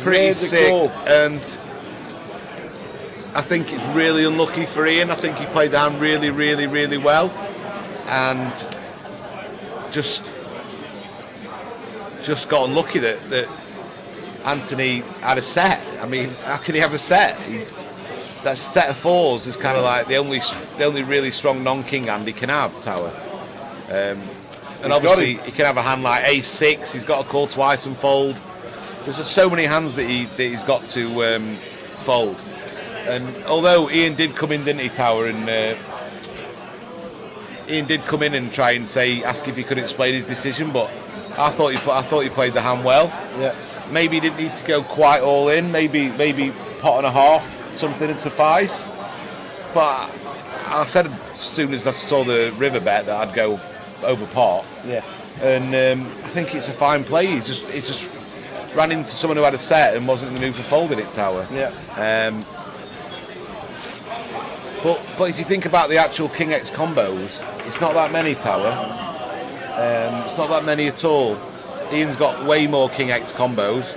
pretty sick, and I think it's really unlucky for Ian. I think he played the hand really, really, really well, and just got unlucky that Anthony had a set. I mean, how can he have a set? That set of fours is kind of like the only really strong non-king hand he can have, Tower. And obviously he can have a hand like ace-6. He's got to call twice and fold. There's just so many hands that he's got to fold. And although Ian did come in, didn't he, Tower? And Ian did come in and try and ask if he could explain his decision, but I thought he played the hand well. Yeah. Maybe he didn't need to go quite all in. Maybe pot and a half, something would suffice. But I said as soon as I saw the river bet that I'd go over pot. Yeah. And I think it's a fine play. He just ran into someone who had a set and wasn't in the mood for folding it, Tower. Yeah. But if you think about the actual King X combos, it's not that many, Tower. It's not that many at all. Ian's got way more King X combos.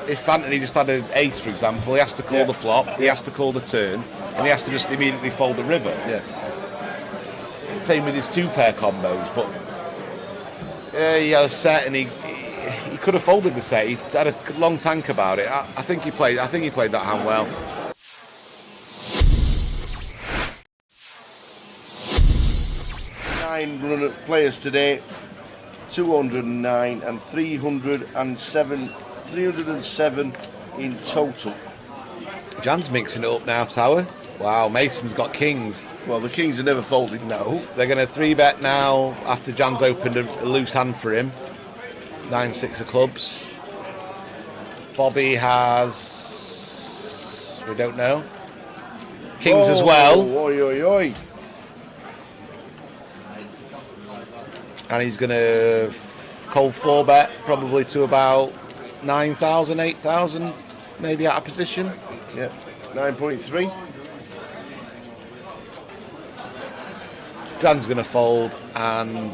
If Anthony just had an ace, for example, he has to call the flop, he has to call the turn, and he has to just immediately fold the river. Yeah. Same with his two-pair combos, but he had a set and he could have folded the set. He had a long tank about it. I think he played that hand well. Nine players today, 209 and 307 in total. Jan's mixing it up now, Tower. Wow, Mason's got kings. Well, the kings are never folded. No, they're going to 3-bet now after Jan's opened a loose hand for him. 9-6 of clubs. Bobby has... we don't know. Kings as well. Oi, oi, oi. And he's going to cold 4-bet probably to about 9,000, 8,000, maybe out of position. Yeah, 9.3. Jan's going to fold and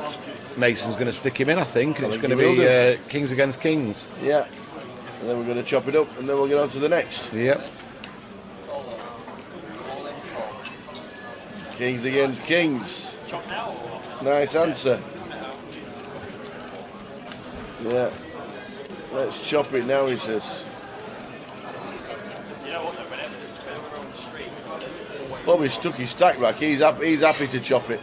Mason's going to stick him in, I think. It's going to be kings against kings. Yeah. And then we're going to chop it up and then we'll get on to the next. Yep. Kings against kings. Nice answer. Yeah. Let's chop it now, he says. Bobby stuck his stack back. He's happy to chop it.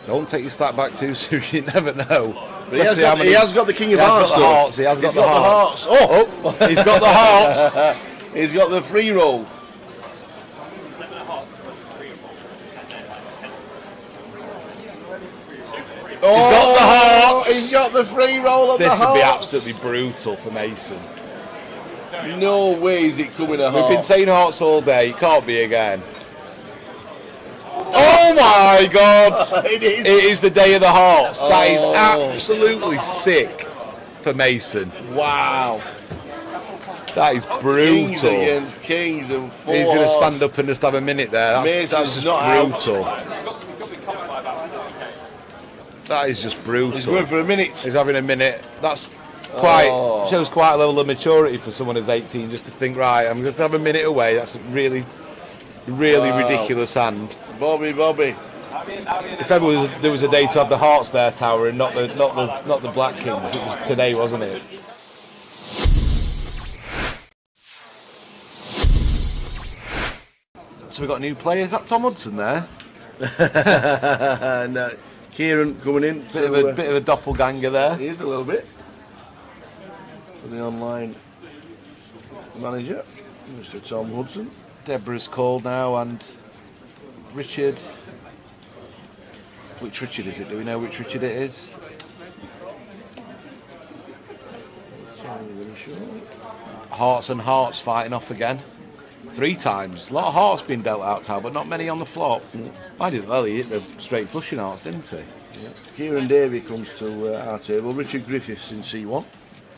Don't take your stack back too soon. You never know. But he has got the king of hearts. He has got the hearts. Oh, he's got the hearts. He's got the free roll. He's got the hearts. He's got the free roll of the hearts. This would be absolutely brutal for Mason. No way is it coming a heart. We've been saying hearts all day. It can't be again. Oh my God! It is the day of the hearts. That is absolutely sick for Mason. Wow. That is brutal. Kings against kings and four. He's going to stand up and just have a minute there. That's just brutal. That is just brutal. He's going for a minute. He's having a minute. That's shows quite a level of maturity for someone who's 18 just to think, right, I'm going to have a minute away. That's a really ridiculous hand. Bobby. If ever there was a day to have the hearts there, Tower, and not the black kings, it was today, wasn't it? So we've got new players. Is that Tom Hudson there? No. Kieran coming in. Bit of a doppelganger there. He is a little bit. For the online manager, Mr. Tom Hudson. Deborah's called now, and Richard. Which Richard is it? Do we know which Richard it is? Hearts and hearts fighting off again. 3 times. A lot of hearts been dealt out, Tal, but not many on the flop. I did well. He hit the straight flushing hearts, didn't he? Yeah. Kieran Davey comes to our table. Richard Griffiths in C1.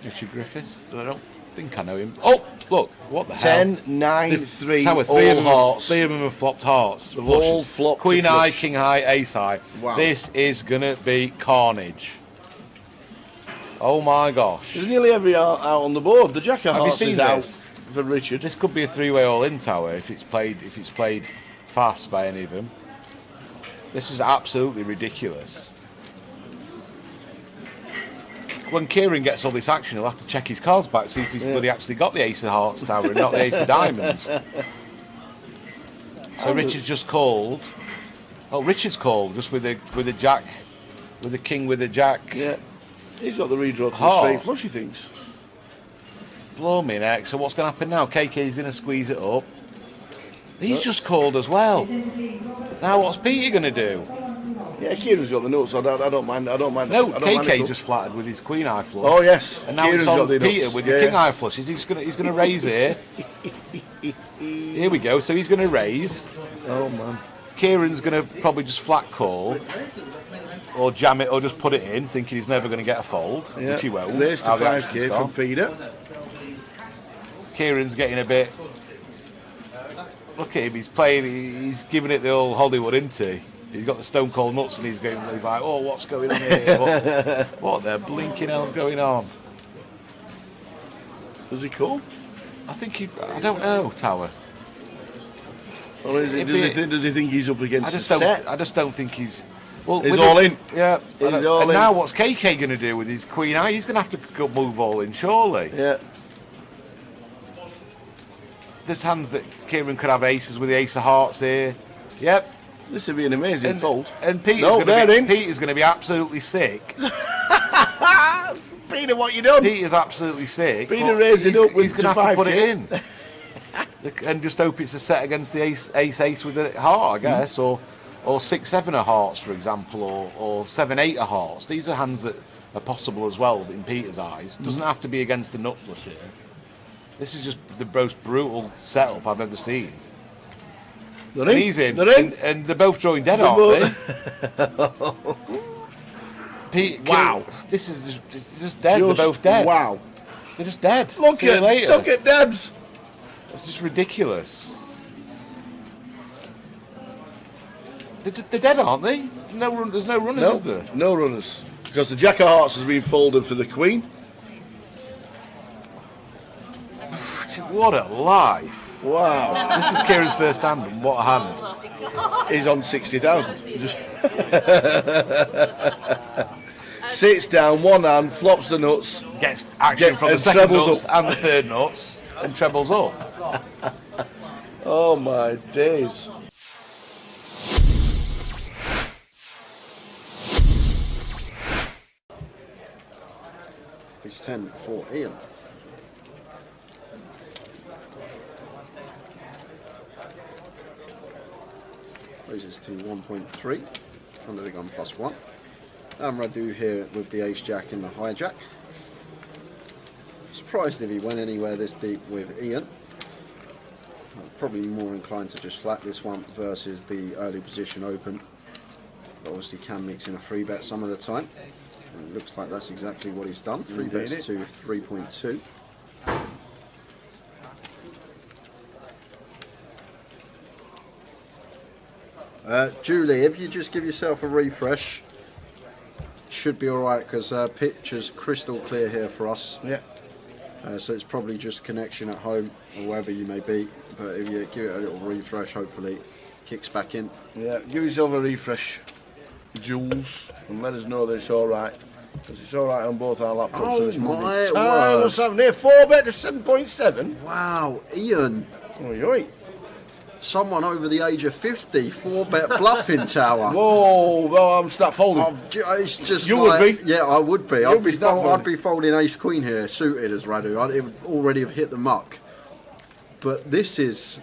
Richard Griffiths? I don't think I know him. Oh, look, what the 10, hell? 9, 3, all hearts. 3 of them have flopped hearts. All flopped. Queen high, king high, ace high. Wow. This is going to be carnage. Oh my gosh. There's nearly every out on the board. The Jack of Have you Hearts seen is out this? for Richard. This could be a three-way all-in tower if it's played fast by any of them. This is absolutely ridiculous. When Kieran gets all this action, he'll have to check his cards back, see if he's bloody actually got the Ace of Hearts tower and not the Ace of Diamonds. So Richard's just called. Oh, Richard's called just with a jack, with a king with a jack. Yeah, he's got the redraw to the straight flush, he thinks. Blow me neck. So what's going to happen now? KK's going to squeeze it up. He's just called as well. Now what's Peter going to do? Yeah, Kieran's got the notes. I don't mind. No, KK just flattered with his queen eye flush. Oh yes, and now Kieran's it's on got the Peter nuts. with the king eye flush. He's going to raise here. Here we go. So he's going to raise. Oh man. Kieran's going to probably just flat call, or jam it, or just put it in, thinking he's never going to get a fold, which he won't. Raise to 5k from Peter. Kieran's getting a bit. Look at him. He's playing. He's giving it the old Hollywood, isn't he? He's got the stone cold nuts, and he's like, oh, what's going on here? What the blinking hell's going on? Does he call? I don't know, Tower. Or does he think he's up against the set? I just don't think he's. Well, he's all in. Yeah. He's all in. Now what's KK going to do with his queen eye? He's going to have to move all in, surely. Yeah. There's hands that Kieran could have aces with the ace of hearts here. Yep. This would be an amazing fold. And Peter's going to be absolutely sick. Peter, what you done? Peter's absolutely sick. Peter raised it up with he's going to have to put it in. And just hope it's a set against the ace with a heart, I guess, or 6-7 of hearts, for example, or 7-8 of hearts. These are hands that are possible as well in Peter's eyes. It doesn't have to be against the nut flush here. This is just the most brutal setup I've ever seen. And he's in, and they're both drawing dead, aren't they? Wow, this is just dead. They're both dead. Wow, they're just dead. Look at Debs. It's just ridiculous. They're dead, aren't they? There's no runners, is there? No runners. Because the Jack of Hearts has been folded for the Queen. What a life. Wow. This is Kieran's first hand, and what a hand. He's on 60,000. Sits down, one hand, flops the nuts. Gets action from the second nuts and the third nuts, and trebles up. Oh my days. It's 10 for Ian. Raises to 1.3 under the gun +1. And Radu here with the ace jack in the hijack. Surprised if he went anywhere this deep with Ian. Probably more inclined to just flat this one versus the early position open. But obviously can mix in a free bet some of the time. And it looks like that's exactly what he's done. Free bets to 3.2. Julie, if you just give yourself a refresh, should be alright because picture's crystal clear here for us. Yeah. So it's probably just connection at home or wherever you may be. But if you give it a little refresh, hopefully it kicks back in. Yeah, give yourself a refresh, Jules, and let us know that it's alright. Because it's alright on both our laptops. Oh so it's my word. what's happening here? 4-bet to 7.7. Wow, Ian. Oi. Someone over the age of 50, 4-bet bluffing tower. Whoa, well, I'm start folding. It's just You like, would be? Yeah, I would be. You'd be I'd be folding ace queen here, suited as Radu. It would already have hit the muck. But this is,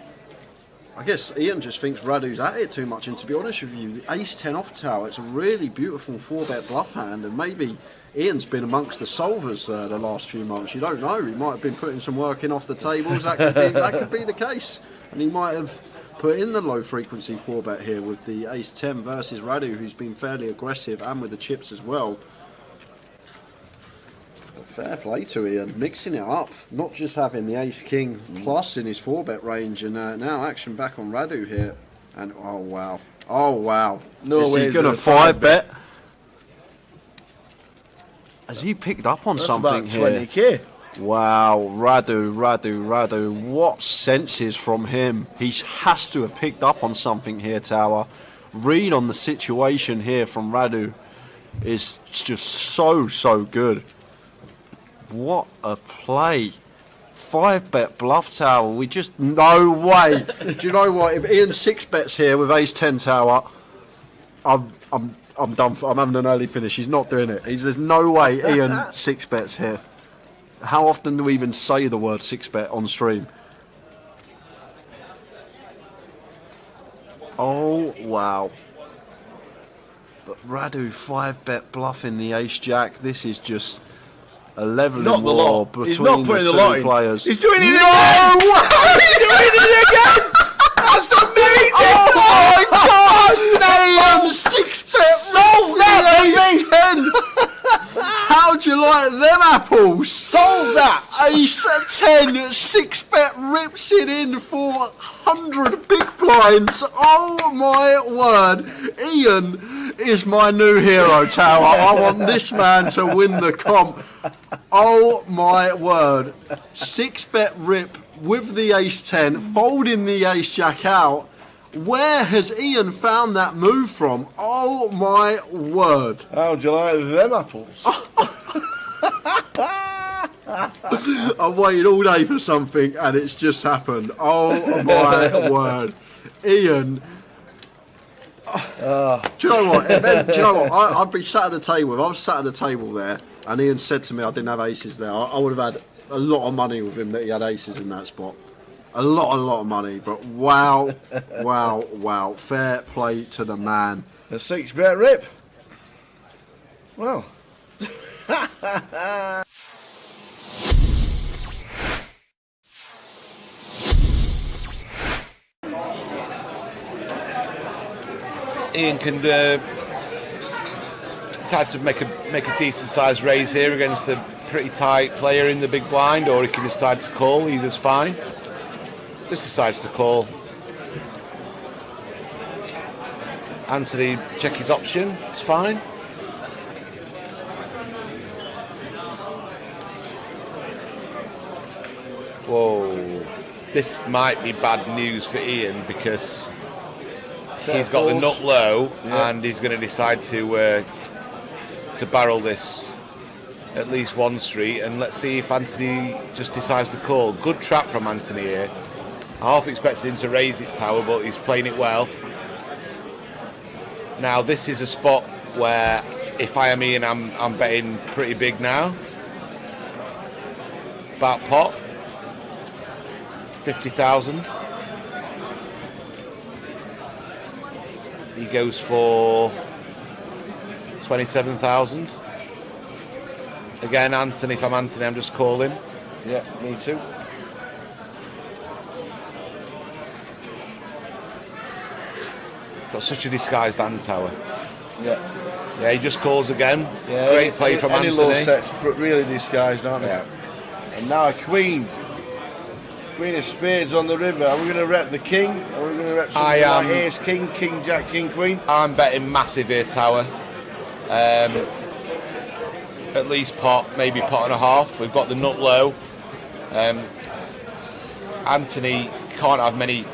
I guess Ian just thinks Radu's at it too much. And to be honest with you, the ace 10 off tower, it's a really beautiful 4-bet bluff hand. And maybe Ian's been amongst the solvers the last few months. You don't know. He might have been putting some work in off the tables. That could be the case. And he might have put in the low frequency 4-bet here with the ace 10 versus Radu, who's been fairly aggressive, and with the chips as well. But fair play to Ian, mixing it up, not just having the ace king plus in his 4-bet range, and now action back on Radu here. And oh wow, No way. Is he gonna 5-bet? Has he picked up on That's something about here? 20k. Wow, Radu, what senses from him. He has to have picked up on something here, Tower. Read on the situation here from Radu is just so good. What a play. 5-bet bluff, Tower. We just, no way. Do you know what? If Ian 6-bets here with ace 10, Tower, I'm done. I'm having an early finish. He's not doing it. There's no way Ian 6-bets here. How often do we even say the word 6-bet on stream? Oh, wow. But Radu 5-bet bluffing the ace-jack. This is just a leveling Not the war lot. between He's not putting the the lot two in. players. He's doing it No again! way! He's doing it again! That's amazing! Oh my God! Ian 6-bet Solve that, baby! 10. How'd you like them apples? Solve that! Ace 10, 6-bet rips it in for 100 big blinds. Oh my word. Ian is my new hero, Tower. I want this man to win the comp. Oh my word. 6-bet rip with the ace 10, folding the ace jack out. Where has Ian found that move from? Oh my word. How'd you like them apples? I waited all day for something and it's just happened. Oh my word. Ian. Do you know what? Do you know what? I'd be sat at the table. If I was sat at the table there and Ian said to me I didn't have aces there, I would have had a lot of money with him that he had aces in that spot. A lot of money. But wow. Fair play to the man. A 6-bet rip. Well. Ian can decide to make a decent sized raise here against a pretty tight player in the big blind, or he can decide to call. Either's fine. Just decides to call. Anthony check his option. It's fine. Whoa, this might be bad news for Ian because he's got the nut low, and he's going to decide to barrel this at least one street, and let's see if Anthony just decides to call. Good trap from Anthony here. I half expected him to raise it, Tower, but he's playing it well. Now this is a spot where if I am Ian, I'm betting pretty big now. About pot. 50,000. He goes for 27,000. Again, Anthony, if I'm Anthony, I'm just calling. Yeah, me too. Got such a disguised hand, Tower. Yeah, he just calls again. Yeah, Great play from any Anthony. low sets, but really disguised, aren't they? Yeah. And now a queen. Queen of spades on the river. Are we going to rep the king? Or are we going to rep something like ace, king, king, jack, king, queen? I'm betting massive here, Tower. At least pot, maybe pot and a half. We've got the nut low. Anthony can't have many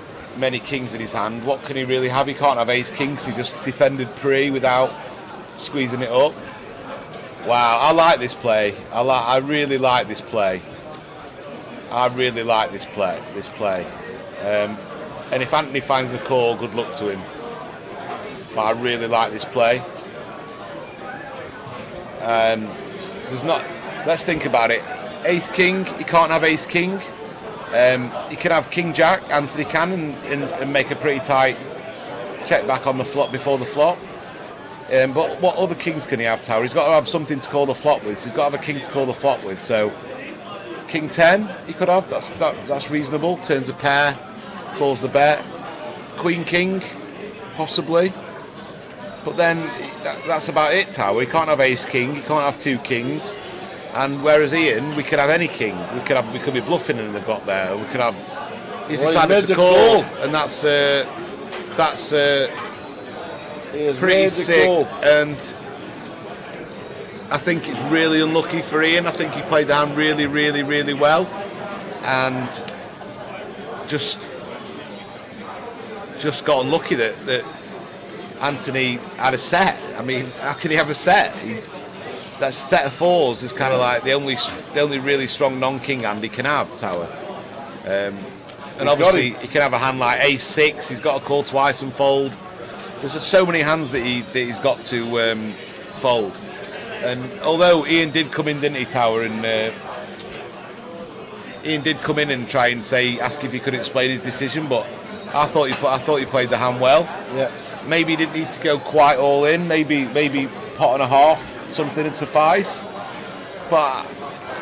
kings in his hand. What can he really have? He can't have ace kings. He just defended pre without squeezing it up. Wow, I like this play. I really like this play. And if Anthony finds the call, good luck to him. But I really like this play. Let's think about it. Ace king, he can't have ace king. He can have king jack, Anthony can, and make a pretty tight check back on the flop before the flop. But what other kings can he have, Tower? He's got to have something to call the flop with. So he's got to have a king to call the flop with. So king 10 he could have. That's reasonable. Turns a pair, calls the bet. Queen king, possibly. But then that's about it, Tower. He can't have ace king. He can't have two kings. And whereas Ian, we could have any king. We could be bluffing in the got there. We could have. He's decided to call, and that's pretty sick. And I think it's really unlucky for Ian. I think he played the hand really, really, really well, and just got unlucky that Anthony had a set. I mean, how can he have a set? That set of fours is kind of like the only really strong non-king hand he can have, Tower. And obviously he can have a hand like ace-6. He's got to call twice and fold. There's just so many hands that he's got to fold. And although Ian did come in, didn't he, Tower? And Ian did come in and try and ask if he could explain his decision, but I thought he played the hand well. Yeah. Maybe he didn't need to go quite all in. Maybe pot and a half, something would suffice. But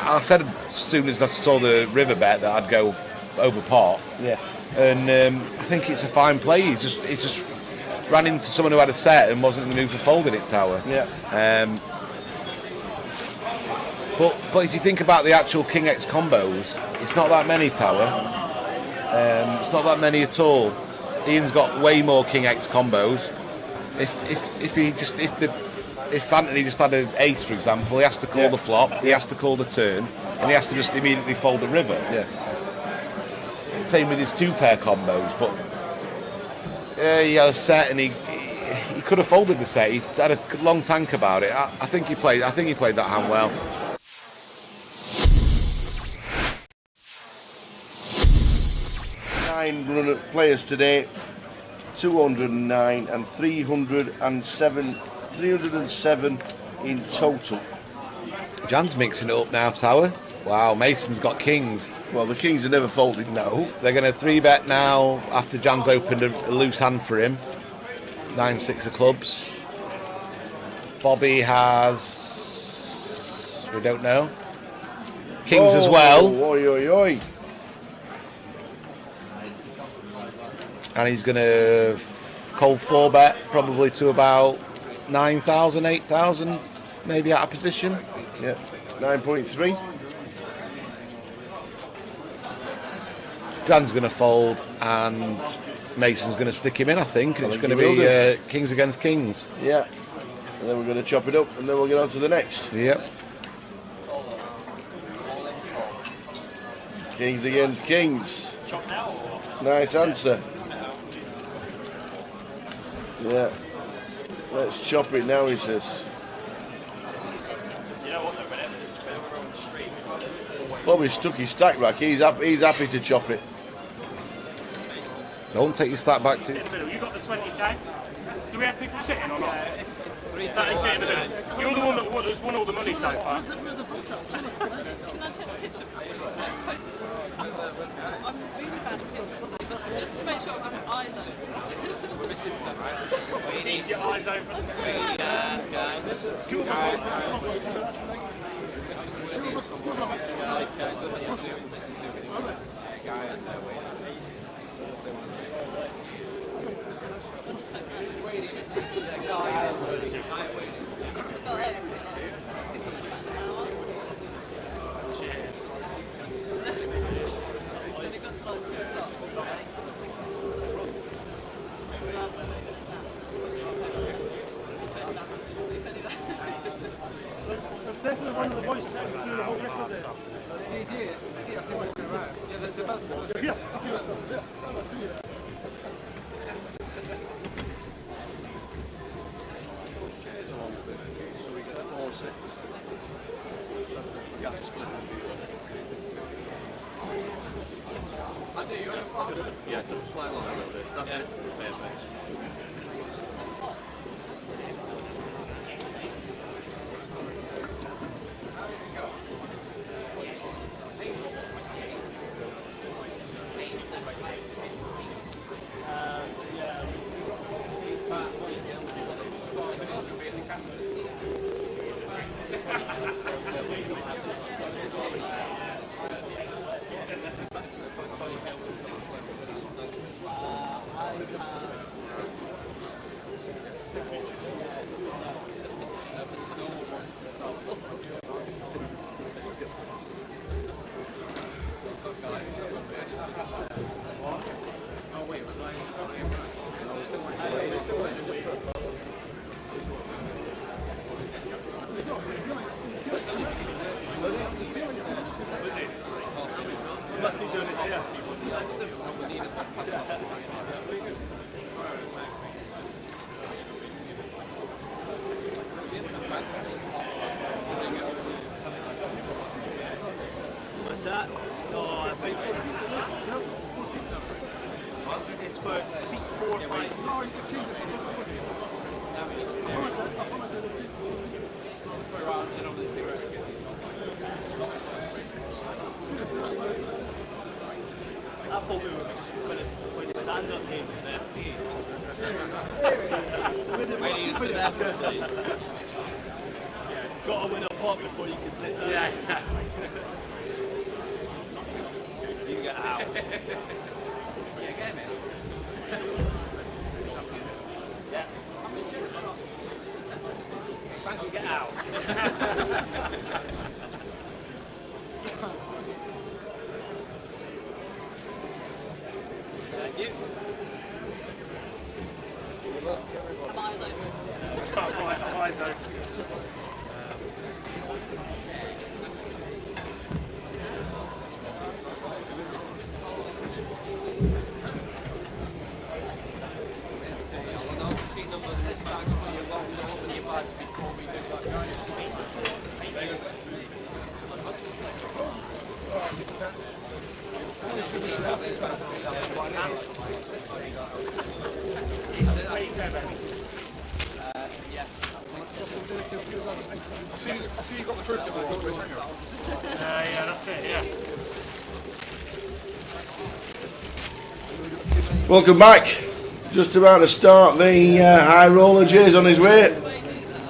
I said as soon as I saw the river bet that I'd go over pot. Yeah. And I think it's a fine play. He just ran into someone who had a set and wasn't in the mood for folding it, Tower. Yeah. But if you think about the actual King X combos, it's not that many, Tower. It's not that many at all. Ian's got way more King X combos. If Anthony just had an ace, for example, he has to call the flop, he has to call the turn, and he has to just immediately fold the river. Yeah. Same with his 2-pair combos, but he had a set and he could have folded the set. He had a long tank about it. I think he played that hand well. Nine players today, 209 and 307 in total. Jan's mixing it up now, Tower. Wow, Mason's got kings. Well, the kings are never folded. No, they're going to 3-bet now after Jan's opened a loose hand for him. 9-6 of clubs. Bobby has, we don't know, kings as well. Oi, oi, oi. And he's going to cold 4-bet probably to about 9,000, 8,000, maybe out of position. Yeah, 9.3. Jan's going to fold and Mason's going to stick him in, I think. And it's going to be kings against kings. Yeah. And then we're going to chop it up and then we'll get on to the next. Yep. Kings against kings. Nice answer. Yeah. Let's chop it now, he says. Bobby stuck his stack back. He's happy to chop it. Don't take your stack back to... You got the 20k. Do we have people sitting or not? Exactly, sit in the middle. You're the one that's won all the money so far. Can I take the picture? I'm really bad at pictures, just to make sure I've got eyes open. You need your eyes open. There's definitely one of the boys sitting through the whole rest of it. He's here. I see what's around. Yeah, there's about to Yeah, I feel stuff. Yeah, I see it. Yeah, just slide along a little bit. That's it. Perfect. Must be doing this here. What's that? Oh, I think it's for seat 4 or 5. I thought we were just going to stand up here for there. Got to win a pot before you can sit down. Yeah. You can get out. Yeah. Frank, you get out. Thank you. Eyes open. I see you got the trophy on the tournament, haven't you? Yeah, that's it, yeah. Welcome back. Just about to start the high roller. Jay's on his way.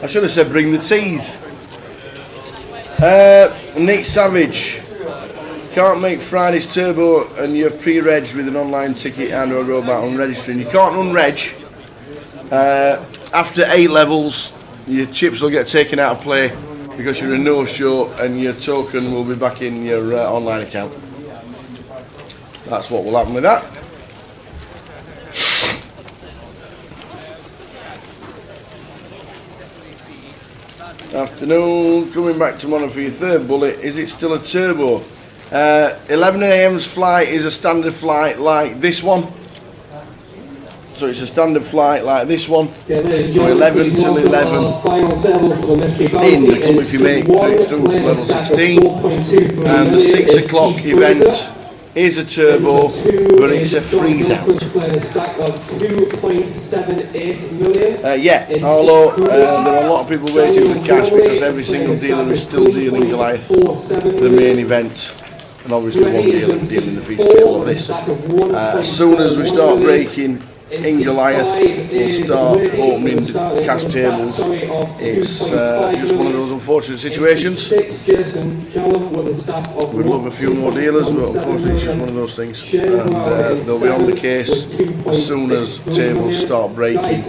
I should have said bring the teas. Nick Savage. Can't make Friday's Turbo and you're pre-reg with an online ticket and or go about on registering. You can't run-reg. After 8 levels, your chips will get taken out of play because you're a no-show and your token will be back in your online account. That's what will happen with that. Afternoon, coming back tomorrow for your third bullet. Is it still a turbo? 11 AM's flight is a standard flight like this one. So it's a standard flight like this one. So 11 till 11 in the club if you make through level 16. And the 6 o'clock event is a turbo, but it's a freeze out. Yeah, although there are a lot of people waiting for cash because every single dealer is still dealing Goliath, the main event, and obviously one dealer dealing the feature table of this. As soon as we start breaking in Goliath, we'll start opening cash tables. It's just one of those unfortunate situations. We'd love a few more dealers, but unfortunately it's just one of those things. And they'll be on the case as soon as tables start breaking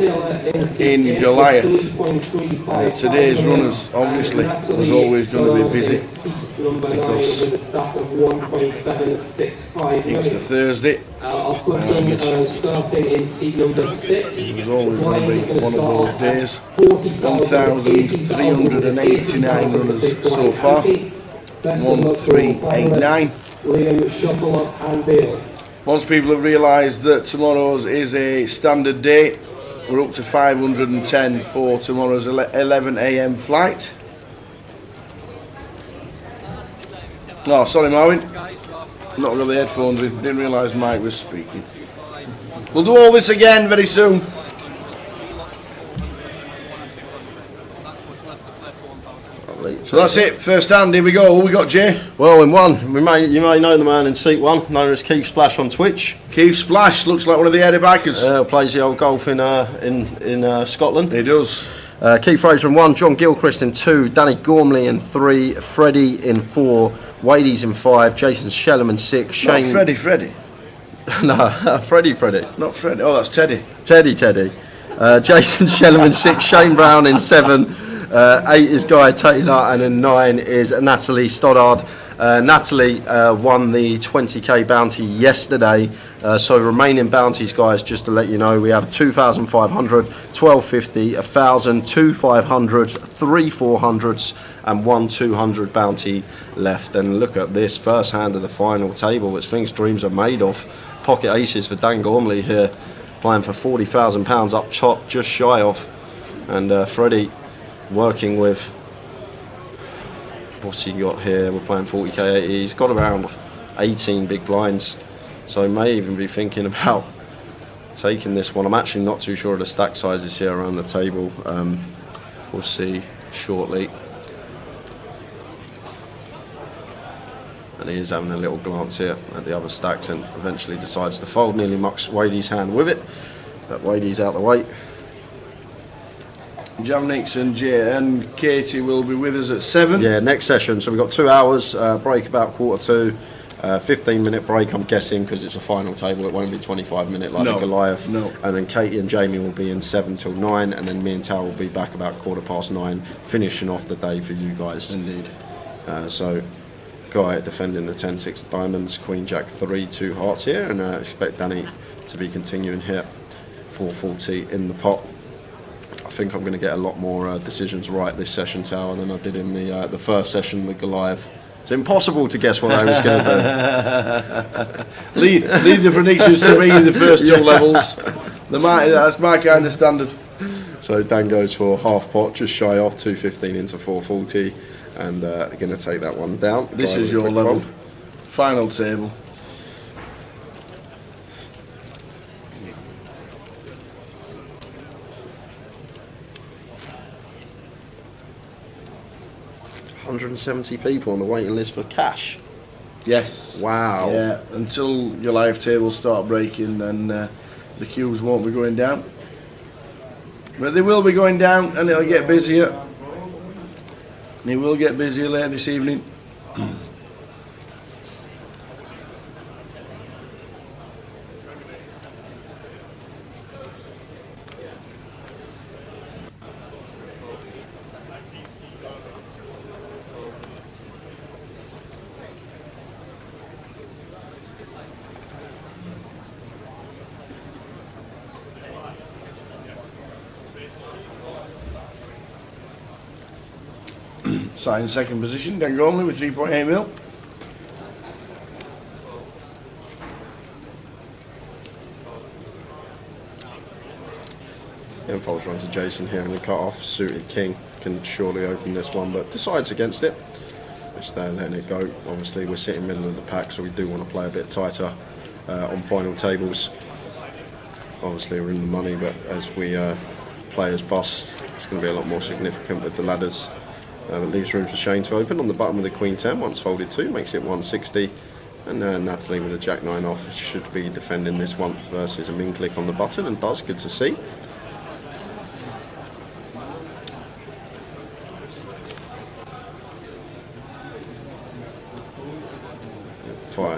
in Goliath. Today's runners, obviously, is always going to be busy because it's the Thursday. There's always going to be one of those days. 1,389 runners so far. 1389. Once people have realised that tomorrow's is a standard day, we're up to 510 for tomorrow's 11 AM flight. Oh, sorry Marvin, not got the headphones in, didn't realise Mike was speaking. We'll do all this again very soon. So that's it, first hand, here we go. Who we got, Jay? Well, in one, you may know the man in seat 1, known as Keith Splash on Twitch. Keith Splash, looks like one of the Eddie bikers. Plays the old golf in Scotland. He does. Keith Fraser in 1, John Gilchrist in 2, Danny Gormley in 3, Freddie in 4, Wadey's in 5, Jason Shellham in 6, Shane... Not Freddie. No, Freddie. Not Freddie. Oh, that's Teddy. Teddy. Jason Shellham in 6, Shane Brown in 7, 8 is Guy Taylor, and then 9 is Natalie Stoddard. Natalie won the 20k bounty yesterday, so remaining bounties, guys, just to let you know, we have 2,500, 1,250, 1,000, 2,500, 3 400s and 1 bounty left. And look at this first hand of the final table, which things dreams are made of. Pocket aces for Dan Gormley here, playing for £40,000 up top, just shy of. And Freddie working with, what's he got here? We're playing 40k 80. He's got around 18 big blinds, so may even be thinking about taking this one. I'm actually not too sure of the stack sizes here around the table. We'll see shortly. And he is having a little glance here at the other stacks and eventually decides to fold. Nearly mucks Wadey's hand with it, but Wadey's out the way. Jamnix and Jay and Katie will be with us at 7. Yeah, next session. So we've got 2 hours, break about 1:45. 15-minute break, I'm guessing, because it's a final table. It won't be 25-minute like the Goliath. No. And then Katie and Jamie will be in 7 till 9, and then me and Tara will be back about 9:15, finishing off the day for you guys. Indeed. So, Guy defending the 10-6 diamonds, Queen Jack 3, 2 hearts here, and expect Danny to be continuing here. 440 in the pot. I think I'm going to get a lot more decisions right this session, Tower, than I did in the first session with Goliath. It's impossible to guess what I was going to do. leave the predictions to me in the first 2 levels. That's my kind of standard. So Dan goes for half pot, just shy off, 215 into 440, and going to take that one down. This is your level. Final table. $170 people on the waiting list for cash. Yes. Wow. Yeah. Until your live tables start breaking, then the queues won't be going down. But they will be going down, and it'll get busier. It will get busier later this evening. Sat in second position, Dan Gormley with 3.8 mil. Folds run to Jason here in the cut off. Suited king can surely open this one, but decides against it. Just there letting it go. Obviously we're sitting middle of the pack, so we do want to play a bit tighter on final tables. Obviously we're in the money, but as we play as bust, it's going to be a lot more significant with the ladders. It leaves room for Shane to open on the bottom of the Queen 10. Once folded 2 makes it 160, and Natalie with a Jack 9 off should be defending this one versus a min click on the button, and does. Good to see.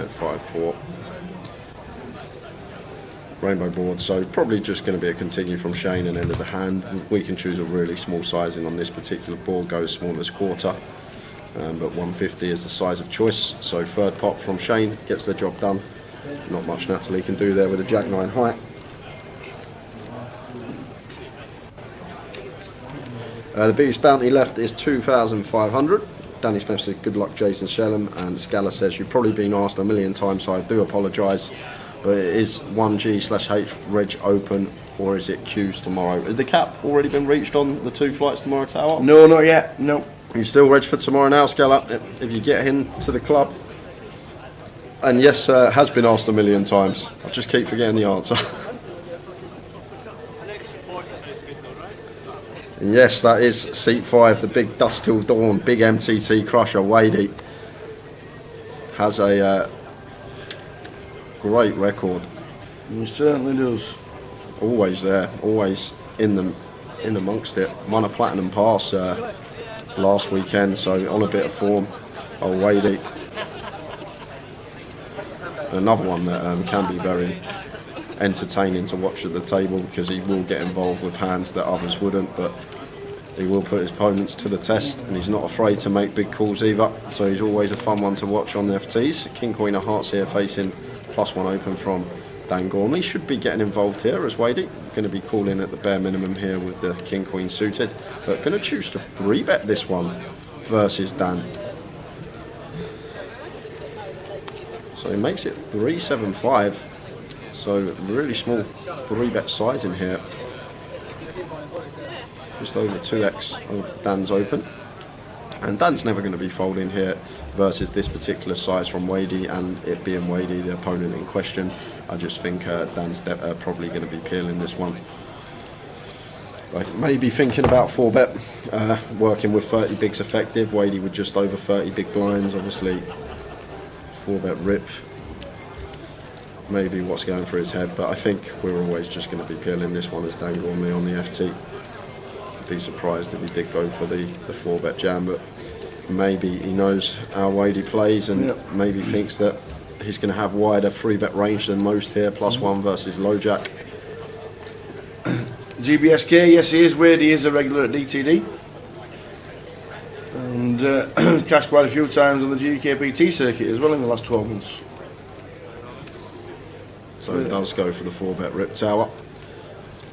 Five, 4. Rainbow board, so probably just going to be a continue from Shane and end of the hand. We can choose a really small sizing on this particular board, goes small as quarter, but 150 is the size of choice. So third pot from Shane gets the job done. Not much Natalie can do there with a Jack 9 height. The biggest bounty left is 2,500. Danny Smith said good luck Jason Shellham, and Scala says you've probably been asked a million times, so I do apologise. But it is 1G/H Reg Open, or is it Q's tomorrow? Has the cap already been reached on the 2 flights tomorrow, Tower? No, not yet. No. You still reg for tomorrow now, Scala, if you get into the club? And yes, has been asked a million times. I just keep forgetting the answer. And yes, that is seat 5, the big Dust Till Dawn, big MTT crusher, Wadey. Has a great record. He certainly does. Always there, always in amongst it. Won a platinum pass last weekend, so on a bit of form. Oh, Wadey. Another one that can be very entertaining to watch at the table, because he will get involved with hands that others wouldn't, but he will put his opponents to the test, and he's not afraid to make big calls either, so he's always a fun one to watch on the FTs. King Queen of Hearts here facing +1 open from Dan Gormley. Should be getting involved here as Wadey. Going to be calling at the bare minimum here with the King Queen suited, but going to choose to 3-bet this one. versus Dan. So he makes it 375. So really small 3-bet size in here. Just over 2x of Dan's open. And Dan's never going to be folding here versus this particular size from Wadey, and it being Wadey, the opponent in question. I just think Dan's probably going to be peeling this one. Like maybe thinking about 4-bet, working with 30 bigs effective. Wadey with just over 30 big blinds, obviously 4-bet rip. Maybe what's going through his head, but I think we're always just going to be peeling this one as Dan Gormley on the FT. I'd be surprised if he did go for the 4-bet jam, but maybe he knows how Wadey plays and maybe thinks that he's going to have wider 3-bet range than most here, +1 versus low jack. GBSK, yes he is. Wadey is a regular at DTD. And cashed quite a few times on the GKPT circuit as well in the last 12 months. So it does go for the 4-bet rip tower,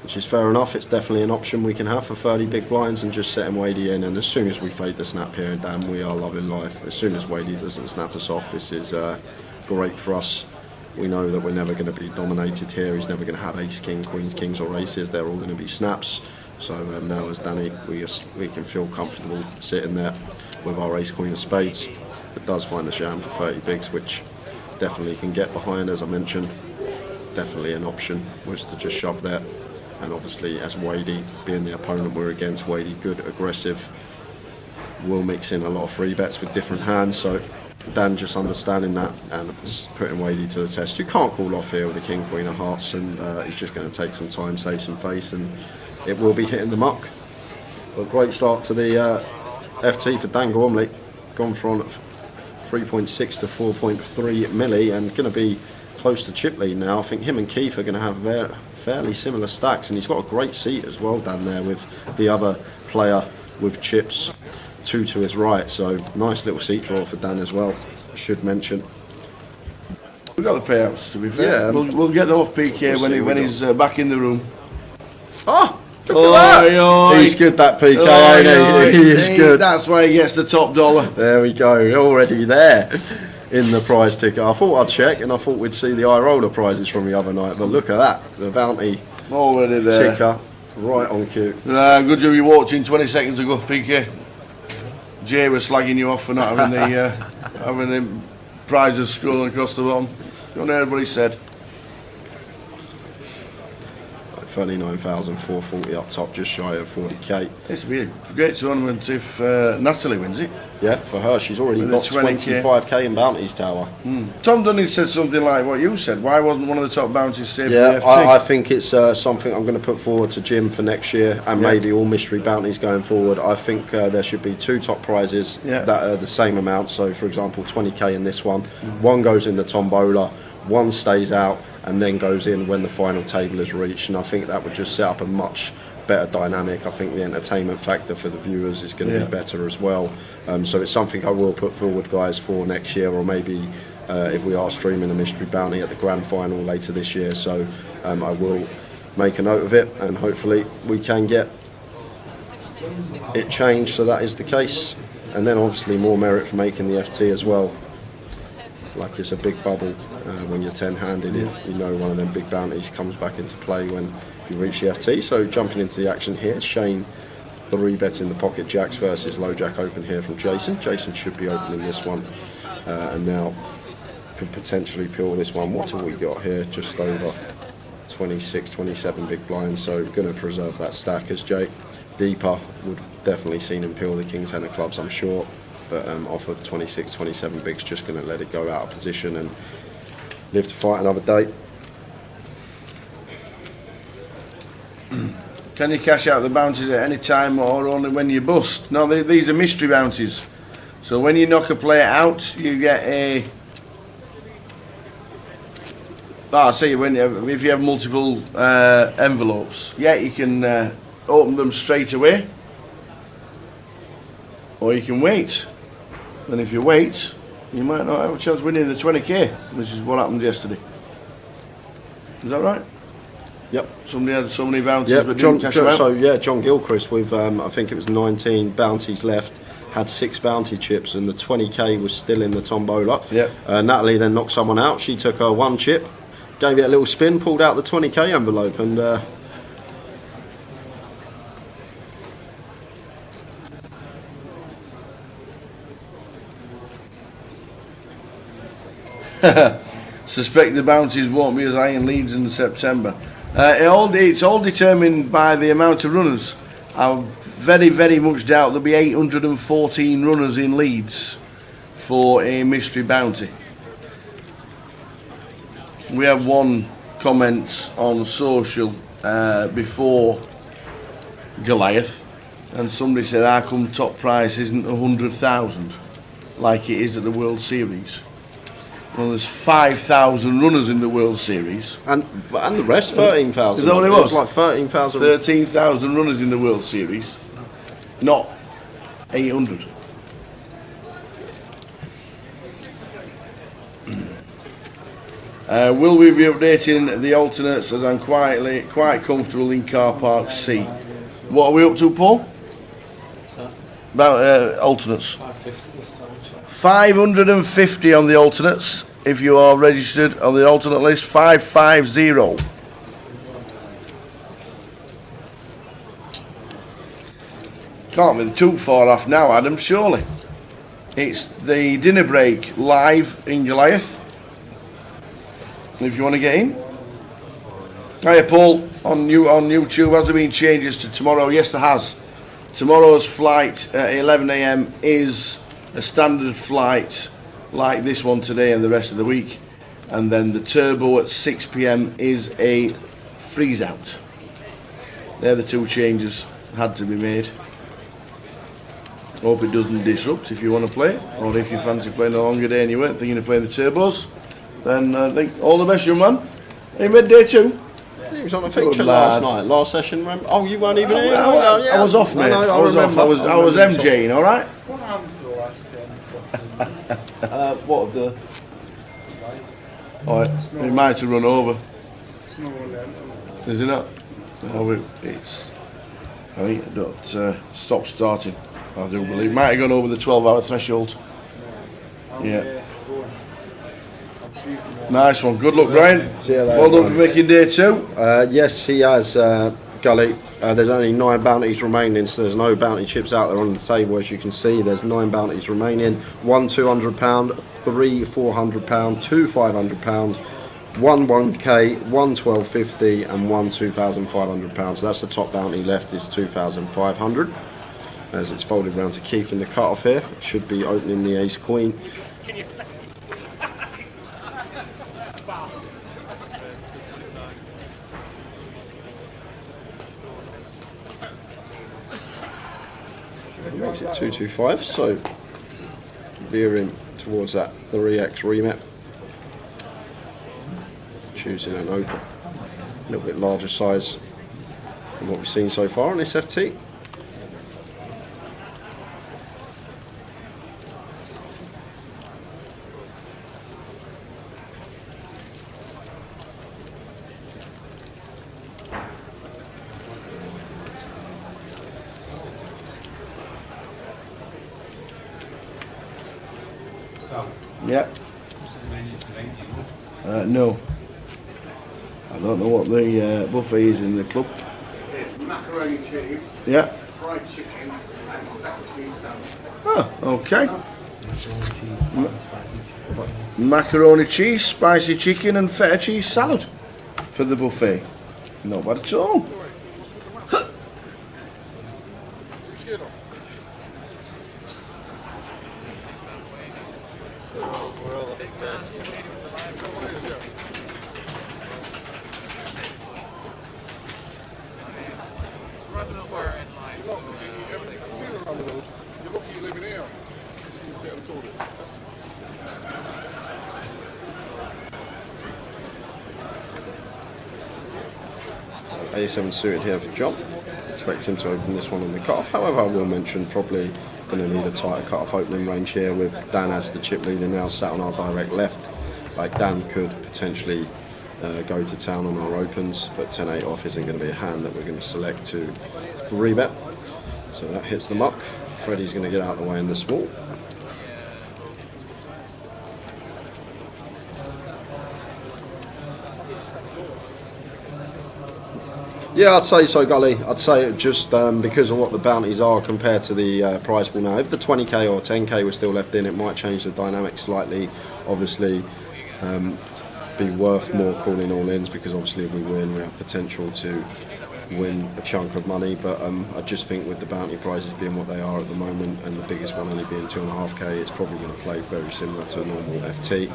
which is fair enough. It's definitely an option we can have for 30 big blinds and just setting Wadey in. And as soon as we fade the snap here, Dan, we are loving life. As soon as Wadey doesn't snap us off, this is great for us. We know that we're never going to be dominated here. He's never going to have ace, king, queens, kings or aces. They're all going to be snaps. So now as Danny, we can feel comfortable sitting there with our ace, queen of spades. It does find the jam for 30 bigs, which definitely can get behind, as I mentioned. Definitely an option was to just shove there. And obviously as Wadey, being the opponent we're against, Wadey good, aggressive, will mix in a lot of 3-bets with different hands. So Dan just understanding that and putting Wadey to the test. You can't call off here with the king, queen of hearts, and he's just going to take some time, save some face, and it will be hitting the muck. But great start to the FT for Dan Gormley. Gone from 3.6 to 4.3 milli and going to be close to chip lead now. I think him and Keith are going to have fairly similar stacks, and he's got a great seat as well down there with the other player with chips 2 to his right. So nice little seat draw for Dan as well, should mention. We've got the payouts, to be fair. Yeah, we'll get them off PK when he's back in the room. Oh! Look at that. He's good, that PK, ain't he? He is good. That's why he gets the top dollar. There we go, already there in the prize ticker. I thought I'd check and I thought we'd see the eye roller prizes from the other night, but look at that, the bounty already there. Ticker right on cue. Good job you walked in 20 seconds ago, PK. Jay was slagging you off for not having the having the prizes scrolling across the bottom. You know what he said. 39,440 up top, just shy of 40k. This will be a great tournament if Natalie wins it. Yeah, for her, she's already got 25k in bounties, Tower. Tom Dunning said something like what you said. Why wasn't one of the top bounties saved for the FT? I think it's something I'm going to put forward to Jim for next year, and maybe all mystery bounties going forward. I think there should be 2 top prizes that are the same amount. So, for example, 20k in this one. One goes in the tombola, one stays out, and then goes in when the final table is reached. And I think that would just set up a much better dynamic. I think the entertainment factor for the viewers is going to be better as well. So it's something I will put forward, guys, for next year, or maybe if we are streaming a mystery bounty at the grand final later this year. So I will make a note of it, and hopefully we can get it changed so that is the case. And then obviously more merit for making the FT as well. Like, it's a big bubble when you're 10-handed if you know one of them big bounties comes back into play when you reach the FT. So jumping into the action here, Shane 3-bet in the pocket jacks versus low jack open here from Jason. Jason should be opening this one and now could potentially peel this one. What have we got here? Just over 26, 27 big blinds, so going to preserve that stack as Jake. Deeper would definitely seen him peel the king 10 of clubs, I'm sure. But off of 26, 27 bigs, just going to let it go out of position and live to fight another day. Can you cash out the bounties at any time or only when you bust? No, these are mystery bounties. So when you knock a player out, you get a... if you have multiple envelopes, you can open them straight away. Or you can wait. And if you wait, you might not have a chance of winning the 20k, which is what happened yesterday. Is that right? Yep. Somebody had so many bounties but didn't cash them out. So John Gilchrist with I think it was 19 bounties left, had 6 bounty chips, and the 20k was still in the tombola. Yep. Natalie then knocked someone out. She took her 1 chip, gave it a little spin, pulled out the 20k envelope, and suspect the bounties won't be as high in Leeds in September. It's all determined by the amount of runners. I very, very much doubt there'll be 814 runners in Leeds for a mystery bounty. We had one comment on social before Goliath, and somebody said, how come top price isn't 100,000 like it is at the World Series? Well, there's 5,000 runners in the World Series. and the rest, 13,000. Is that what it was? It was like 13,000. 13,000 runners in the World Series, not 800. Will we be updating the alternates, as I'm quite comfortable in car park C? What are we up to, Paul? About alternates. 550 on the alternates. If you are registered on the alternate list, 550. Can't be too far off now, Adam, surely. It's the dinner break live in Goliath. If you want to get in. Hiya, Paul, on YouTube. Has there been changes to tomorrow? Yes, there has. Tomorrow's flight at 11 AM is a standard flight like this one today and the rest of the week, and then the turbo at 6 PM is a freeze out. They're the 2 changes had to be made. Hope it doesn't disrupt if you want to play, or if you fancy playing a longer day and you weren't thinking of playing the turbos, then I think all the best, young man. Are you midday too? He was on a feature last night, last session. Remember? Oh, you weren't even here. I was off, mate. No, I was off. I was MJing, all right. What happened to the last 10? What of the? All right. It might have run over. Snow land. Is it not? No, it's. I think it don't stop starting. I do believe it might have gone over the 12-hour threshold. Yeah. Nice one. Good luck, Brian. See you later, Well done for Brian. making day 2. Yes, he has, Gully. There's only 9 bounties remaining, so there's no bounty chips out there on the table, as you can see. There's 9 bounties remaining. 1 £200, 3 £400, 2 £500, 1 1k, 1 £12.50, and 1 £2,500. So that's the top bounty left, is 2,500. As it's folded round to Keith in the cut-off here. It should be opening the ace queen. Makes it 225, so veering towards that 3x remap. Choosing an open, a little bit larger size than what we've seen so far on this FT. Yeah. No. I don't know what the buffet is in the club. It's macaroni cheese, Yeah. fried chicken, and feta cheese salad. Oh, okay. Macaroni cheese, spicy chicken, and feta cheese salad for the buffet. Not bad at all. You're lucky you live in here. You see the state of the toilet. A7 suited here for John. Expect him to open this one on the cut-off. However, I will mention probably going to need a tighter cut-off opening range here with Dan as the chip leader now sat on our direct left. Like Dan could potentially go to town on our opens, but 10-8 off isn't going to be a hand that we're going to select to 3-bet. So that hits the muck Freddie's going to get out of the way in the small. Yeah, I'd say so, Gully. I'd say it just because of what the bounties are compared to the prize pool now. If the 20k or 10k was still left in, it might change the dynamic slightly. Obviously, be worth more calling all-ins because obviously if we win, we have potential to win a chunk of money. But I just think with the bounty prizes being what they are at the moment and the biggest one only being 2.5k, it's probably going to play very similar to a normal FT.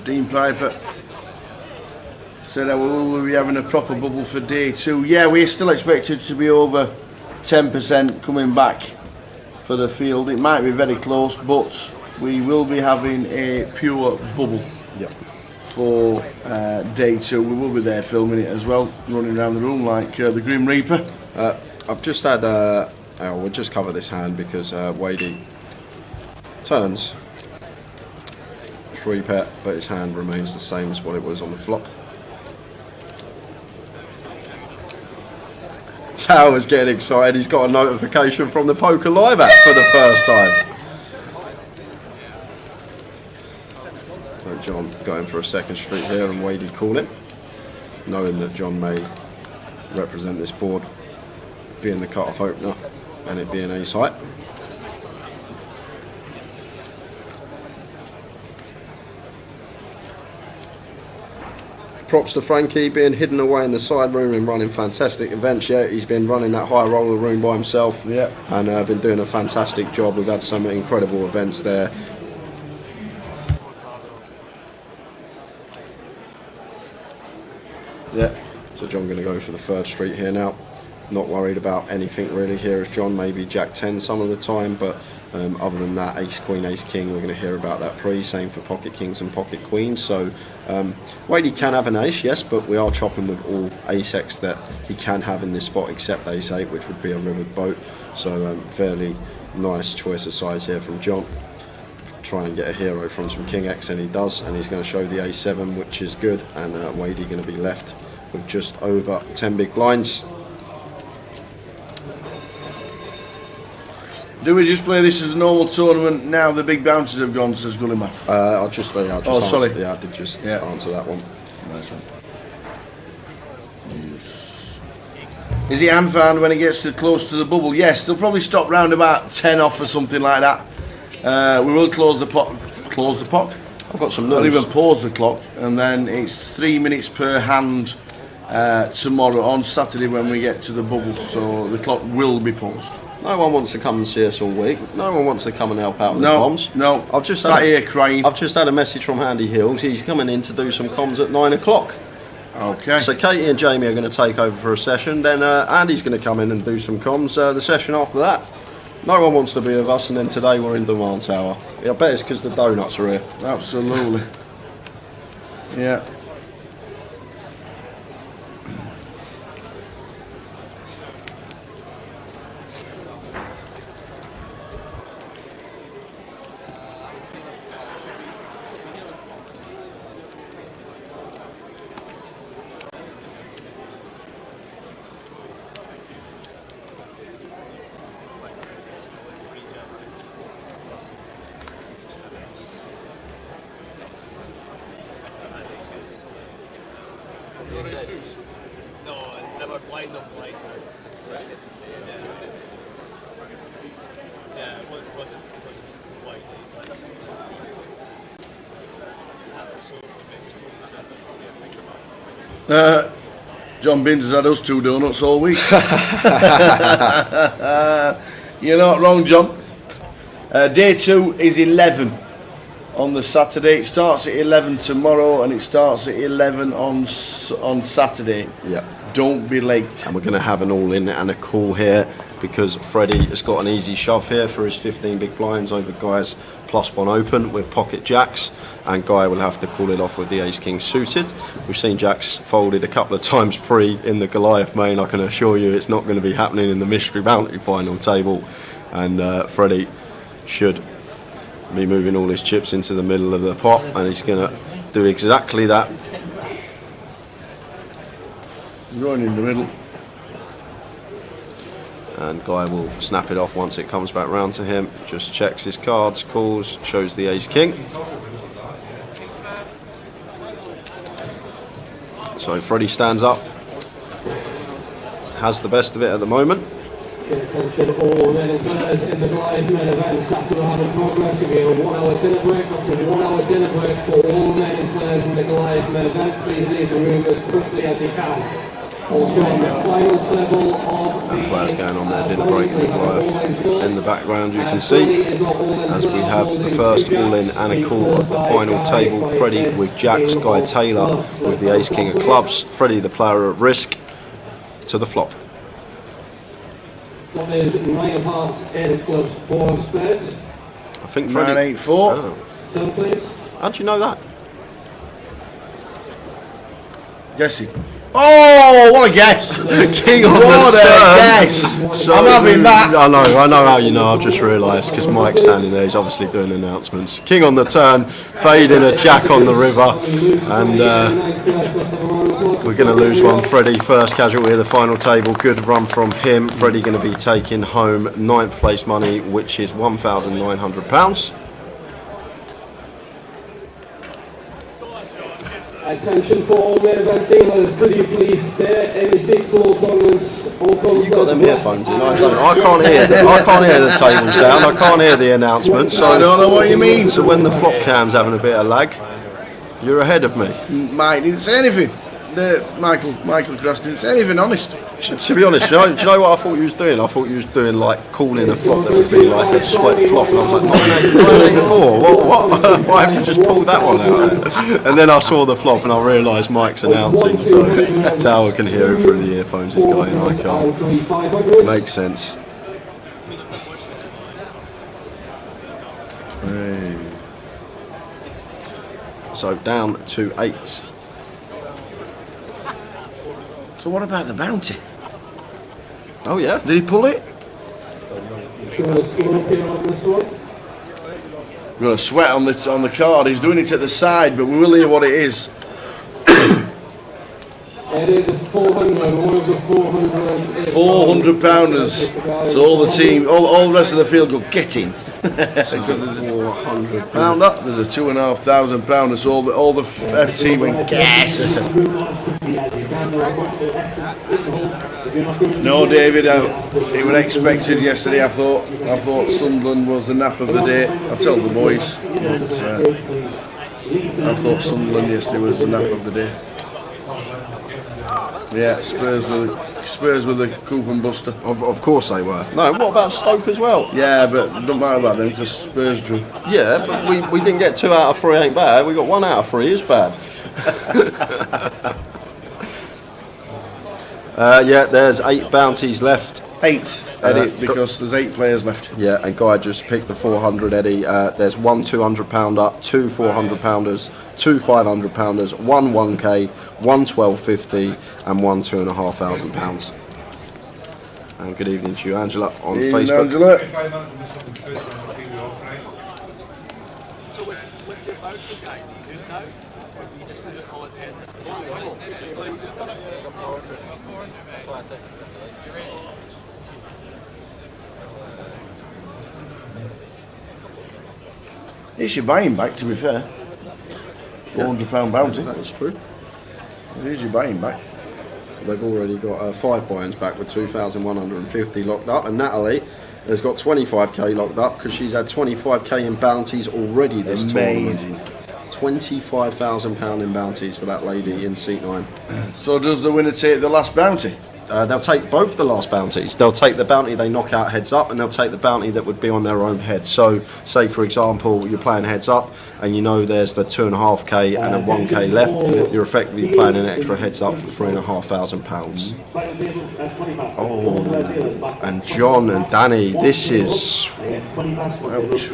Dean Piper said, will we be having a proper bubble for day 2? Yeah, we're still expected to be over 10% coming back for the field. It might be very close, but we will be having a pure bubble for day 2. We will be there filming it as well, running around the room like the Grim Reaper. I've just had, we'll just cover this hand because Wadey turns 3-pet, but his hand remains the same as what it was on the flop. Tower's getting excited. He's got a notification from the Poker Live app for the first time. So John going for a second street here and Wadey calling, knowing that John may represent this board being the cut-off opener and it being ace-high. Props to Frankie being hidden away in the side room and running fantastic events. Yeah, he's been running that high roller room by himself, and been doing a fantastic job. We've had some incredible events there. Yeah, so John going to go for the third street here now. Not worried about anything really here as John, maybe Jack 10 some of the time, but other than that, ace queen, ace king, we're going to hear about that pre. Same for pocket kings and pocket queens. So Wadey can have an ace, yes, but we are chopping with all ace x that he can have in this spot except ace 8, which would be a rivered boat. So fairly nice choice of size here from John. Try and get a hero from some king x, and he does, and he's going to show the ace 7, which is good, and Wadey going to be left with just over 10 big blinds. Do we just play this as a normal tournament now? The big bounces have gone, says GOLIATH. I'll just sorry. Yeah, I did just answer that one. Nice one. Is he hand found when he gets too close to the bubble? Yes, they'll probably stop round about 10 off or something like that. We will close the pot. Close the pot? I've got some Not news. even pause the clock, and then it's 3 minutes per hand tomorrow on Saturday when we get to the bubble. So the clock will be paused. No one wants to come and see us all week. No one wants to come and help out with the comms. No, I've just sat here crying. I've just had a message from Andy Hills. He's coming in to do some comms at 9 o'clock. Okay. So Katie and Jamie are going to take over for a session. Then Andy's going to come in and do some comms. The session after that. No one wants to be with us, and then today we're in Demand Tower. Yeah, I bet it's because the donuts are here. Absolutely. Yeah. John Binns has had us 2 donuts all week. You're not wrong, John. Day 2 is 11 on the Saturday. It starts at 11 tomorrow and it starts at 11 on Saturday. Yeah. Don't be late. And we're going to have an all-in and a call here because Freddie has got an easy shove here for his 15 big blinds over Guy's +1 open with pocket jacks, and Guy will have to call it off with the ace-king suited. We've seen jacks folded a couple of times pre in the Goliath main. I can assure you it's not going to be happening in the mystery bounty final table, and Freddie should be moving all his chips into the middle of the pot, and he's going to do exactly that. Going in the middle. and Guy will snap it off once it comes back round to him. Just checks his cards, calls, shows the ace king. So Freddie stands up, has the best of it at the moment. Attention all men and players in the Goliath men event. After we're having progress, we have a 1 hour dinner break. After a 1 hour dinner break for all men and players in the Goliath men event. Please leave the room as quickly as you can. Also on the final table of the players going on their dinner break in the Goliath. In the background you can see, as we have the first all-in and a call at the final table. Freddie with jacks, Guy Taylor with the ace king of clubs. Freddie the player of risk to the flop. One is 9 of hearts, 8 of clubs, 4 of spades. I think Freddie... 984. Oh. 7 please. How'd you know that? Guessing. Oh, what a guess! King on what the a turn. guess! So, I'm having that. I know how you know. I've just realised because Mike's standing there. He's obviously doing announcements. King on the turn, fading a jack on the river, and we're going to lose one. Freddie, first casualty of the final table. Good run from him. Freddie going to be taking home 9th place money, which is £1,900. Attention for all main event dealers, could you please stay in your seats, all tournaments, You've got them earphones in, I can't hear the table sound, I can't hear the announcement, so I don't know what you mean. So when the flop cam's having a bit of lag, you're ahead of me. Mike didn't say anything. Michael Cross didn't say anything, honest. To be honest, do you know what I thought you was doing? I thought you was doing like calling a flop that would be like a sweat flop, and I was like, 984, what? Why have you just pulled that one out? And then I saw the flop and I realised Mike's announcing, so that's how I can hear him through the earphones, this guy, and I can't. Makes sense. So down to 8. So what about the bounty? Oh yeah. Did he pull it? We're going to sweat on the card. He's doing it at the side, but we will hear what it is. It is a 400, one of the £400. So all the team, all the rest of the field go get him. £400. There's a £2,500. So all the FT went gas. No, David, it was expected yesterday. I thought Sunderland was the nap of the day. I told the boys. I thought Sunderland yesterday was the nap of the day. Yeah, Spurs were the coup and buster. Of course they were. No, what about Stoke as well? Yeah, but it don't matter about them because Spurs drew. Yeah, but we didn't get 2 out of 3 ain't bad. We got 1 out of 3 is bad. Yeah, there's 8 bounties left. 8, Eddie, because there's 8 players left. Yeah, and Guy just picked the 400, Eddie. There's 1 200-pounder, 2 400-pounders, 2 500-pounders, 1 1K, 1 1250, and 1 £2,500. And good evening to you, Angela, on Facebook. Angela. It's your buying back, to be fair. £400 bounty. That's true. It is your buying back. They've already got 5 buy-ins back with 2,150 locked up, and Natalie has got 25k locked up because she's had 25k in bounties already this tournament. £25,000 in bounties for that lady in seat 9. So does the winner take the last bounty? They'll take both the last bounties. They'll take the bounty they knock out heads up, and they'll take the bounty that would be on their own head. So, say for example, you're playing heads up, and you know there's the 2.5k and a 1k left. You're effectively playing an extra heads up for £3,500. Oh, and John and Danny, this is. Ouch.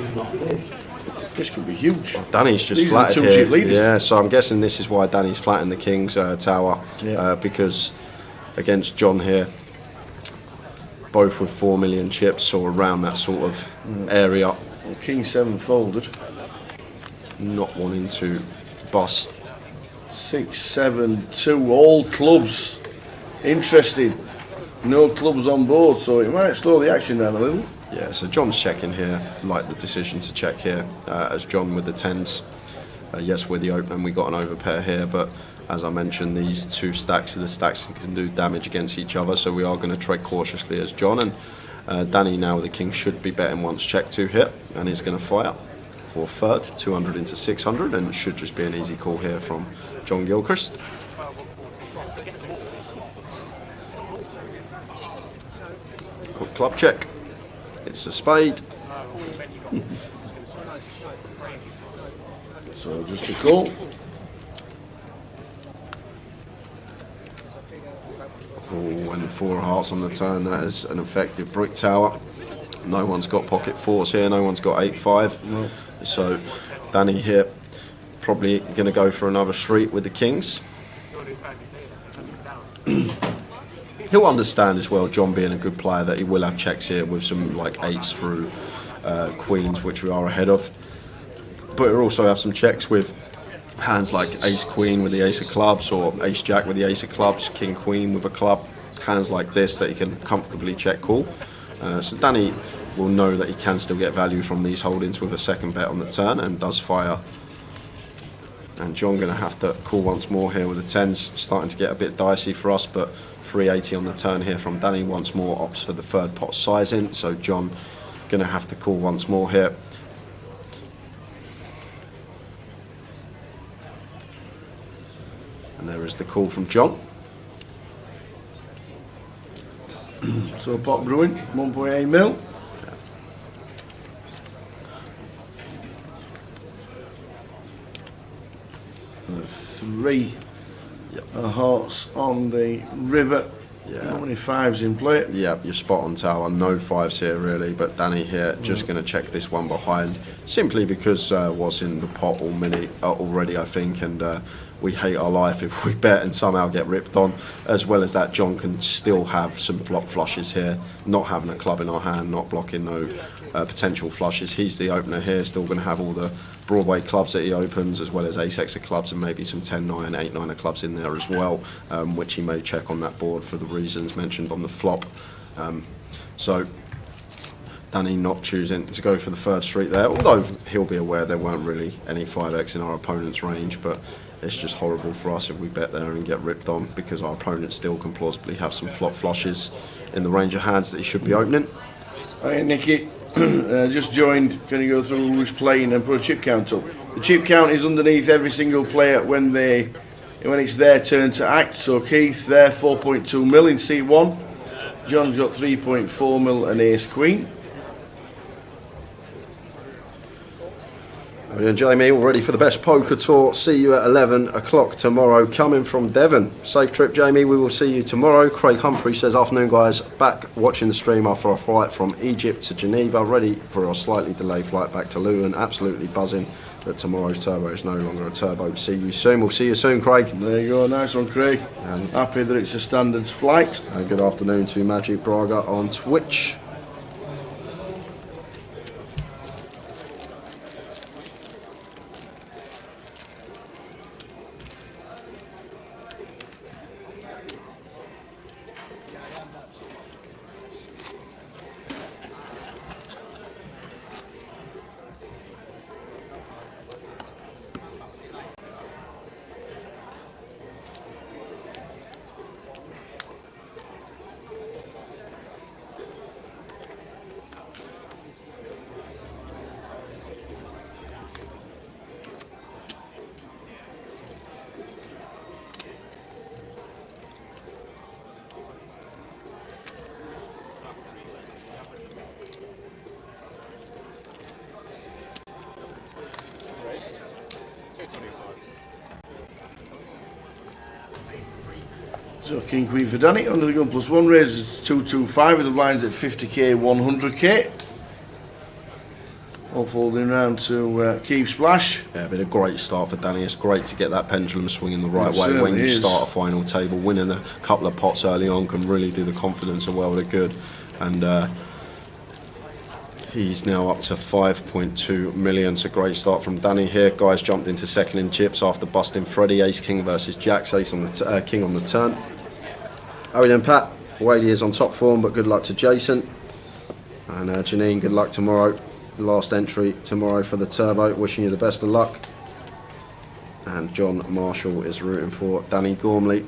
This could be huge. Danny's just flattered here. Yeah, so I'm guessing this is why Danny's flattened the King's tower, because against John here, both with 4 million chips or around that sort of area. Well, King 7 folded. Not wanting to bust. 6, 7, 2, all clubs. Interesting. No clubs on board, so it might slow the action down a little. Yeah, so John's checking here, like the decision to check here, as John with the 10s. Yes, we're the opener and we got an overpair here, but as I mentioned, these two stacks are the stacks that can do damage against each other, so we are going to tread cautiously as John. And Danny now with the king should be betting once check 2 hit, and he's going to fire for third, 200 into 600, and it should just be an easy call here from John Gilchrist. Quick club check. It's a spade. So just a call. Oh, and 4 hearts on the turn. That is an effective brick tower. No one's got pocket 4s here. No one's got 8-5. No. So Danny here probably going to go for another street with the kings. He'll understand as well, John being a good player, that he will have checks here with some like 8s through queens, which we are ahead of. But he'll also have some checks with hands like ace queen with the ace of clubs, or ace jack with the ace of clubs, king queen with a club, hands like this that he can comfortably check call. So Danny will know that he can still get value from these holdings with a second bet on the turn, and does fire. And John going to have to call once more here with the 10s, starting to get a bit dicey for us, but 380 on the turn here from Danny once more, opts for the third pot sizing, so John going to have to call once more here. And there is the call from John. So pot brewing, 1.8 mil. Three hearts on the river. Yeah. Not many 5s in play. Yeah, you're spot on, Tower. No 5s here really, but Danny here just going to check this one behind, simply because was in the pot already, I think, and we hate our life if we bet and somehow get ripped on. As well as that, John can still have some flop flushes here, not having a club in our hand, not blocking no potential flushes. He's the opener here, still going to have all the Broadway clubs that he opens, as well as ace-x of clubs and maybe some 10-9, 8-9 of clubs in there as well, which he may check on that board for the reasons mentioned on the flop. So Danny not choosing to go for the third street there, although he'll be aware there weren't really any 5x in our opponent's range, but it's just horrible for us if we bet there and get ripped on, because our opponent still can plausibly have some flop flushes in the range of hands that he should be opening. Hey Nicky, just joined. Can you go through who's playing and put a chip count up? The chip count is underneath every single player when it's their turn to act. So Keith there, 4.2 mil in C1. John's got 3.4 mil and ace queen. And Jamie, all ready for the best poker tour. See you at 11 o'clock tomorrow, coming from Devon. Safe trip, Jamie. We will see you tomorrow. Craig Humphrey says, afternoon, guys. Back watching the stream after our flight from Egypt to Geneva. Ready for our slightly delayed flight back to Luton. Absolutely buzzing that tomorrow's turbo is no longer a turbo. See you soon. We'll see you soon, Craig. There you go. Nice one, Craig. And happy that it's a standards flight. And good afternoon to Magic Braga on Twitch. So King Queen for Danny, under the gun +1, raises 225 with the blinds at 50k, 100k. All folding round to Keep Splash. Yeah, been a great start for Danny. It's great to get that pendulum swinging the right way when you start a final table. Winning a couple of pots early on can really do the confidence a world of good. And he's now up to 5.2 million. It's a great start from Danny here. Guys jumped into second in chips after busting Freddie. Ace King versus Jacks. Ace on the King on the turn. How are we doing, Pat? Whaley is on top form, but good luck to Jason. And Janine, good luck tomorrow. Last entry tomorrow for the turbo. Wishing you the best of luck. And John Marshall is rooting for Danny Gormley.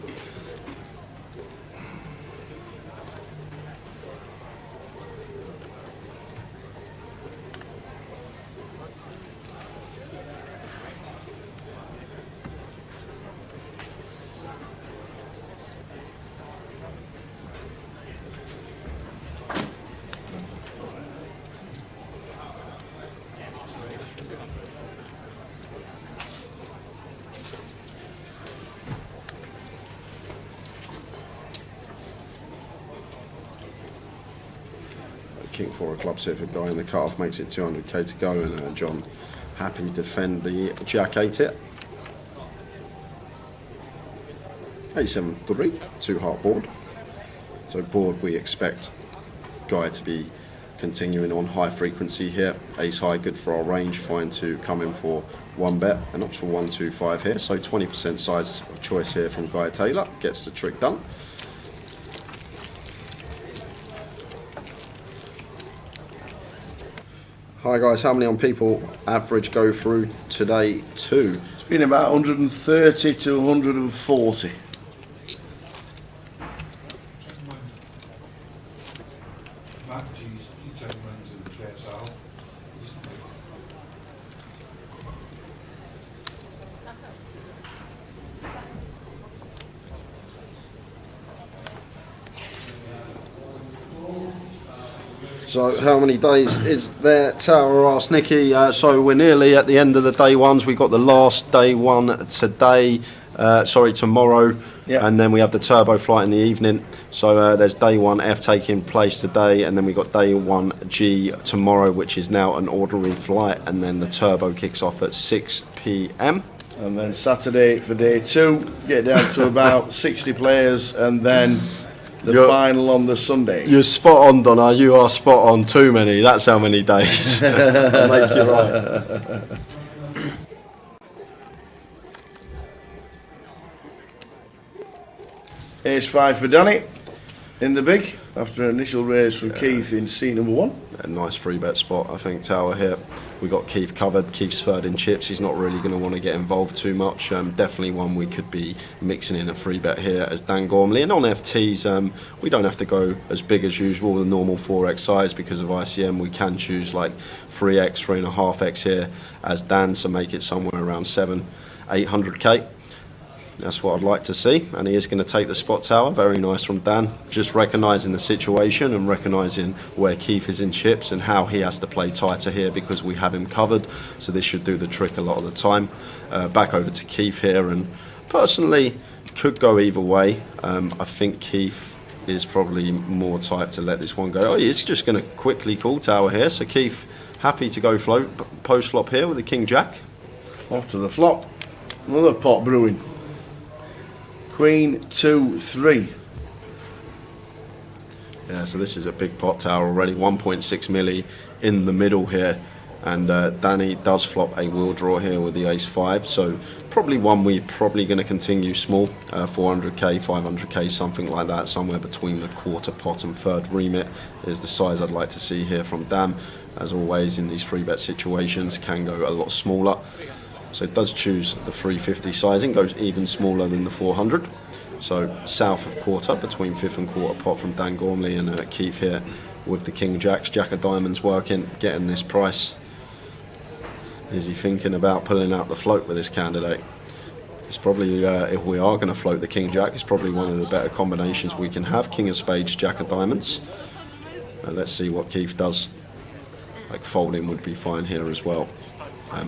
King 4 of clubs here for Guy, and the cut-off makes it 200k to go, and John happy to defend the Jack 8 hit. 873, 2-heart board. So board we expect Guy to be continuing on high frequency here. Ace high, good for our range, fine to come in for 1 bet and opts for 125 here. So 20% size of choice here from Guy Taylor, gets the trick done. Hi guys, how many on people average go through today? 2. It's been about 130 to 140. So how many days is there, Tower asked Nicky? So we're nearly at the end of the day ones. We've got the last day one today, tomorrow, and then we have the turbo flight in the evening. So there's day 1F taking place today, and then we've got day 1G tomorrow, which is now an ordinary flight, and then the turbo kicks off at 6 p.m. And then Saturday for day 2, get down to about 60 players, and then the final on the Sunday. You're spot on, Donna. You are spot on. Too many. That's how many days. I'll make you right. Ace 5 for Danny in the big after an initial raise from Keith in seat number 1. A nice 3-bet spot, I think, Tower here. We got Keith covered. Keith's third in chips. He's not really going to want to get involved too much. Definitely one we could be mixing in a 3-bet here as Dan Gormley. And on FTs, we don't have to go as big as usual, the normal 4x size, because of ICM. We can choose like 3x, 3.5x here as Dan, so make it somewhere around 700-800k. That's what I'd like to see, and he is going to take the spot, Tower. Very nice from Dan. Just recognising the situation and recognising where Keith is in chips and how he has to play tighter here because we have him covered. So this should do the trick a lot of the time. Back over to Keith here, and personally could go either way. I think Keith is probably more type to let this one go. Oh, he's just going to quickly call Tower here. So Keith happy to go float post flop here with the King Jack. Off to the flop. Another pot brewing. Queen 2 3. Yeah, so this is a big pot, Tower, already 1.6 milli in the middle here, and Danny does flop a wheel draw here with the ace 5, so probably one we're probably going to continue small, 400k, 500k, something like that. Somewhere between the quarter pot and third remit is the size I'd like to see here from Dan. As always in these 3-bet situations, can go a lot smaller. So it does choose the 350 sizing, goes even smaller than the 400. So south of quarter, between 5th and quarter pot from Dan Gormley and Keith here with the King Jacks. Jack of diamonds working, getting this price. Is he thinking about pulling out the float with this candidate? It's probably, if we are going to float the King Jack, it's probably one of the better combinations we can have. King of spades, Jack of diamonds. Let's see what Keith does. Like folding would be fine here as well.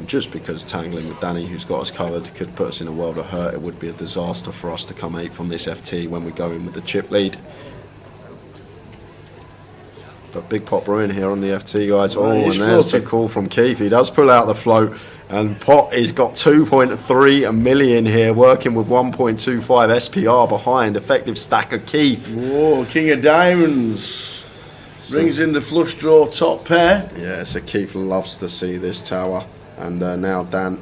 Just because tangling with Danny, who's got us covered, could put us in a world of hurt. It would be a disaster for us to come 8 from this FT when we go in with the chip lead. But big pot brewing here on the FT, guys. Oh, and there's the call from Keith. He does pull out the float, and pot has got 2.3 million here, working with 1.25 SPR behind. Effective stack of Keith. Whoa, King of diamonds. Brings in the flush draw top pair. Yeah, so Keith loves to see this, Tower. And now Dan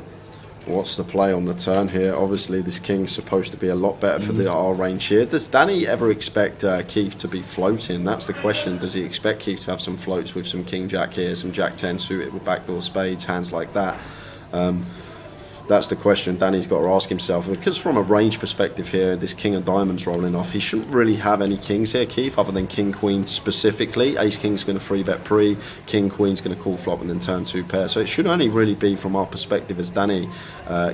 What's the play on the turn here? Obviously, this king's supposed to be a lot better for the R range here. Does Danny ever expect Keith to be floating? That's the question. Does he expect Keith to have some floats with some king jack here, some jack 10 suited with backdoor spades, hands like that? That's the question Danny's got to ask himself. Because from a range perspective here, this king of diamonds rolling off, he shouldn't really have any kings here, Keith, other than king queen specifically. Ace king's going to 3-bet pre, king queen's going to call flop and then turn 2 pair. So it should only really be from our perspective as Danny,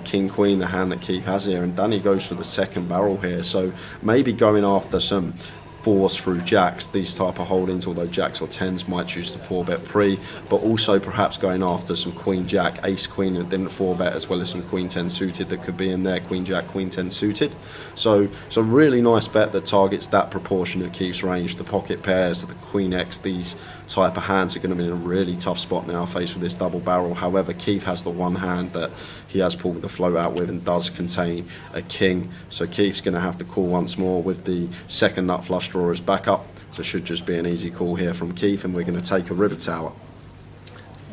king queen, the hand that Keith has here, and Danny goes for the second barrel here. So maybe going after some 4s through jacks, these type of holdings, although jacks or 10s might choose to 4-bet pre, but also perhaps going after some queen jack, ace queen and then the 4-bet, as well as some queen 10 suited that could be in there, queen jack, queen 10 suited. So really nice bet that targets that proportion of Keith's range. The pocket pairs, the queen x, these type of hands are going to be in a really tough spot now faced with this double barrel. However, Keith has the one hand that he has pulled the float out with and does contain a king, so Keith's going to have to call once more with the second nut flush draw as backup. So it should just be an easy call here from Keith, and we're going to take a river tower.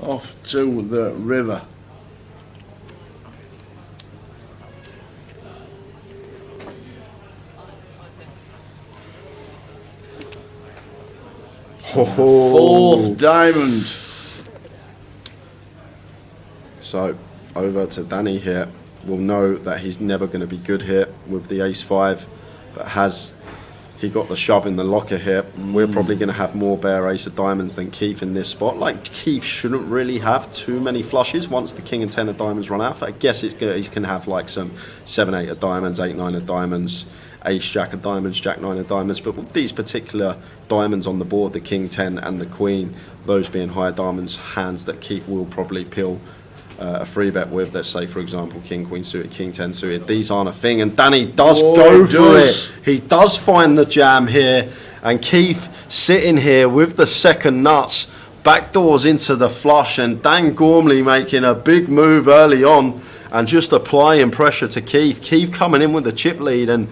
Off to the river. Fourth diamond. So over to Danny here. We'll know that he's never going to be good here with the ace-5, but has he got the shove in the locker here? We're probably going to have more bare ace of diamonds than Keith in this spot. Like, Keith shouldn't really have too many flushes once the king and 10 of diamonds run out. I guess he's going to have like some 7-8 of diamonds, 8-9 of diamonds, ace jack of diamonds, jack 9 of diamonds. But with these particular diamonds on the board, the king 10 and the queen, those being higher diamonds, hands that Keith will probably peel a 3-bet with, let's say for example king queen suited, king 10 suited, these aren't a thing, and Danny does go for it. He does find the jam here, and Keith sitting here with the second nuts, backdoors into the flush, and Dan Gormley making a big move early on and just applying pressure to Keith. Keith coming in with the chip lead, and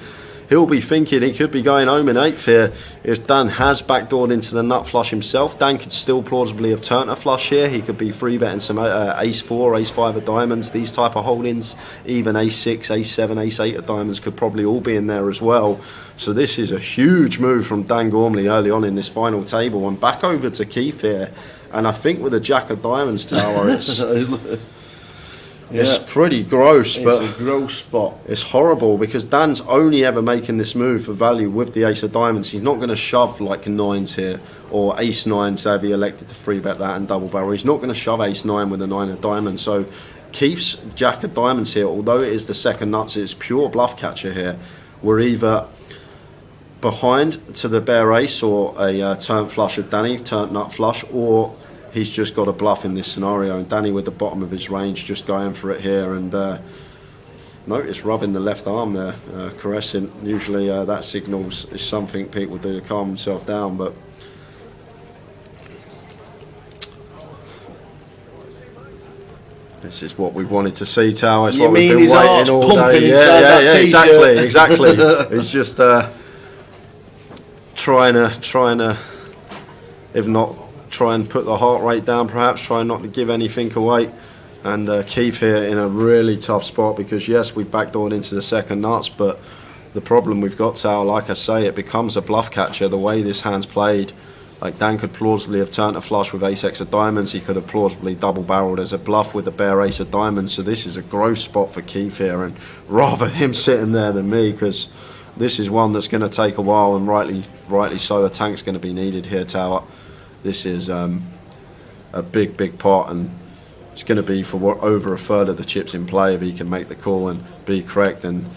he'll be thinking he could be going home in 8th here if Dan has backdoored into the nut flush himself. Dan could still plausibly have turned a flush here. He could be 3-betting some ace-4, ace-5 of diamonds, these type of holdings. Even ace-6, ace-7, ace-8 of diamonds could probably all be in there as well. So this is a huge move from Dan Gormley early on in this final table. And back over to Keith here. And I think with the jack of diamonds tower, it's... It's pretty gross, but it's a gross spot. It's horrible because Dan's only ever making this move for value with the ace of diamonds. He's not going to shove like 9s here or ace 9, say if he elected to 3-bet that and double barrel. He's not going to shove ace 9 with a 9 of diamonds. So Keith's jack of diamonds here, although it is the second nuts, it's pure bluff catcher here. We're either behind to the bare ace or a turn flush of Danny, turn nut flush, or he's just got a bluff in this scenario, and Danny with the bottom of his range just going for it here, and notice rubbing the left arm there, caressing. Usually that signals is something people do to calm themselves down, but this is what we wanted to see, Tower. It's what we've been waiting all day. Yeah, exactly. It's just trying to, if not, try and put the heart rate down, perhaps try not to give anything away, and Keith here in a really tough spot because yes, we've backdoored into the second nuts, but the problem we've got, Sal, like I say, it becomes a bluff catcher the way this hand's played. Like, Dan could plausibly have turned a flush with ace-x of diamonds. He could have plausibly double-barreled as a bluff with a bare ace of diamonds. So this is a gross spot for Keith here, and rather him sitting there than me, because this is one that's going to take a while, and rightly so. A tank's going to be needed here, Tower. This is a big pot, and it's going to be for over a third of the chips in play if he can make the call and be correct. And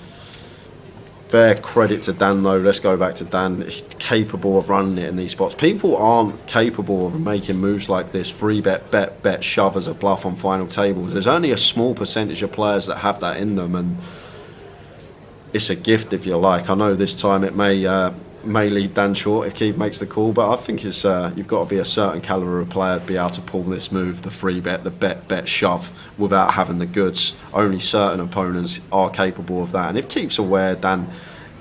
fair credit to Dan, though. Let's go back to Dan. He's capable of running it in these spots. People aren't capable of making moves like this. 3-bet, bet, shove as a bluff on final tables. There's only a small percentage of players that have that in them, and it's a gift, if you like. I know this time it may leave Dan short if Keith makes the call, but I think it's you've got to be a certain calibre of player to be able to pull this move, the 3-bet, the bet, shove, without having the goods. Only certain opponents are capable of that, and if Keith's aware Dan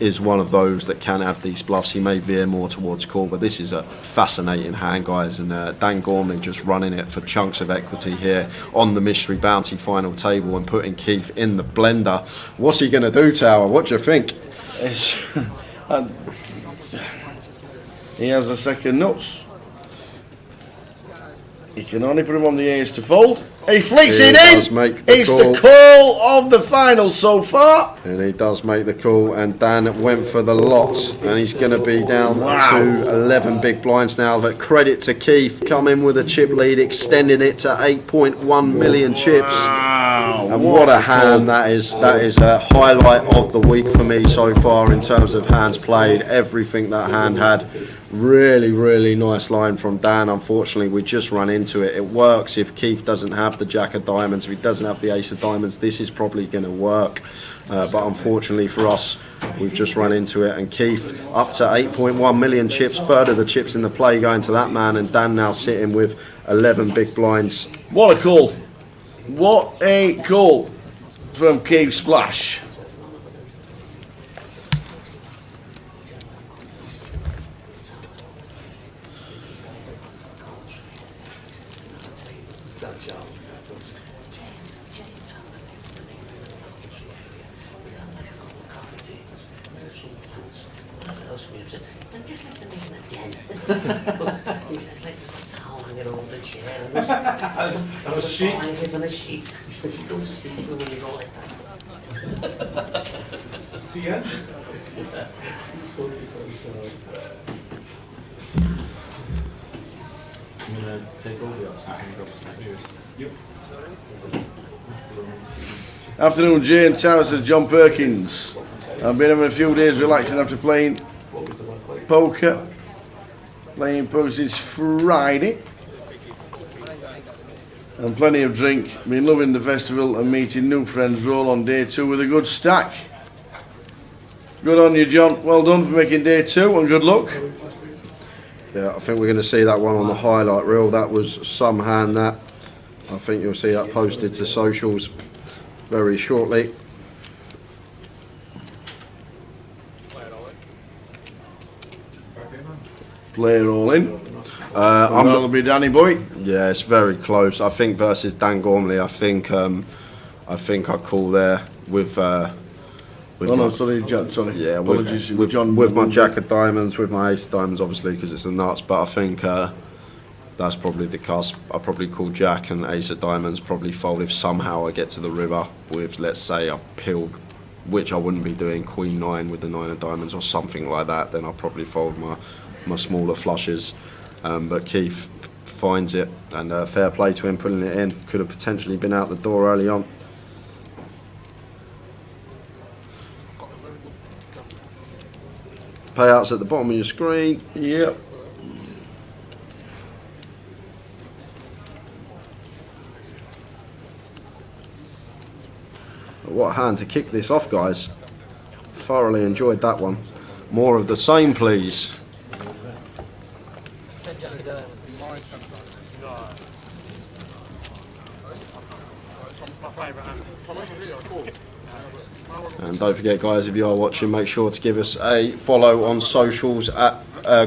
is one of those that can have these bluffs. He may veer more towards call, but this is a fascinating hand, guys, and Dan Gormley just running it for chunks of equity here on the Mystery Bounty final table and putting Keith in the blender. What's he going to do, Tower? What do you think? He has a second nuts. He can only put him on the ace to fold. He flicks it in. It's the call of the final so far. And he does make the call, and Dan went for the lot, and he's going to be down to 11 big blinds now. But credit to Keith, coming with a chip lead, extending it to 8.1 million chips. Wow, and what a hand that is. That is a highlight of the week for me so far in terms of hands played. Everything that hand had. Really, really nice line from Dan. Unfortunately, we just run into it. It works if Keith doesn't have the Jack of Diamonds, if he doesn't have the Ace of Diamonds. This is probably going to work. But unfortunately for us, we've just run into it. And Keith up to 8.1 million chips, third of the chips in the play going to that man. And Dan now sitting with 11 big blinds. What a call. What a call from Keith Splash. He says, like, that's how I get over the chair. And there's a sheet. It's on a sheet. He says, you don't speak to them when you go like that. See again? I'm going to take all the outside. Yep. Afternoon, Jane Towers and John Perkins. I've been having a few days relaxing after playing poker. Playing poker since Friday. And plenty of drink. Been loving the festival and meeting new friends. Roll on day 2 with a good stack. Good on you, John. Well done for making day 2 and good luck. Yeah, I think we're going to see that one on the highlight reel. That was some hand that. I think you'll see that posted to socials very shortly. Player all in. That'll be Danny Boy. Yeah, it's very close. I think versus Dan Gormley. I think I call there with. Sorry. Yeah, apologies, with John. With my Jack of Diamonds, with my Ace of Diamonds, obviously because it's the nuts. But I think that's probably the cusp. I probably call Jack and Ace of Diamonds. Probably fold if somehow I get to the river with, let's say, I've peeled, which I wouldn't be doing, Queen 9 with the 9 of Diamonds or something like that. Then I'll probably fold my smaller flushes. But Keith finds it, and fair play to him putting it in. Could have potentially been out the door early on. Payouts at the bottom of your screen. Yep. What a hand to kick this off, guys. Thoroughly enjoyed that one. More of the same, please. And don't forget, guys, if you are watching, make sure to give us a follow on socials at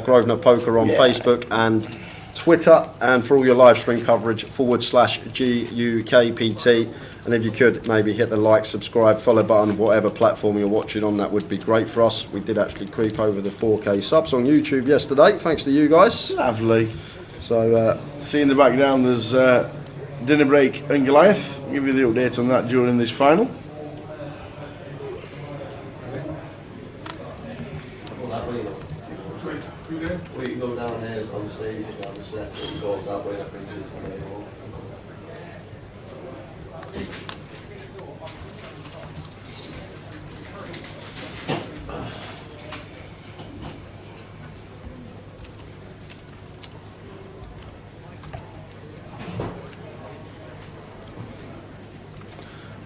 Grosvenor Poker on Facebook and Twitter, and for all your live stream coverage /GUKPT. And if you could, maybe hit the like, subscribe, follow button, whatever platform you're watching on, that would be great for us. We did actually creep over the 4K subs on YouTube yesterday, thanks to you guys. Lovely. So, see in the background there's dinner break and Goliath. I'll give you the update on that during this final. We can go down there on stage and down the steps and go that way. I think it's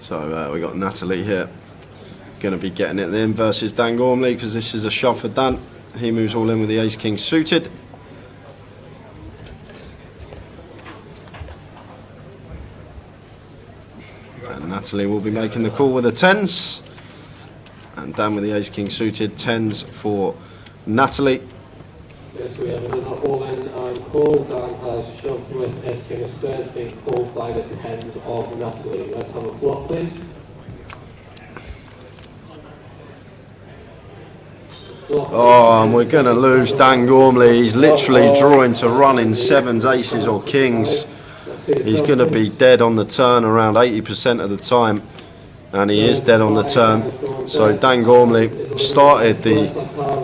So we got Natalie here, going to be getting it in versus Dan Gormley, because this is a shove for Dan. He moves all in with the ace-king suited. And Natalie will be making the call with the tens. And Dan with the ace king suited. 10s for Natalie. Yes, we have another all-in call. Dan has shoved with ace king of spades being called by the 10s of Natalie. Let's have a flop, please. Oh, and we're going to lose Dan Gormley. He's literally drawing to run in 7s, aces or kings. He's going to be dead on the turn around 80% of the time, and he is dead on the turn. So Dan Gormley started the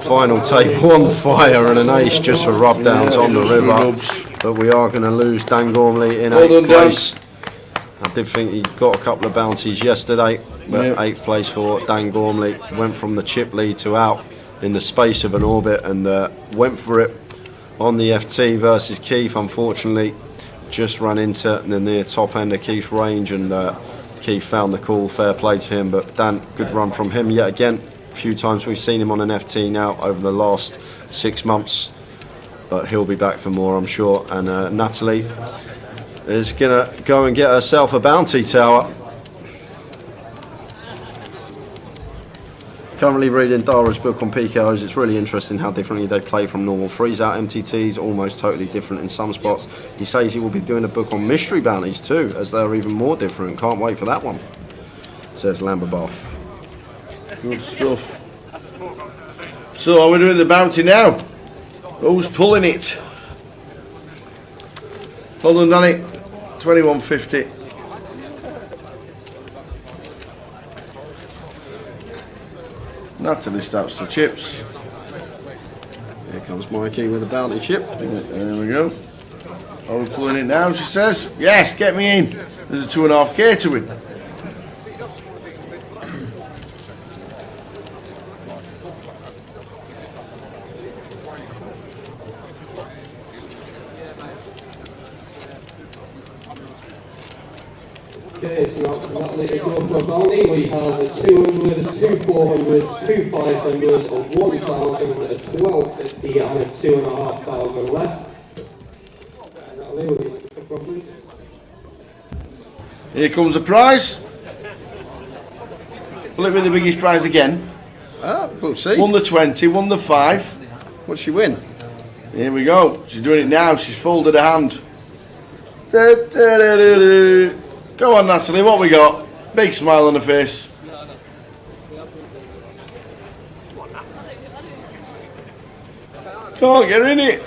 final table on fire and an ace just for rub downs on the river. But we are going to lose Dan Gormley in 8th place. I did think he got a couple of bounties yesterday, but 8th place for Dan Gormley. Went from the chip lead to out in the space of an orbit, and went for it on the FT versus Keith. Unfortunately, just run into the near top end of Keith's range, and Keith found the call. Fair play to him, but Dan, good run from him yet again. A few times we've seen him on an FT now over the last 6 months, but he'll be back for more, I'm sure. And Natalie is gonna go and get herself a bounty tower. Currently reading Dara's book on PKOs. It's really interesting how differently they play from normal freeze-out MTTs, almost totally different in some spots. He says he will be doing a book on mystery bounties too, as they're even more different. Can't wait for that one, says Lamberbath. Good stuff. So are we doing the bounty now? Who's pulling it? Hold on, Danny. 21.50. Natalie starts the chips. Here comes Mikey with a bounty chip. There we go. Are we pulling it now, she says? Yes, get me in. There's a 2.5k to win. Okay, so that later go for a bounty. We have a 200, 2 400s, 2 500s, a 1,000, a 1250, and a 2,500 left. Natalie, would you like to pick one, please? Here comes the prize. Will it be the biggest prize again? We'll see. Won the 20, won the 5. What's she win? Here we go. She's doing it now. She's folded her hand. Go on, Natalie, what we got? Big smile on the face. Can't get in it.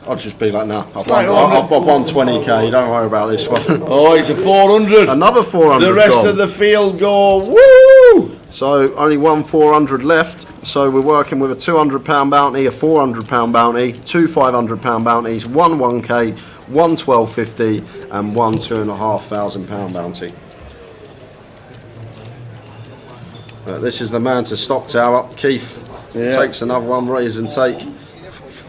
I'll just be like, nah, I've like won 20k, don't worry about this one. Oh, it's a 400. Another 400. The rest gone. of the field go, woo! So only one 400 left. So we're working with a £200 bounty, a £400 bounty, 2 £500 bounties, one 1k, one 1250, and one £2,500 bounty. This is the man to stop tower. Keith takes another one, raise and take.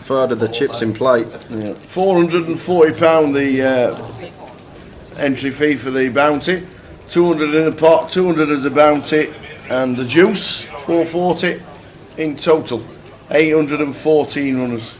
Further the chips in play. Yeah. £440 the entry fee for the bounty. 200 in the pot, 200 as a bounty, and the juice, 440 in total. 814 runners.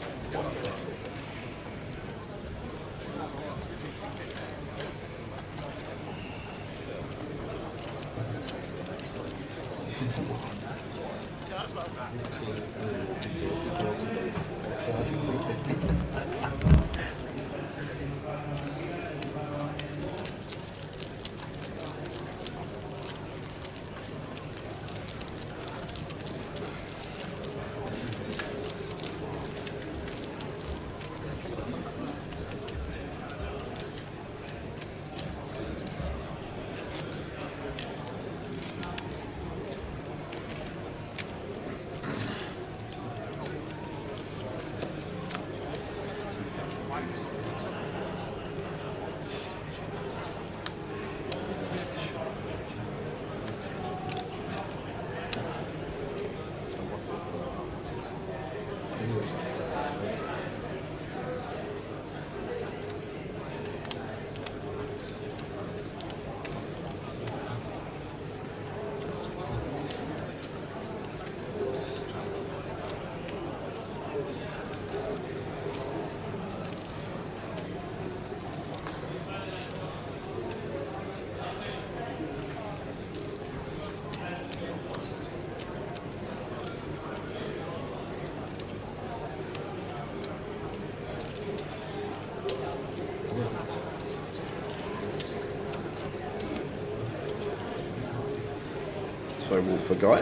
So walk for Guy.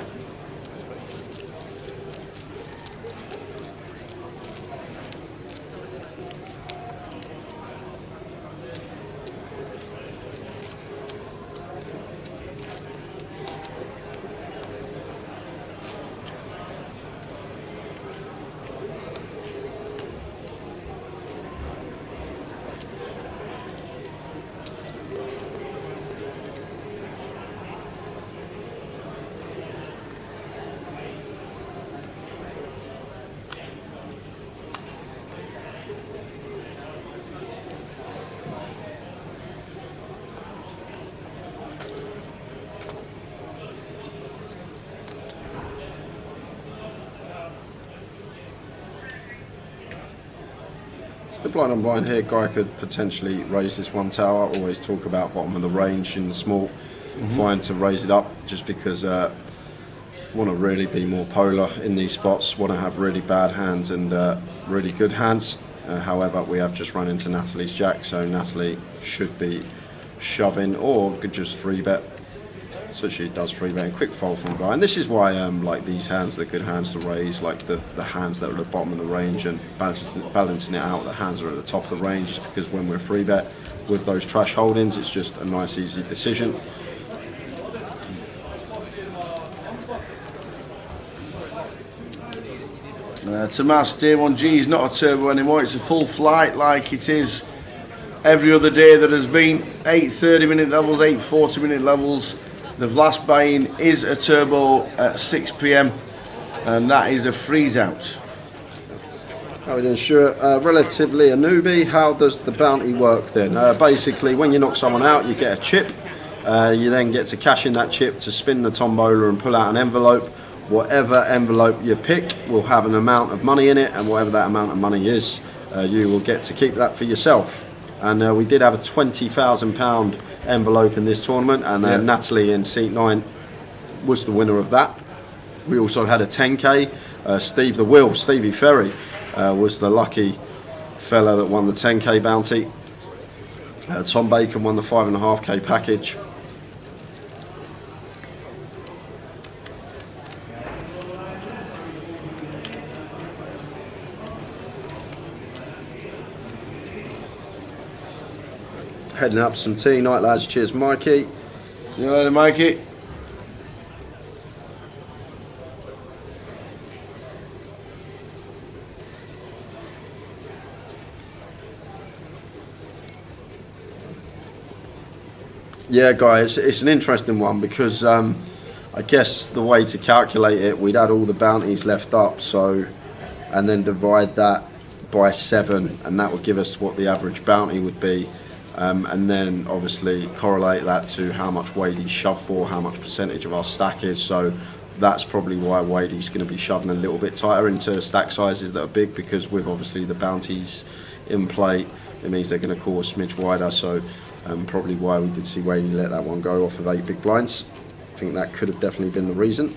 The blind on blind here, Guy could potentially raise this one tower. Always talk about bottom of the range in the small. Fine to raise it up just because want to really be more polar in these spots. Want to have really bad hands and really good hands. However, we have just run into Natalie's jack, so Natalie should be shoving or could just free bet. So she does free bet and quick fold from Guy, and this is why like these hands, the good hands to raise, like the hands that are at the bottom of the range and balancing it out, the hands are at the top of the range, just because when we're free bet with those trash holdings, it's just a nice easy decision. Tomas, day 1G is not a turbo anymore, it's a full flight like it is every other day that has been. 8 30-minute levels, 8 40-minute levels. The last buy-in is a turbo at 6 PM, and that is a freeze out. How are we doing, Stuart? Relatively a newbie. How does the bounty work then? Basically, when you knock someone out, you get a chip. You then get to cash in that chip to spin the tombola and pull out an envelope. Whatever envelope you pick will have an amount of money in it, and whatever that amount of money is, you will get to keep that for yourself. And we did have a £20,000 envelope in this tournament, and Natalie in seat 9 was the winner of that. We also had a 10k. Steve the Will, Stevie Ferry, was the lucky fella that won the 10k bounty. Tom Bacon won the 5.5k package. Heading up some tea. Night, lads. Cheers, Mikey. See you later, Mikey. Yeah, guys, it's an interesting one because I guess the way to calculate it, we'd add all the bounties left up, so and then divide that by 7, and that would give us what the average bounty would be. And then obviously correlate that to how much Wadey's shoved for, how much percentage of our stack is. So that's probably why Wadey's going to be shoving a little bit tighter into stack sizes that are big, because with obviously the bounties in play, it means they're going to call a smidge wider. So probably why we did see Wadey let that one go off of 8 big blinds. I think that could have definitely been the reason.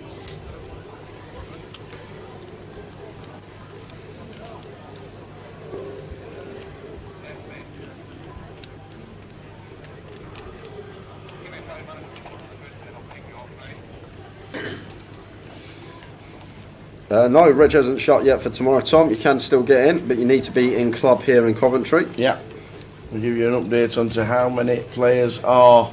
No, Reg hasn't shot yet for tomorrow, Tom. You can still get in, but you need to be in club here in Coventry. Yeah. We'll give you an update onto how many players are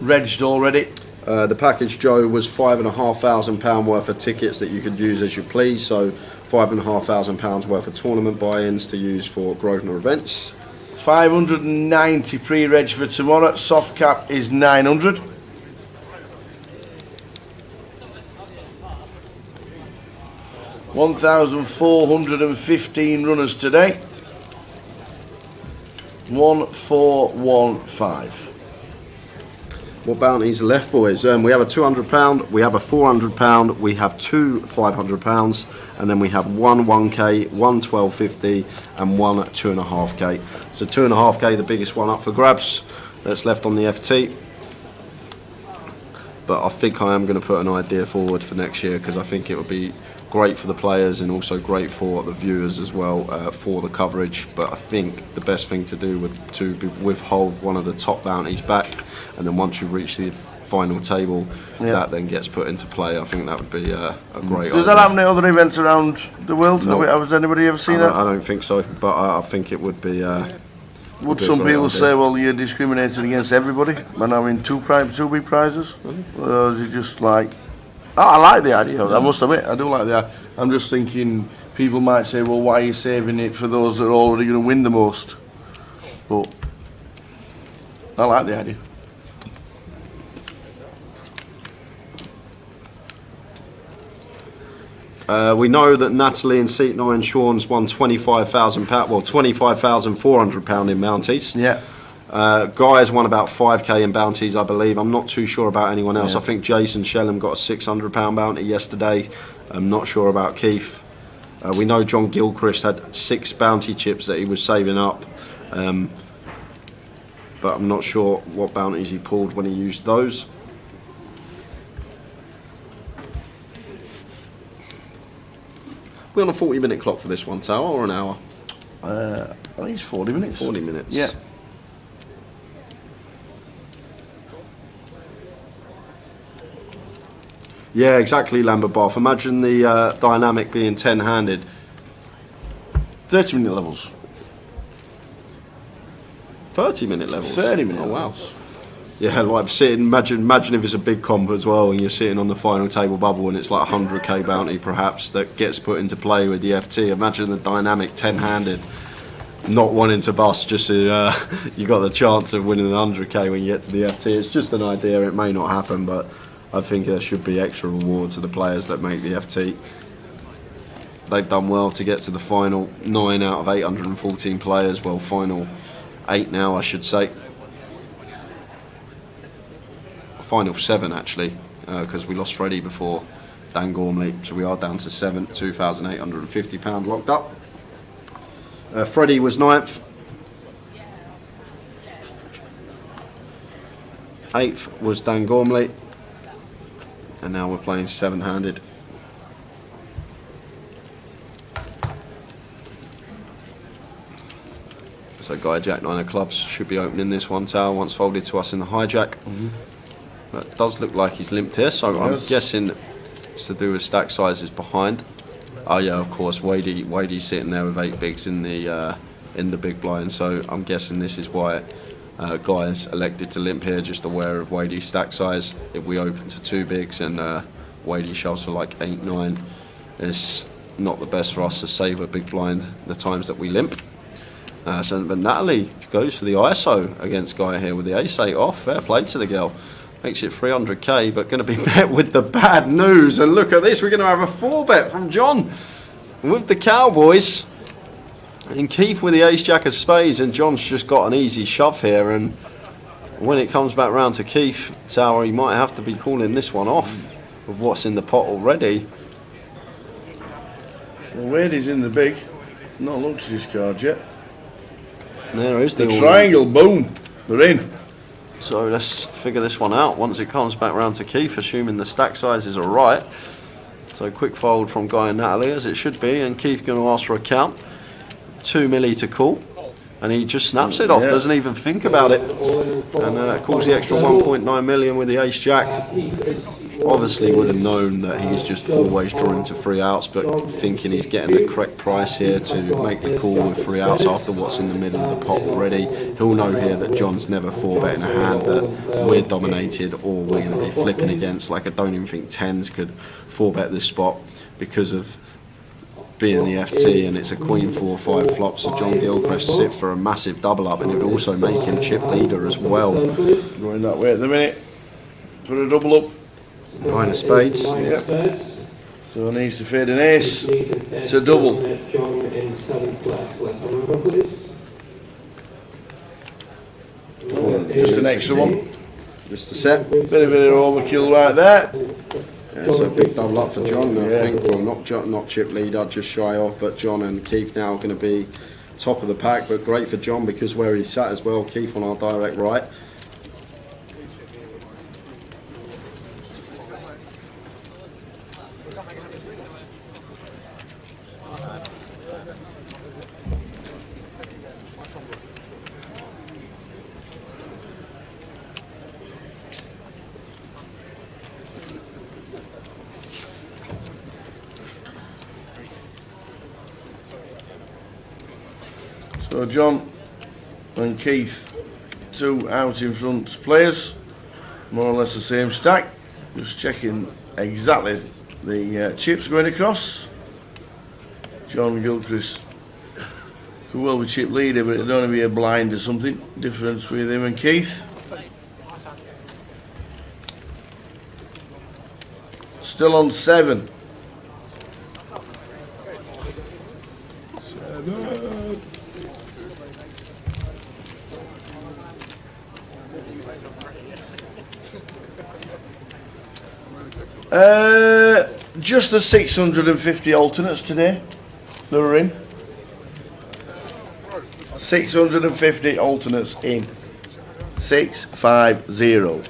regged already. The package, Joe, was £5,500 worth of tickets that you could use as you please. So £5,500 worth of tournament buy-ins to use for Grosvenor events. 590 pre-reg for tomorrow. Soft cap is 900. $1,415 runners today. 1415. What bounties are left, boys? We have a £200, we have a £400, we have 2 £500, and then we have one 1k, one 1250, and one 2.5k. So 2.5k, the biggest one up for grabs that's left on the FT. But I think I am going to put an idea forward for next year, because I think it would be great for the players and also great for the viewers as well, for the coverage. But I think the best thing to do would to be withhold one of the top bounties back, and then once you've reached the final table, that then gets put into play. I think that would be a great idea. Does that happen at other events around the world? No. Has anybody ever seen that? I don't think so, but I think it would be. Would some people say, well, you're discriminating against everybody by having two big prizes? Or is it just like, I like the idea of that, I must admit, I do like that. I'm just thinking, people might say, well, why are you saving it for those that are already going to win the most? But I like the idea. We know that Natalie in seat 9, Sean's won £25,000, well, £25,400 in bounties. Yeah. Guy's won about 5k in bounties, I believe. I'm not too sure about anyone else. Yeah. I think Jason Shellham got a £600 bounty yesterday. I'm not sure about Keith. We know John Gilchrist had 6 bounty chips that he was saving up. But I'm not sure what bounties he pulled when he used those. We're on a 40-minute clock for this one, Tower, or an hour? I think it's 40 minutes. 40 minutes. Yeah. Yeah, exactly, Lambert Bath. Imagine the dynamic being 10-handed. 30-minute levels. 30-minute levels? 30-minute Oh, wow. levels. Yeah, like sitting, imagine if it's a big comp as well and you're sitting on the final table bubble and it's like 100k bounty perhaps that gets put into play with the FT. Imagine the dynamic 10-handed, not wanting to bust just so you got the chance of winning the 100k when you get to the FT. It's just an idea, it may not happen, but I think there should be extra reward to the players that make the FT. They've done well to get to the final 9 out of 814 players, well, final 8 now I should say. Final 7 actually, because we lost Freddie before Dan Gormley, so we are down to 7, £2,850 locked up. Freddie was 9th. 8th was Dan Gormley, and now we're playing 7-handed. So Guy Jack 9 of clubs should be opening this one, Tower, once folded to us in the hijack. It does look like he's limped here, so I'm guessing it's to do with stack sizes behind. Oh yeah, of course, Wadey's sitting there with 8 bigs in the big blind, so I'm guessing this is why Guy's elected to limp here, just aware of Wadey's stack size. If we open to 2 bigs and Wadey shoves for like 8, 9, it's not the best for us to save a big blind the times that we limp. But Natalie goes for the ISO against Guy here with the ace-8 off. Fair play to the girl. Makes it 300k, but going to be met with the bad news. And look at this, we're going to have a 4-bet from John with the Cowboys. And Keith with the ace-jack of spades, and John's just got an easy shove here. And when it comes back round to Keith, Tower, he might have to be calling this one off with what's in the pot already. Well, Wadey's in the big. Not looked at his cards yet. There is the triangle, boom, they're in. So let's figure this one out once it comes back round to Keith, assuming the stack sizes are right. So quick fold from Guy and Natalie, as it should be, and Keith going to ask for a count. 2 milli to call, and he just snaps it off, doesn't even think about it, and calls the extra 1.9 million with the ace jack. Obviously would have known that he's just always drawing to 3 outs, but thinking he's getting the correct price here to make the call with 3 outs after what's in the middle of the pot already. He'll know here that John's never 4-betting a hand that we're dominated or we're going to be flipping against. Like, I don't even think 10s could 4-bet this spot because of being the FT, and it's a queen 4-5 flop, so John Gilchrist sit for a massive double up, and it would also make him chip leader as well. Going that way at the minute for a double up. 9 of spades. Yep. So needs to fade an ace. It's a double. Just an extra one. Just a set. Bit of overkill right there. Yeah, so a big double up for John, I think. Well, not chip leader, just shy of, but John and Keith now going to be top of the pack, but great for John because where he sat as well, Keith on our direct right. So John and Keith, 2 out in front players, more or less the same stack. Just checking exactly the chips going across. John Gilchrist could well be chip leader, but it'd only be a blind or something. Difference with him and Keith. Still on 7. 7. Just the 650 alternates today that are in. 650 alternates in. 650.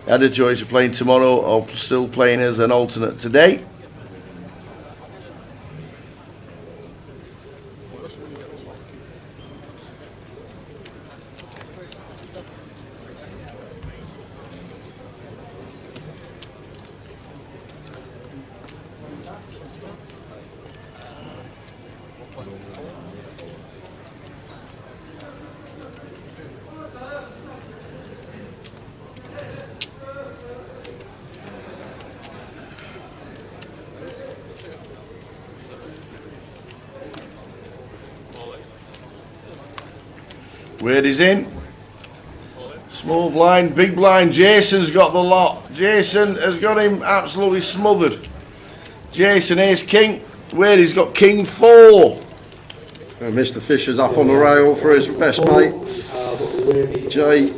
Had a choice of playing tomorrow or still playing as an alternate today. Where he's in. Small blind, big blind. Jason's got the lot. Jason has got him absolutely smothered. Jason, ace king. Where he's got king 4. And Mr. Fisher's up on the rail for his best mate. Jay,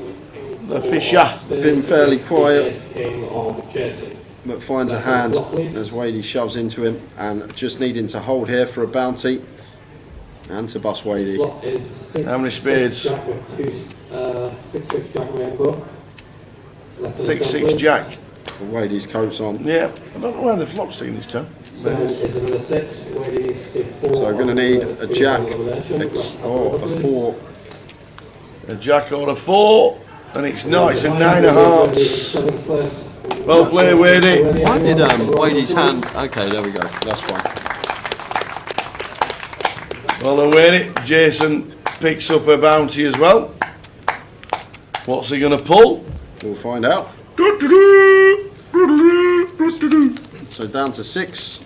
the Fisher, been fairly quiet, but finds a hand as Wadey shoves into him, and just needing to hold here for a bounty and to bust Wadey. How many spades? 6-6 jack. Wadey's coat's on. Yeah, I don't know why the flop's taking his turn. So I'm going to need a jack or a 4. A jack or a 4, and it's not, it's a 9 of hearts. Well played, Wadey. Why did Wadey's hand? Okay, there we go, that's fine. Well done, Wadey. Jason picks up a bounty as well. What's he going to pull? We'll find out. So down to 6.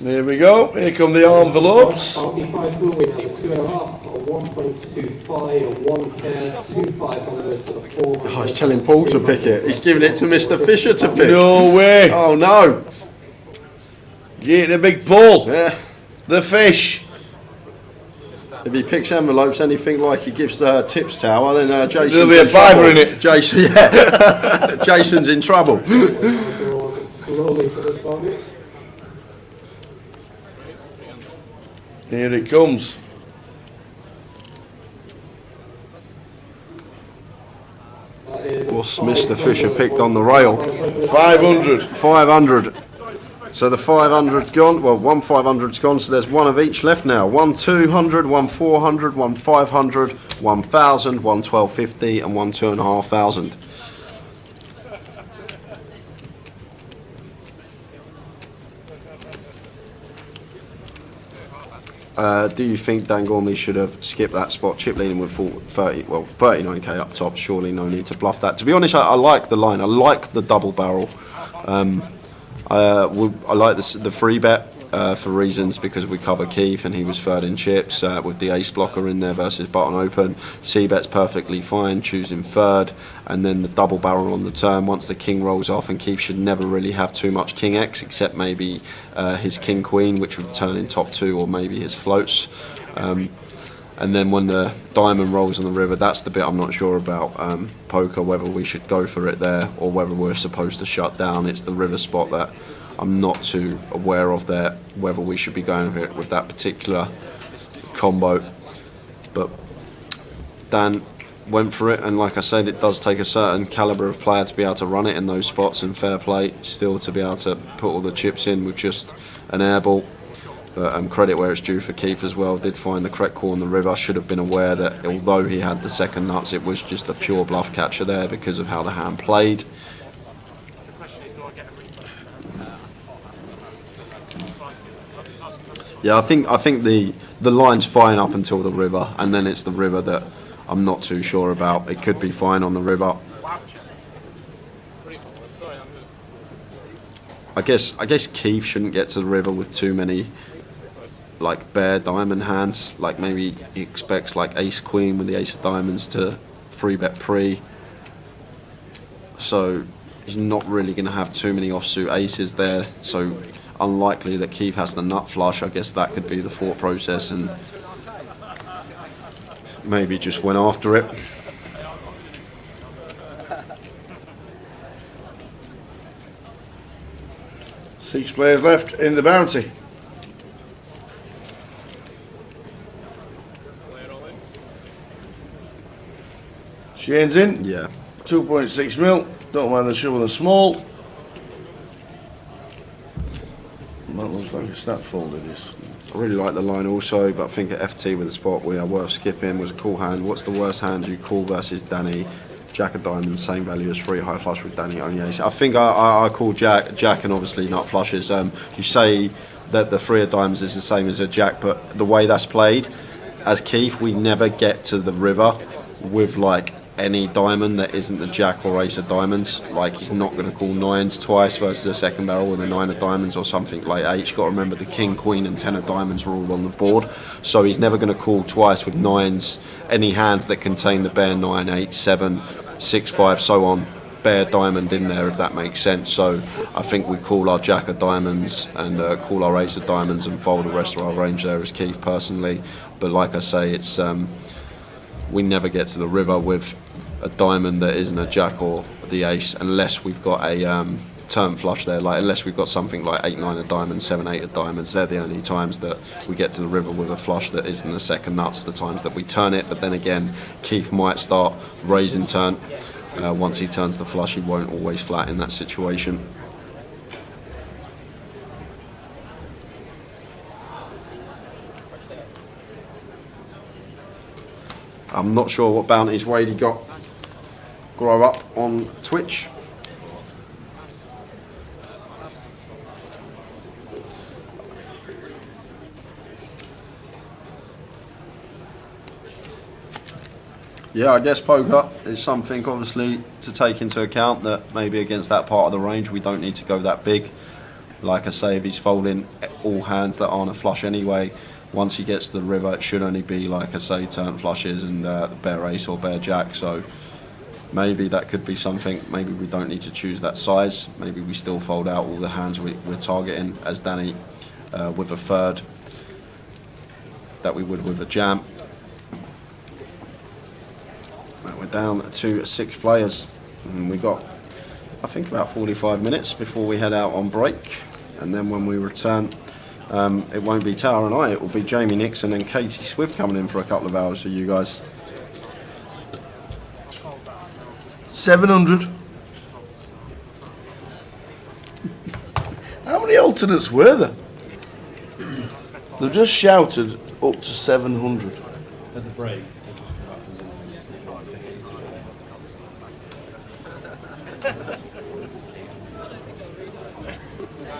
There we go. Here come the envelopes. Oh, he's telling Paul to pick it. He's giving it to Mr. Fisher to pick. No way. Oh no. Get the big Paul. Yeah. The fish. If he picks envelopes anything like he gives the tips tower, then Jason's there'll be a fiver in it. Jason, yeah. Jason's in trouble. Here it comes. What's Mr. Fisher picked on the rail? 500. 500. So the 500's gone. Well, one 500's gone, so there's one of each left now. One 200, one 400, one 500, 1,000, one 1250, and one 2,500. Do you think Dan Gormley should have skipped that spot? Chip leading with 39k up top. Surely no need to bluff that. To be honest, I like the line. I like the double barrel. I like the free bet for reasons because we cover Keith and he was third in chips with the ace blocker in there versus button open. C-bet's perfectly fine, choosing third, and then the double barrel on the turn once the king rolls off, and Keith should never really have too much king X except maybe his king queen, which would turn in top 2, or maybe his floats. And then when the diamond rolls on the river, that's the bit I'm not sure about poker, whether we should go for it there or whether we're supposed to shut down. It's the river spot that I'm not too aware of there, whether we should be going for it with that particular combo. But Dan went for it, and like I said, it does take a certain calibre of player to be able to run it in those spots, and fair play still to be able to put all the chips in with just an airball. But credit where it's due for Keith as well. Did find the correct call on the river. Should have been aware that although he had the second nuts, it was just a pure bluff catcher there because of how the hand played. Yeah, I think the line's fine up until the river, and then it's the river that I'm not too sure about. It could be fine on the river. I guess Keith shouldn't get to the river with too many like bare diamond hands. Like maybe he expects like ace queen with the ace of diamonds to 3-bet pre. So he's not really going to have too many offsuit aces there. So unlikely that Keith has the nut flush. I guess that could be the thought process, and maybe just went after it. Six players left in the bounty. Shane's in. Yeah. 2.6 mil. Don't mind the shovel and small. That looks like a snap fold it is. I really like the line also, but I think at FT with the spot we are worth skipping. Was a cool hand. What's the worst hand you call versus Danny? Jack of diamonds, same value as 3 high flush with Danny, only ace. I think I call Jack, and obviously nut flushes. You say that the 3 of diamonds is the same as a Jack, but the way that's played, as Keith, we never get to the river with like any diamond that isn't the Jack or ace of diamonds. Like he's not going to call 9s twice versus a second barrel with a 9 of diamonds or something like 8. You've got to remember the king, queen and 10 of diamonds are all on the board, so he's never going to call twice with 9s. Any hands that contain the bare 9, 8, 7, 6, 5, so on, bare diamond in there, if that makes sense. So I think we call our Jack of diamonds and call our ace of diamonds and fold the rest of our range there as Keith personally. But like I say, it's we never get to the river with a diamond that isn't a Jack or the ace, unless we've got a turn flush there, like unless we've got something like 8, 9 of diamonds, 7, 8 of diamonds. They're the only times that we get to the river with a flush that isn't the second nuts, the times that we turn it. But then again, Keith might start raising turn. Once he turns the flush, he won't always flat in that situation. I'm not sure what bounties Wadey got grow up on Twitch. Yeah, I guess poker is something obviously to take into account, that maybe against that part of the range we don't need to go that big. Like I say, if he's folding all hands that aren't a flush anyway, once he gets to the river it should only be, like I say, turn flushes and the bare ace or bare jack. So maybe that could be something. Maybe we don't need to choose that size. Maybe we still fold out all the hands we're targeting as Danny with a third that we would with a jam. We're down to 6 players, and we got, I think, about 45 minutes before we head out on break. And then when we return, it won't be Tower and I, it will be Jamie Nixon and Katie Swift coming in for a couple of hours for you guys. 700. How many alternates were there? They've just shouted up to 700. At the break.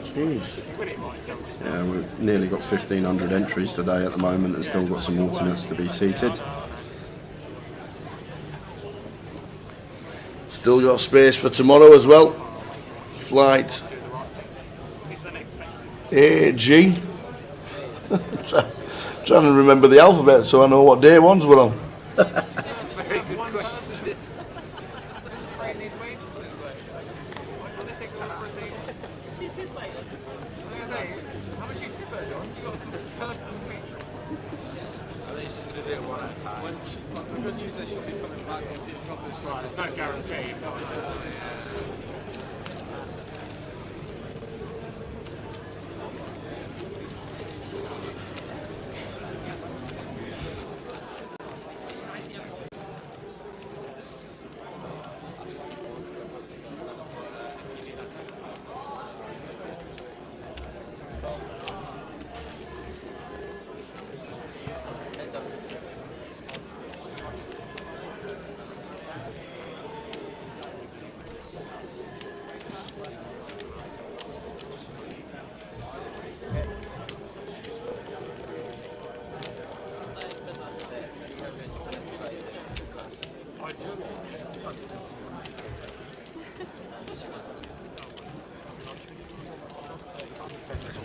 Jeez. Yeah, we've nearly got 1,500 entries today at the moment and still got some alternates to be seated. Still got space for tomorrow as well. Flight AG. Trying to remember the alphabet so I know what day ones were on. There's no guarantee.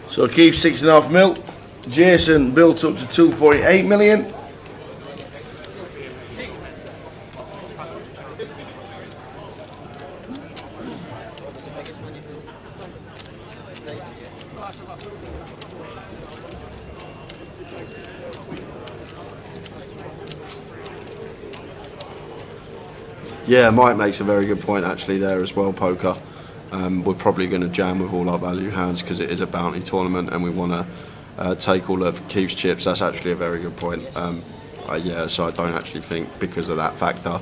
So Keith 6.5 mil. Jason built up to 2.8 million. Yeah, Mike makes a very good point actually there as well, Poker. We're probably going to jam with all our value hands because it is a bounty tournament and we want to take all of Keith's chips. That's actually a very good point. Yeah, so I don't actually think because of that factor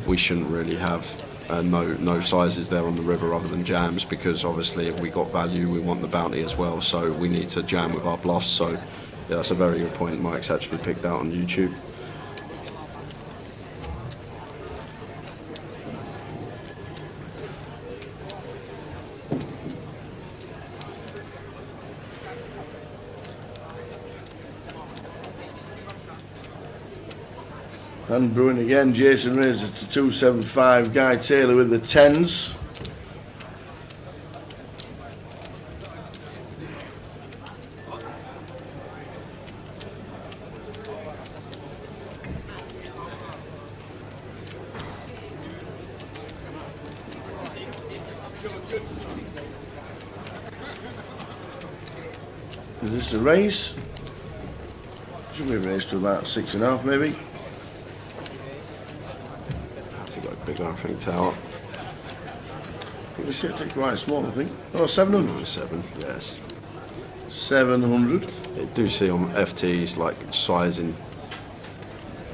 we shouldn't really have no sizes there on the river other than jams, because obviously if we got value we want the bounty as well, so we need to jam with our bluffs. So yeah, that's a very good point Mike's actually picked out on YouTube. And brewing again, Jason raises to 275. Guy Taylor with the 10s. Is this a race? Should be a race to about 6.5 maybe. Bigger, I think, tower. It's quite small, I think. Oh, 700. 7, yes. 700. You do see on FTs like sizing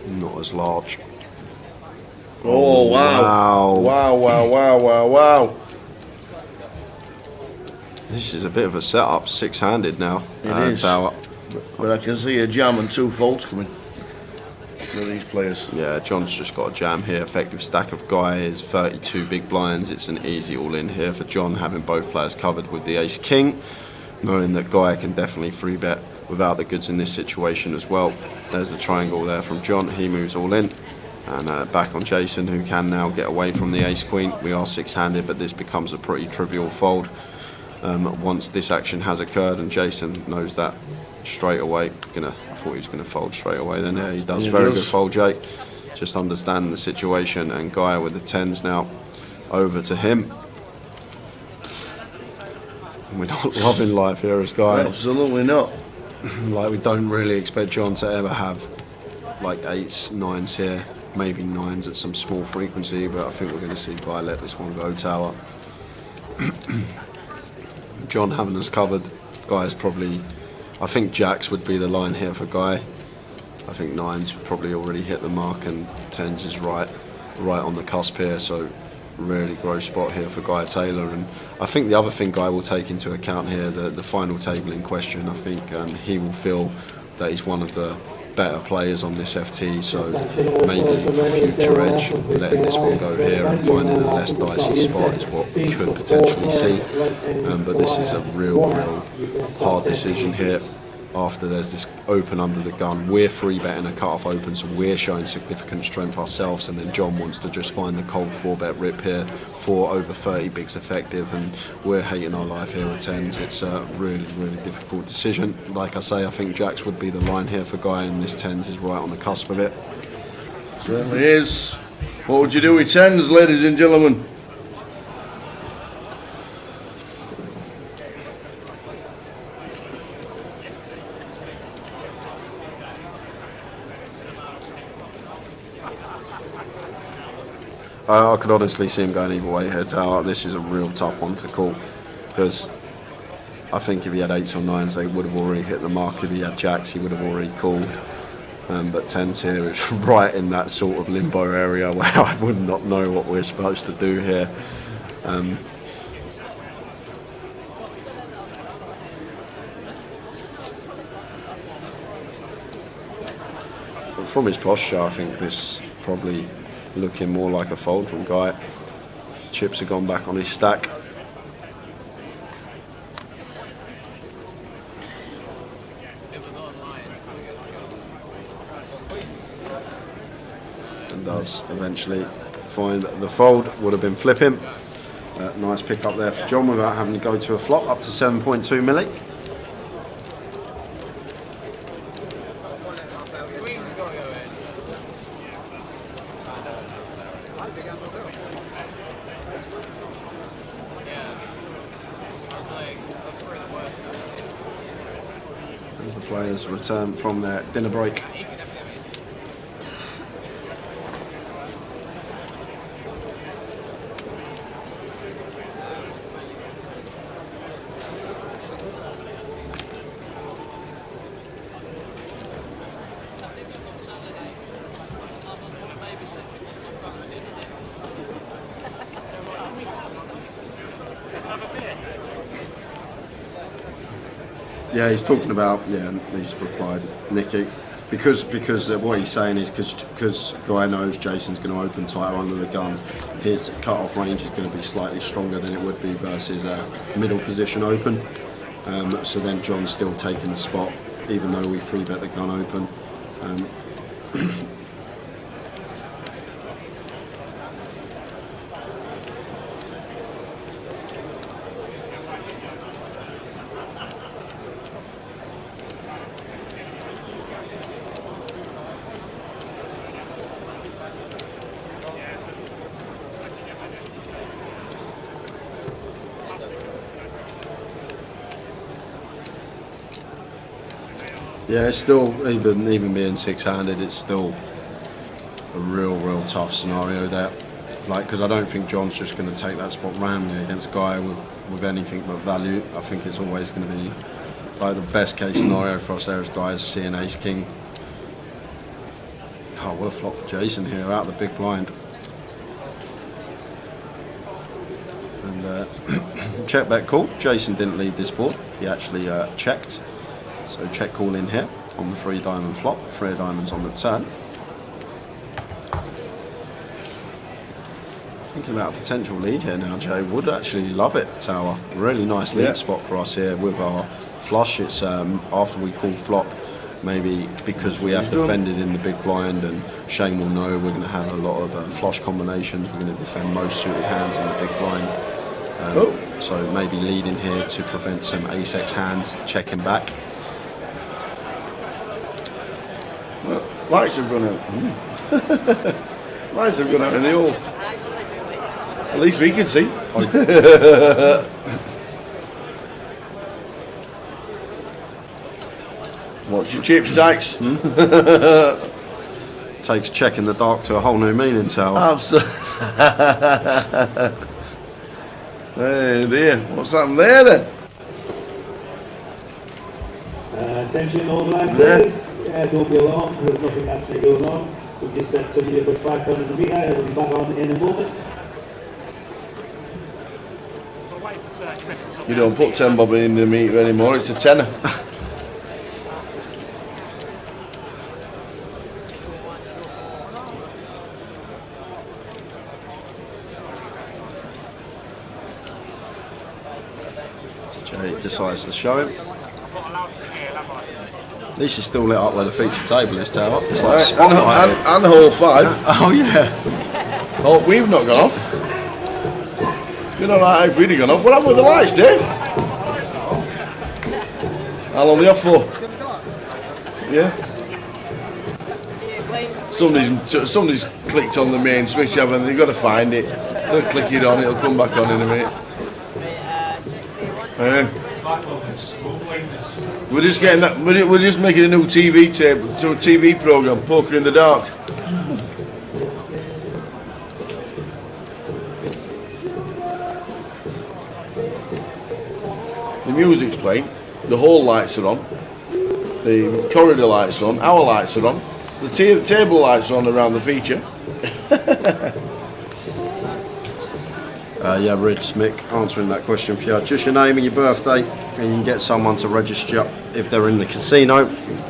not as large. Oh, wow. Wow, wow, wow, wow, wow. This is a bit of a setup, six-handed now. It is. Tower. But I can see a jam and 2 folds coming. These players. Yeah, John's just got a jam here. Effective stack of Guy is 32 big blinds. It's an easy all-in here for John, having both players covered with the ace-king, knowing that Guy can definitely free bet without the goods in this situation as well. There's the triangle there from John. He moves all in. And back on Jason, who can now get away from the ace-queen. We are six-handed, but this becomes a pretty trivial fold once this action has occurred, and Jason knows that straight away. I thought he was going to fold straight away then. Yeah, he does. Yeah, very good fold, Jake. Just understanding the situation, and Gaia with the 10s now over to him. We're not loving life here as Gaia. Absolutely not. Like, we don't really expect John to ever have like 8s, 9s here, maybe 9s at some small frequency, but I think we're going to see Gaia let this one go tower. John having us covered. Gaia's probably, I think jacks would be the line here for Guy. I think 9s would probably already hit the mark, and 10s is right on the cusp here, so really gross spot here for Guy Taylor. And I think the other thing Guy will take into account here, the final table in question, I think he will feel that he's one of the better players on this FT, so maybe for future edge, letting this one go here and finding a less dicey spot is what we could potentially see. But this is a real hard decision here. After there's this open under the gun, we're free betting a cut-off open, so we're showing significant strength ourselves, and then John wants to just find the cold 4-bet rip here for over 30 bigs effective, and we're hating our life here with 10s. It's a really difficult decision. Like I say, I think jacks would be the line here for Guy, and this 10s is right on the cusp of it. Certainly is. What would you do with 10s, ladies and gentlemen? I could honestly see him going either way here, Tower. This is a real tough one to call, because I think if he had 8s or 9s, they would have already hit the mark. If he had jacks, he would have already called. But 10s here is right in that sort of limbo area where I would not know what we're supposed to do here. But from his posture, I think this probably looking more like a fold from Guy. Chips have gone back on his stack. And does eventually find the fold. Would have been flipping. Nice pick up there for John without having to go to a flop, up to 7.2 milli. As the players return from their dinner break. Yeah, he's talking about, yeah, he's replied, Nicky, because what he's saying is because Guy knows Jason's going to open tighter under the gun, his cut-off range is going to be slightly stronger than it would be versus a middle position open. So then John's still taking the spot, even though we free bet the gun open. Yeah, it's still, even being six-handed, it's still a real tough scenario there. Like, because I don't think John's just going to take that spot randomly against Guy with anything but value. I think it's always going to be, like, the best case scenario for us there is Guy's seeing ace-king. Oh, what a flop for Jason here, out of the big blind. And check bet call. Jason didn't lead this board. He actually checked. So check call in here on the 3 diamond flop, 3 diamonds on the turn. Thinking about a potential lead here now, Jay. Would actually love it, Tower. Really nice lead spot for us here with our flush. It's after we call flop, maybe because we have defended in the big blind, and Shane will know we're going to have a lot of flush combinations. We're going to defend most suited hands in the big blind. So maybe leading here to prevent some ace-x hands checking back. Well, lights have gone out. Lights have gone out in the hall. At least we can see. What's your chips, Dykes? Takes check in the dark to a whole new meaning, Tower. Absolutely. Hey dear, what's happened there then? Attention all black players. Don't be alarmed, there's nothing actually going on. We've just set somebody up at 500 the meter, and we'll be back on in a moment. You don't put 10 bob in the meter anymore, it's a tenner. Jay decides to show him. At least it's still lit up where the feature table is, Tower. It's like spotlight. And hole 5. Oh yeah. Oh, we've not gone off. You know, like, I've really gone off. What happened with the lights, Dave? How long are they off for? Yeah. Somebody's clicked on the main switch, haven't they? They've got to find it. They'll click it on, it'll come back on in a minute. We're just getting that. We're just making a new TV table, TV program, Poker in the Dark. The music's playing. The whole lights are on. The corridor lights are on. Our lights are on. The table lights are on around the feature. Yeah, Rich Mick answering that question for you. Just your name and your birthday, and you can get someone to register if they're in the casino.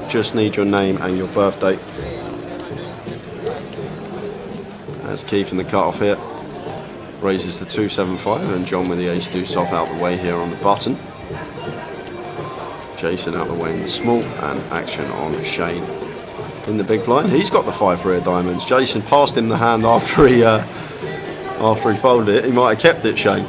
Just need your name and your birthday. That's Keith in the cut-off here. Raises the 275, and John with the ace deuce off out the way here on the button. Jason out the way in the small, and action on Shane. in the big blind. He's got the 5 rear diamonds. Jason passed him the hand after he folded it. He might have kept it, Shane.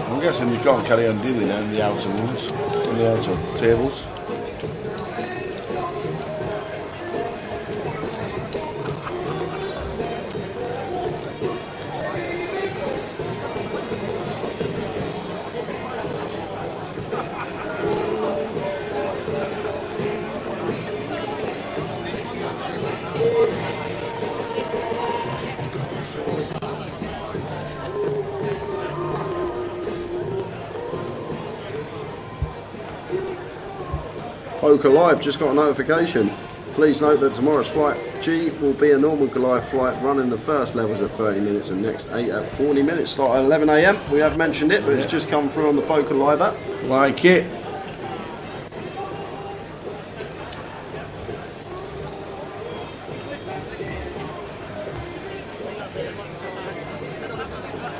I'm guessing you can't carry on doing that in the outer rooms, in the outer tables. Poker Live just got a notification. Please note that tomorrow's flight G will be a normal Goliath flight running the first levels at 30 minutes and next 8 at 40 minutes. Start at 11 AM. We have mentioned it, but it's just come through on the Poker Live app. Like it.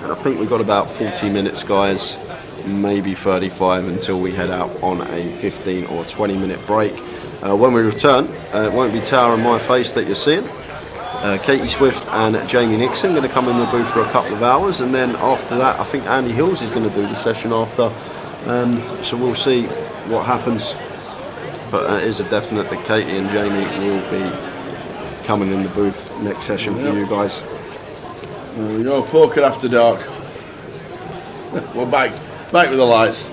And I think we've got about 40 minutes, guys, maybe 35 until we head out on a 15 or 20 minute break. When we return, it won't be Tower in my face that you're seeing. Katie Swift and Jamie Nixon are going to come in the booth for a couple of hours, and then after that I think Andy Hills is going to do the session after, so we'll see what happens, but it is a definite that Katie and Jamie will be coming in the booth next session for you guys. There we go, poker after dark. We're back with the lights.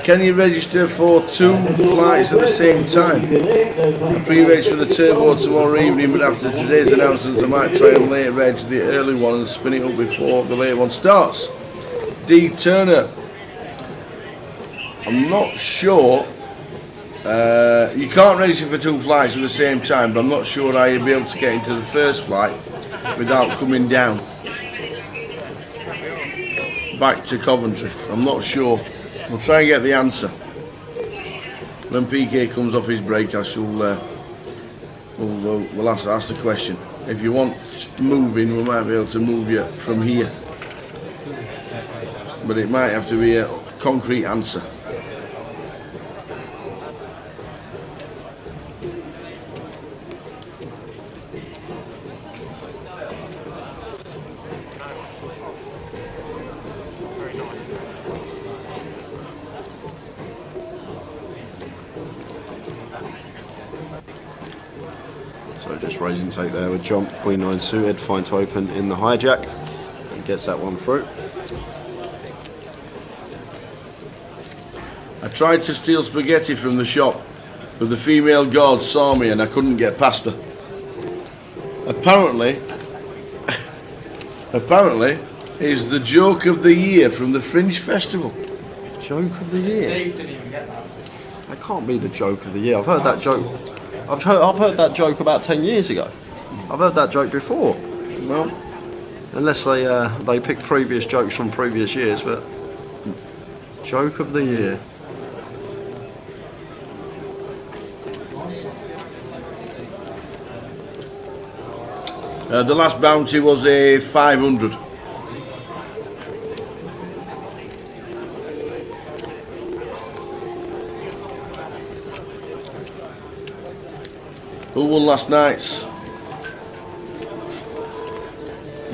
Can you register for 2 flights at the same time? Pre-reg for the turbo tomorrow evening, but after today's announcement I might try and late reg the early one and spin it up before the late one starts. D. Turner. I'm not sure. You can't register for 2 flights at the same time, but I'm not sure how you'll be able to get into the first flight without coming down back to Coventry. I'm not sure. We'll try and get the answer. When PK comes off his break, I shall we'll ask the question. If you want moving, we might be able to move you from here, but it might have to be a concrete answer. Just raising take there with jump, Queen 9 suited, fine to open in the hijack, and gets that one through. I tried to steal spaghetti from the shop, but the female guard saw me and I couldn't get past her. Apparently is the joke of the year from the Fringe Festival. Joke of the year? Dave didn't even get that. That can't be the joke of the year. I've heard that joke. I've heard that joke about 10 years ago. I've heard that joke before. Well, unless they pick previous jokes from previous years, but joke of the year. The last bounty was a 500. Who won last night's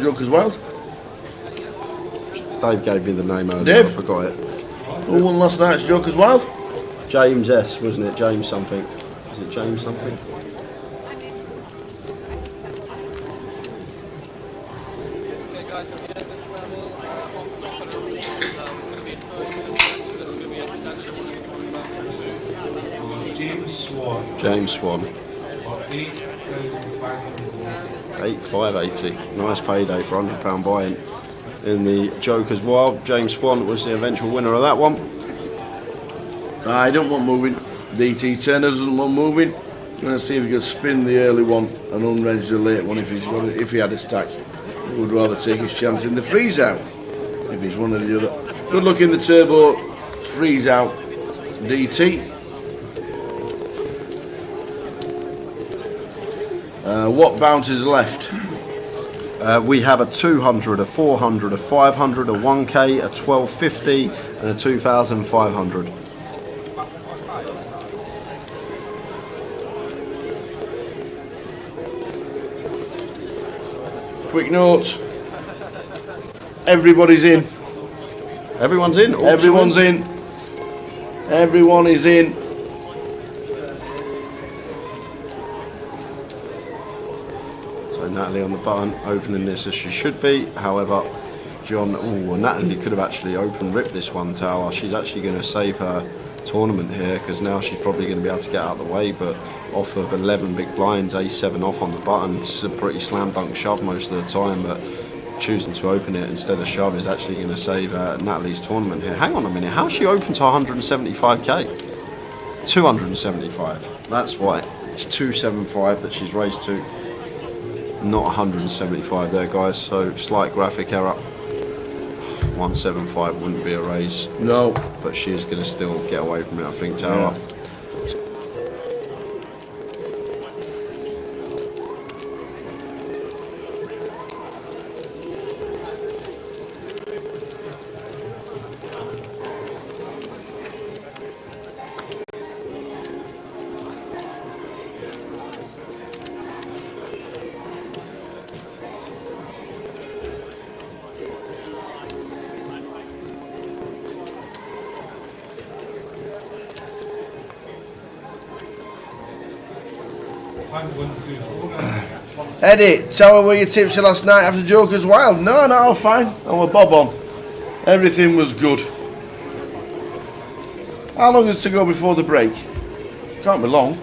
Joker's Wild? Dave gave me the name earlier, Dave? I forgot it. Who won last night's Joker's Wild? James S, wasn't it? James something. Is it James something? James Swan. 8,580. Nice payday for £100 buy-in in the Joker's Wild. James Swan was the eventual winner of that one. I don't want moving. DT Turner doesn't want moving. going to see if he could spin the early one and unredge the late one if he had a stack. He would rather take his chance in the freeze out if he's one or the other. Good luck in the turbo freeze out DT. What bounces left? We have a 200, a 400, a 500, a 1K, a 1250 and a 2500. Quick notes. Everybody's in. Everyone's in? Everyone's in. Everyone is in. So Natalie on the button, opening this as she should be. However, John, Natalie could have actually ripped this one, Tower. She's actually going to save her tournament here because now she's probably going to be able to get out of the way, but off of 11 big blinds, A7 off on the button. It's a pretty slam dunk shove most of the time, but choosing to open it instead of shove is actually going to save Natalie's tournament here. Hang on a minute, how's she open to 175k? 275, that's why. It's 275 that she's raised to, not 175 there, guys, so slight graphic error. 175 wouldn't be a raise. No. But she is going to still get away from it, I think, Tower. Yeah. Eddie, tell her where your tips were last night after Joker's Wild. No, fine. I was bob on. Everything was good. How long is to go before the break? Can't be long.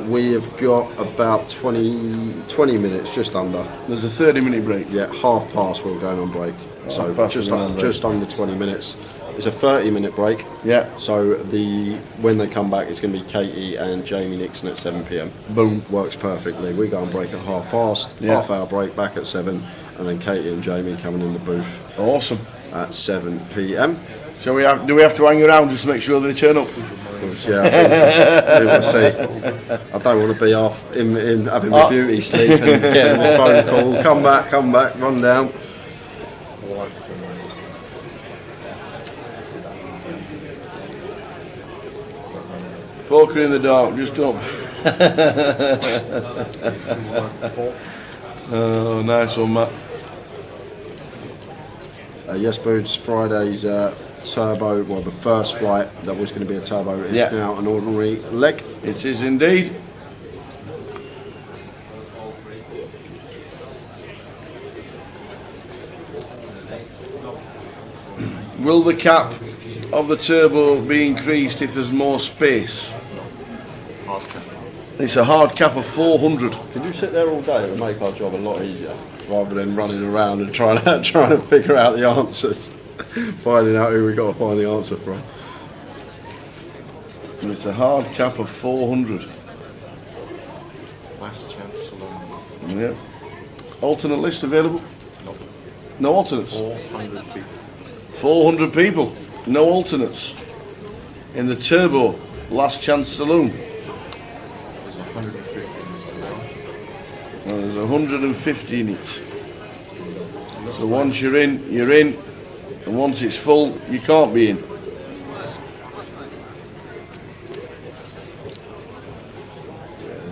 We have got about 20 minutes, just under. There's a 30-minute break. Yeah, half past we're going on break. So just under 20 minutes. It's a 30-minute break. Yeah. So when they come back, it's going to be Katie and Jamie Nixon at 7 p.m. Boom. Works perfectly. We go on break at half past. Yeah. Half hour break back at 7, and then Katie and Jamie coming in the booth. Awesome. At 7 p.m. So do we have to hang around just to make sure they turn up? Yeah, we will see. I don't want to be off in having my beauty sleep and getting a phone call. Come back, run down. Poker in the dark, just up. Oh, nice one, Matt. Yes, Boots, Friday's turbo, well, the first flight that was going to be a turbo is now an ordinary leg. It is indeed. Will the cap of the turbo be increased if there's more space? It's a hard cap of 400. Could you sit there all day? It would make our job a lot easier, rather than running around and trying to figure out the answers, finding out who we got to find the answer from. And it's a hard cap of 400. Last chance saloon. Yeah. Alternate list available? Nope. No alternates? 400 people. 400 people. No alternates. In the turbo last chance saloon. There's 150 in this saloon. Well, there's 150 in it. So once you're in, you're in. And once it's full, you can't be in.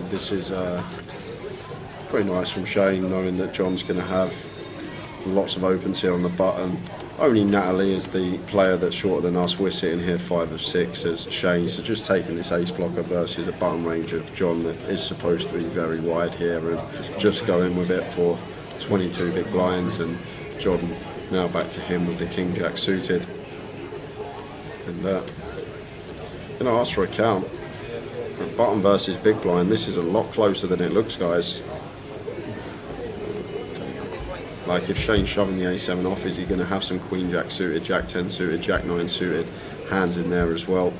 This is pretty nice from Shane, knowing that John's going to have lots of opens here on the button. Only Natalie is the player that's shorter than us. We're sitting here 5 of 6 as Shane. So just taking this ace blocker versus a button range of John that is supposed to be very wide here, and just going with it for 22 big blinds. And John now back to him with the King Jack suited. And going to ask for a count. Button versus big blind. This is a lot closer than it looks, guys. Like, if Shane's shoving the A7 off, is he going to have some Queen Jack suited, Jack 10 suited, Jack 9 suited hands in there as well?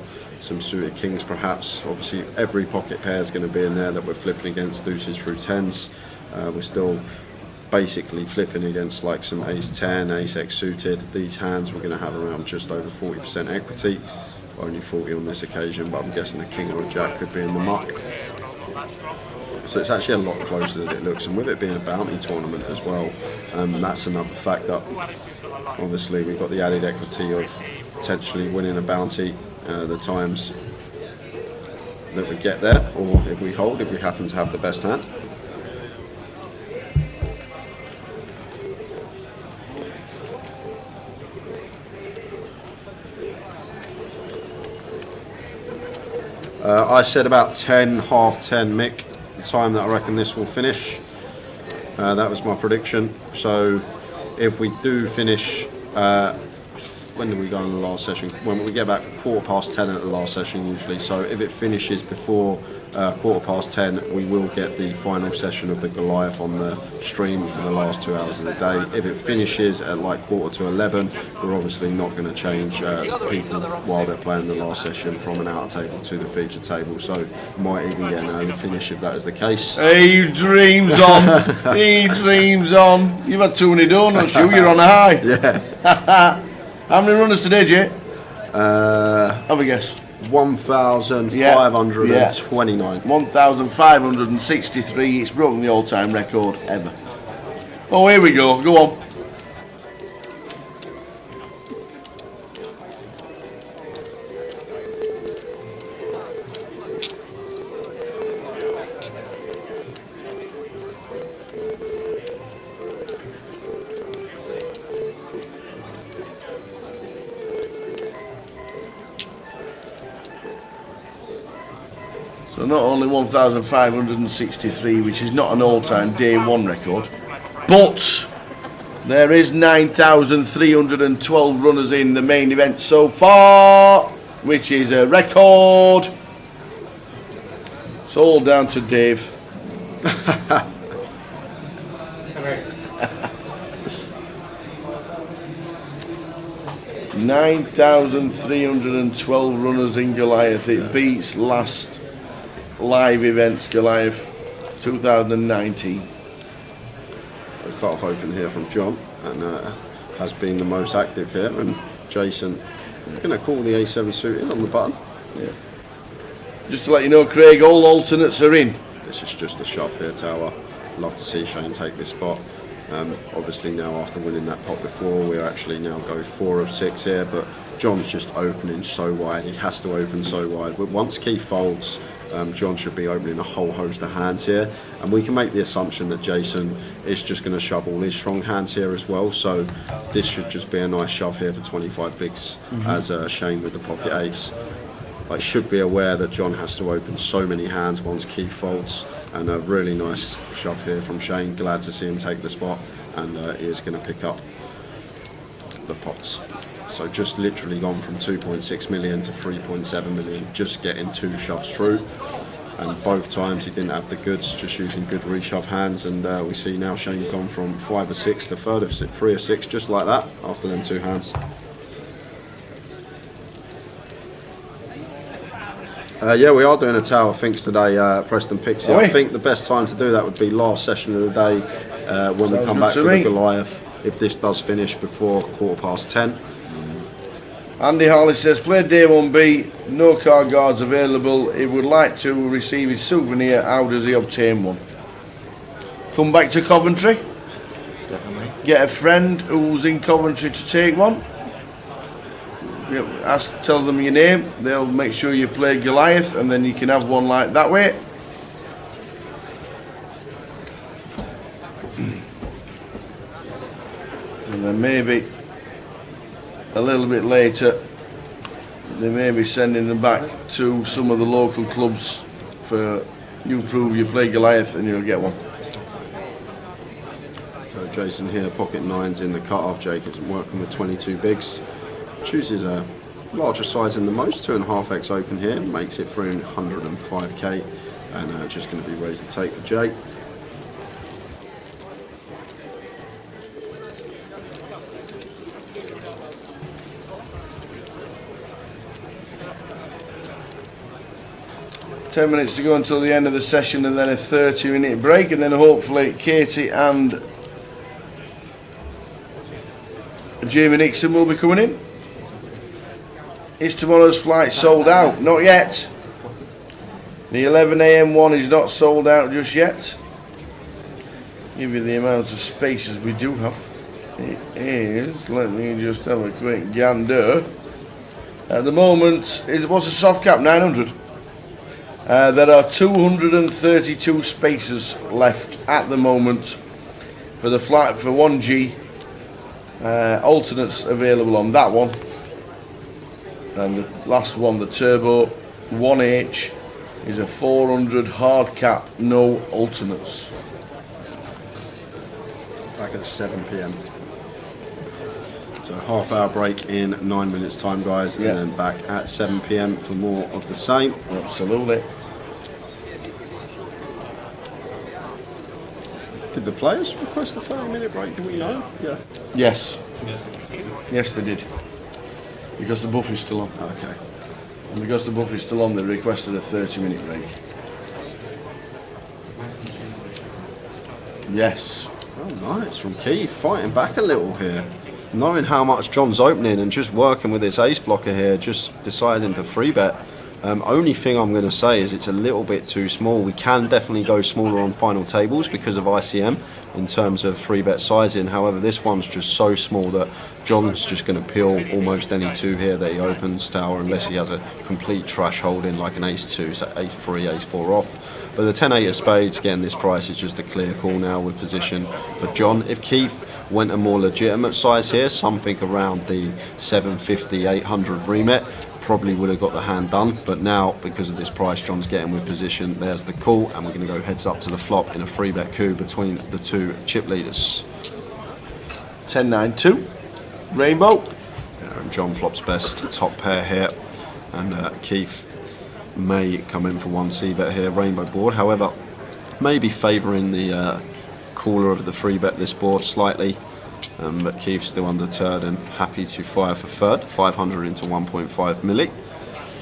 some suited kings perhaps. Obviously every pocket pair is going to be in there that we're flipping against, deuces through tens. We're still basically flipping against like some ace 10, ace x suited. These hands we're going to have around just over 40% equity, only 40 on this occasion, but I'm guessing a king or a jack could be in the muck. So it's actually a lot closer than it looks, and with it being a bounty tournament as well, that's another fact that obviously we've got the added equity of potentially winning a bounty the times that we get there, or if we hold, if we happen to have the best hand. I said about 10, half 10 Mick, the time that I reckon this will finish. That was my prediction. So if we do finish, when did we go in the last session? When we get back for 10:15 at the last session usually. So if it finishes before 10:15, we will get the final session of the Goliath on the stream for the last 2 hours of the day. If it finishes at like 11:15, we're obviously not going to change people while they're playing the last session from an outer table to the feature table. So might even get an early finish if that is the case. He dreams on. He dreams on. You've had too many donuts, you're on a high. Yeah. How many runners today, Jay? Have a guess. 1,529. 1,563. It's broken the all-time record ever. Oh, here we go. Go on. So not only 1,563, which is not an all-time day one record, but there is 9,312 runners in the main event so far, which is a record. It's all down to Dave. 9,312 runners in Goliath. It beats last live events Goliath 2019. A cut-off open here from John, and has been the most active here. And Jason going to call the A7 suited on the button. Yeah. Just to let you know, Craig, all alternates are in. This is just a shove here, Tower. Love to see Shane take this spot. Obviously now after winning that pot before, we're actually now go 4 of 6 here, but John's just opening so wide. He has to open so wide. But once Keith folds, John should be opening a whole host of hands here, and we can make the assumption that Jason is just going to shove all his strong hands here as well. So this should just be a nice shove here for 25 bigs as Shane with the pocket ace. I should be aware that John has to open so many hands once Keith folds, and a really nice shove here from Shane. Glad to see him take the spot, and he is going to pick up the pots. So just literally gone from 2.6 million to 3.7 million, just getting 2 shoves through, and both times he didn't have the goods, just using good reshove hands. And we see now Shane gone from 5 of 6 to 3 of 6, just like that after them 2 hands. Yeah, we are doing a Tower Thinks today, Preston Pixie. I think the best time to do that would be last session of the day when we come back for the Goliath, if this does finish before 10:15. Andy Harley says, play day 1B, no car guards available. He would like to receive his souvenir. How does he obtain one? Come back to Coventry. Definitely. Get a friend who's in Coventry to take one. Tell them your name. They'll make sure you play Goliath, and then you can have one like that way. And then maybe a little bit later they may be sending them back to some of the local clubs for you prove you play Goliath and you'll get one. So Jason here, pocket 9s in the cut-off. Jake isn't working with 22 bigs. Chooses a larger size than the most, 2.5x open here, makes it 305k, and just going to be raise and take for Jake. 10 minutes to go until the end of the session, and then a 30-minute break, and then hopefully Katie and Jamie Nixon will be coming in. Is tomorrow's flight sold out? Not yet. The 11 AM one is not sold out just yet. Give you the amount of spaces we do have. It is, let me just have a quick gander. At the moment, it was a soft cap 900. There are 232 spaces left at the moment for the flight for 1G. Alternates available on that one. And the last one, the Turbo 1H, is a 400 hard cap, no alternates. Back at 7 PM. So half-hour break in 9 minutes time, guys, and then back at 7 PM for more of the same. Absolutely. Did the players request a 30-minute break? Do we know? Yeah. Yes. Yes, they did. Because the buff is still on. Okay. And because the buff is still on, they requested a 30-minute break. Yes. Oh, nice from Keith, fighting back a little here. Knowing how much John's opening and just working with his ace blocker here, just deciding to free bet. Only thing I'm going to say is it's a little bit too small. We can definitely go smaller on final tables because of ICM in terms of free bet sizing. However, this one's just so small that John's just going to peel almost any two here that he opens tower, unless he has a complete trash holding like an ace-2, so ace-3, ace-4 off. But the 10-8 of spades, again, this price is just a clear call now with position for John. If Keith went a more legitimate size here, something around the 750, 800 remit, probably would have got the hand done. But now, because of this price John's getting with position, there's the call, and we're going to go heads up to the flop in a free bet coup between the two chip leaders. 10-9-2, Rainbow. And John flops best, top pair here, and Keith may come in for one c-bet here, Rainbow board. However, maybe favouring the caller of the free bet this board slightly, but Keith's still undeterred and happy to fire for third, 500 into 1.5 milli.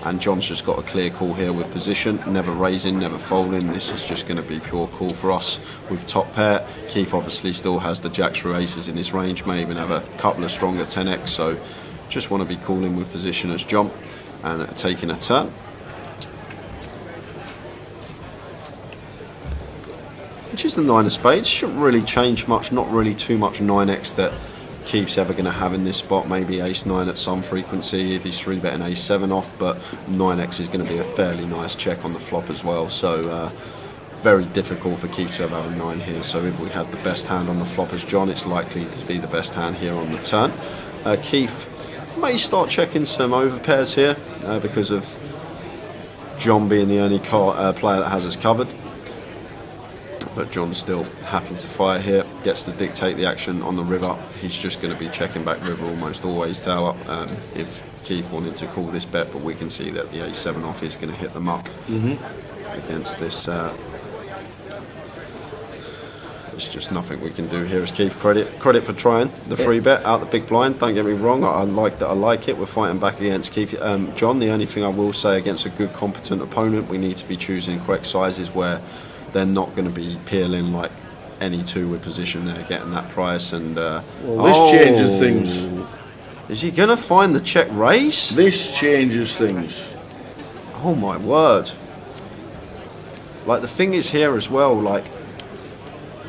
And John's just got a clear call here with position, never raising, never folding. This is just going to be pure call for us with top pair. Keith obviously still has the jacks through aces in his range, may even have a couple of stronger 10x, so just want to be calling with position as John and taking a turn. Which is the 9 of spades. Shouldn't really change much, not really too much 9x that Keith's ever going to have in this spot. Maybe ace-9 at some frequency if he's 3-betting ace-7 off, but 9x is going to be a fairly nice check on the flop as well. So very difficult for Keith to have a 9 here. So if we had the best hand on the flop as John, it's likely to be the best hand here on the turn. Keith may start checking some overpairs here because of John being the only player that has us covered. But John's still happy to fire here, gets to dictate the action on the river. He's just going to be checking back river almost always tower if Keith wanted to call this bet, but we can see that the ace-7 off is going to hit the muck against this. It's just nothing we can do here as Keith. Credit for trying the free bet out the big blind. Don't get me wrong, I like that. I like it. We're fighting back against Keith. John, the only thing I will say, against a good competent opponent, we need to be choosing correct sizes where they're not going to be peeling like any two with position there, getting that price. And well, this changes things. Is he going to find the check raise? This changes things. Oh my word. Like, the thing is here as well, like,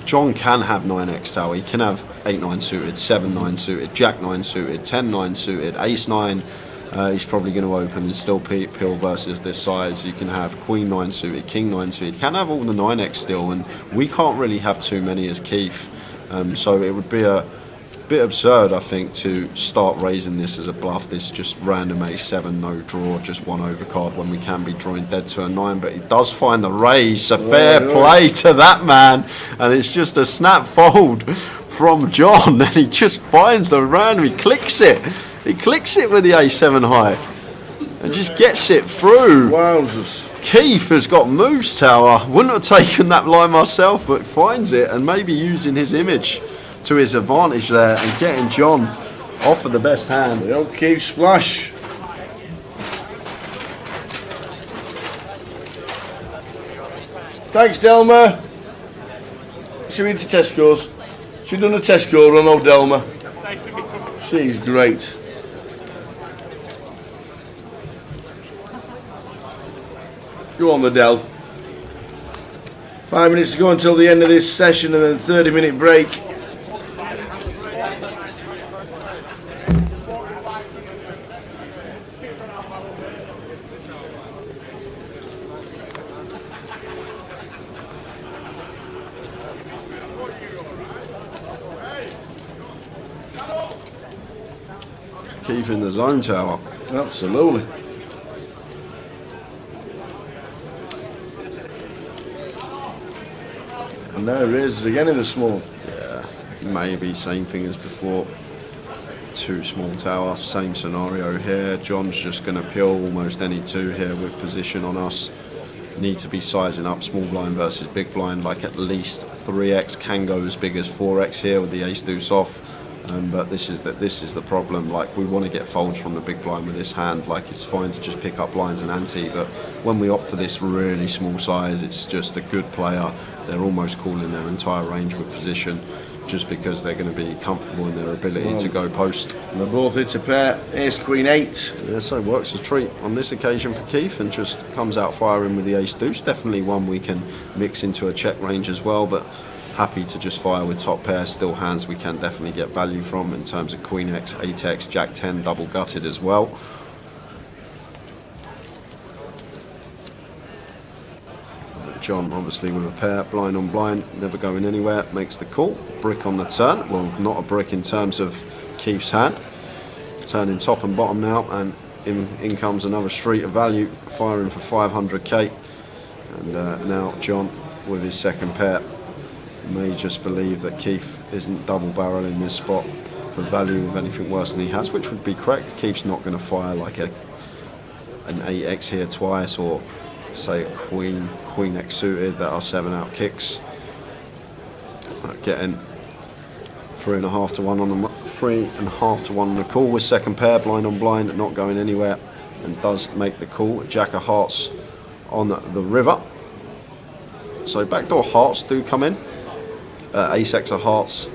John can have 9x tower. He can have 8-9 suited, 7-9 suited, Jack-9 suited, 10-9 suited, Ace-9. He's probably going to open and still peel versus this size. You can have Queen-9 suited, King-9 suited. Can have all the 9x still, and we can't really have too many as Keith. So it would be a bit absurd, I think, to start raising this as a bluff. This just random ace-7, no draw, just one overcard when we can be drawing dead to a 9. But he does find the raise, so fair play to that man. And it's just a snap fold from John, and he just finds the random, he clicks it. He clicks it with the a7 high and just gets it through. Wowzers. Keith has got moves tower. Wouldn't have taken that line myself, but finds it, and maybe using his image to his advantage there and getting John off of the best hand. The old Keith splash. Thanks, Delma. She went to Tesco's. She done a Tesco run, oh Delma. She's great. Go on the Del. 5 minutes to go until the end of this session and then 30-minute break. Keith in the zone tower. Absolutely. And now raises again in the small. Yeah, maybe same thing as before. Two small tower, same scenario here. John's just going to peel almost any two here with position on us. Need to be sizing up small blind versus big blind, like at least 3x, can go as big as 4x here with the ace deuce off. But this is the problem. Like, we want to get folds from the big blind with this hand. Like, it's fine to just pick up blinds and ante, but when we opt for this really small size, it's just a good player. They're almost calling their entire range with position, just because they're going to be comfortable in their ability to go post. And they both hit a pair, ace queen 8. Yeah, so works a treat on this occasion for Keith, and just comes out firing with the ace deuce. Definitely one we can mix into a check range as well, but happy to just fire with top pair. Still hands we can definitely get value from in terms of queen x, 8x, jack 10, double gutted as well. John obviously with a pair, blind on blind, never going anywhere, makes the call. Brick on the turn, well, not a brick in terms of Keith's hand. Turning top and bottom now, and in comes another street of value, firing for 500k. And now John with his second pair may just believe that Keith isn't double barreling this spot for value with anything worse than he has, which would be correct. Keith's not going to fire like an 8x here twice, or say a queen x suited that are 7-out kicks. Getting 3.5 to 1 on the 3.5 to 1 on the call with second pair, blind on blind, not going anywhere, and does make the call. Jack of hearts on the river. So backdoor hearts do come in. Ace x of hearts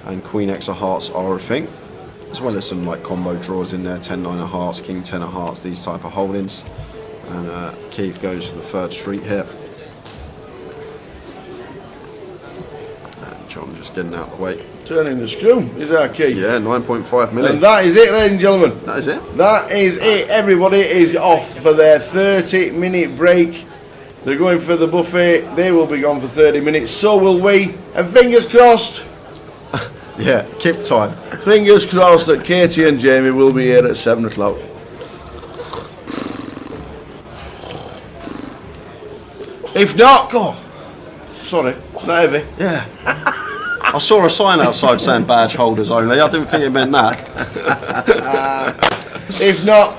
and queen x of hearts are a thing, as well as some like combo draws in there, 10-9 of hearts, king 10 of hearts, these type of holdings. And Keith goes for the third street here. And John just getting out of the way. Turning the screw is our Keith. Yeah, 9.5 million. And that is it, ladies and gentlemen. That is it. That is it. Everybody is off for their 30-minute break. They're going for the buffet. They will be gone for 30 minutes. So will we. And fingers crossed. Yeah, keep time. Fingers crossed that Katie and Jamie will be here at 7 o'clock. If not, God, sorry, not heavy. Yeah. I saw a sign outside saying badge holders only. I didn't think it meant that. If not,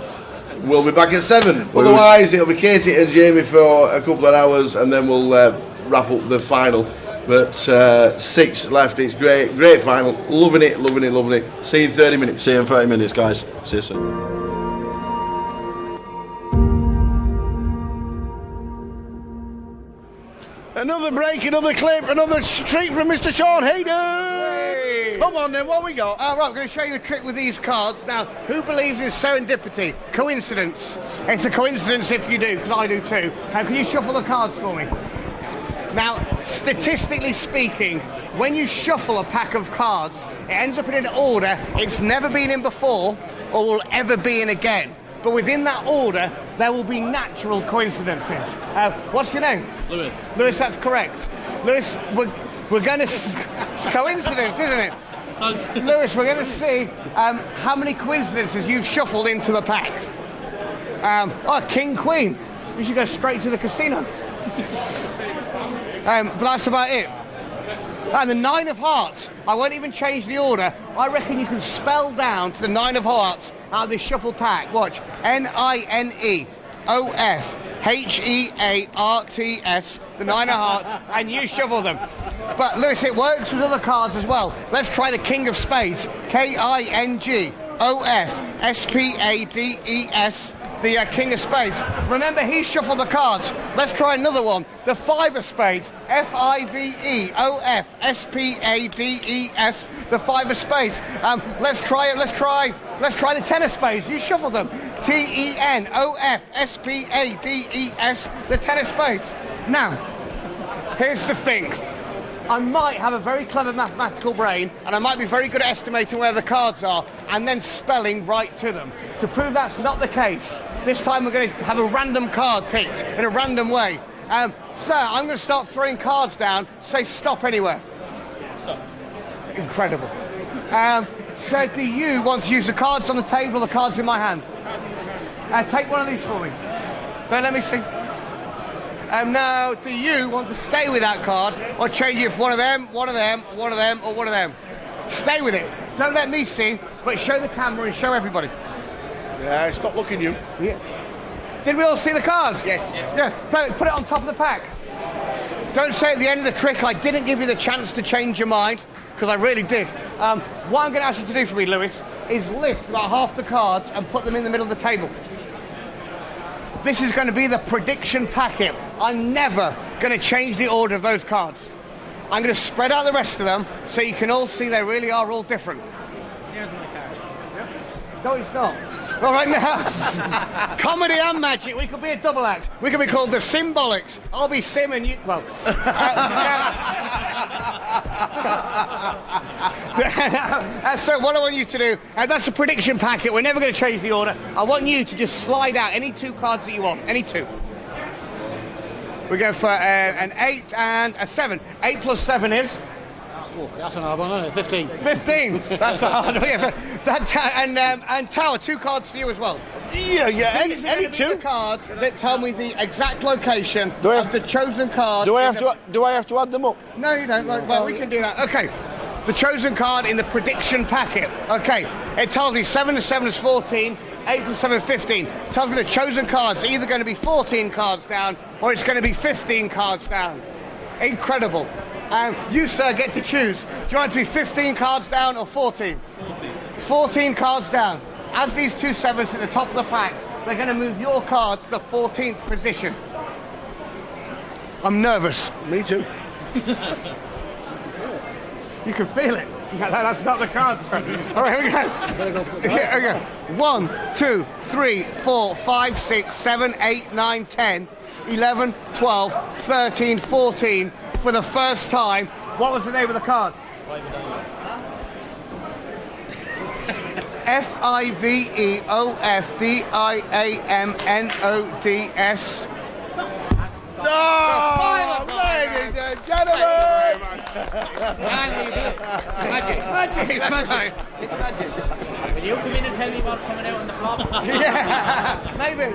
we'll be back at 7. Otherwise, it'll be Katie and Jamie for a couple of hours, and then we'll wrap up the final. But 6 left. It's great final. Loving it. See you in 30 minutes. See you in 30 minutes, guys. See you soon. Another break, another clip, another treat from Mr. Sean Hayden. Hey. Come on then, what we got? Right, I'm going to show you a trick with these cards. Now, who believes in serendipity? Coincidence. It's a coincidence if you do, because I do too. Can you shuffle the cards for me? Now, statistically speaking, when you shuffle a pack of cards, it ends up in an order it's never been in before or will ever be in again. But within that order, there will be natural coincidences. What's your name? Lewis. Lewis, that's correct. Lewis, we're going to... It's coincidence, isn't it? Lewis, we're going to see how many coincidences you've shuffled into the pack. King, Queen. You should go straight to the casino. But that's about it. And the 9 of hearts, I won't even change the order. I reckon you can spell down to the 9 of hearts out of this shuffle pack. Watch. NINEOFHEARTS, the 9 of hearts, and you shuffle them. But Lewis, it works with other cards as well. Let's try the King of Spades. KINGOFSPADES, the king of spades. Remember, he shuffled the cards. Let's try another one. The 5 of spades. F-I-V-E-O-F-S-P-A-D-E-S. The 5 of spades. Let's try it. Let's try the 10 of spades. You shuffled them. T-E-N-O-F-S-P-A-D-E-S. The 10 of spades. Now, here's the thing. I might have a very clever mathematical brain, and I might be very good at estimating where the cards are and then spelling right to them. To prove that's not the case, this time we're going to have a random card picked in a random way. Sir, I'm going to start throwing cards down. Say stop anywhere. Stop. Incredible. So do you want to use the cards on the table or the cards in my hand? Take one of these for me. Then let me see. Now, do you want to stay with that card or change it for one of them, one of them, one of them, or one of them? Stay with it. Don't let me see, but show the camera and show everybody. Yeah, stop looking, you. Yeah. Did we all see the cards? Yes. Yeah, put it on top of the pack. Don't say at the end of the trick, I didn't give you the chance to change your mind, because I really did. What I'm going to ask you to do for me, Lewis, is lift about half the cards and put them in the middle of the table. This is going to be the prediction packet. I'm never going to change the order of those cards. I'm going to spread out the rest of them so you can all see they really are all different. Here's my card. No, it's not. All right, now, comedy and magic. We could be a double act. We could be called the Symbolics. I'll be Sim and you... Well... so what I want you to do, that's a prediction packet. We're never going to change the order. I want you to just slide out any 2 cards that you want. Any 2. We go for an 8 and a 7. 8 plus 7 is... Oh, that's an hard one, isn't it? 15. 15. That's the hard one. And Tower, 2 cards for you as well. Yeah. Any 2 the cards that tell me the exact location of the chosen card. Do I have to add them up? No, you don't. Well, we can do that. Okay. The chosen card in the prediction packet. Okay. It tells me 7 to 7 is 14. 8 plus 7 is 15. It tells me the chosen cards are either going to be 14 cards down or it's going to be 15 cards down. Incredible. You, sir, get to choose. Do you want it to be 15 cards down or 14? 14 cards down. As these 2 sevens at the top of the pack, they're going to move your card to the 14th position. I'm nervous. Me too. You can feel it. That's not the card, sir. All right, here we go. Here we go. 1, 2, 3, 4, 5, 6, 7, 8, 9, 10, 11, 12, 13, 14. For the first time, what was the name of the card? F-I-V-E-O-F-D-I-A-M-N-O-D-S. No! Ladies and gentlemen! Magic. It's magic. It's magic. Will you come in and tell me what's coming out on the flop? Yeah, maybe.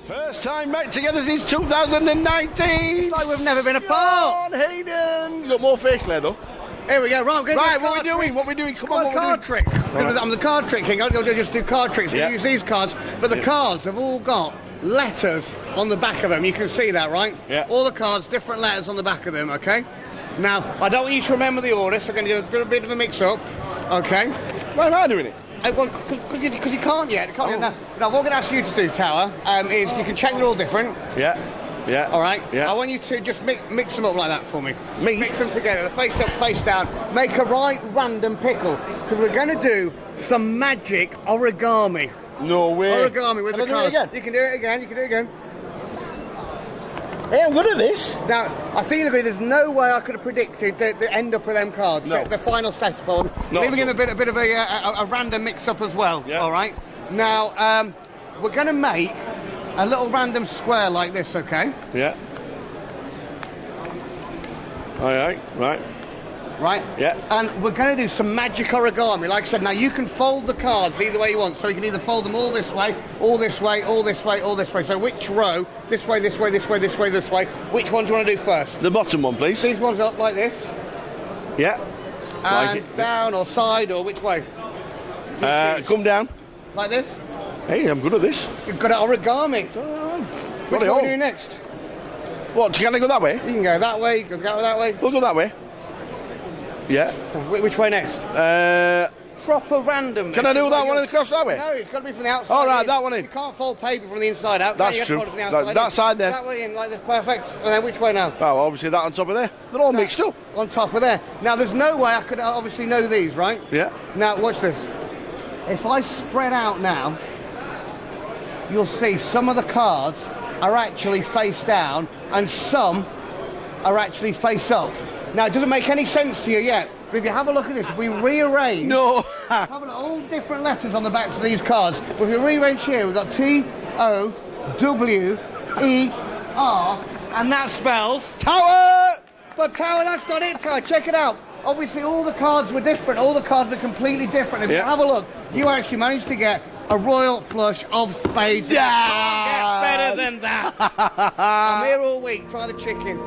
First time back together since 2019. It's like we've never been apart. John Hayden. You've got more face layer though. Here we go. Right, what we doing? What we doing? Come on, what card we doing? trick. I'm the card trick king. I'll just do card tricks. We use these cards, but the cards have all got letters on the back of them. You can see that, right? Yeah. All the cards, different letters on the back of them. Okay. Now, I don't want you to remember the order, so we're going to do a bit of a mix-up. Okay. Why am I doing it? Because you can't yet. Now, what I'm going to ask you to do, Tower, is you can check they're all different. Yeah. All right. Yeah. I want you to just mix them up like that for me. Mix them together, face up, face down. Make a right random pickle, because we're going to do some magic origami. No way. Origami with the cards. Again? You can do it again. You can do it again. Hey, I'm good at this. Now, I think you agree. There's no way I could have predicted the end up of them cards. No. The final setup on. Leaving in a bit of a random mix-up as well. Yeah. All right. Now, we're going to make a little random square like this. Okay. Yeah. All right. Right. Right? Yeah. And we're going to do some magic origami. Like I said, now you can fold the cards either way you want. So you can either fold them all this way, all this way, all this way, all this way. So which row? This way, this way, this way, this way, this way. Which one do you want to do first? The bottom one, please. These ones up like this. Yeah. And like down or side or which way? Come down. Like this? Hey, I'm good at this. You've got it origami. Got Which it one all. are we doing next? What, can I go that way? You can go that way, go that way. We'll go that way. Yeah. Which way next? Proper random. Can I do that one across that way? No, it's got to be from the outside. All right, in. that one in. You can't fold paper from the inside out. That's You true. have to fold it from the outside That in. side then. That way in, like this, perfect. And then which way now? Oh, obviously that on top of there. They're all mixed up. On top of there. Now, there's no way I could obviously know these, right? Yeah. Now, watch this. If I spread out now, you'll see some of the cards are actually face down and some are actually face up. Now, it doesn't make any sense to you yet, but if you have a look at this, if we rearrange... No! have a look, all different letters on the backs of these cards. If we rearrange here, we've got T-O-W-E-R, and that spells... Tower! But Tower, that's not it, Tower. Check it out. Obviously, all the cards were different. All the cards were completely different. If you have a look, you actually managed to get a royal flush of spades. Yeah! Can't get better than that. I'm here all week. Try the chicken.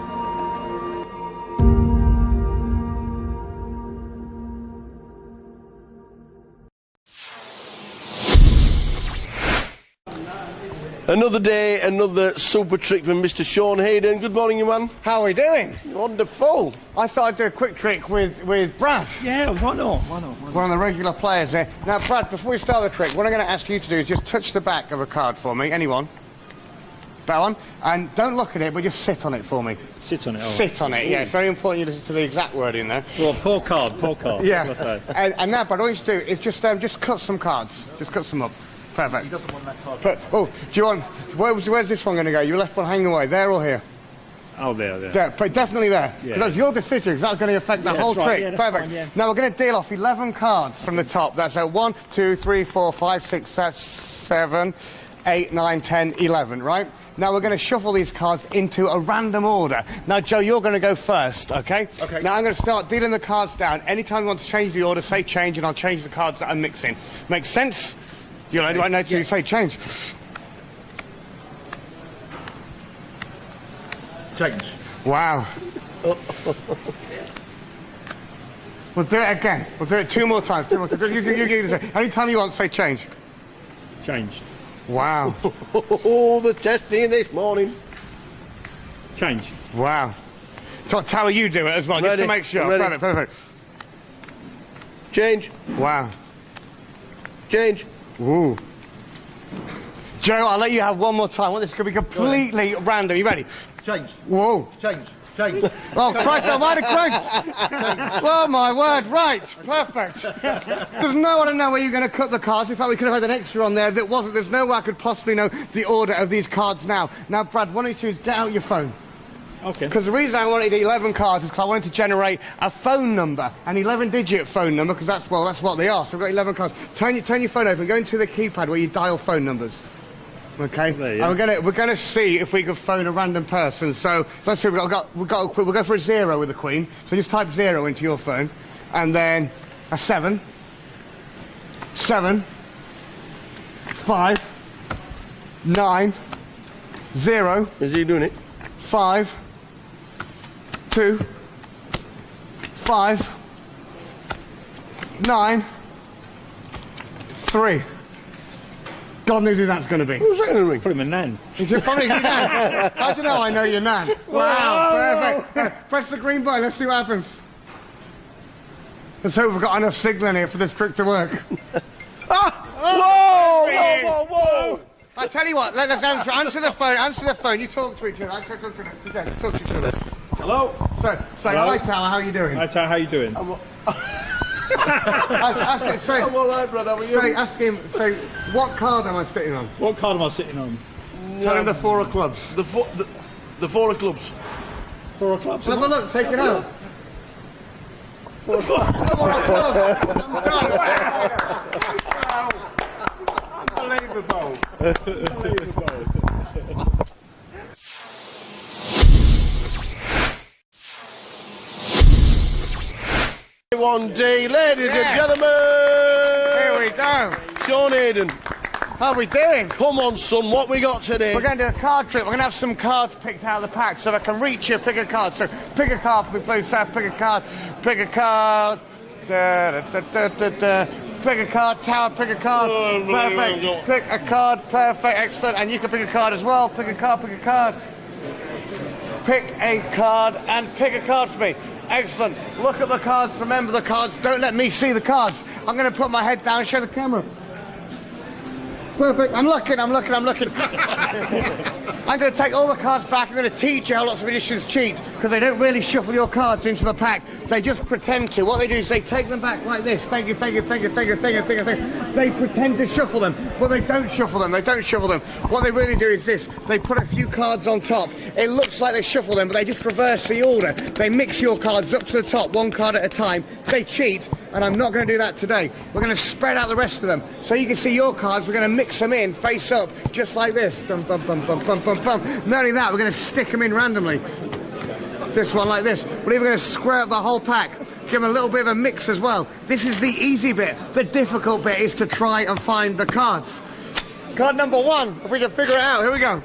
Another day, another super trick from Mr. Sean Hayden. Good morning, you man. How are we doing? Wonderful. I thought I'd do a quick trick with Brad. Yeah, why not? Why not? One of the regular players there. Now, Brad, before we start the trick, what I'm going to ask you to do is just touch the back of a card for me. Anyone? That one. And don't look at it, but just sit on it for me. Sit on it. Oh. Sit on it, yeah. It's very important you listen to the exact word in there. Well, poor card. Yeah. And now, Brad, all you should do is just cut some cards. Just cut some up. Perfect. He doesn't want that card. Oh, do you want... Where's this one going to go? You left one hanging away. There or here? Oh, there. There, but definitely there. Yeah. Because that's your decision, because that's going to affect the whole trick. Yeah, Perfect. fine, yeah. Now we're going to deal off 11 cards from the top. That's 1, 2, 3, 4, 5, 6, 7, 8, 9, 10, 11, right? Now we're going to shuffle these cards into a random order. Now, Joe, you're going to go first, okay? Okay. Now I'm going to start dealing the cards down. Anytime you want to change the order, say change, and I'll change the cards that I'm mixing. Makes sense? You'll only right now till you say change. Change. Wow. We'll do it again. We'll do it 2 more times. 2 more times. Anytime you want, say change. Change. Wow. Oh, the testing this morning. Change. Wow. So Tower, you do it as well, just to make sure. Ready. Perfect. Change. Wow. Change. Ooh. Joe, I'll let you have one more time. I want this to be completely random. You ready? Change. Whoa. Change. Oh, Christ almighty Christ! Oh, my word, right, perfect. There's no way to know where you're going to cut the cards. In fact, we could have had an extra on there that wasn't. There's no way I could possibly know the order of these cards now. Now, Brad, why don't you choose, get out your phone. Okay. Because the reason I wanted 11 cards is because I wanted to generate a phone number, an 11-digit phone number, because that's what they are. So we've got 11 cards. Turn your phone over, go into the keypad where you dial phone numbers. Okay, and we're gonna see if we can phone a random person. So let's see. We'll go for a 0 with the Queen. So just type 0 into your phone, and then a 7, 7, 5, 9, 0. Is he doing it? 5, 2, 5, 9, 3. God knows who that's going to be. Who's that going to ring? Probably my nan. Is it probably your nan? How do you know I know your nan? Wow, perfect. Press the green button, let's see what happens. Let's hope we've got enough signal in here for this trick to work. Whoa! I tell you what, let's answer the phone, you talk to each other. Talk to each other. Hello? So, say, hi Tower, how are you doing? Hi Tower, how you doing? I'm all right, Brad, how are you? Ask him, what card am I sitting on? What card am I sitting on? Tell him the 4 of clubs. The 4 of clubs. 4 of clubs. Have a look, take it out. 4 of clubs. Unbelievable. One day, ladies and gentlemen. Here we go. Sean Hayden. How are we doing? Come on, son, what we got today? We're going to do a card trick. We're going to have some cards picked out of the pack so if I can reach you, pick a card. So pick a card for me, please, sir. Pick a card. Pick a card. Pick a card, Tower, pick a card. Perfect. Pick a card, perfect, excellent. And you can pick a card as well. Pick a card, pick a card. Pick a card and pick a card for me. Excellent. Look at the cards, remember the cards. Don't let me see the cards. I'm going to put my head down and show the camera. Perfect. I'm looking. I'm going to take all the cards back. I'm going to teach you how lots of magicians cheat, because they don't really shuffle your cards into the pack. They just pretend to. What they do is they take them back like this. Thank you. They pretend to shuffle them, but they don't shuffle them. What they really do is this. They put a few cards on top. It looks like they shuffle them, but they just reverse the order. They mix your cards up to the top, one card at a time. They cheat, and I'm not going to do that today. We're going to spread out the rest of them. So you can see your cards. We're going to mix them in face up, just like this. Dum, bum, bum, bum, bum, bum, bum. Not only that, we're going to stick them in randomly. This one like this. We're even going to square up the whole pack. Give them a little bit of a mix as well. This is the easy bit. The difficult bit is to try and find the cards. Card number 1, if we can figure it out. Here we go.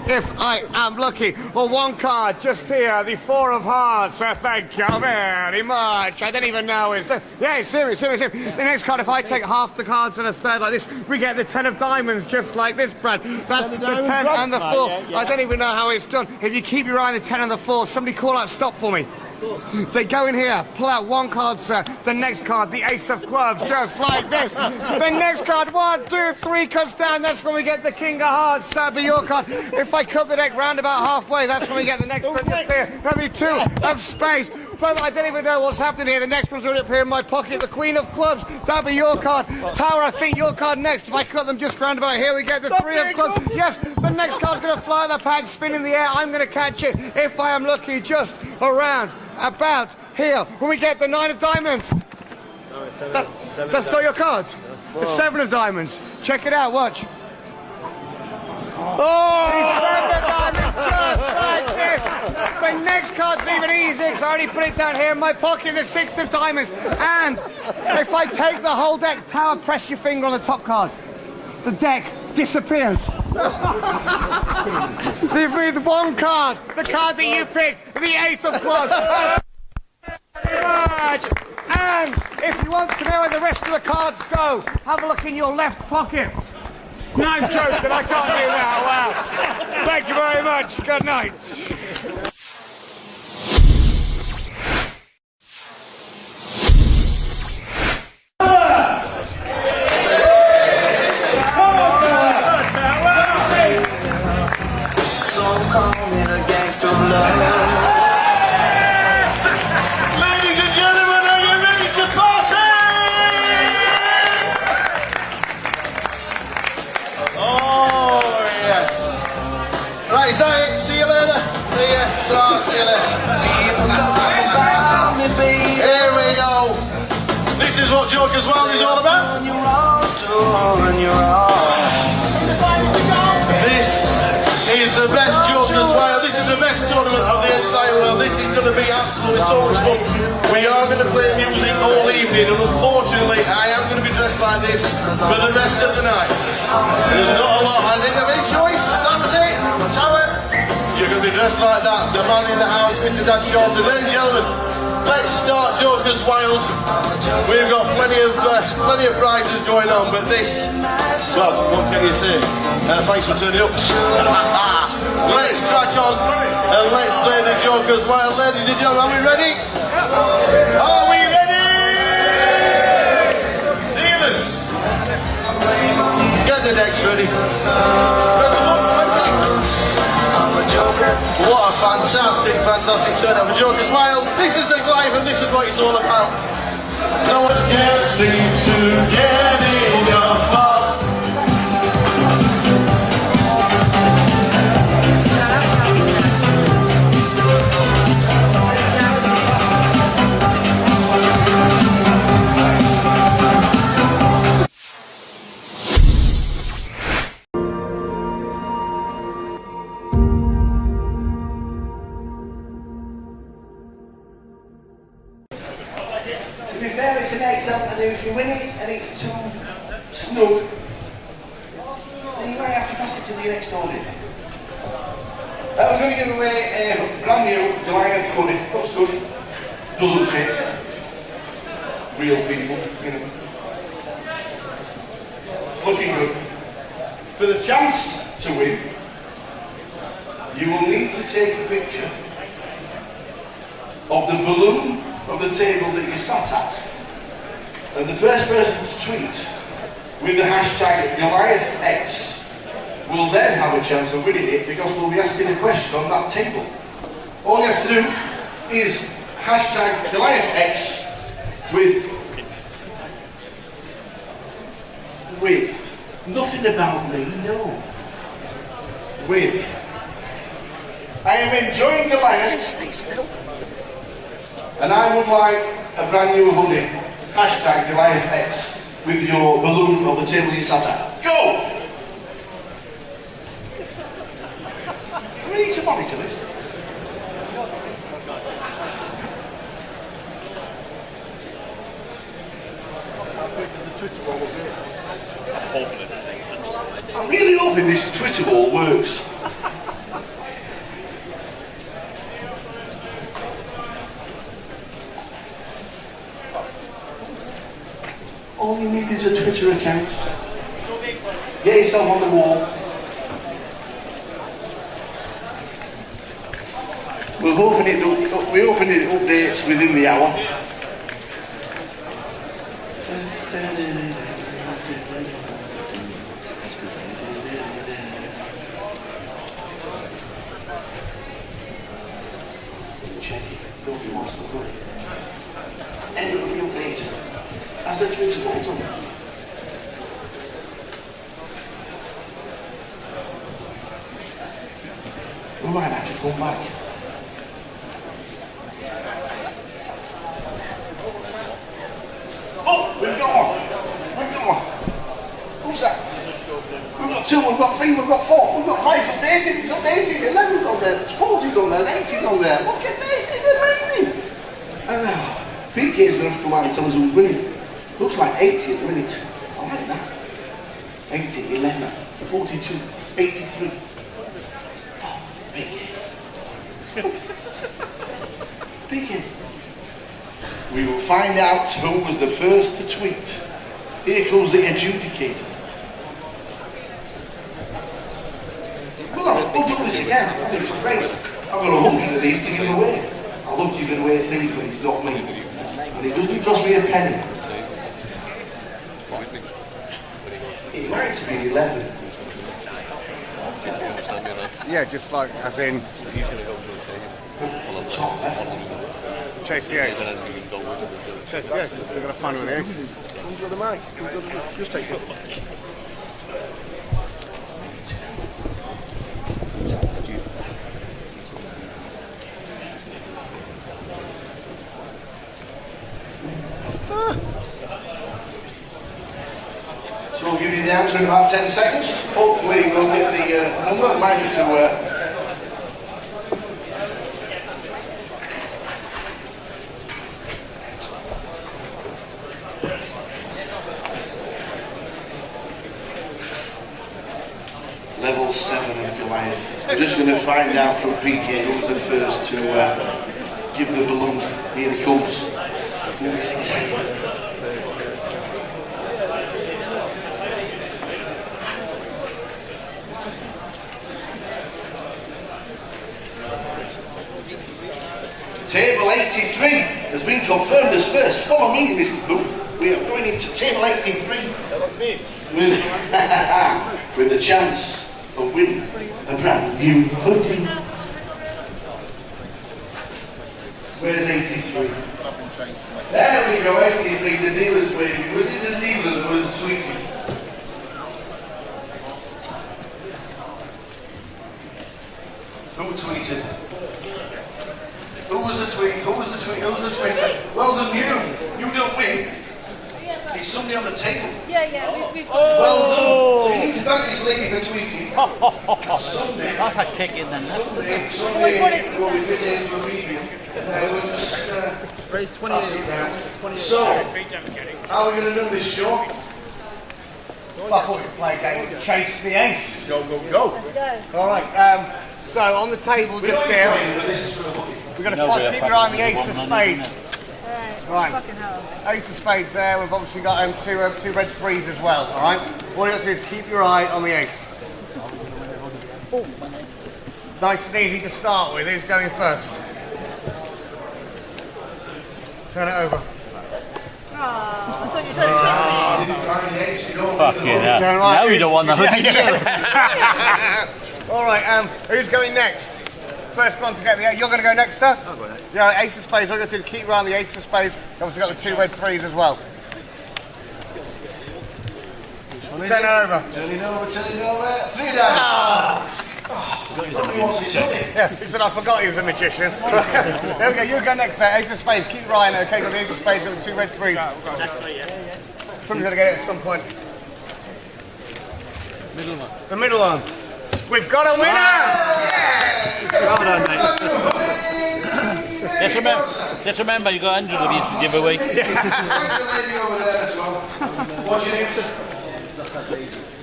If I am lucky. Well, one card just here, the 4 of hearts. Thank you very much. I don't even know. Yeah, serious. The next card, if I take half the cards and a third like this, we get the 10 of diamonds, just like this, Brad. That's the 10 and the 4. I don't even know how it's done. If you keep your eye on the 10 and the 4, somebody call out stop for me. They go in here, pull out one card, sir. The next card, the ace of clubs, just like this. The next card, 1, 2, 3 cuts down. That's when we get the king of hearts. That'll be your card. If I cut the deck round about halfway, that's when we get the next one. Just here, the 2 of spades. But I don't even know what's happening here. The next one's going to appear in my pocket. The queen of clubs. That'll be your card. Tower, I think your card next. If I cut them just round about here, we get the 3 of clubs. Yes, the next card's going to fly the pack, spin in the air. I'm going to catch it if I am lucky, just around about here. When we get the 9 of diamonds. That's not your card. The 7 of diamonds. Check it out, watch. Oh! The 7 of diamonds, just like this. The next card's even easier, because I already put it down here in my pocket, the 6 of diamonds. And if I take the whole deck, Tower, press your finger on the top card. The deck disappears. Leave me the one card, the card that you picked, the 8 of clubs. And if you want to know where the rest of the cards go, have a look in your left pocket. No, I'm joking, I can't do that. Wow. Thank you very much. Good night. Here we go. This is what Joker's Wild is all about. This is the best Joker's Wild. This is the best tournament of the entire world. This is going to be absolutely so much fun. We are going to play music all evening, and unfortunately I am going to be dressed like this for the rest of the night. There's not a lot. I didn't have any choice. That was it. Tower, you're going to be dressed like that. The man in the house, Mrs. Ad Shorten. Ladies and gentlemen, let's start Joker's Wild. We've got plenty of prizes going on, but this, well, what can you say? Thanks for turning up. Let's crack on and let's play the Joker's Wild. Ladies and gentlemen, are we ready? Are we ready? Dealers, get the decks ready. What a fantastic turnout for Joker's Wild. This is the life and this is what it's all about. No one's getting to get in your club. To be fair, it's an example, and if you win it and it's too snug, then you might have to pass it to the next owner. I'm going to give away a brand new Goliath hoodie. Looks good, doesn't fit. real people, you know. Looking good. For the chance to win, you will need to take a picture of the balloon of the table that you sat at. And the first person to tweet with the hashtag GoliathX will then have a chance of winning it, because we'll be asking a question on that table. All you have to do is hashtag GoliathX with nothing about me, no. With I am enjoying Goliath. Stay still. And I would like a brand new hoodie. Hashtag GoliathX with your balloon of the table you sat at. Go! We need to monitor this. I'm really hoping this Twitter wall works. All you need is a Twitter account. Get yourself on the wall. We're hoping it updates within the hour. Check it. Nobody wants to play. Everybody updated. As the Twitter wall done. We might have to come back. Oh, we've got one. We've got one. Who's that? We've got 2, we've got 3, we've got 4, we've got 5. It's updating. 11's on there, 40's on there, 80's on there. Look at this. It's amazing. PK's going to have to come out and tell us who's winning. Looks like 80 at the minute. I like that. 80, 11, 42, 83. Oh, PK. PK. We will find out who was the first to tweet. Here comes the adjudicator. We'll do this again. I think it's great. I've got 100 of these to give away. I love giving away things when it's not me. And it doesn't cost me a penny. It might be 11. Yeah, just like, as in... On the top left. Chase the ace. Chase the ace. We're going to find one of the aces. Who's got the mic? Just take it. So we'll give you the answer in about 10 seconds. Hopefully we'll get the number. Might need to... Level 7 of Goliath. We're just going to find out from PK who's the first to give the balloon. Here he comes. It's exciting. Table 83 has been confirmed as first. Follow me in this booth. We are going into table 83 with the chance of winning a brand new hoodie. Where's 83? There we go, 83, the dealer's waving. Was it the dealer that was tweeting? Who tweeted? Who was the tweet? Who was the tweet? Who's the tweeter? Well done you. You don't win. It's somebody on the table. We've Well done. So you need to thank this lady for tweeting. Sunday. That's a kick in then. Sunday will be fitting into a medium. We'll just raise 28. So, how are we going to do this, Sean? Well, I thought we'd play a game of Chase the Ace. Go, go, go. Alright, so on the table just here, This is for the hoodie. we're going to keep your eye on the Ace of Spades. Right. Fucking hell. Ace of spades there. We've obviously got two red threes as well. All right. All you got to do is keep your eye on the ace. Nice and easy to start with. Who's going first? Turn it over. Fucking hell. Now you don't want the hoodie. All right, who's going next? First one to get the ace. You're going to go next, sir? I'll go next. Yeah, ace of spades. All you got to do is keep around the ace of spades. You've obviously got the two red threes as well. Turn it over. Turn it over. 3 down. Yeah, he said I forgot he was a magician. There we go, you go next there. Ace of spades, keep Ryan, okay, got the ace of spades, got the two red threes. Somebody's got to get it at some point. Middle one. The middle one. We've got a winner! Well done, mate. Just remember, you got 100 of these to give away. What's your name, sir?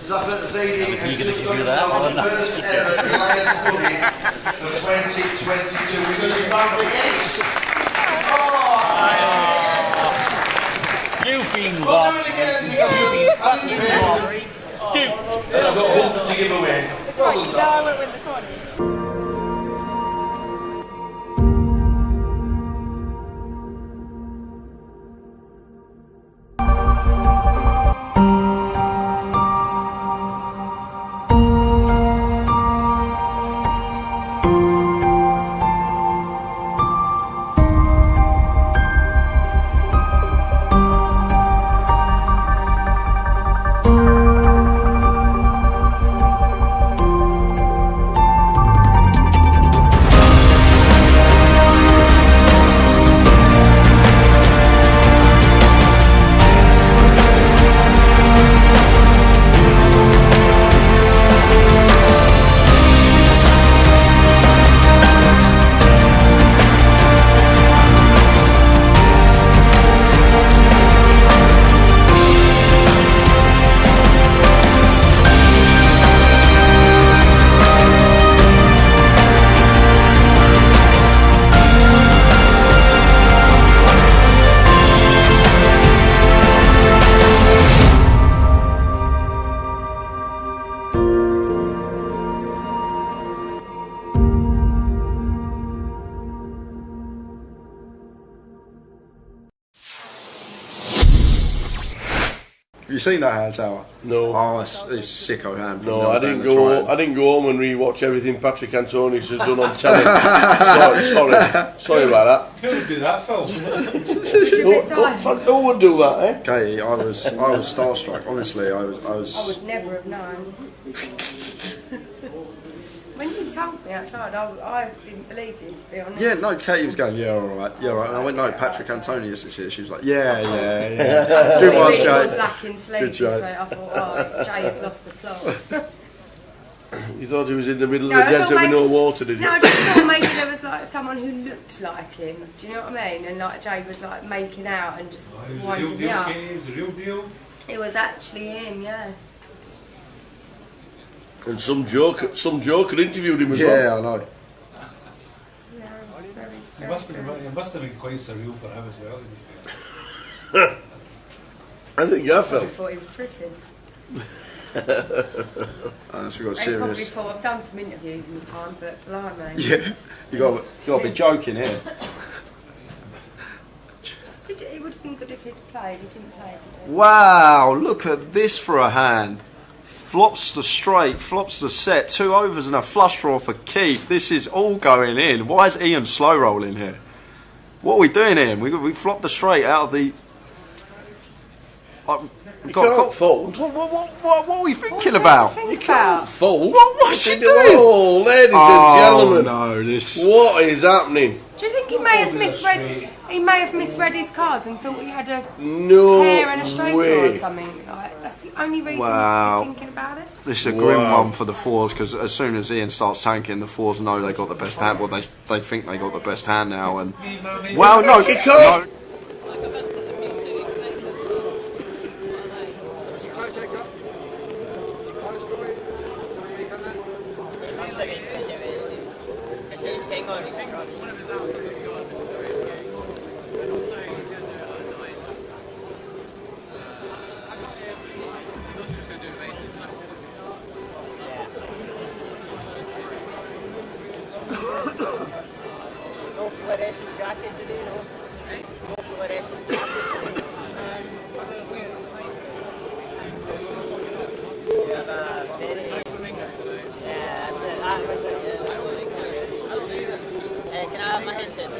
Zafar Zaidi, and you going to he's do got that? the first ever Goliath hoodie for 2022 because he found the ace. You've been We'll do it again. You've been fucking I've got 100 to give away. Well done, Zafar. I won't win this one. Have you seen that hand tower? No. Oh, it's a sicko hand. No, I didn't go. I didn't go home and rewatch everything Patrick Antonius has done on telly. Sorry about that. Who would do that, Phil? Who would do that, eh? Katie, I was starstruck. Honestly, I was. I would never have known. When you told me outside, I didn't believe you, to be honest. Yeah, no, Katie was going, yeah, all right, yeah, all right. And I went, no, Patrick Antonius is here. She was like, yeah. Good one, Jay. I was lacking sleep this way. I thought, oh, Jay has lost the plot. You thought he was in the middle of the desert with no water, did you? No, I just thought maybe there was like someone who looked like him. Do you know what I mean? And like Jay was like making out and just winding me up. It was a real deal. It was actually him, yeah. And some joker interviewed him as well. Yeah, I know. It must have been quite surreal for him as well, to be fair. I think you have, Phil. I thought he was tripping. So we got I probably serious. thought I've done some interviews in my time, but blimey. Yeah, you got to be joking here. It would have been good if he'd played. He didn't play, did he? Wow, look at this for a hand. Flops the straight, flops the set, 2 overs and a flush draw for Keith. This is all going in. Why is Ian slow rolling here? What are we doing here? We flopped the straight out of the... You can't fold. What are we thinking about? You can't fold. What's she doing? Oh, ladies and gentlemen. No, this... What is happening? Do you think he may have misread? He may have misread his cards and thought he had a No pair and a straight draw or way. something. Like, that's the only reason Wow. I'm thinking about it. This is a grim one for the fours, because as soon as Ian starts tanking, the fours know they got the best hand. Well, they think they got the best hand now. And wow, no, He can't. no. No fluorescent jacket today, no? No fluorescent jacket today. You have a very... Yeah, that's it. That was it, yeah. Hey, can I have my headset?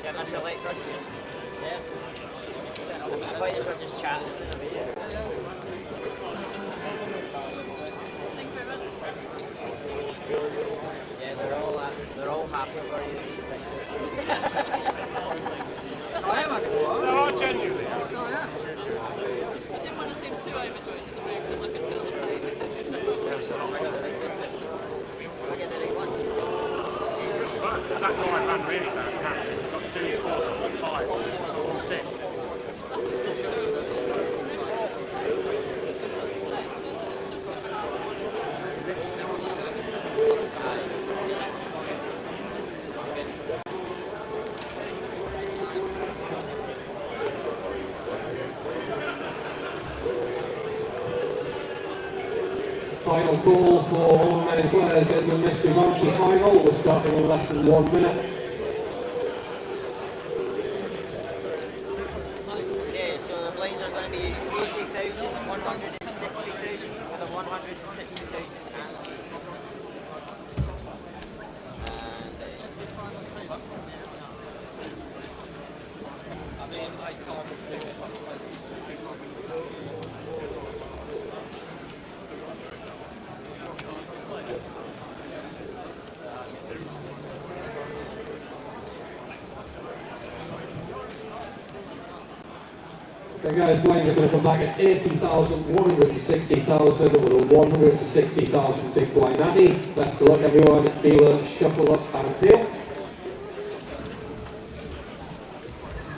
Get my select rush here. Yeah. I thought you were just chatting in the video. Yeah, they're all happy for you. They are genuinely. I didn't want to seem too overjoyed in the room because I could feel the pain. I get the right one. It's just fun. That guy ran really bad. Got 2, 4, 5, all 6. Final call for all remaining players in the Mystery Monkey final. We're starting in less than 1 minute. Okay, so the blinds are going to be 80,000, 160,000, and 160,000. The guys playing are going to come back at 80,000, 160,000 with a 160,000 big blind ante. Best of luck everyone, dealer, shuffle up and deal.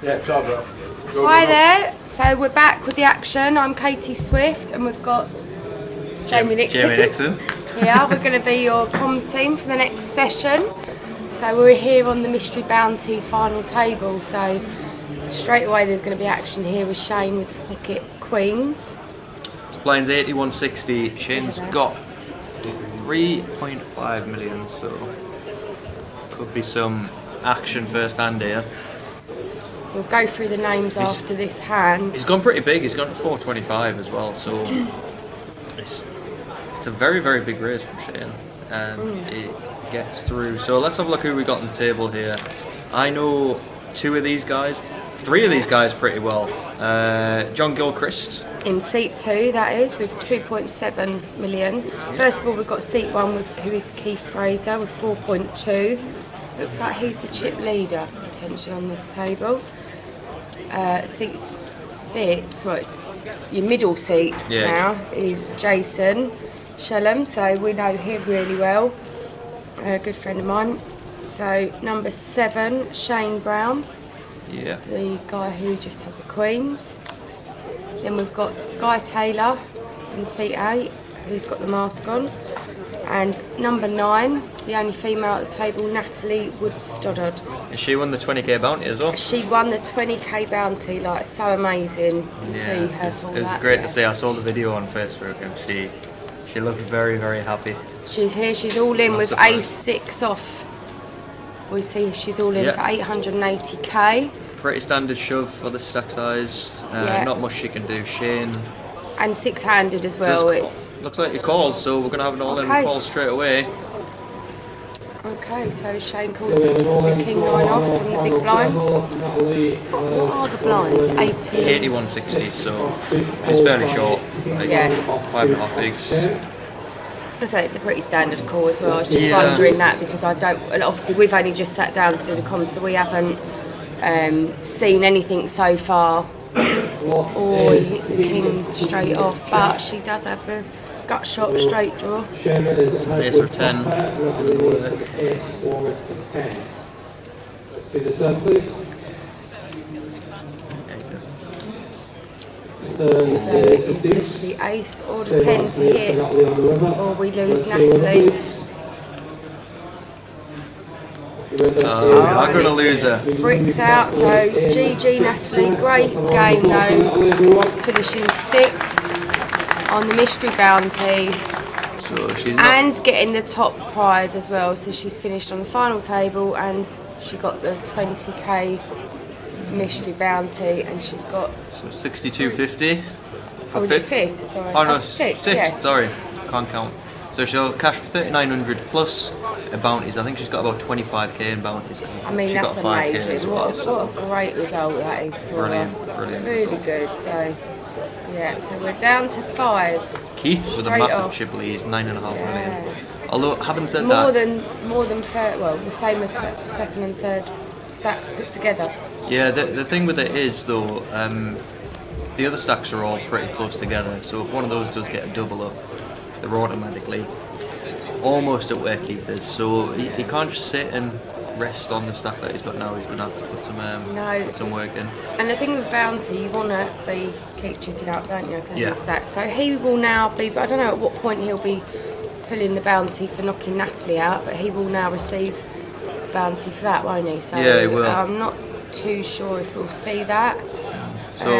Yeah, Barbara. Hi there, so we're back with the action. I'm Katie Swift and we've got Jamie Nixon. Jamie Nixon. Yeah, we're going to be your comms team for the next session. So we're here on the Mystery Bounty final table, so straight away there's going to be action here with Shane with the pocket queens. Blinds 80, 160. Shane's got 3.5 million, so could be some action first hand here. We'll go through the names after this hand. He's gone pretty big, he's gone to 425 as well, so it's a very, very big raise from Shane, and it gets through. So let's have a look who we got on the table here. I know 2 of these guys, 3 of these guys pretty well. John Gilchrist. In seat 2, that is, with 2.7 million. First of all, we've got seat 1, who is Keith Fraser, with 4.2. Looks like he's the chip leader, potentially, on the table. Seat 6, well, it's your middle seat now, is Jason Shellham, so we know him really well. A good friend of mine. So, number 7, Shane Brown. Yeah. The guy who just had the queens. Then we've got Guy Taylor in seat 8, who's got the mask on. And number 9, the only female at the table, Natalie Wood-Stoddard. And she won the 20k bounty as well. She won the 20k bounty, like, so amazing to see her for that. It was great to see. I saw the video on Facebook and she looked very, very happy. She's here, she's all in with ace 6 off. We see she's all in for 880k. Pretty standard shove for the stack size. Not much she can do. Shane. And 6-handed as well. Looks like he calls, so we're going to have an all-in call straight away. Okay, so Shane calls the king 9 off from the big blind. What are the blinds? 80? 80, 160, so it's fairly short. Like 5.5 bigs. So it's a pretty standard call as well. I was just wondering that because obviously we've only just sat down to do the comms, so we haven't seen anything so far. Or he hits the king straight off, but she does have the gut shot straight draw. Ace or 10. See the turn, please. So it's just the ace or the 10 to hit, or we lose Natalie. We are going to lose her. Bricks out, so GG Natalie, great game though, finishing 6th on the mystery bounty. So she's and getting the top prize as well, so she's finished on the final table and she got the 20k mystery bounty and she's got... So 62.50 for Oh, was it 5th? Sorry. Oh no, 6th, 6th, yeah. sorry, can't count. So she'll cash for 3,900 plus bounties. I think she's got about 25k in bounties. I mean, she that's got 5k as amazing. well, What a great result that is for Brilliant, her. brilliant. Really good, so yeah, so we're down to 5. Keith with a Straight massive off. chip lead, 9.5 million. Although, having said More that, than third, well, the same as the second and third stats put together. yeah, the thing with it is though, the other stacks are all pretty close together. So if one of those does get a double up, they're automatically almost at where Keith is. So he can't just sit and rest on the stack that he's got now. He's going to have to put some work in. And the thing with bounty, you want to keep chipping up, don't you? Because Yeah. of the stack. So he will now be, I don't know at what point he'll be pulling the bounty for knocking Natalie out, but he will now receive bounty for that, won't he? So Yeah, he will. I'm not too sure if we'll see that. So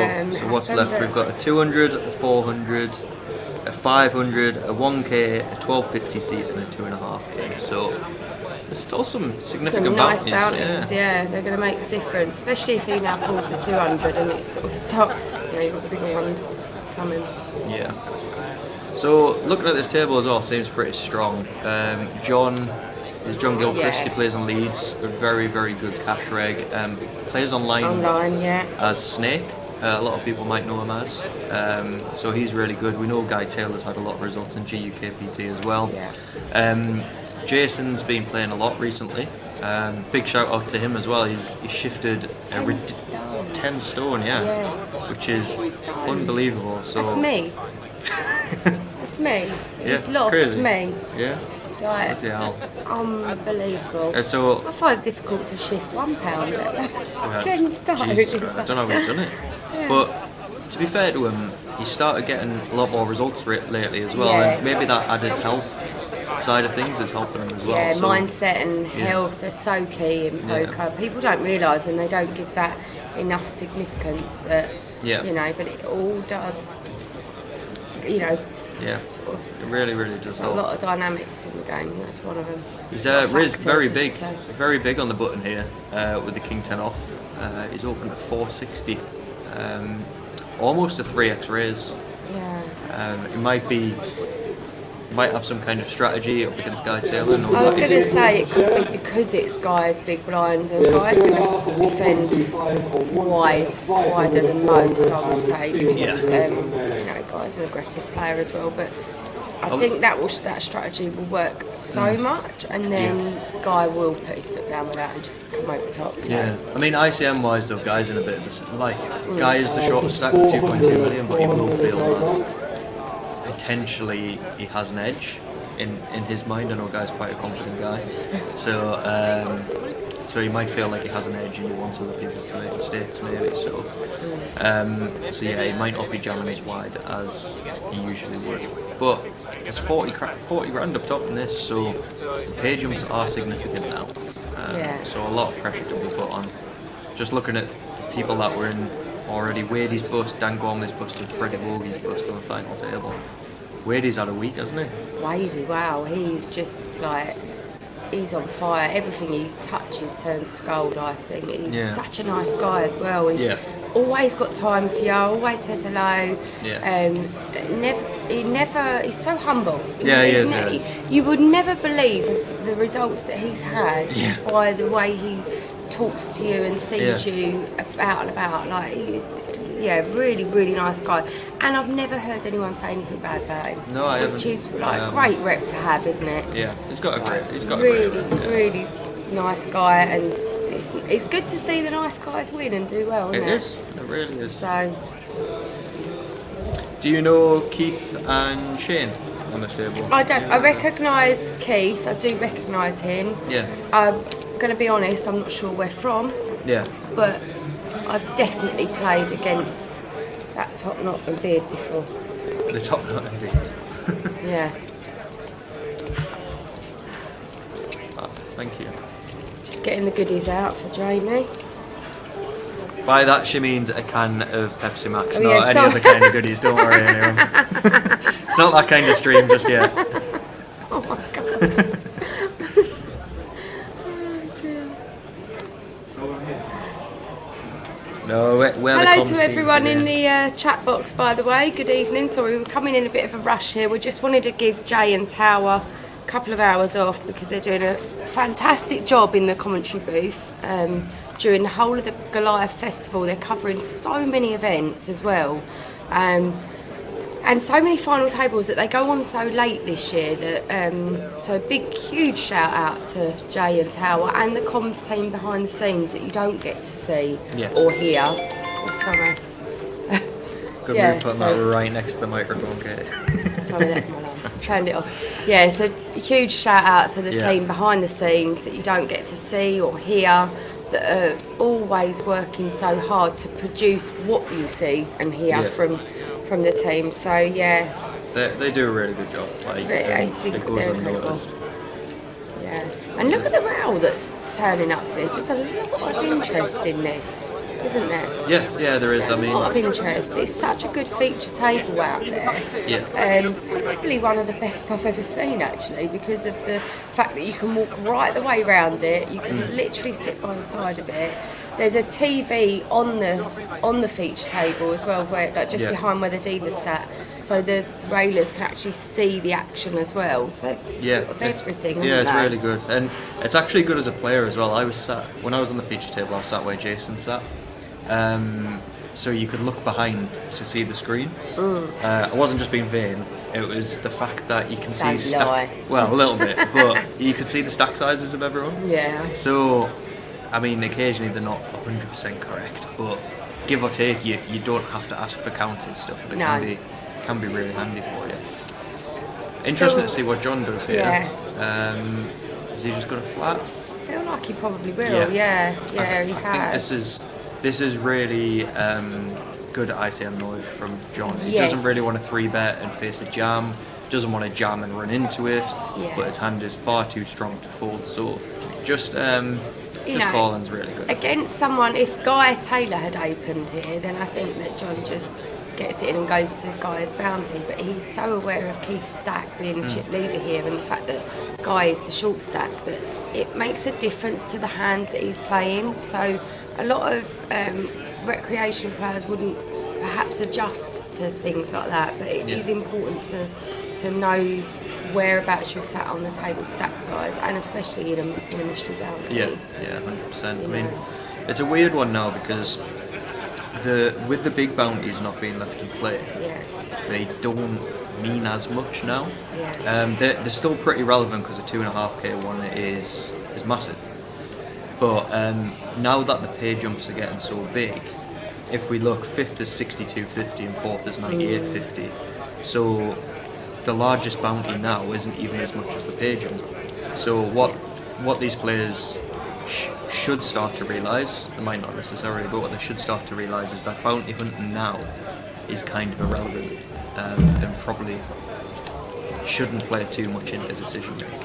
what's left? We've got a 200, a 400, a 500, a 1k, a 1250 seat, and a 2.5k. So there's still some significant Some nice bounties. bounties, yeah. They're going to make a difference, especially if he now pulls the 200 and it's sort of start, you've got the bigger ones coming. Yeah. So looking at this table as well, seems pretty strong. John Gilchrist. Yeah. He plays on Leeds, a very, very good cash reg. Plays online, Yeah. as Snake. A lot of people might know him as. So he's really good. We know Guy Taylor's had a lot of results in GUKPT as well. Yeah. Jason's been playing a lot recently. Big shout out to him as well. He's shifted 10 stone, yeah, which is 10 stone. unbelievable. So That's me. That's me. He's Yeah, lost crazy. me. Yeah. Like, Bloody hell. unbelievable. So I find it difficult to shift £1. Well, 10 stone. Jesus Christ, I don't know how he's done it. Yeah. But to be fair to him, he started getting a lot more results lately as well, Yeah. and maybe that added health side of things is helping him as well. Yeah, so, mindset and health are so key in poker. People don't realise and they don't give that enough significance that, you know, but it all does, you know. Yeah, sort of, it really, really does there's a help. lot of dynamics in the game, that's one of them. He's A lot of raised factors, very big on the button here with the King 10 off. He's opened at 460, almost a 3x raise. Yeah. It might have some kind of strategy up against Guy Taylor. I was going to say it could be because it's Guy's big blind and Guy's going to defend wider than most, I would say, because you know, Guy's an aggressive player as well, but I think that strategy will work so much, and then Guy will put his foot down with that and just come over the top. So. Yeah, I mean ICM wise though, Guy's in a bit of a Guy is the shortest stack with 2.2 million, but he will feel that potentially he has an edge in his mind. I know Guy's quite a confident guy, so he might feel like he has an edge and he wants other people to make mistakes maybe. So yeah, he might not be jamming as wide as he usually would. But there's 40 grand up top in this, so the pay jumps are significant now. So a lot of pressure to be put on. Just looking at people that were in already, Wade's bust, Dan Gormley's bust, and Freddie Wogie's bust on the final table. Wade's had a week, hasn't he? Wadey, wow, he's just like, he's on fire. Everything he touches turns to gold, I think. He's such a nice guy as well. He's always got time for you, always says hello. He's so humble. Yeah, he is. You would never believe the results that he's had by the way he talks to you and sees you out and about. Like, he's really, really nice guy. And I've never heard anyone say anything bad about him. No, I haven't. Which is like a great rep to have, isn't it? Yeah, he's got a great really, rep. really nice guy, and it's good to see the nice guys win and do well. It Isn't is. It really is. So, do you know Keith and Shane on this table? I don't. I recognise Keith. I do recognise him. Yeah. I'm going to be honest. I'm not sure where from. Yeah. But I've definitely played against that top knot and beard before. The top knot and beard. Yeah. Thank you. Getting the goodies out for Jamie. By that she means a can of Pepsi Max, Oh, not yeah, any sorry. other kind of goodies. Don't worry, anyone. It's not that kind of stream just yet. Oh my god. No, we're the Hello comms to team everyone in today. the chat box, by the way. Good evening. Sorry, we're coming in a bit of a rush here. We just wanted to give Jay and Tower a couple of hours off because they're doing a fantastic job in the commentary booth during the whole of the Goliath Festival. They're covering so many events as well. And so many final tables that they go on so late this year that so a big huge shout out to Jay and Tower and the comms team behind the scenes that you don't get to see or hear. Oh, sorry. Good Yeah, move putting so- that right next to the microphone, Kate. Sorry, that's my alarm. Turned it off. Yeah, so a huge shout out to the team behind the scenes that you don't get to see or hear, that are always working so hard to produce what you see and hear from the team. So yeah, They do a really good job. Like, they're incredible. Yeah, and look at the row that's turning up for this. There's a lot of interest in this, isn't there? Yeah, there is. There's I mean, a lot of interest. It's such a good feature table out there. yeah. Probably one of the best I've ever seen, actually, because of the fact that you can walk right the way around it. You can literally sit by the side of it. There's a TV on the feature table as well, where like just behind where the dealers sat, so the railers can actually see the action as well. So they've everything. Yeah, it's haven't really good, and it's actually good as a player as well. I was sat when I was on the feature table. I was sat where Jason sat, so you could look behind to see the screen. I wasn't just being vain. It was the fact that you can see well, a little bit, but you could see the stack sizes of everyone. Yeah. So, I mean, occasionally they're not 100% correct, but give or take, you don't have to ask for counts and stuff, and it can be really handy for you. Interesting to see what John does here. Is he just going to flat? I feel like he probably will. Yeah, he I has. think this is really good ICM knowledge from John. He Yes. doesn't really want to 3-bet and face a jam. Doesn't want to jam and run into it. But his hand is far too strong to fold. So just calling's really good. Against someone, if Guy Taylor had opened here, then I think that John just gets it in and goes for Guy's bounty. But he's so aware of Keith's stack being the chip leader here, and the fact that Guy is the short stack, that it makes a difference to the hand that he's playing. So a lot of recreational players wouldn't perhaps adjust to things like that, but it is important to know whereabouts you're sat on the table stack size, and especially in a mystery bounty. Yeah, 100%. I mean, it's a weird one now because with the big bounties not being left in play, they don't mean as much now. They're still pretty relevant because a 2.5k one is massive. But now that the pay jumps are getting so big, if we look, 5th is 62.50 and 4th is 98.50. So the largest bounty now isn't even as much as the pay jump. So what these players should start to realise, they might not necessarily, but what they should start to realise is that bounty hunting now is kind of irrelevant, and probably shouldn't play too much into decision making.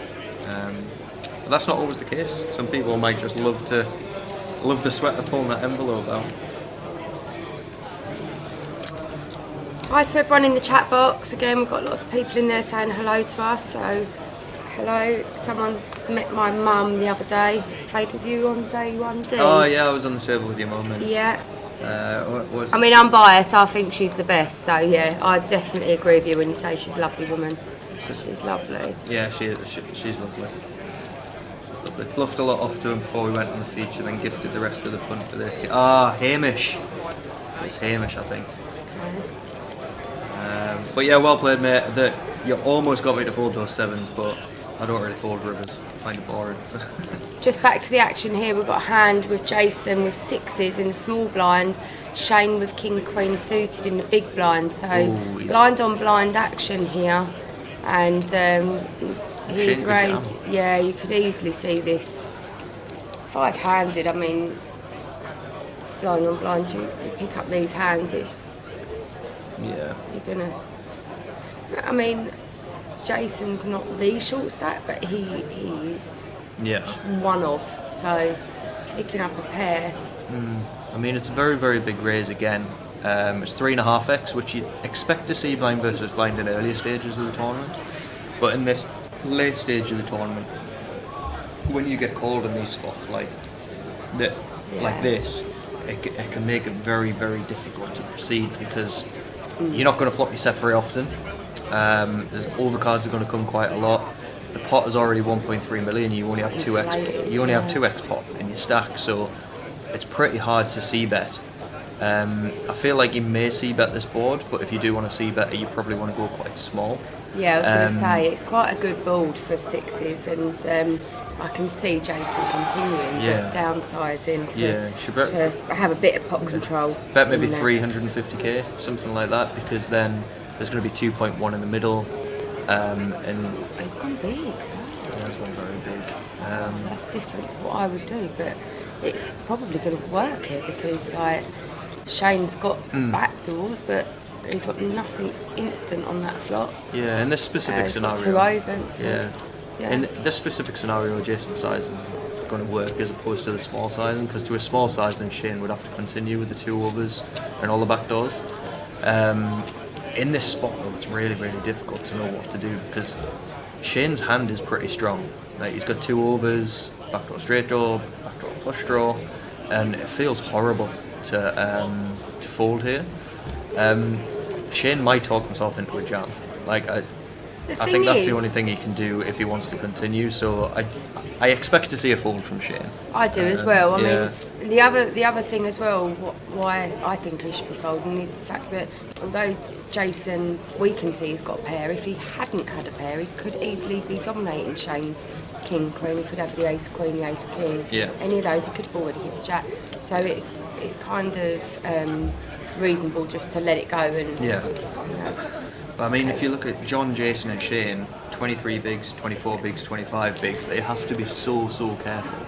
But that's not always the case. Some people might just love the sweat of pulling that envelope out. Hi to everyone in the chat box. Again, we've got lots of people in there saying hello to us. So, hello. Someone's met my mum the other day. Played with you on day 1D. Oh yeah, I was on the table with your mum. Yeah. What was I mean, I'm biased. I think she's the best. So yeah, I definitely agree with you when you say she's a lovely woman. She's lovely. Yeah, she is. She's lovely. Lovely. Bluffed a lot off to him before we went on the feature, then gifted the rest of the punt for this. Hamish. It's Hamish, I think. But yeah, well played, mate. You almost got me to fold those 7s, but I don't really fold rivers. I find it boring. So. Just back to the action here. We've got a hand with Jason with 6s in the small blind. Shane with King Queen suited in the big blind. So blind on blind action here, and he's raised. Yeah, you could easily see this 5-handed. I mean, blind on blind. You pick up these hands. You're gonna. I mean, Jason's not the short stack, but he's Yeah. one of. So picking up a pair. I mean, it's a very, very big raise again. It's 3.5x, which you expect to see blind versus blind in earlier stages of the tournament. But in this late stage of the tournament, when you get called in these spots like this, it can make it very, very difficult to proceed because you're not going to flop your set very often. Overcards are going to come quite a lot. The pot is already 1.3 million. You only have 2x. You only have 2x pot in your stack, so it's pretty hard to c-bet. I feel like you may c-bet this board, but if you do want to c-bet it, you probably want to go quite small. Yeah, I was going to say, it's quite a good board for sixes, and I can see Jason continuing, but downsizing to have a bit of pot control. Bet maybe 350k, something like that, because then there's going to be 2.1 in the middle. And it's gone big. Yeah, it's gone very big. That's different to what I would do, but it's probably going to work here because like Shane's got backdoors, but he's got nothing instant on that flop. Yeah, in this specific he's scenario. Got two overs. Yeah. In this specific scenario, Jason's size is going to work as opposed to the small sizing, because to a small sizing, Shane would have to continue with the two overs and all the backdoors. In this spot, though, it's really, really difficult to know what to do because Shane's hand is pretty strong. Like, he's got two overs, backdoor straight draw, backdoor flush draw, and it feels horrible to fold here. Shane might talk himself into a jam. Like, I think that's the only thing he can do if he wants to continue. So I expect to see a fold from Shane. I do as well. I mean, the other thing as well, why I think he should be folding is the fact that although Jason, we can see he's got a pair. If he hadn't had a pair, he could easily be dominating Shane's king queen. He could have the ace queen, the ace king. Yeah. Any of those, he could have already hit the jack. So it's kind of reasonable just to let it go and. Yeah. You know, I mean, if you look at John, Jason, and Shane, 23 bigs, 24 bigs, 25 bigs, they have to be so careful,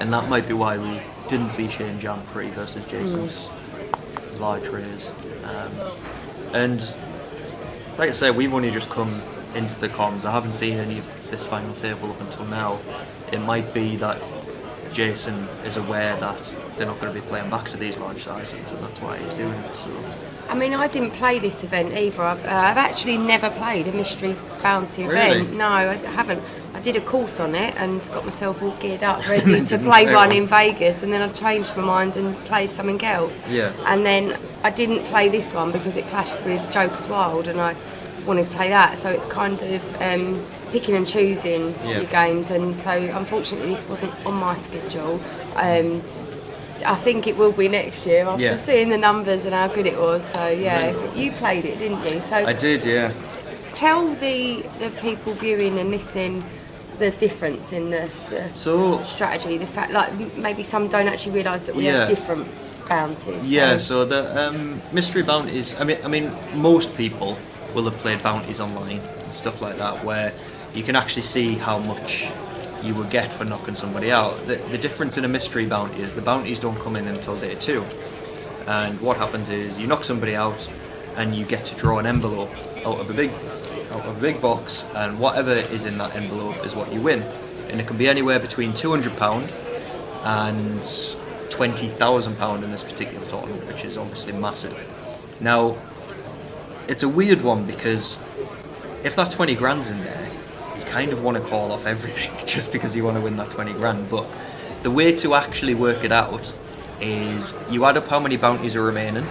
and that might be why we didn't see Shane jam pre versus Jason's large raise. And like I say, we've only just come into the comms. I haven't seen any of this final table up until now. It might be that Jason is aware that they're not going to be playing back to these large sizes, and that's why he's doing it. So. I mean, I didn't play this event either. I've actually never played a mystery bounty event. Really? No, I haven't. I did a course on it and got myself all geared up, ready to play one in Vegas, and then I changed my mind and played something else. Yeah. And then I didn't play this one because it clashed with Joker's Wild, and I wanted to play that. So it's kind of picking and choosing your games, and so unfortunately this wasn't on my schedule. I think it will be next year after seeing the numbers and how good it was. So but you played it, didn't you? So I did, yeah. Tell the people viewing and listening the difference in the strategy. The fact, like maybe some don't actually realise that we have different bounties. Yeah. So the mystery bounties. I mean, most people will have played bounties online and stuff like that, where you can actually see how much you would get for knocking somebody out. The difference in a mystery bounty is the bounties don't come in until day 2, and what happens is you knock somebody out and you get to draw an envelope out of a big box, and whatever is in that envelope is what you win, and it can be anywhere between £200 and £20,000 in this particular tournament, which is obviously massive. Now it's a weird one because if that 20 grand's in there, kind of want to call off everything just because you want to win that 20 grand. But the way to actually work it out is you add up how many bounties are remaining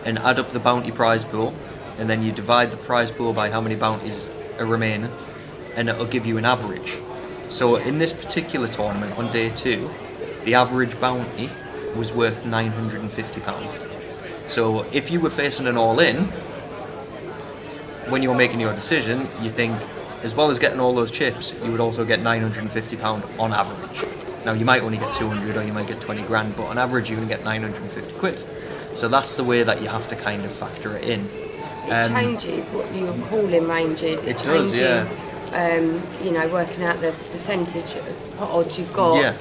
and add up the bounty prize pool, and then you divide the prize pool by how many bounties are remaining, and it'll give you an average. So in this particular tournament on day 2, the average bounty was worth £950. So if you were facing an all-in, when you're making your decision, you think, as well as getting all those chips, you would also get £950 on average. Now you might only get 200 or you might get 20 grand, but on average you're going to get 950 quid. So that's the way that you have to kind of factor it in. It changes what your calling range is. It does, changes, you know, working out the percentage of pot odds you've got. Yeah.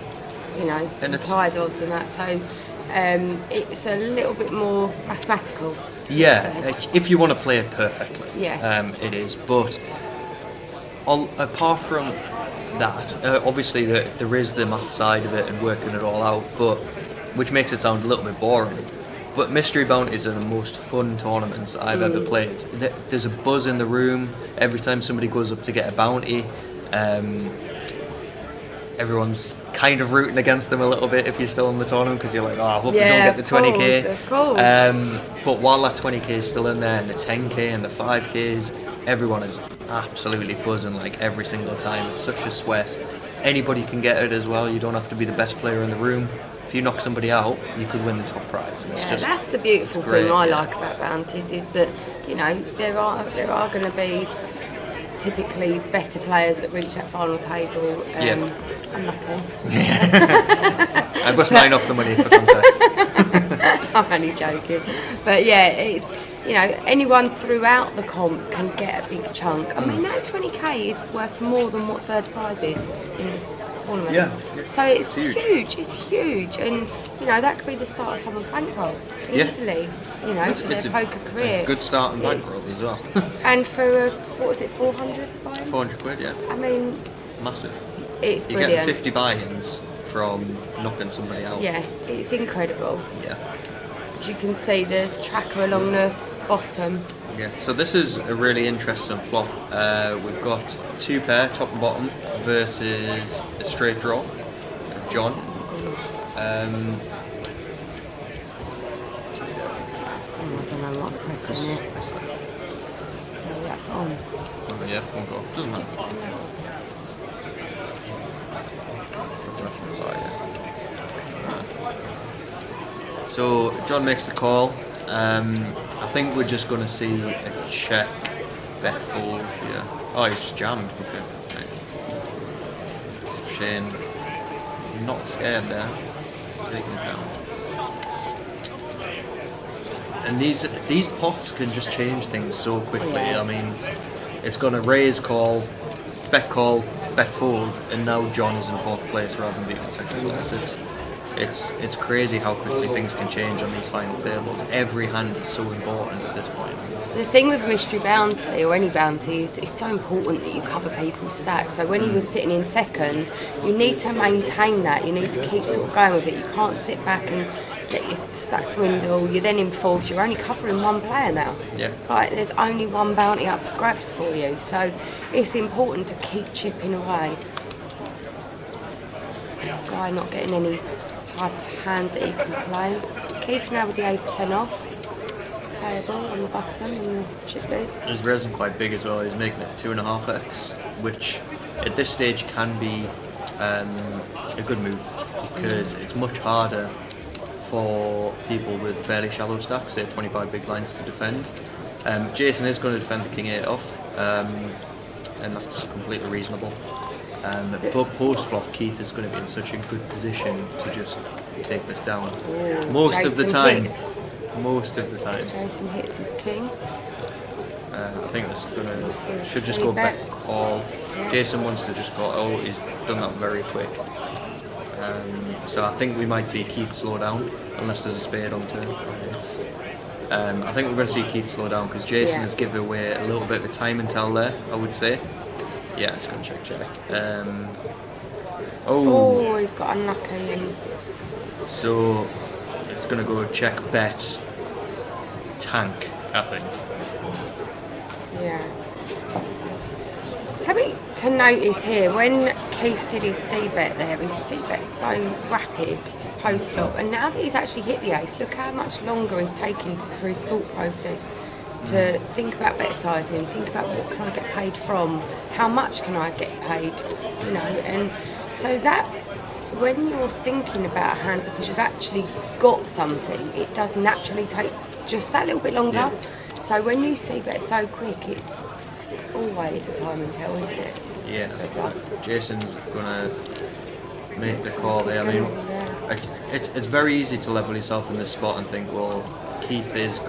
You know, and implied odds and that. So it's a little bit more mathematical. Yeah, if you want to play it perfectly. Yeah. It is, but apart from that. Obviously, there is the math side of it and working it all out, but which makes it sound a little bit boring. But mystery bounties are the most fun tournaments I've ever played. There's a buzz in the room every time somebody goes up to get a bounty. Everyone's kind of rooting against them a little bit if you're still in the tournament, because you're like, oh, I hope they don't get the 20k. Of course. But while that 20k is still in there, and the 10k and the 5ks, everyone is absolutely buzzing like every single time. It's such a sweat. Anybody can get it as well. You don't have to be the best player in the room. If you knock somebody out, you could win the top prize. And it's just, that's the beautiful thing I like about bounties, is that, you know, there are going to be typically better players that reach that final table. Unlucky. I must 9 off the money for context. I'm only joking, but yeah, it's, you know, anyone throughout the comp can get a big chunk. I mean, that 20k is worth more than what third prize is in this tournament. Yeah. So it's huge. It's huge, and you know that could be the start of someone's bankroll easily. You know, for their poker career. It's a good starting bankroll as well. And for what was it, 400? 400 quid, yeah. I mean, massive. It's you brilliant. get 50 buy-ins from knocking somebody out. Yeah, it's incredible. Yeah. As you can see, the tracker along the bottom. Yeah, so this is a really interesting flop. We've got 2 pair, top and bottom, versus a straight draw, John. I don't know what I'm pressing it. No, that's on. Oh, yeah, one go. Doesn't matter. So John makes the call. I think we're just going to see a check, bet fold here. Oh, he's just jammed. Okay. Right. Shane, not scared there, taking it down. And these pots can just change things so quickly. I mean, it's going to raise call, bet fold, and now John is in 4th place rather than being in 2nd place. It's crazy how quickly things can change on these final tables. Every hand is so important at this point. The thing with mystery bounty, or any bounty, is it's so important that you cover people's stacks. So when he was sitting in 2nd, you need to maintain that. You need to keep sort of going with it. You can't sit back and let your stack dwindle. You're then in 4th. You're only covering 1 player now. Yeah. Right, there's only 1 bounty up for grabs for you. So it's important to keep chipping away. Guy not getting any type of hand that he can play. Keith now with the ace-10 off. Playable on the bottom in the chip lead. His raising quite big as well. He's making it 2.5x, which at this stage can be a good move, because it's much harder for people with fairly shallow stacks, say 25 big blinds, to defend. Jason is going to defend the king-8 off, and that's completely reasonable. But post-flop, Keith is going to be in such a good position to just take this down. Most of the time. Jason hits his king. I think this is should just go back call. Yeah. Jason wants to just go. Oh, he's done that very quick. So I think we might see Keith slow down, unless there's a spade on turn. I think we're going to see Keith slow down, because Jason has given away a little bit of a time and tell there, I would say. Yeah, it's going to check. Oh, he's got unlucky. And so it's going to go check, bet, tank, I think. Yeah. Something to notice here, when Keith did his c-bet there, his c-bet's so rapid post-flop, and now that he's actually hit the ace, look how much longer he's taking for his thought process to think about bet sizing, think about what can I get paid from, how much can I get paid, you know, and so that when you're thinking about a hand because you've actually got something, it does naturally take just that little bit longer. Yeah. So when you see bet so quick, it's always a time and tell, isn't it? Yeah. Jason's gonna make the call there. I mean, it's very easy to level yourself in this spot and think, well, Keith is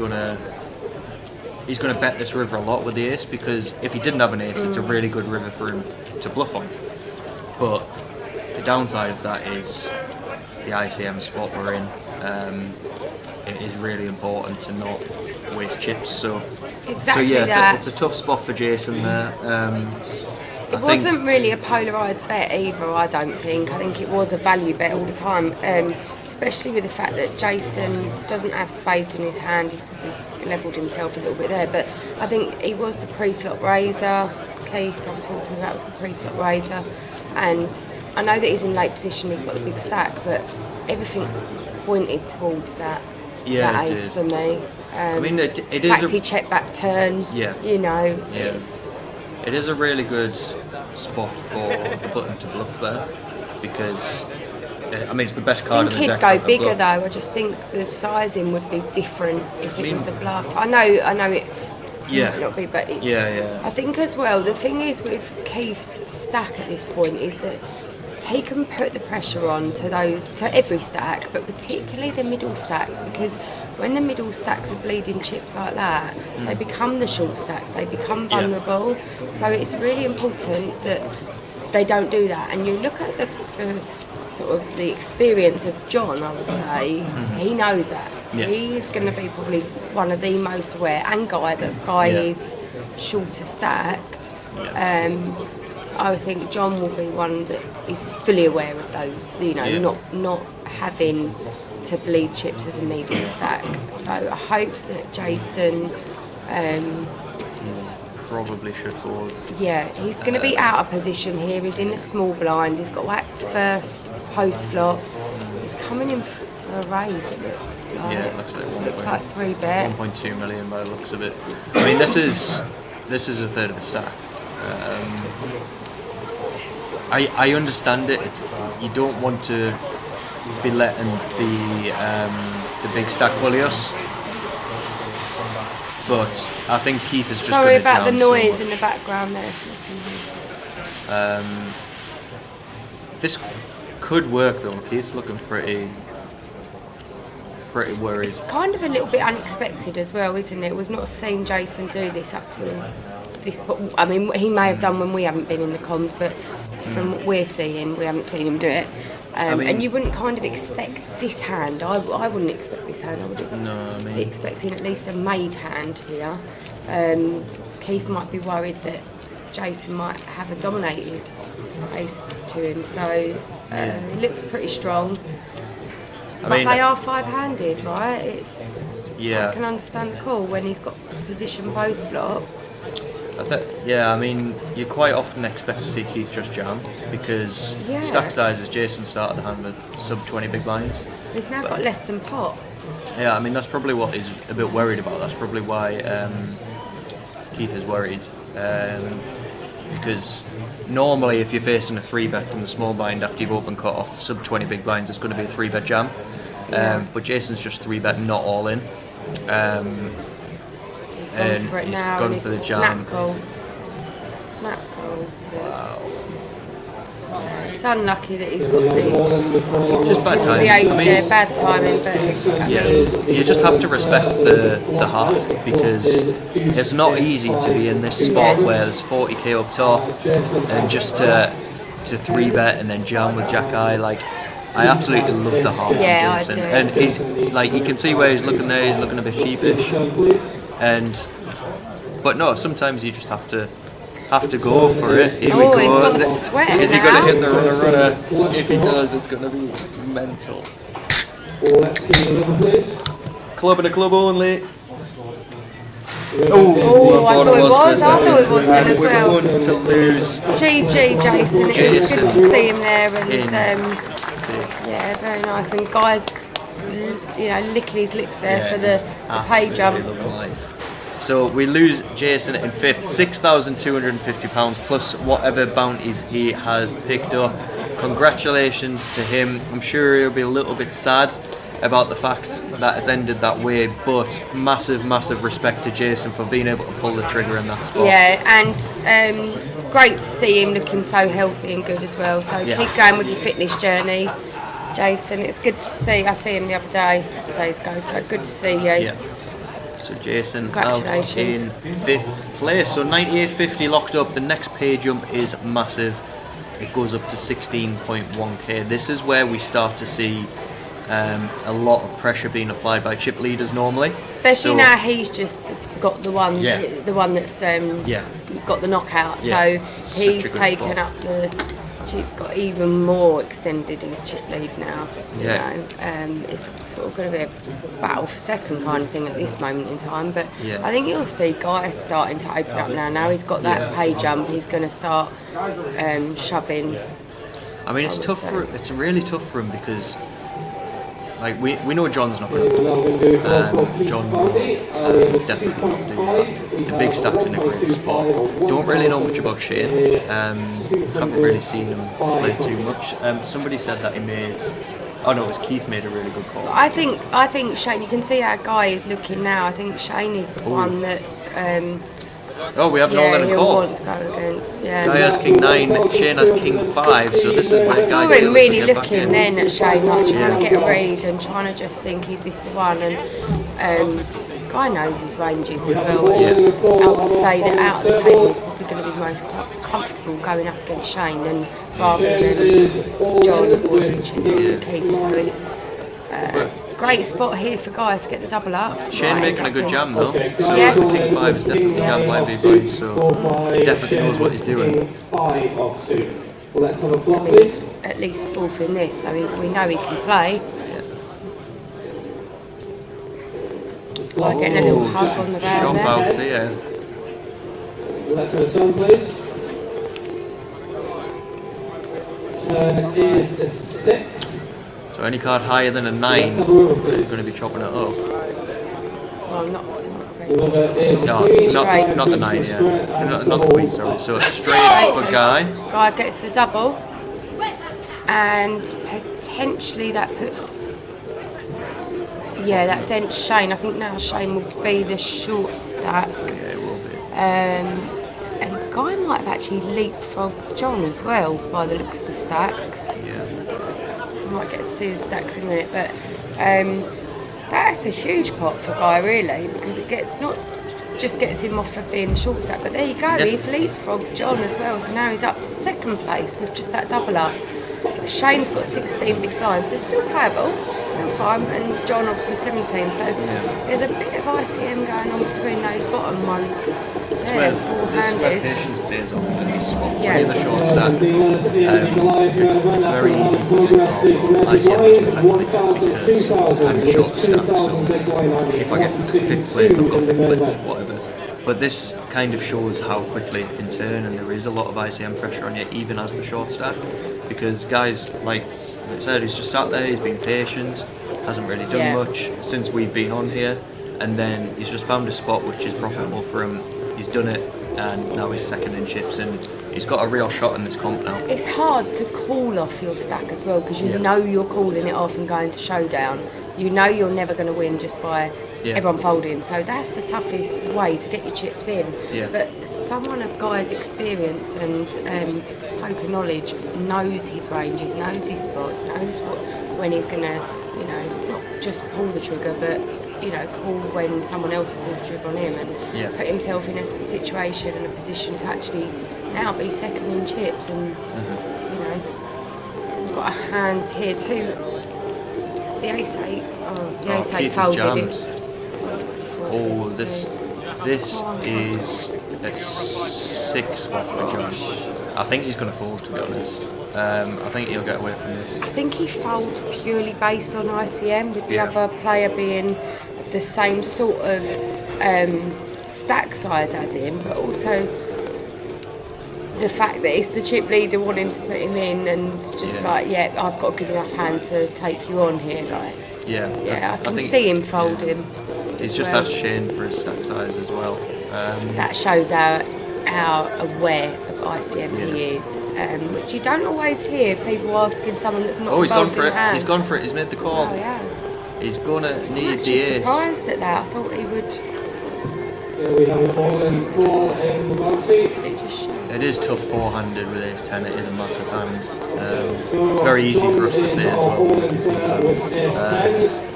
he's gonna bet this river a lot with the ace, because if he didn't have an ace, it's a really good river for him to bluff on. But the downside of that is the ICM spot we're in. It is really important to not waste chips. So, exactly so yeah, that. it's a tough spot for Jason there. It wasn't really a polarised bet either, I don't think. I think it was a value bet all the time, especially with the fact that Jason doesn't have spades in his hand. He's probably levelled himself a little bit there, but I think he was the pre-flop raiser. Keith, I'm talking about, was the pre-flop raiser. And I know that he's in late position, he's got the big stack, but everything pointed towards that, that ace for me. I mean, it is in fact, he checked back turn, you know, it is a really good spot for the button to bluff there, because I mean it's the best card in the deck. I think he'd go bigger though. I just think the sizing would be different if it was a bluff. I know it might not be, but I think as well the thing is with Keith's stack at this point is that he can put the pressure on to every stack, but particularly the middle stacks, because when the middle stacks are bleeding chips like that, they become the short stacks, they become vulnerable. So it's really important that they don't do that. And you look at the sort of the experience of John, I would say, he knows that. He's going to be probably one of the most aware, and Guy is shorter stacked. I think John will be one that is fully aware of those, you know, not having to bleed chips as a medium stack. So I hope that Jason probably should fold. Yeah, he's going to be out of position here. He's in a small blind. He's got whacked first, post flop. He's coming in for a raise. It looks like. Yeah, it looks like 3-bet. 1.2 million by the looks of it. I mean, this is a third of the stack. I understand it. You don't want to be letting the big stack bully us, but I think Keith is just. Sorry about the noise in the background there. This could work though. Keith's looking pretty worried. It's kind of a little bit unexpected as well, isn't it? We've not seen Jason do this up to this point. I mean, he may have done when we haven't been in the comms, but from what we're seeing, we haven't seen him do it. And you wouldn't kind of expect this hand. I wouldn't expect this hand. I would be expecting at least a made hand here. Keith might be worried that Jason might have a dominated ace to him, so it looks pretty strong. But they are five-handed, right? I can understand the call when he's got position post flop. I mean, you quite often expect to see Keith just jam, because stack sizes, Jason started the hand with sub 20 big blinds. He's now got less than pot. Yeah, I mean, that's probably what he's a bit worried about. That's probably why Keith is worried. Because normally if you're facing a 3-bet from the small blind after you've open cut off sub 20 big blinds, it's going to be a 3-bet jam. But Jason's just 3-bet, not all in. He's gone for it now, gone and for the jam. Snap call. Wow. It's unlucky that he's got the. Just bad timing. The ace there, bad timing. But you just have to respect the heart, because it's not easy to be in this spot where there's 40k up top, and just to 3-bet and then jam with Jack Eye. Like, I absolutely love the heart. Yeah, from Jason. I do. And he's like, you can see where he's looking there. He's looking a bit sheepish, but no, sometimes you just have to go for it. Here we go. He's got a sweat Is he now. going to hit the runner? If he does, it's going to be mental. Club and a club only. Oh, I thought it was. I thought it was then as well. We're going to lose. GG, Jason. It was good to see him there, and yeah, very nice. And guys, licking his lips there for the pay jump. So we lose Jason in 5th, £6,250 plus whatever bounties he has picked up. Congratulations to him. I'm sure he'll be a little bit sad about the fact that it's ended that way, but massive respect to Jason for being able to pull the trigger in that spot. Yeah, and great to see him looking so healthy and good as well. So keep going with your fitness journey, Jason. It's good to see. I see him the other day, a couple of days ago, so good to see you. Yeah. So Jason out in 5th place. So 98.50 locked up. The next pay jump is massive. It goes up to 16.1k. This is where we start to see a lot of pressure being applied by chip leaders normally. Especially now he's just got the one, the one that's got the knockout, Yeah, so he's such a good taken spot. up the. He's got even more extended his chip lead now. Yeah. You know, it's sort of going to be a battle for second kind of thing at this moment in time. But Yeah. I think you'll see Guy starting to open up now. Now he's got that pay jump, he's going to start shoving. I mean, it's would tough say. for it's really tough for him because, like, we know John's not going to win. John will definitely not do that. The big stack's in a great spot. Don't really know much about Shane. Haven't really seen him play too much. Somebody said that he made. Oh no, it was Keith made a really good call. I think Shane. You can see how Guy is looking now. I think Shane is the one that. Oh, we have an all-in he'll call. want to go against. Yeah. Guy has King 9, Shane has King 5, so this is where I saw Guy him really to get back looking in. then at Shane, like trying to get a read and trying to just think, is this the one? And Guy knows his ranges as well. I would say that out of the table he's probably going to be most comfortable going up against Shane than rather than John or Keith. So it's great spot here for Guy to get the double up. Shane making a good jam though. So Yeah. King 5 is definitely jammed by big points, so he definitely knows what he's doing. I mean, he's at least fourth in this, so we know he can play. Guy getting a little hug on the round Shot there. out here. Let's have a turn, please. Turn is a 6. So any card higher than a 9, we're going to be chopping it up. Well, not No, not the 9, yeah. Not the queen, sorry. So it's straight for Guy. Guy gets the double, and potentially that puts, that dents Shane. I think now Shane will be the short stack. Yeah, it will be. And Guy might have actually leapfrogged John as well by the looks of the stacks. Yeah. I might get to see the stacks in a minute, but that's a huge pot for Guy really, because it gets not just gets him off of being the short stack, but there you go, he's leapfrogged John as well, so now he's up to second place with just that double up. Shane's got 16 big blinds, so it's still playable, still fine, and John obviously 17, so there's a bit of ICM going on between those bottom ones. This is where patience pays off in this spot. Yeah. In the short stack, it's very easy to get ICM because I'm a short stack, so if I get 5th place, I've got 5th place, whatever. But this kind of shows how quickly it can turn, and there is a lot of ICM pressure on you, even as the short stack, because guys, like I said, he's just sat there, he's been patient, hasn't really done much since we've been on here, and then he's just found a spot which is profitable for him. He's done it, and now he's second in chips, and he's got a real shot in this comp now. It's hard to call off your stack as well, because you know you're calling it off and going to showdown. You know you're never going to win just by everyone folding, so that's the toughest way to get your chips in. But someone of Guy's experience and poker knowledge knows his ranges, knows his spots, knows when he's going to, not just pull the trigger, but call when someone else has pulled the trigger on him, and put himself in a situation and a position to actually now be second in chips. And we've got a hand here too. The ace-8, the ace-8 folded it. Oh, this is a 6 spot for John. I think he's going to fold, to be honest. I think he'll get away from this. I think he folds purely based on ICM, with the other player being the same sort of stack size as him, but also the fact that it's the chip leader wanting to put him in, and just I've got a good enough hand to take you on here, like. I can see him folding. He's just asked Shane for his stack size as well. That shows how aware of ICM he is, which you don't always hear people asking someone that's not he's gone involved for in it. hand. He's gone for it. He's made the call. Oh, he has. He's gonna need I'm the actually ace. surprised at that. I thought he would. We have an all-in call in the bounty. It is tough 4-handed with ace 10. It is a massive hand. Very easy for us to say as well.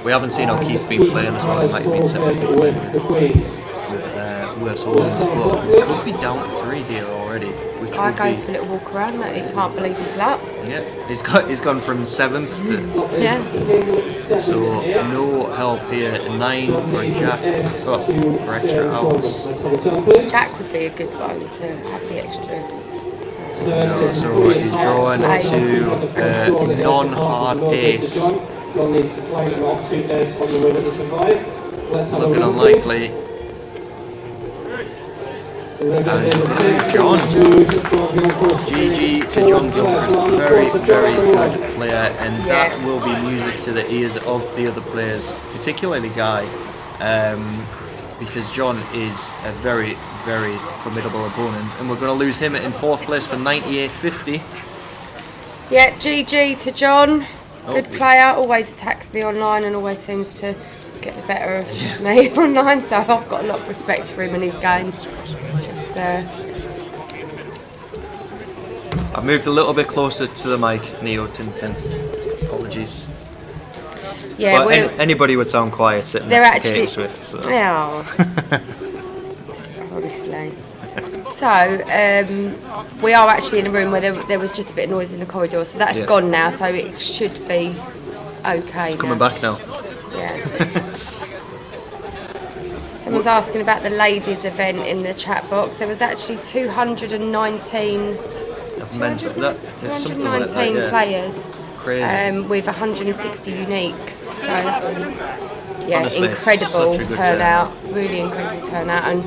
We haven't seen how Keith's been playing as well. He might have been setting people with worse holdings, but we could be down to 3 here already. We Guy will goes be. for a little walk around. That he can't believe his luck. Yeah, he's gone from 7th to. Yeah. So no help here. 9 or Jack. Oh, for extra outs. Jack would be a good one to have the extra. No, so he's drawing to non-hard ace. Looking unlikely. And John. GG to John Gilbert. Very, very good player, and that will be music to the ears of the other players, particularly Guy, because John is a very, very formidable opponent, and we're going to lose him in 4th place for 98.50. Yeah, GG to John. Good Oh, player. Always attacks me online and always seems to get the better of me online. So I've got a lot of respect for him and his game. I've moved a little bit closer to the mic, Neo Tintin. Apologies. Yeah, but anybody would sound quiet sitting they're next to actually. Katie Swift. So. Yeah. Honestly. So we are actually in a room where there was just a bit of noise in the corridor, so that's gone now. So it should be okay. It's coming back now. Yeah. Someone's asking about the ladies' event in the chat box. There was actually 219 players. Crazy. With 160 uniques. So that was Honestly, incredible such a good turnout. Really incredible turnout, and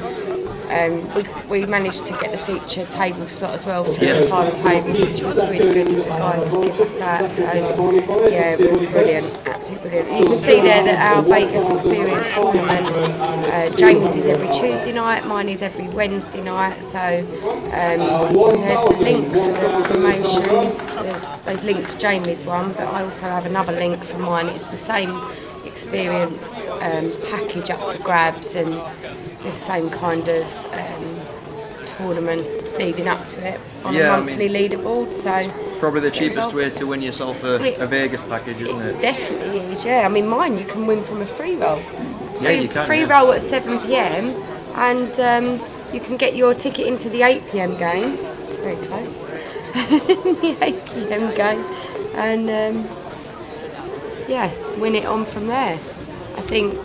we managed to get the feature table slot as well for the final table, which was really good for the guys to give us that. So yeah, it was brilliant, absolutely brilliant. You can see there that our Vegas Experience tournament, James is every Tuesday night, mine is every Wednesday night. So there's the link for the promotions. They've linked Jamie's one, but I also have another link for mine. It's the same experience package up for grabs, and the same kind of tournament leading up to it on a monthly leaderboard. So probably the cheapest way to win yourself a Vegas package, isn't it? It definitely is. Yeah, I mean mine you can win from a free roll. You can. Free roll at 7 PM, and you can get your ticket into the 8 PM game. Very close. The 8 PM game, and win it on from there. I think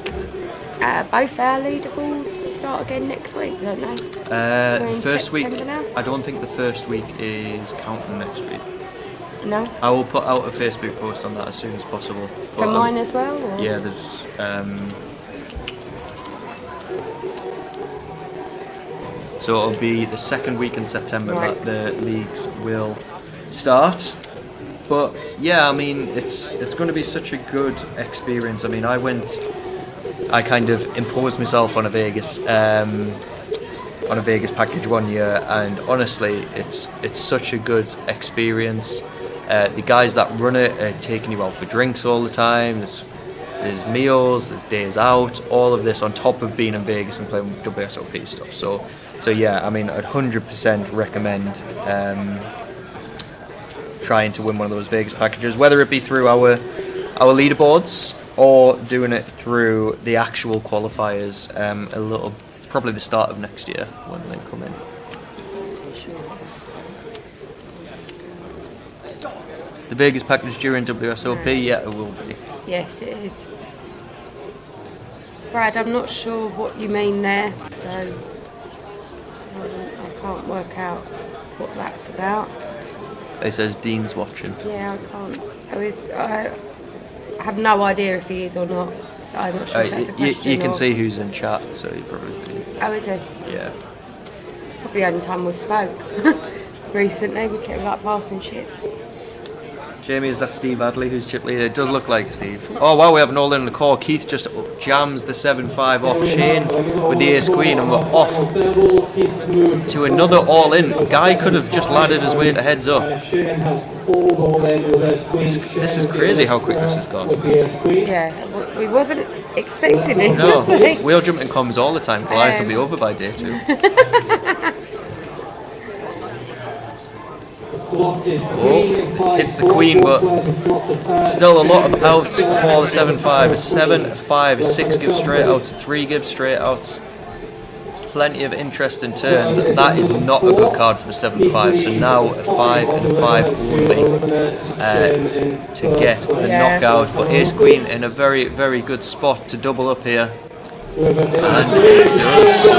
both our leaderboards start again next week, don't they? The first week, I don't think the first week is counting next week. No? I will put out a Facebook post on that as soon as possible. For mine as well? Or? Yeah, there's... so it'll be the 2nd week in September that the leagues will start. But yeah, I mean, it's going to be such a good experience. I mean, I kind of imposed myself on a Vegas package one year, and honestly, it's such a good experience. The guys that run it are taking you out for drinks all the time. There's meals, there's days out, all of this on top of being in Vegas and playing WSOP stuff. So yeah, I mean, I'd 100% recommend trying to win one of those Vegas packages, whether it be through our leaderboards or doing it through the actual qualifiers. Probably the start of next year when they come in. The Vegas package during WSOP, yeah, it will be. Yes, it is. Brad, I'm not sure what you mean there, so I can't work out what that's about. It says Dean's watching. Yeah, I can't. I have no idea if he is or not. I'm not sure if that's a question. You can see who's in chat, so you probably see. Oh, is he? Yeah. It's probably the only time we've spoke recently. We kept like passing ships. Jamie, is that Steve Adley who's chip leader? It does look like Steve. Oh wow, we have an all in the core. Keith just jams the 7-5 off Shane with the ace queen, and we're off to another all in. Guy could have just laddered his way to heads up. This is crazy how quick this has gone. Yeah, we wasn't expecting it. No, wheel jumping comms all the time. Goliath will be over by day 2. Oh, hits the queen, but still a lot of outs before the 7-5. A 7, a 5, a 6 gives straight out, a 3 gives straight out. plenty of interesting turns. That is not a good card for the 7-5. So now a 5 and 5 only to get the knockout. But Ace Queen in a very, very good spot to double up here. And it does so.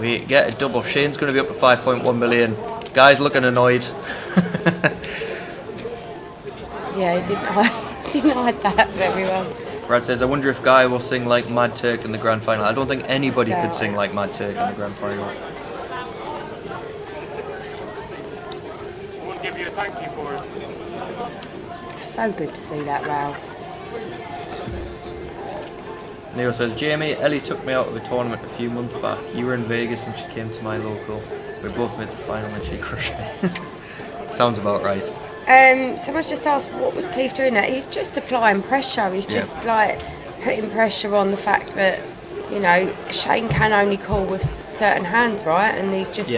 We get a double. Shane's going to be up to 5.1 million. Guy's looking annoyed. Yeah, he didn't hide that very well. Brad says, I wonder if Guy will sing like Mad Turk in the grand final. I don't think anybody could sing like Mad Turk in the grand final. I won't give you a thank you for it. So good to see that row. Neil says, Jamie, Ellie took me out of a tournament a few months back. You were in Vegas and she came to my local. We both made the final and she crushed me. Sounds about right. Someone's just asked what was Keith doing there. He's just applying pressure. He's just like putting pressure on the fact that, you know, Shane can only call with certain hands, right? And he's just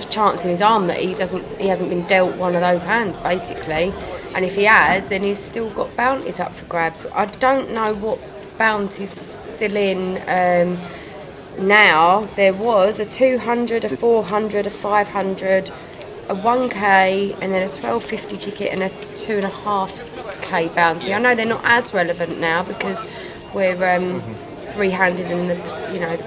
chancing his arm that he hasn't been dealt one of those hands basically. And if he has, then he's still got bounties up for grabs. I don't know what bounties still in now. There was a 200, a 400, a 500, a 1k, and then a 1250 ticket and a 2.5k bounty. I know they're not as relevant now because we're three-handed and the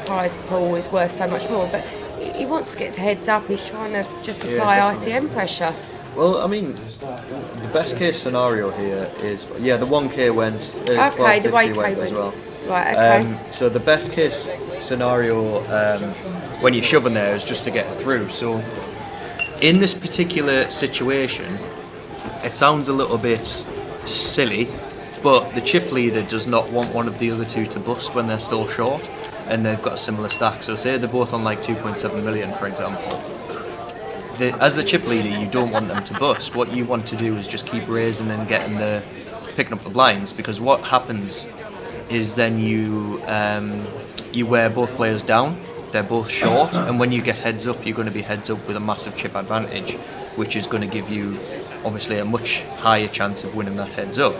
prize pool is worth so much more. But he wants to get to heads up. He's trying to just apply ICM pressure. Well, I mean, the best case scenario here is the 1k went. Okay, the 1k went as well. Right. Okay. So the best case scenario when you're shoving there is just to get through. So in this particular situation, it sounds a little bit silly, but the chip leader does not want one of the other two to bust when they're still short and they've got a similar stack. So say they're both on like 2.7 million, for example. As the chip leader, you don't want them to bust. What you want to do is just keep raising and picking up the blinds, because what happens is then you wear both players down. They're both short, and when you get heads up, you're going to be heads up with a massive chip advantage, which is going to give you obviously a much higher chance of winning that heads up.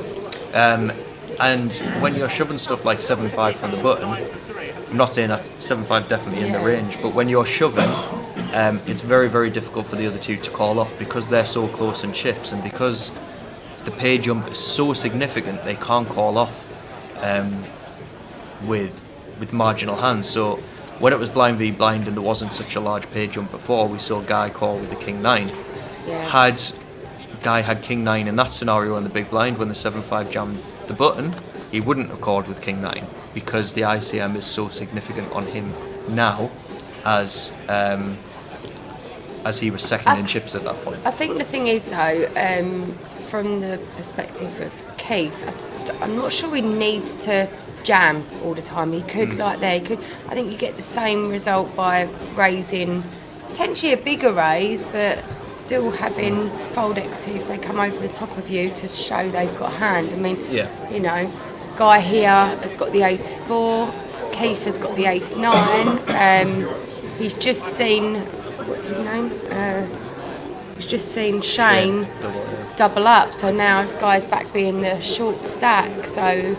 And when you're shoving stuff like 7-5 from the button, I'm not saying that 7-5 definitely in the range, but when you're shoving, it's very, very difficult for the other two to call off because they're so close in chips, and because the pay jump is so significant, they can't call off with marginal hands. So when it was blind v blind and there wasn't such a large pay jump before, we saw Guy call with the King 9. Had Guy had King 9 in that scenario in the big blind when the 7-5 jammed the button, he wouldn't have called with King 9 because the ICM is so significant on him now as he was second in chips at that point. I think the thing is though, from the perspective of Keith, I'm not sure he needs to jam all the time. He could I think you get the same result by raising potentially a bigger raise, but still having fold equity if they come over the top of you to show they've got a hand. I mean, you know, Guy here has got the ace 4, Keith has got the ace 9. He's just seen, what's his name? He's just seen Shane double up. So now Guy's back being the short stack. So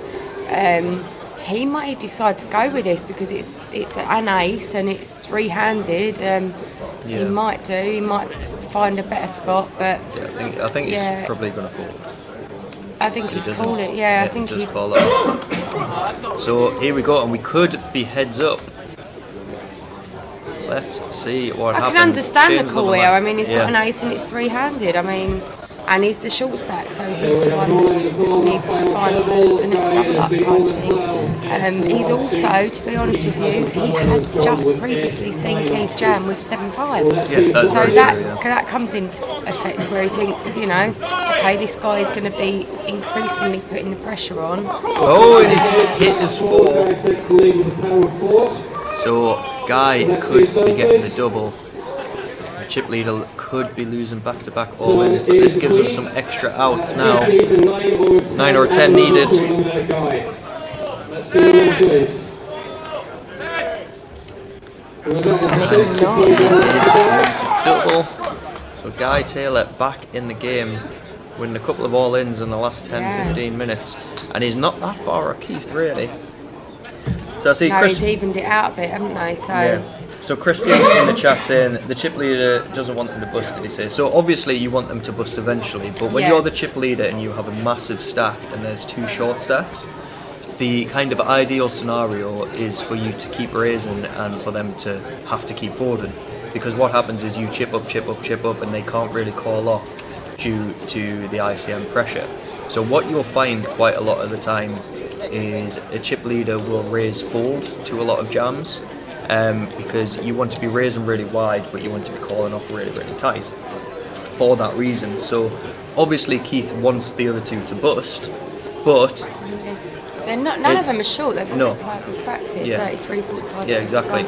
he might decide to go with this because it's an ace and it's three-handed. He might do. He might find a better spot, but I think he's probably going to fold. I think he's called it. I think he's call it. So here we go, and we could be heads up. Let's see what happens. I can understand the call here. I mean, he's got an ace and it's three-handed. I mean, and he's the short stack, so he's the one who needs to find the next double up kind of thing. He's also, to be honest with you, he has just previously seen Keith jam with 7-5. So that comes into effect where he thinks, you know, okay, this guy is going to be increasingly putting the pressure on. Oh, and he's hit his 4. So Guy could be getting the double. The chip leader could be losing back-to-back all-ins, but this gives him some extra outs now. 9 or 10 needed. Let's see what it is. Double. So Guy Taylor back in the game, winning a couple of all-ins in the last 10-15 minutes, and he's not that far off Keith really. So I see now Chris. he's evened it out a bit, haven't they? So Yeah. So Christian in the chat saying the chip leader doesn't want them to bust, did he say? So obviously you want them to bust eventually, but when Yeah. you're the chip leader and you have a massive stack and there's 2 short stacks, the kind of ideal scenario is for you to keep raising and for them to have to keep folding. Because what happens is you chip up, and they can't really call off due to the ICM pressure. So what you'll find quite a lot of the time is a chip leader will raise fold to a lot of jams, because you want to be raising really wide, but you want to be calling off really, really tight for that reason. So obviously Keith wants the other 2 to bust, but they're not. None of them are short. They've No. got pliable stacks here. Yeah. 33, 45. yeah, exactly.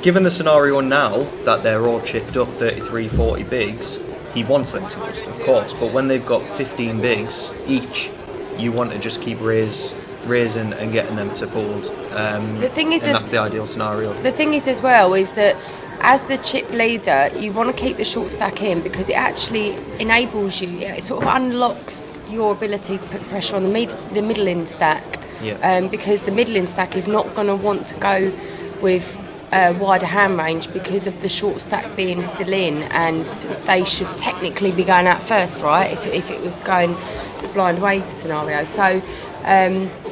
Given the scenario now that they're all chipped up 33, 40 bigs, he wants them to bust, of course, but when they've got 15 bigs each, you want to just keep raising and getting them to fold. The thing is, and that's the ideal scenario. The thing is as well is that as the chip leader, you want to keep the short stack in because it actually enables you. It sort of unlocks your ability to put pressure on the middling stack. Yeah. Because the middling stack is not going to want to go with a wider hand range because of the short stack being still in, and they should technically be going out first, right? If it was going to blind wave scenario. So.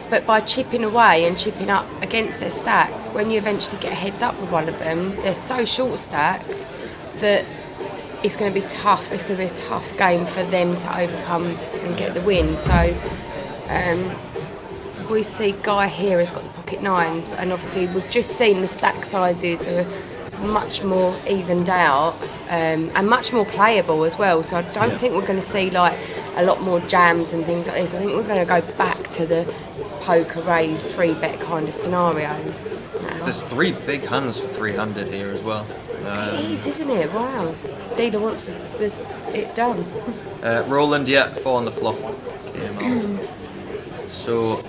But by chipping away and chipping up against their stacks, when you eventually get heads up with one of them, they're so short stacked that it's going to be tough. It's going to be a tough game for them to overcome and get the win. So we see Guy here has got the pocket 9s, and obviously we've just seen the stack sizes are much more evened out and much more playable as well. So I don't think we're going to see like a lot more jams and things like this. I think we're going to go back to the poker raise 3-bet kind of scenarios now. There's 3 big hands for 300 here as well. It is, isn't it? Wow. Dealer wants it done. Roland, yeah, 4 on the flop came out. So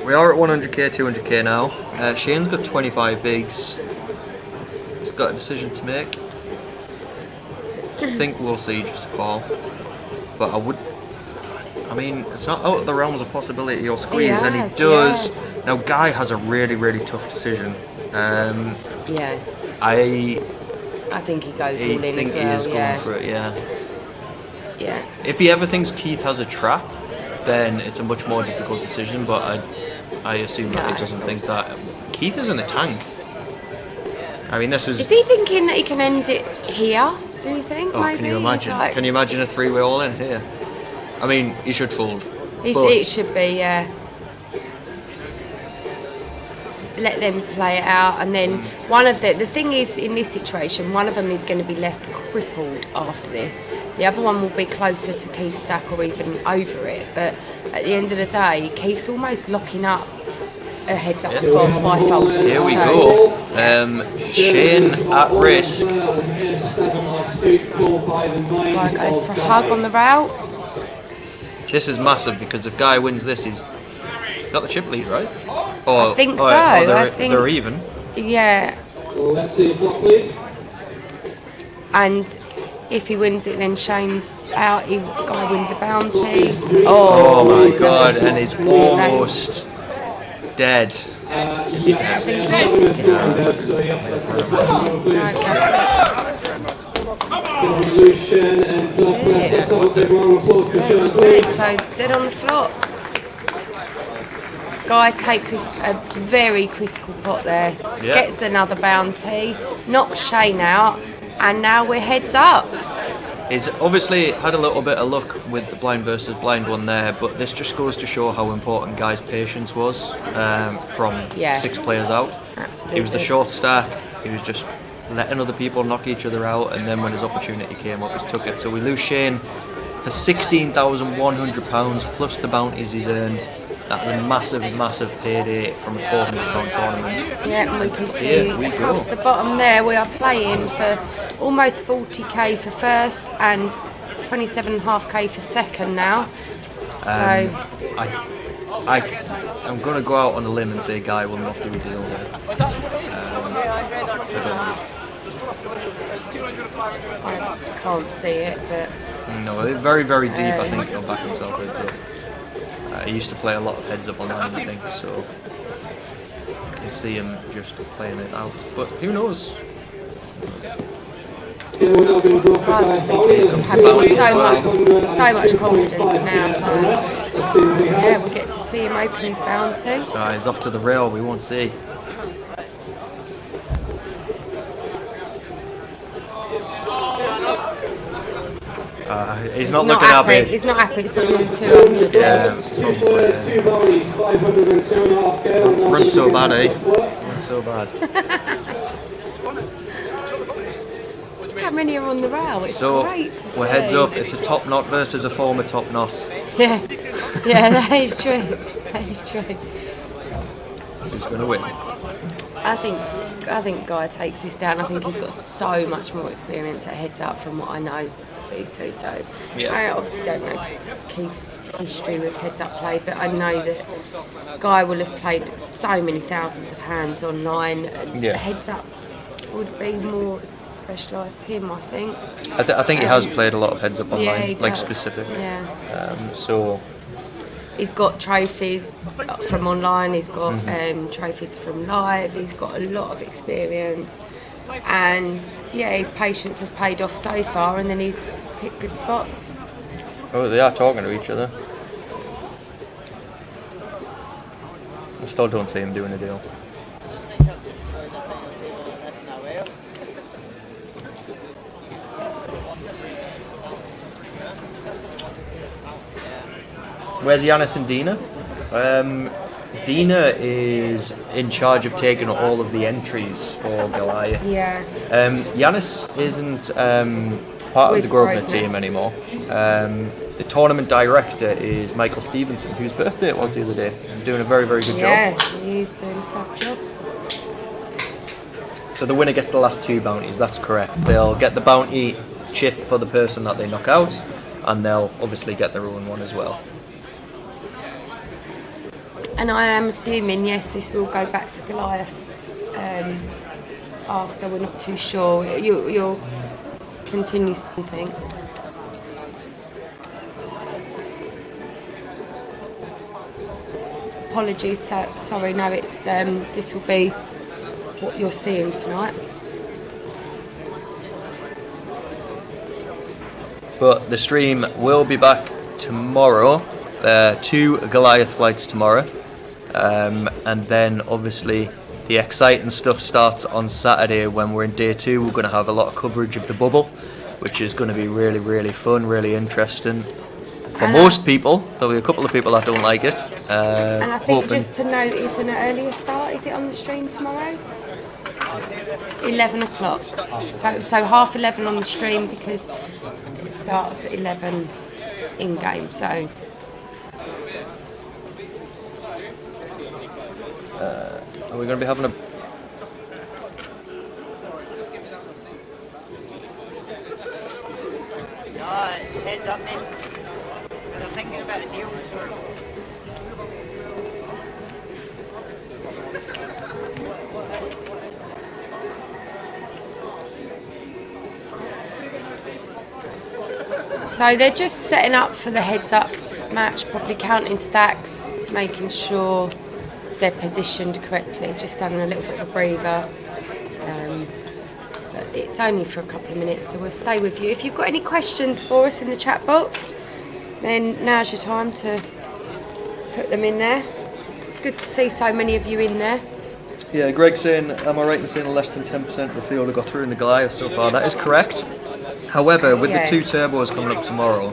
we are at 100k, 200k now. Shane's got 25 bigs. He's got a decision to make. I think we'll see just a call. But I mean, it's not out of the realms of possibility or squeeze, and he does. Yeah. Now, Guy has a really, really tough decision. Yeah. I think he goes all in as well. I think he is going for it, yeah. Yeah. If he ever thinks Keith has a trap, then it's a much more difficult decision, but I assume that he doesn't think that. Keith is in a tank. I mean, this is... Is he thinking that he can end it here, do you think? Oh, maybe? can you imagine? Like... Can you imagine a 3-way all-in here? I mean, he should fold. It should be, yeah. Let them play it out, and then one of the thing is, in this situation, one of them is going to be left crippled after this. The other one will be closer to Keith's stack or even over it, but at the end of the day, Keith's almost locking up a heads up spot by folding. Here we go. Shane at risk. Guy goes for a hug on the route. This is massive because if Guy wins this, he's got the chip lead, right? Or, I think so. I think they're even. Yeah. Let's see the flop, please. And if he wins it, then Shane's out. Guy wins a bounty. Oh my god! And he's almost dead. Is he dead? I think he is. Evolution and let's have a big round of applause for Sean, please. So dead on the flop. Guy takes a very critical pot there, gets another bounty, knocks Shane out, and now we're heads up. He's obviously had a little bit of luck with the blind versus blind one there, but this just goes to show how important Guy's patience was from 6 players out. Absolutely. He was the short stack, he was just letting other people knock each other out, and then when his opportunity came up, he took it. So we lose Shane for £16,100 plus the bounties he's earned. That is a massive, massive payday from a £400 tournament. Yeah, and we can see across the bottom there we are playing for almost 40k for first and 27.5k for second now. So I'm going to go out on a limb and say Guy will not do a deal there. I can't see it, but no, it's very, very deep. I think he'll back himself into it. He used to play a lot of heads up online, I think, so can see him just playing it out. But who knows? Having so much confidence now, so yeah, we get to see him open his bounty. He's off to the rail, we won't see. He's not looking happy. He's not happy, it's probably 200. Yeah, runs so bad, eh? Runs so bad. Look how many are on the rail, it's great to see. We're heads up, it's a top knot versus a former top knot. Yeah, yeah, that is true. That is true. Who's going to win? I think Guy takes this down. I think he's got so much more experience at heads up from what I know of these two. So yeah. I obviously don't know Keith's history with heads up play, but I know that Guy will have played so many thousands of hands online. Yeah. Heads up would be more specialised to him, I think. I think he has played a lot of heads up online, yeah, like specifically. Yeah. So. He's got trophies from online, he's got trophies from live, he's got a lot of experience, and yeah, his patience has paid off so far, and then he's hit good spots. Oh, they are talking to each other. I still don't see him doing a deal. Where's Giannis and Dina? Dina is in charge of taking all of the entries for Goliath. Yeah. Giannis isn't part of the Grosvenor team anymore. The tournament director is Michael Stevenson, whose birthday it was the other day. Doing a very, very good job. Yeah, he's doing a fab job. So the winner gets the last 2 bounties, that's correct. They'll get the bounty chip for the person that they knock out, and they'll obviously get their own one as well. And I am assuming, yes, this will go back to Goliath after. We're not too sure. You'll continue something. Apologies, sorry, no, it's this will be what you're seeing tonight. But the stream will be back tomorrow. 2 Goliath flights tomorrow. And then obviously the exciting stuff starts on Saturday when we're in day 2. We're going to have a lot of coverage of the bubble, which is going to be really, really fun, really interesting. For most people, there'll be a couple of people that don't like it. And I think just to note, it's an earlier start. Is it on the stream tomorrow? 11 o'clock. So 11:30 on the stream because it starts at 11 in game. So. Are we going to be having a... Heads up then. They're thinking about a deal. So they're just setting up for the heads up match, probably counting stacks, making sure they're positioned correctly, just having a little bit of a breather. But it's only for a couple of minutes, so we'll stay with you. If you've got any questions for us in the chat box, then now's your time to put them in there. It's good to see so many of you in there. Yeah, Greg's saying, am I right in saying less than 10% of the field have got through in the Goliath so far? That is correct. However, with the 2 turbos coming up tomorrow,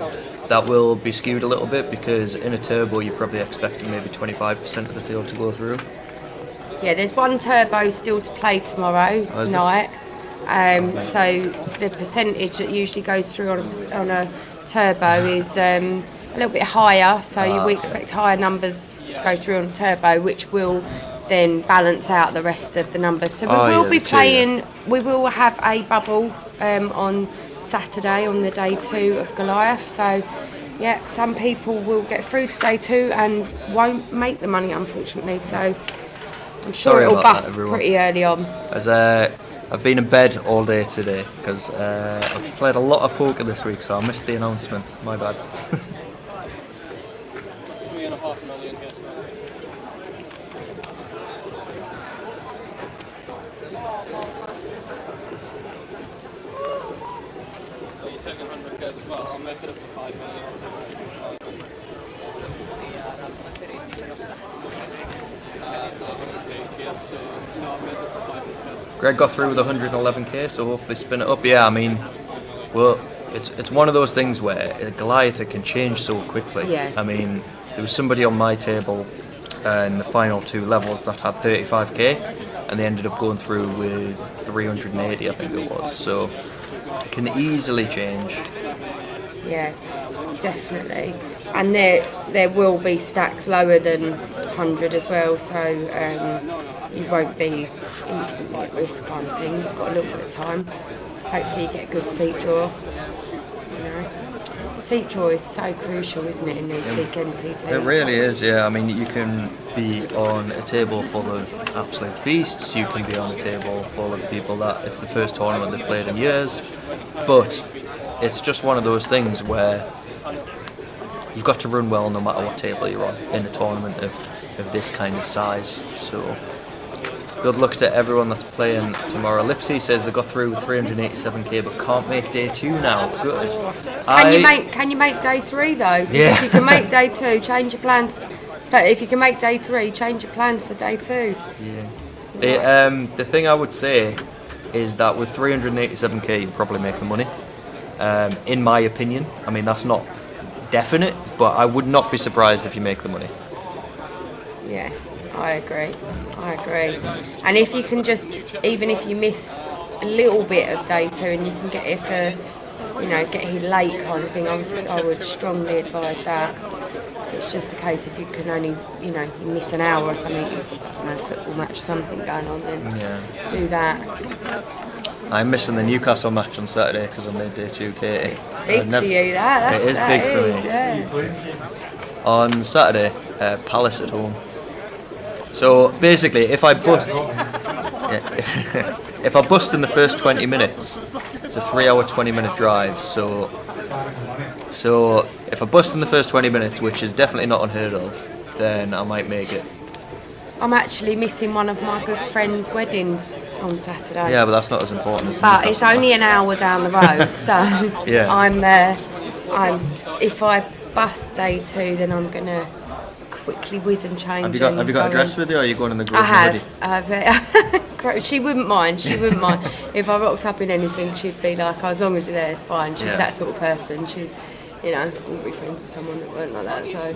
that will be skewed a little bit because in a turbo you're probably expecting maybe 25% of the field to go through. Yeah, there's 1 turbo still to play tomorrow night. So the percentage that usually goes through on a turbo is a little bit higher, so we expect higher numbers to go through on a turbo, which will then balance out the rest of the numbers. So we will be playing, we will have a bubble on Saturday on the day 2 of Goliath. So yeah, some people will get through to day 2 and won't make the money, unfortunately. So I'm sure it'll bust pretty early on. As I've been in bed all day today because I've played a lot of poker this week, so I missed the announcement. My bad. taking 100k as well. I'll make it up for 5 million. Greg got through with 111k, so hopefully spin it up. Yeah, I mean, well, it's one of those things where Goliath can change so quickly. Yeah. I mean, there was somebody on my table in the final 2 levels that had 35k, and they ended up going through with 380, I think it was. So it can easily change. Yeah, definitely. And there will be stacks lower than 100 as well, so you won't be instantly at risk kind of thing. You've got a little bit of time. Hopefully you get a good seat draw. You know, seat draw is so crucial, isn't it, in these big NTTs? It really is, yeah. I mean, you can be on a table full of absolute beasts, you can be on a table full of people that it's the first tournament they've played in years, but it's just one of those things where you've got to run well no matter what table you're on in a tournament of this kind of size. So good luck to everyone that's playing tomorrow. Lipsy says they got through with 387k but can't make day 2 now. Good. Can you make day 3 though? 'Cause Yeah. if you can make day 2, change your plans. But if you can make day 3, change your plans for day 2. Yeah. The thing I would say is that with 387k you probably make the money. In my opinion. I mean, that's not definite, but I would not be surprised if you make the money. Yeah, I agree. And if you can just, even if you miss a little bit of day 2 and you can get here for, get here late kind of thing, I would strongly advise that. If it's just the case if you can only, you miss an hour or something, football match or something going on, then do that. I'm missing the Newcastle match on Saturday because I made day 2, Katie. Big for you, that. It is big for me. Yeah. On Saturday, Palace at home. So basically, if I bust in the first 20 minutes, it's a 3-hour 20-minute drive. So if I bust in the first 20 minutes, which is definitely not unheard of, then I might make it. I'm actually missing one of my good friends' weddings on Saturday. Yeah, but that's not as important as But it's only an hour down the road, so yeah. If I bust day 2, then I'm gonna quickly whiz and change. Have you got a dress with you, or are you going in the grove? I have. She wouldn't mind. If I rocked up in anything, she'd be like, as long as you're there, it's fine. She's that sort of person. She's, I wouldn't be friends with someone that weren't like that. So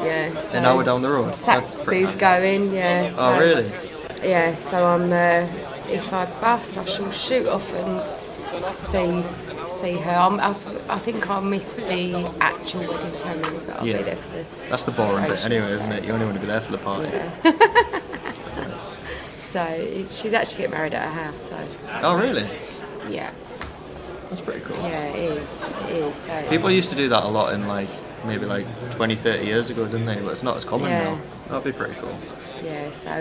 yeah. So an hour down the road. Saxby's going. Yeah. So, oh really? Yeah. So I'm. If I bust, I shall shoot off and see her. I think I'll miss the actual wedding ceremony, but I'll be there for the. That's the boring bit anyway, isn't it? You only want to be there for the party. Yeah. So she's actually getting married at her house. So. Oh really? Yeah. That's pretty cool. Yeah, it is. So people used to do that a lot in maybe 20, 30 years ago, didn't they? But it's not as common now. That'd be pretty cool. Yeah, so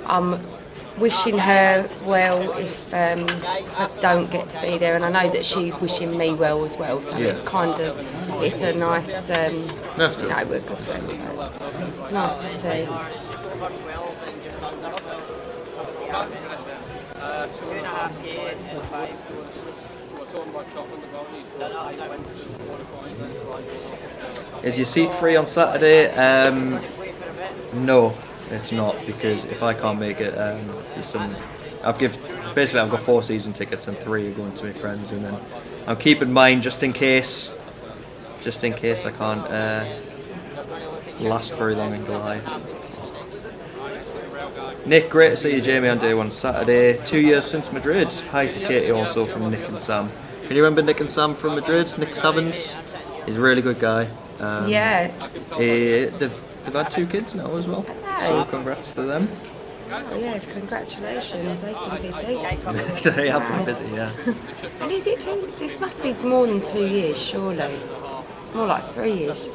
I'm wishing her well if I don't get to be there, and I know that she's wishing me well as well. So it's it's a nice. That's good. We're good friends. So it's nice to see. 2.5k and 5. Is your seat free on Saturday? No, it's not, because if I can't make it, there's some. I've got 4 season tickets and 3 are going to my friends, and then I'm keeping mine just in case I can't last very long in Goliath. Nick, great to see you, Jamie, on day 1 Saturday. 2 years since Madrid. Hi to Katie also from Nick and Sam. Can you remember Nick and Sam from Madrid? Nick Savins. He's a really good guy. Yeah. They've had 2 kids now as well. So congrats to them. So yeah, congratulations. They've been busy. They have been busy, yeah. And is it 2? This must be more than 2 years, surely. It's more like 3 years.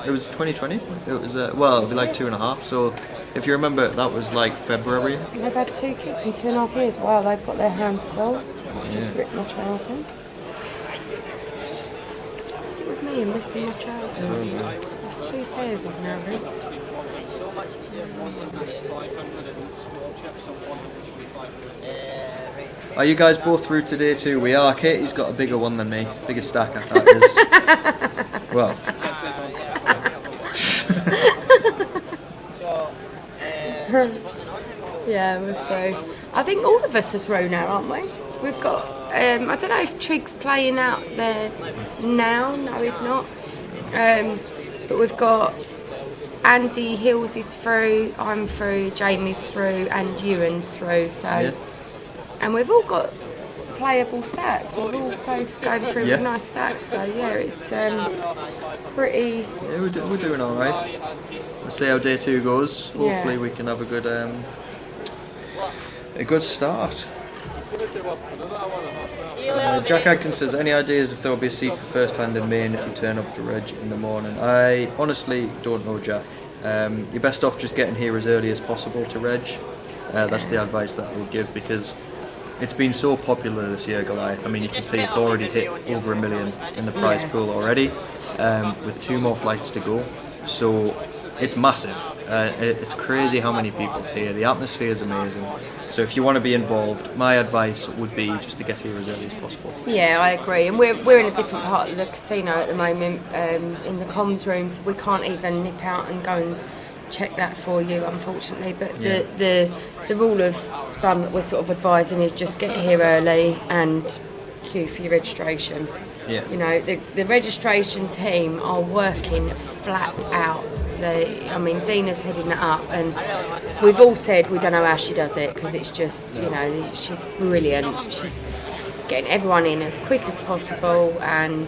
It was 2020. It was it'll be 2.5. So if you remember, that was February. They've had 2 kids in 2.5 years. Wow, they've got their hands full. I've just ripped my trousers. What's it with me and ripping my trousers? There's 2 pairs of now, really. Are you guys both through today too? We are. Katie's got a bigger one than me. Bigger stack, that is. Well. Yeah, we're through. I think all of us are through now, aren't we? We've got, I don't know if Trig's playing out there now. No, he's not. But we've got Andy Hills is through, I'm through, Jamie's through, and Ewan's through. So, yeah. And we've all got playable stacks. We're all both going through with nice stacks. So yeah, it's pretty. Yeah, we're doing all right. We'll see how day 2 goes. Hopefully we can have a good start. Jack Agton says, any ideas if there will be a seat for first hand in Maine if you turn up to reg in the morning? I honestly don't know, Jack. You're best off just getting here as early as possible to reg. That's the advice that I would give, because it's been so popular this year, Goliath. I mean, you can see it's already hit over $1 million in the prize pool already, with 2 more flights to go. So it's massive. It's crazy how many people's here. The atmosphere is amazing. So if you want to be involved, my advice would be just to get here as early as possible. Yeah, I agree. And we're in a different part of the casino at the moment, in the comms rooms. We can't even nip out and go and check that for you, unfortunately. But the rule of thumb that we're sort of advising is just get here early and queue for your registration. Yeah. You know, the registration team are working flat out. I mean, Dina's heading it up, and we've all said we don't know how she does it, because it's just, you know, she's brilliant. She's getting everyone in as quick as possible, and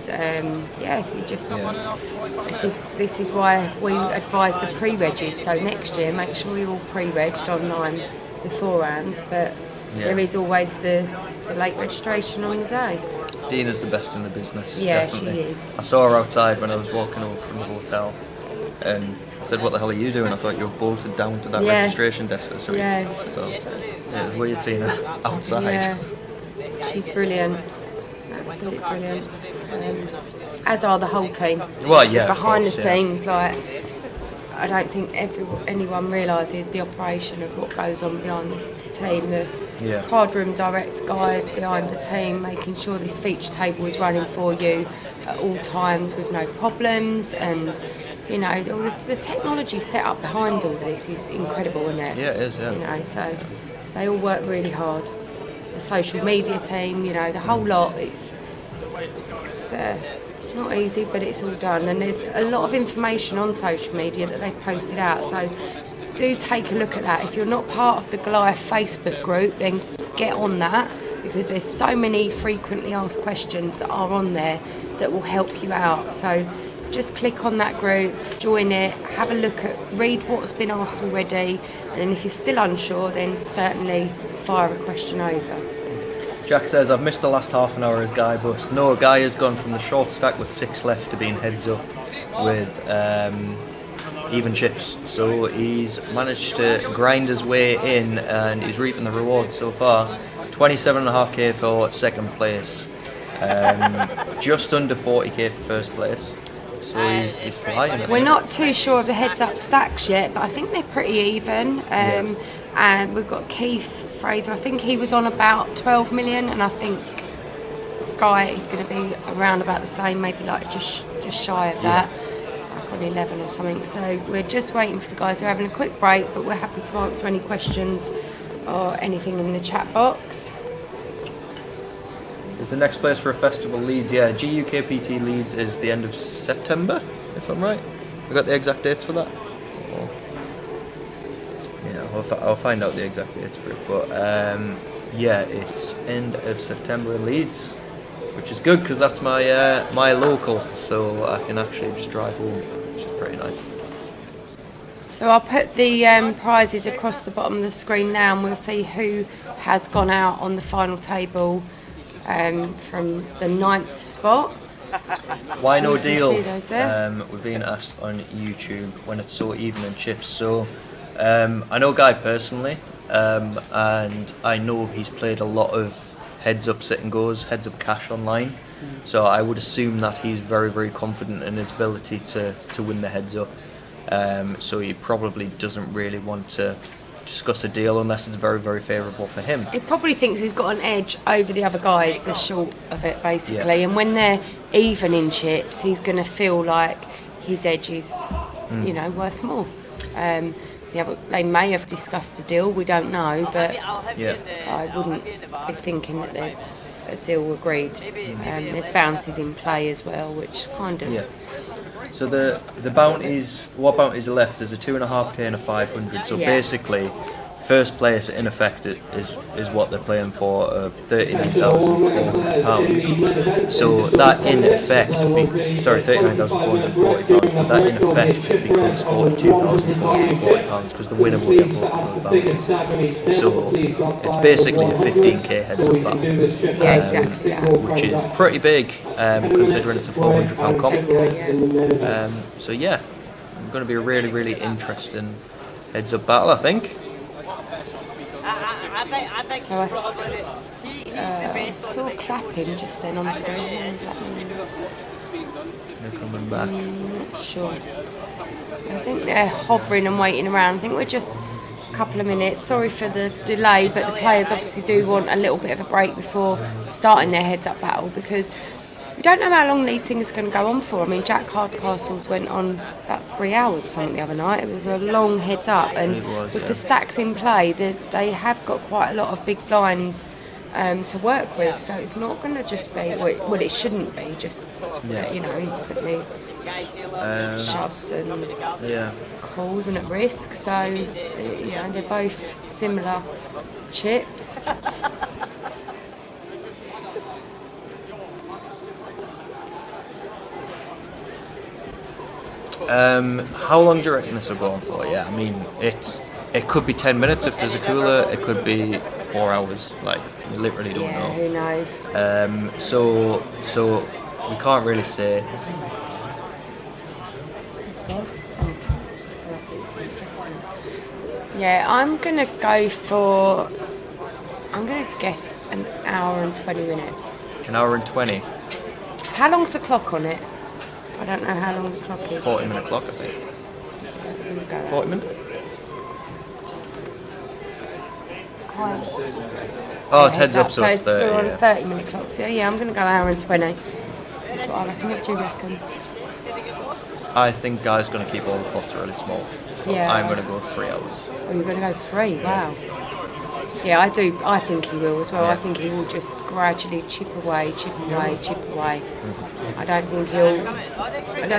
this is why we advise the pre-regis. So next year, make sure you're all pre-regged online beforehand, but there is always the late registration on the day. Dina's the best in the business. Yeah, definitely. she is. I saw her outside when I was walking over from the hotel, and I said, "What the hell are you doing?" I thought you were bolted down to that registration desk. So it's weird seeing her outside. Yeah, she's brilliant, absolutely brilliant. As are the whole team. Well, yeah. Behind the scenes, like, I don't think anyone realises the operation of what goes on behind the team. The card room direct guys behind the team, making sure this feature table is running for you at all times with no problems, and you know, the technology set up behind all of this is incredible, isn't it? Yeah, it is. Yeah. You know, so they all work really hard. The social media team, you know, the whole lot. It's not easy, but it's all done, and there's a lot of information on social media that they've posted out, so do take a look at that. If you're not part of the Goliath Facebook group, then get on that, because there's so many frequently asked questions that are on there that will help you out. So just click on that group, join it, have a look at, read what's been asked already, and then if you're still unsure, then certainly fire a question over. Jack says, I've missed the last half an hour as Guy bust. No, Guy has gone from the short stack with 6 left to being heads up with even chips. So he's managed to grind his way in, and he's reaping the reward so far. 27.5k for second place. Just under 40k for first place. So he's flying. We're not too sure of the heads up stacks yet, but I think they're pretty even. And we've got Keith Fraser, I think he was on about 12 million, and I think Guy is going to be around about the same, maybe like just shy of that, like on 11 or something. So we're just waiting for the guys. They're having a quick break, but we're happy to answer any questions or anything in the chat box. Is the next place for a festival Leeds? Yeah, GUKPT Leeds is the end of September, if I'm right. We got the exact dates for that? I'll find out the exact dates for it, but yeah, it's end of September in Leeds, which is good because that's my my local, so I can actually just drive home, which is pretty nice. So I'll put the prizes across the bottom of the screen now, and we'll see who has gone out on the final table from the 9th spot. Why no deal? We've been asked on YouTube when it's so even in chips. So I know Guy personally, and I know he's played a lot of heads up sit and goes, heads up cash online. So I would assume that he's very, very confident in his ability to win the heads up. So he probably doesn't really want to discuss a deal unless it's very, very favourable for him. He probably thinks he's got an edge over the other guys, the short of it, basically. Yeah. And when they're even in chips, he's going to feel like his edge is, you know, worth more. They may have discussed a deal, we don't know, but Yeah. I wouldn't be thinking that there's a deal agreed. There's bounties in play as well, which kind of... Yeah. So the bounties, what bounties are left? There's a 2.5k and a 500. So Yeah. basically, first place in effect is what they're playing for of £39,400. So that in effect, £39,440, but that in effect becomes £42,440 because the winner will get both of those bounties. So it's basically a 15k heads up battle, which is pretty big considering it's a £400 comp. So yeah, it's going to be a really, really interesting heads up battle, I think. So I saw clapping just then on the screen. They're coming back. Not sure. I think they're hovering and waiting around. I think we're just a couple of minutes. Sorry for the delay, but the players obviously do want a little bit of a break before starting their heads-up battle because we don't know how long these things are going to go on for. I mean, Jack Hardcastle's went on about 3 hours or something the other night. It was a long heads up, and with the stacks in play, they have got quite a lot of big blinds to work with. So it's not going to just be well, it shouldn't be just you know, instantly shoves and calls and at risk. So you know, they're both similar chips. How long do you reckon this will go on for? Yeah, I mean, it could be 10 minutes if there's a cooler. It could be 4 hours. Like, we literally don't know. Who knows? So we can't really say. Yeah, I'm gonna guess an hour and 20 minutes. An hour and 20. How long's the clock on it? I don't know how long the clock is. 40-minute clock, I think. 40 minutes? Oh, it's heads up, so it's 30. We're on 30-minute clocks. Yeah, I'm going to go hour and 20. That's what I reckon. What do you reckon? I think Guy's going to keep all the pots really small. So Yeah. I'm going to go 3 hours. Oh, you're going to go 3? Wow. Yeah, I do. I think he will as well. I think he will just gradually chip away. I don't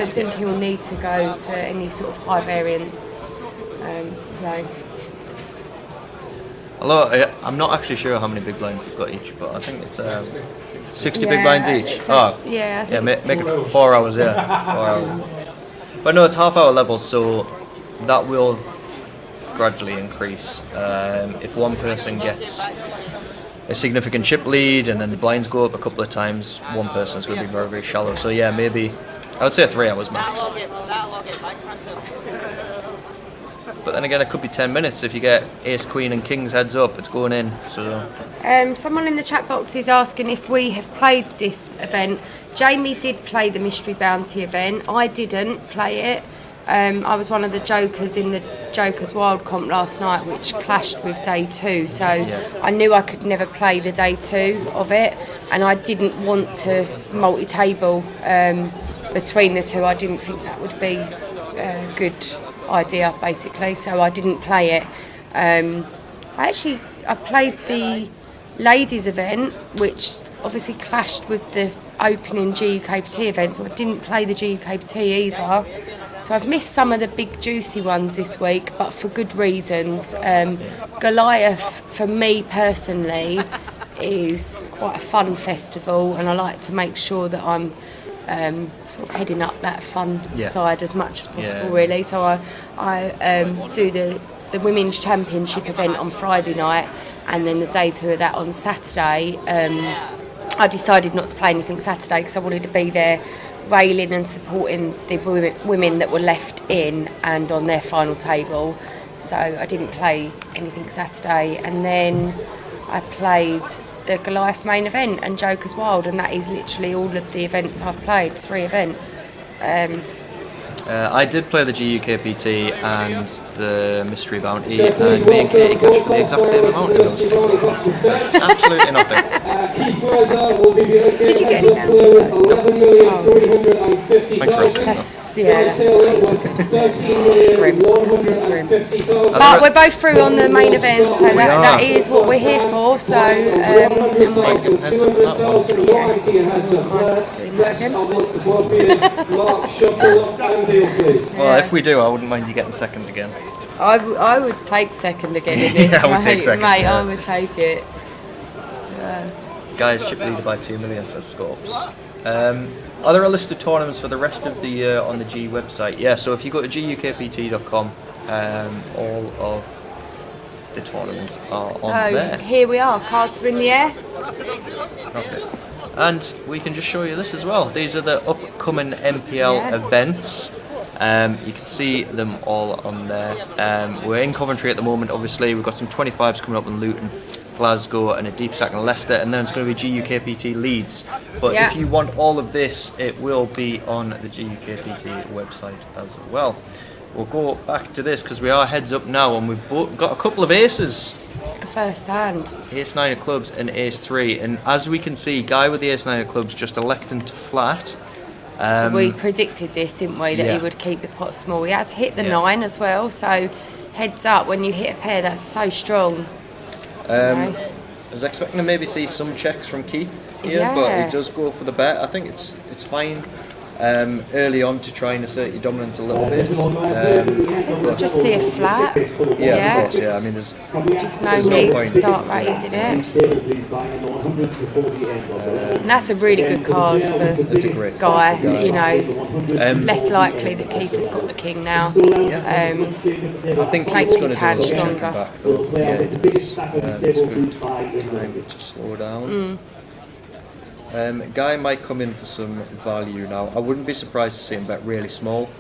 think he'll need to go to any sort of high variance play. Although I'm not actually sure how many big blinds they've got each, but I think it's 60 big blinds each. Make it 4 hours. 4 hours. But no, it's half-hour levels, so that will gradually increase. If one person gets a significant chip lead and then the blinds go up a couple of times, one person's going to be very, very shallow. So yeah, maybe I would say 3 hours max. But then again, it could be 10 minutes. If you get ace, queen and kings heads up, it's going in. So someone in the chat box is asking if we have played this event. Jamie did play the Mystery Bounty event. I didn't play it. I was one of the jokers in the Jokers Wild comp last night, which clashed with day 2. So I knew I could never play the day 2 of it, and I didn't want to multi-table between the two. I didn't think that would be a good idea, basically. So I didn't play it. I played the ladies event, which obviously clashed with the opening GUKPT event. So I didn't play the GUKPT either. So I've missed some of the big juicy ones this week, but for good reasons. Goliath, for me personally, is quite a fun festival, and I like to make sure that I'm sort of heading up that fun side as much as possible, really. So I do the Women's Championship event on Friday night, and then the day 2 of that on Saturday. I decided not to play anything Saturday because I wanted to be there railing and supporting the women that were left in and on their final table. So I didn't play anything Saturday, and then I played the Goliath main event and Jokers Wild, and that is literally all of the events I've played, 3 events. I did play the GUKPT and the Mystery Bounty, and me and Katie cashed for the exact same amount in those two. Absolutely nothing. Did you get any Thanks for asking. But we're both through on the main event, so that is what we're here for. So, Well, if we do, I wouldn't mind you getting second again. I would take second again in this, Yeah, I would take second, mate. yeah. I would take it. Guys, chip leader by 2 million, says Scorps. Are there a list of tournaments for the rest of the year on the G website? Yeah, so if you go to gukpt.com, all of the tournaments are on there. So here we are, cards are in the air. Okay. And we can just show you this as well. These are the upcoming MPL events. You can see them all on there. We're in Coventry at the moment, obviously. We've got some 25s coming up in Luton, Glasgow, and a deep sack in Leicester, and then it's going to be GUKPT Leeds. But if you want all of this, it will be on the GUKPT website as well. We'll go back to this because we are heads up now, and we've both got a couple of aces. First hand. Ace 9 of clubs and ace 3, and as we can see, guy with the ace 9 of clubs just electing to flat. So we predicted this, didn't we, that he would keep the pot small. He has hit the 9 as well, so heads up, when you hit a pair, that's so strong. I was expecting to maybe see some checks from Keith here, but he does go for the bet. I think it's fine early on to try and assert your dominance a little bit. I think we'll just see a flat. Yeah, of course, yeah. I mean, there's just no need to start raising it. And that's a really good card for Guy. You know, it's less likely that Keith has got the king now. I think makes Keith's his hand going to do a check stronger. back though. Yeah, it does. It's good time to slow down. Guy might come in for some value now. I wouldn't be surprised to see him bet really small.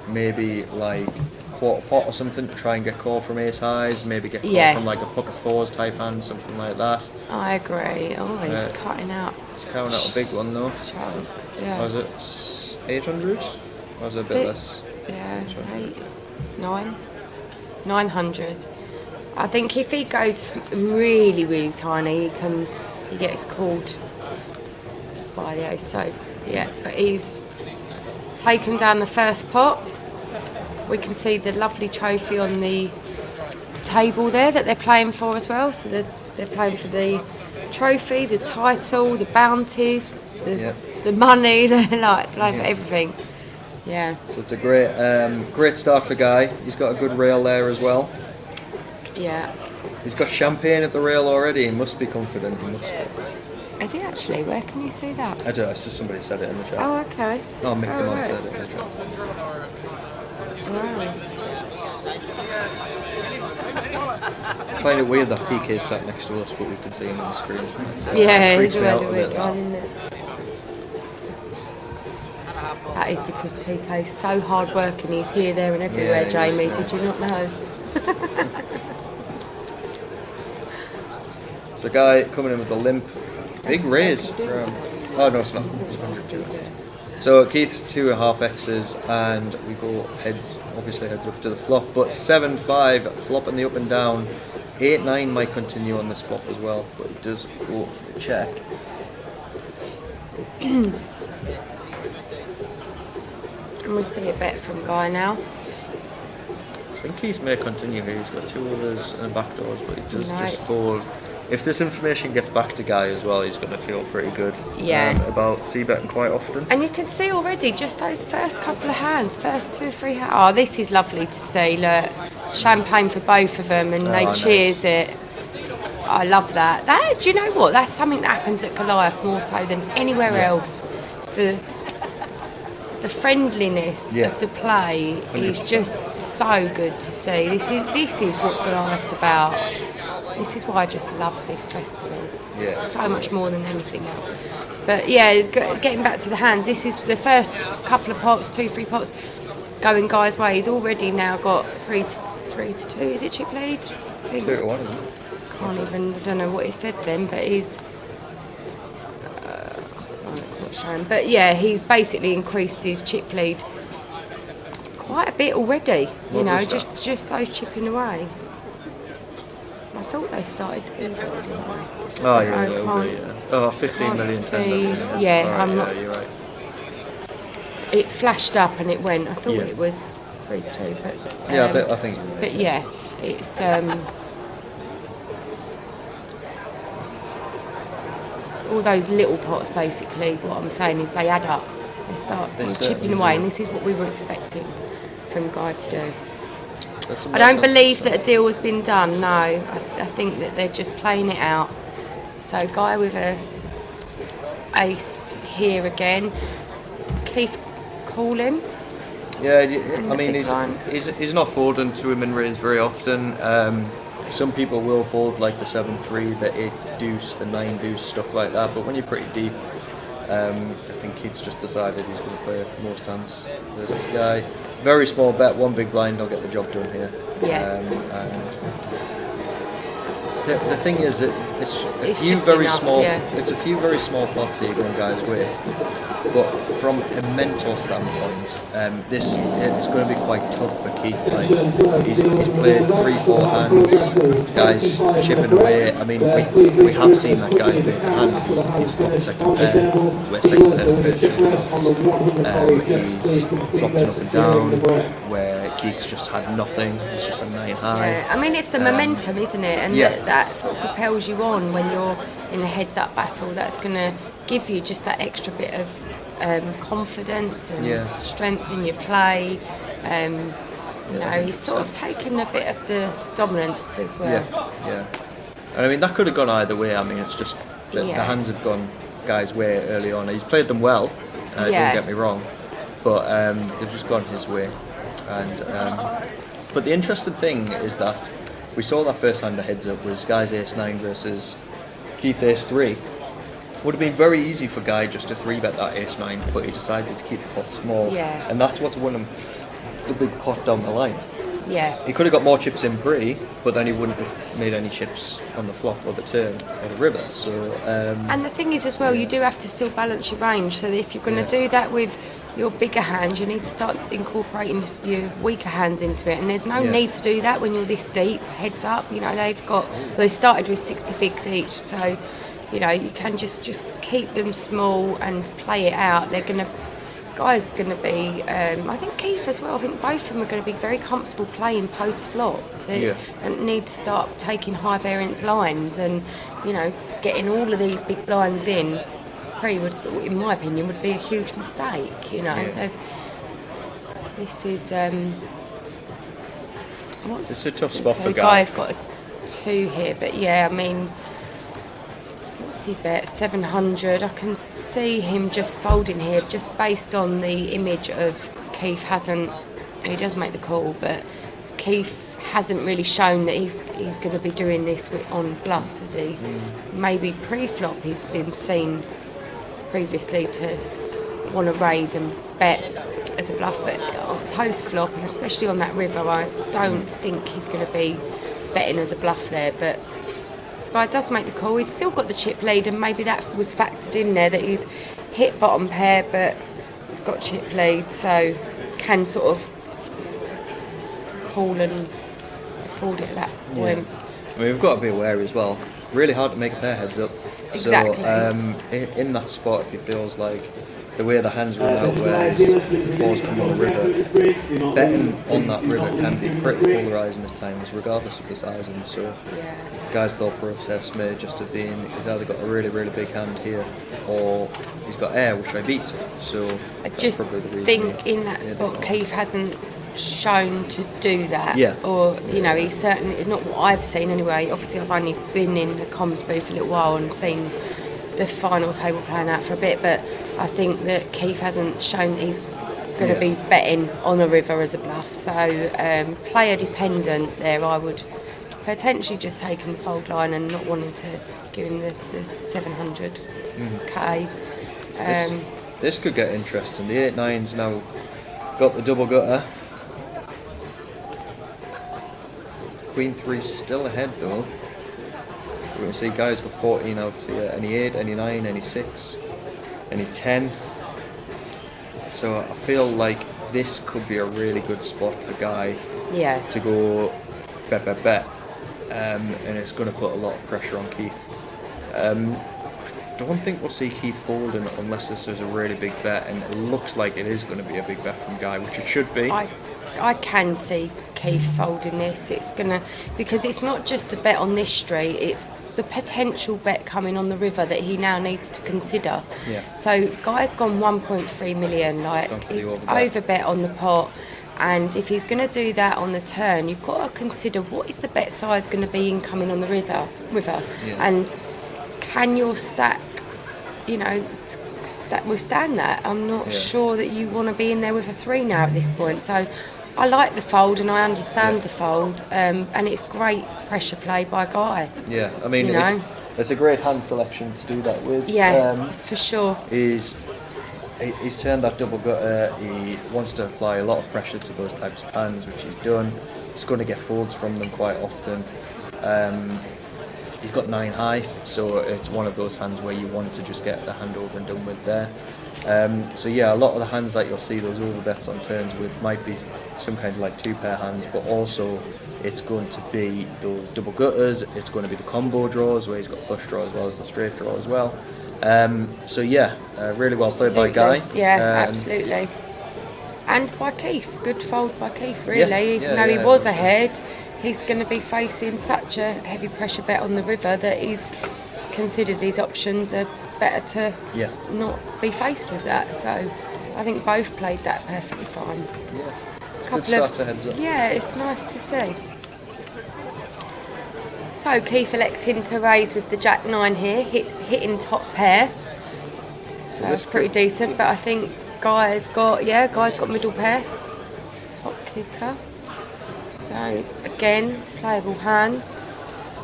Maybe like quarter pot or something to try and get call from ace highs. Maybe get call from like a pocket fours type hand, something like that. I agree. Oh, he's cutting out. He's cutting out a big one though. Chunks, yeah. Was it 800? Or was it a bit less? Yeah, 8, 9, 900. I think if he goes really, really tiny, he gets called by the ace. So yeah, but he's taken down the first pot. We can see the lovely trophy on the table there that they're playing for as well. So they're playing for the trophy, the title, the bounties, the money. They're like playing for everything. Yeah. So it's a great start for Guy. He's got a good rail there as well. Yeah. He's got champagne at the rail already. He must be confident. He must be. Is he actually? Where can you see that? I don't know. It's just somebody said it in the chat. Oh, okay. Oh, Mick Oh, right. right. said it. Wow. I find it weird that PK sat next to us, but we can see him on the screen. It's freaks me out a bit, one, isn't it? That is because PK is so hard working. He's here, there, and everywhere. Yeah, Jamie, he is, did you not know? So Guy coming in with a limp. Big raise from... Oh, no, it's not. It's 102. So Keith, 2.5 X's, and we go heads, obviously heads up to the flop, but 7-5, flop in the up and down. 8-9 might continue on this flop as well, but it does go for the check. And we see a bet from Guy now. I think Keith may continue here. He's got 2 others and backdoors, but he does just fold. If this information gets back to Guy as well, he's going to feel pretty good about c-betting quite often. And you can see already just those first couple of hands, first 2 or 3 hands. Oh, this is lovely to see. Look, champagne for both of them, and they cheers it. I love that. Do you know what? That's something that happens at Goliath more so than anywhere else. The friendliness of the play is just so good to see. This is what Goliath's about. This is why I just love this festival. Yeah. So much more than anything else. But yeah, getting back to the hands, this is the first couple of pots, 2-3 pots, going Guy's way. He's already now got 3-2. Is it chip lead? 2-1, isn't it? I don't know what he said then, but he's... it's not showing. But yeah, he's basically increased his chip lead quite a bit already. What You know, was that? just those chipping away. I thought they started easily, didn't they? Oh yeah, I yeah, can't- yeah. Oh, 15 can't million. see. tender. Yeah, Alright, I'm yeah, not. You're right. It flashed up and it went. I thought Yeah. it was 3-2, but Yeah, I think. But yeah, it's all those little pots. Basically, what I'm saying is they add up. They start They chipping certainly away, do. and this is what we were expecting from Guy to do. That's a I don't nice believe answer. that a deal has been done. No, I think that they're just playing it out. So Guy with a ace here again. Keith calling. Yeah, In I the mean, big line. he's not folding to him in raise very often. Some people will fold like the 7-3, the 8 deuce, the 9 deuce, stuff like that. But when you're pretty deep, I think Keith's just decided he's going to play most hands. This guy, very small bet, one big blind, I'll get the job done here. Yeah. And the thing is that it's a It's few just very enough, small. yeah. It's a few very small plots here going Guy's way. But from a mental standpoint, this is going to be quite tough for Keith. Like, he's played 3-4 hands, guys chipping away. I mean, we have seen that guy play the hands. He's flopped second pair, where second pair virtually he's flopping up and down, where Keith's just had nothing. He's just had 9 high. Yeah, I mean it's the momentum, isn't it? And yeah. that sort of propels you on when you're in a heads-up battle. That's going to give you just that extra bit of confidence and Yeah. strength in your play. You know, he's sort of taken a bit of the dominance as well. Yeah. And I mean, that could have gone either way. I mean, it's just the Yeah. hands have gone Guy's way early on. He's played them well, Yeah. don't get me wrong, but they've just gone his way. And but the interesting thing is that we saw that first hand of heads up was Guy's ace-9 versus Keith's ace-3. Would have been very easy for Guy just to 3-bet that ace-9, but he decided to keep the pot small. Yeah. And that's what's won him the big pot down the line. Yeah. He could have got more chips in pre, but then he wouldn't have made any chips on the flop or the turn or the river. So. And the thing is as well, you do have to still balance your range. So that if you're going to do that with your bigger hands, you need to start incorporating just your weaker hands into it. And there's no Yeah. need to do that when you're this deep, heads up. You know, they started with 60 bigs each, so you know you can just keep them small and play it out. Guy's going to be, I think Keith as well, I think both of them are going to be very comfortable playing post-flop. They don't need to start taking high variance lines and, you know, getting all of these big blinds in would, in my opinion, would be a huge mistake, you know. Yeah. This is... It's a tough spot so for Guy. Guy's got a 2 here, but yeah, I mean... What's he bet? 700. I can see him just folding here, just based on the image of Keith hasn't. He does make the call, but Keith hasn't really shown that he's going to be doing this on bluffs, has he? Maybe pre-flop he's been seen previously to want to raise and bet as a bluff, but post-flop, and especially on that river, I don't think he's going to be betting as a bluff there, but it does make the call. He's still got the chip lead, and maybe that was factored in there, that he's hit bottom pair but he's got chip lead, so can sort of call and afford it at that point. I mean, we've got to be aware as well. Really hard to make a pair heads up. Exactly. So in that spot, if he feels like the way the hands run out, where the fours come on a river, betting on that river can be pretty polarising at times, regardless of the sizing. So Guy's thought process may just have been he's either got a really, really big hand here, or he's got air, which I beat. So I that's just probably the reason think he in that did spot it. Keith hasn't shown to do that. Yeah. Or, you know, he's certainly, it's not what I've seen anyway. Obviously I've only been in the comms booth a little while and seen the final table playing out for a bit, but I think that Keith hasn't shown that he's going to be betting on a river as a bluff. So player dependent there, I would potentially just taking the fold line and not wanting to give him the 700k. This could get interesting. The 8-9's now got the double gutter. Queen 3 still ahead though. We can see Guy's got 14 out here. Any 8, any 9, any 6, any 10. So I feel like this could be a really good spot for Guy Yeah. to go bet, and it's going to put a lot of pressure on Keith. I don't think we'll see Keith folding unless this is a really big bet, and it looks like it is going to be a big bet from Guy, which it should be. I can see Keith folding this. It's gonna, because it's not just the bet on this street, it's the potential bet coming on the river that he now needs to consider. Yeah. So Guy's gone 1.3 million, like he's overbet on the pot, and if he's going to do that on the turn, you've got to consider what is the bet size going to be incoming on the river, and can your stack, withstand that? I'm not sure that you want to be in there with a 3 now at this point. So I like the fold and I understand the fold, and it's great pressure play by Guy. Yeah, I mean, it's a great hand selection to do that with. Yeah, for sure. He's turned that double gutter. He wants to apply a lot of pressure to those types of hands, which he's done. He's going to get folds from them quite often. He's got 9 high, so it's one of those hands where you want to just get the hand over and done with there. So yeah, a lot of the hands that you'll see those over bets on turns with might be some kind of like 2-pair hands, but also it's going to be those double gutters, it's going to be the combo draws where he's got flush draw as well as the straight draw as well. So yeah, really well played by Guy. Yeah, absolutely. And by Keith, good fold by Keith really, even though he was ahead, he's going to be facing such a heavy pressure bet on the river that he's considered his options are better to not be faced with that. So I think both played that perfectly fine. Yeah. Good start to heads up. Yeah, it's nice to see. So Keith electing to raise with the Jack-9 here, hitting top pair. So that's pretty decent, but I think Guy's got middle pair. Top kicker. So again, playable hands.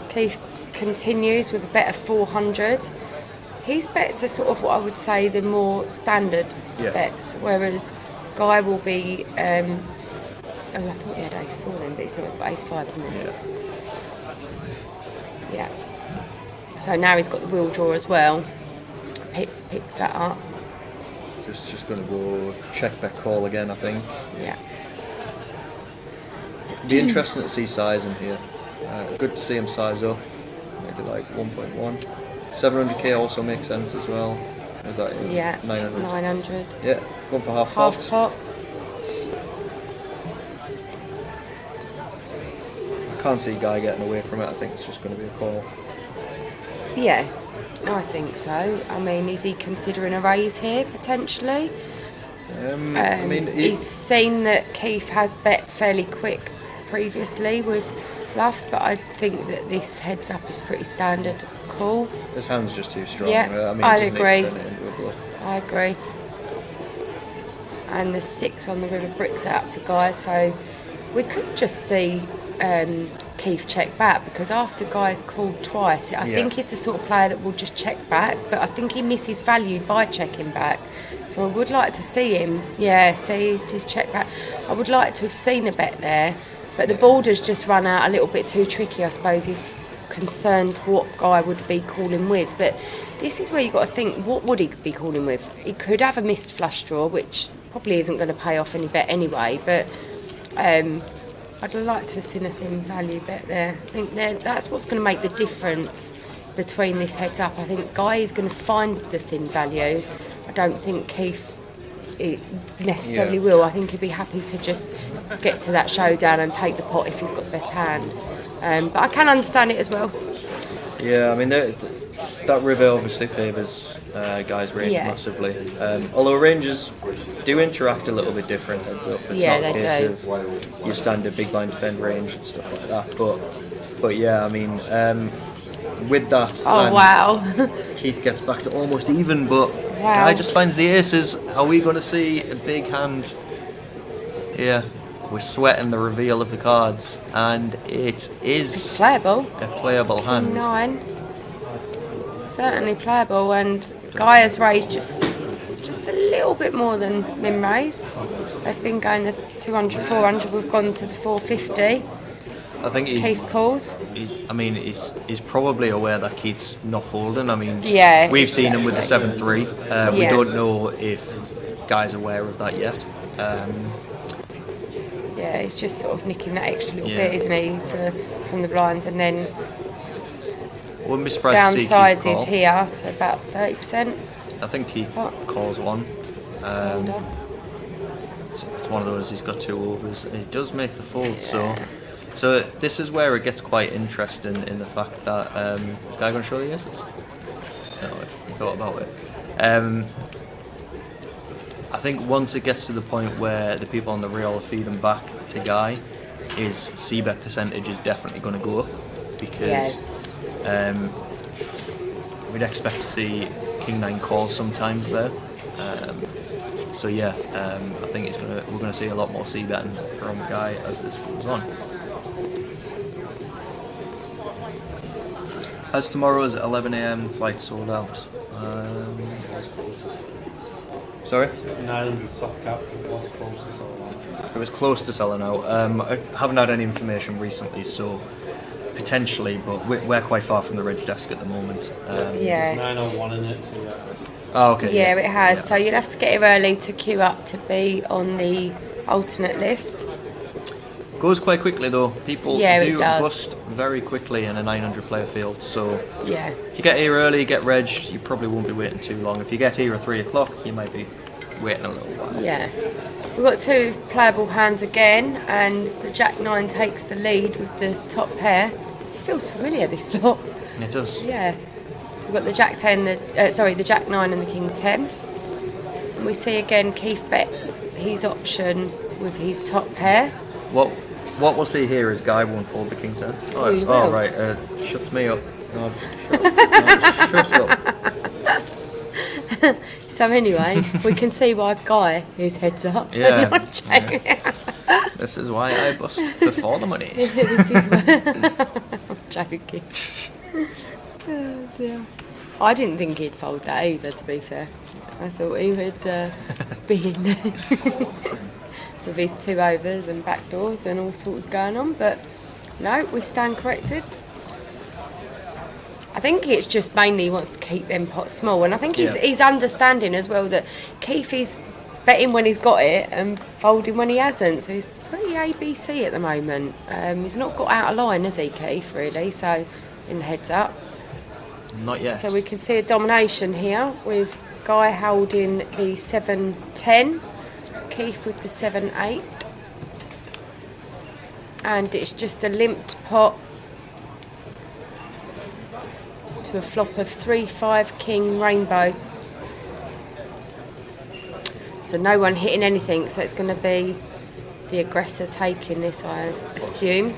Keith continues with a bet of 400. His bets are sort of what I would say the more standard bets, whereas Guy will be. I thought he had ace 4 then, but he's not. He's got ace 5, isn't he? Yeah. So now he's got the wheel draw as well. Picks that up. So it's just going to go check back call again, I think. Yeah. Be interesting to see size in here. Good to see him size up. Maybe like 1.1. 700k also makes sense as well. Is that 900? 900. Yeah, going for half pot. Half pot. I can't see Guy getting away from it. I think it's just going to be a call. Yeah, I think so. I mean, is he considering a raise here potentially? I mean, he's seen that Keith has bet fairly quick previously with bluffs, but I think that this heads up is pretty standard call. His hand's just too strong. Yeah, I mean, I'd agree. I agree. And the 6 on the river bricks out for Guy, so we could just see Keith check back, because after Guy's called twice, I think he's the sort of player that will just check back, but I think he misses value by checking back. So I would like to see him, see his check back. I would like to have seen a bet there, but the border's just run out a little bit too tricky. I suppose he's concerned what Guy would be calling with, but this is where you've got to think, what would he be calling with? He could have a missed flush draw, which probably isn't going to pay off any bet anyway, but I'd like to have seen a thin value bet there. I think that's what's going to make the difference between this heads up. I think Guy is going to find the thin value. I don't think Keith necessarily will. I think he'd be happy to just get to that showdown and take the pot if he's got the best hand. But I can understand it as well. Yeah, I mean, that river obviously favours Guy's range massively. Although ranges do interact a little bit different heads up. It's not a case of your standard big blind defend range and stuff like that. But yeah, I mean, with that, Keith gets back to almost even, but Guy just finds the aces. Are we going to see a big hand? Yeah, we're sweating the reveal of the cards, and it's playable. A playable hand. 9. Certainly playable, and Guy has raised just a little bit more than Min raise. They've been going to 200, 400. We've gone to the 450. I think Keith calls. I mean, he's probably aware that Keith's not folding. I mean, Yeah, we've seen him with the exactly. 7-3. We don't know if Guy's aware of that yet. Yeah, he's just sort of nicking that extra little Yeah. bit, isn't he, from the blind, and then Wouldn't be surprised to see Keith downsizes call. here to about 30%. I think Keith calls one. It's one of those. He's got 2 overs, and he does make the fold. So this is where it gets quite interesting in the fact that is Guy going to show the aces? No, he thought about it. I think once it gets to the point where the people on the reel are feeding back to Guy, his c-bet percentage is definitely going to go up, because we'd expect to see King 9 call sometimes there. So yeah, I think we're going to see a lot more c-betting from Guy as this goes on. Has tomorrow's 11 AM flight sold out? Sorry? 900 soft cap, it was close to selling out. It was close to selling out. I haven't had any information recently, so potentially, but we're quite far from the reg desk at the moment. Yeah. 901 in it, so yeah. Oh, okay. Yeah, it has. So you'll have to get here early to queue up to be on the alternate list. Goes quite quickly though. People Yeah, do it does. bust very quickly in a 900 player field. So Yeah. if you get here early, get reg, you probably won't be waiting too long. If you get here at 3 o'clock, you might be waiting a little while. Yeah. We've got 2 playable hands again, and the Jack 9 takes the lead with the top pair. It feels familiar, this flop. It does. Yeah. So we've got the Jack 10, the Jack 9 and the King 10. And we see again Keith bets his option with his top pair. What we'll see here is Guy won't fold the King 10. Oh, you will. Right, shuts me up. No, shuts up. So anyway, we can see why Guy is heads up. Yeah. Not Jamie. This is why I bust before the money. This is I'm joking. Oh, dear. I didn't think he'd fold that either, to be fair. I thought he would be in with his 2 overs and backdoors and all sorts going on, but no, we stand corrected. I think it's just mainly he wants to keep them pots small, and I think he's understanding as well that Keith is betting when he's got it and folding when he hasn't, so he's pretty ABC at the moment. He's not got out of line, has he, Keith, really, so in the heads up. Not yet. So we can see a domination here with Guy holding the 7-10, Keith with the 7-8, and it's just a limped pot to a flop of 3-5 King Rainbow. So no one hitting anything, so it's going to be the aggressor taking this, I assume.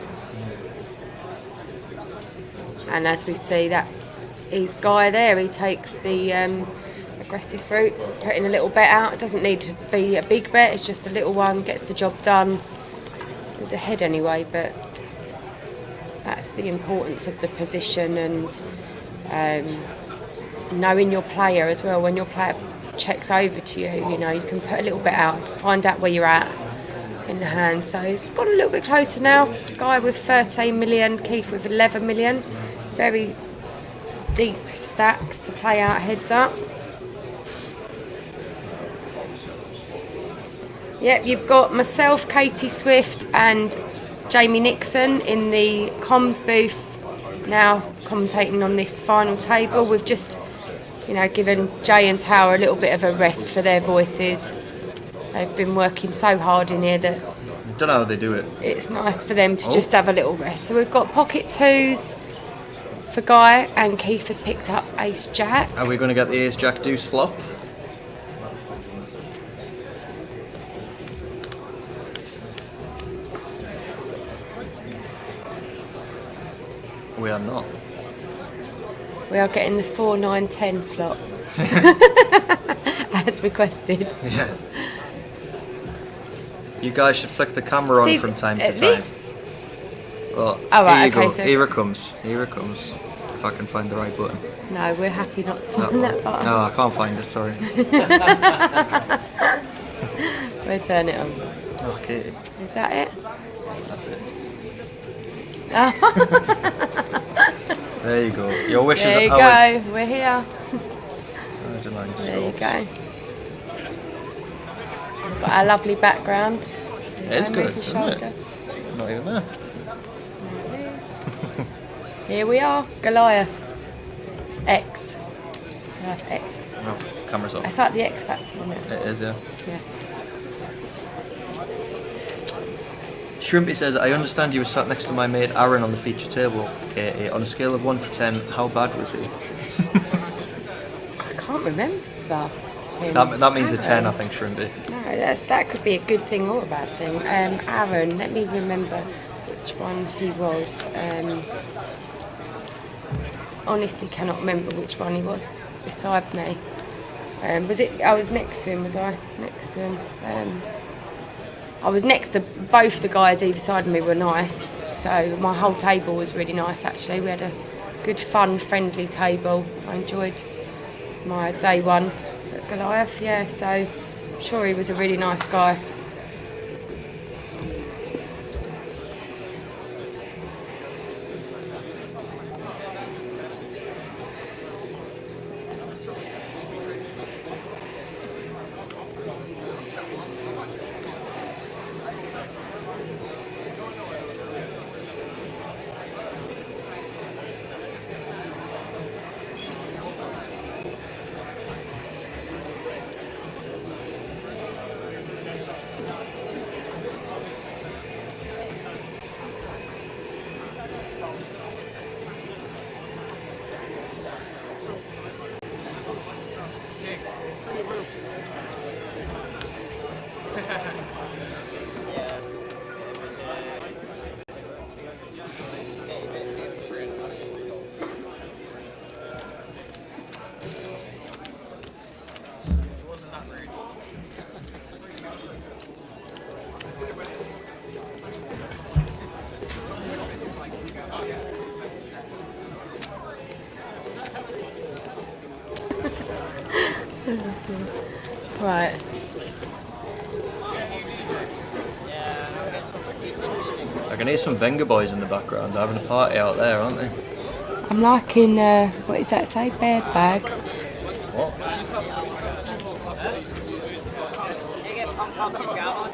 And as we see, that is Guy there. He takes the aggressive route, putting a little bet out. It doesn't need to be a big bet, it's just a little one, gets the job done. There's a head anyway, but that's the importance of the position and knowing your player as well. When your player checks over to you, you know, you can put a little bit out to find out where you're at in the hand. So he's got a little bit closer now. Guy with 13 million, Keith with 11 million. Very deep stacks to play out heads up. Yep, you've got myself, Katie Swift and Jamie Nixon in the comms booth now commentating on this final table. We've just, you know, given Jay and Tower a little bit of a rest for their voices. They've been working so hard in here that Don't know how they do it. it's nice for them to just have a little rest. So we've got pocket 2s for Guy, and Keith has picked up Ace Jack. Are we going to get the Ace Jack Deuce flop? We are not. We are getting the 4, 9, 10 flop as requested. Yeah. You guys should flick the camera on See, from time to at time. this- Well, Oh, right, here you okay, go. so- Here it comes. Here it comes. If I can find the right button. No, we're happy not to find that button. No, I can't find it. Sorry. We'll turn it on. Okay. Is that it? That's it. There you go. Your wishes There you are go. We're here. There you go. We've got our lovely background. It is good, Move the isn't it? shoulder. Not even there. Here we are, Goliath. X. Goliath X. No, camera's off. It's like the X Factor, isn't it? It is, yeah. Yeah. Shrimpy says, I understand you were sat next to my mate Aaron on the feature table, Katie. On a scale of 1 to 10, how bad was he? I can't remember. That means a 10, I think, Shrimpy. No, that could be a good thing or a bad thing. Aaron, let me remember which one he was. Honestly, cannot remember which one he was beside me. Was it? I was next to him. Was I next to him? I was next to both the guys either side of me were nice. So my whole table was really nice. Actually, we had a good, fun, friendly table. I enjoyed my day one at Goliath. Yeah, so I'm sure he was a really nice guy. Right. I can hear some Venga boys in the background. They're having a party out there, aren't they? I'm liking, what does that say? Bear bag. What?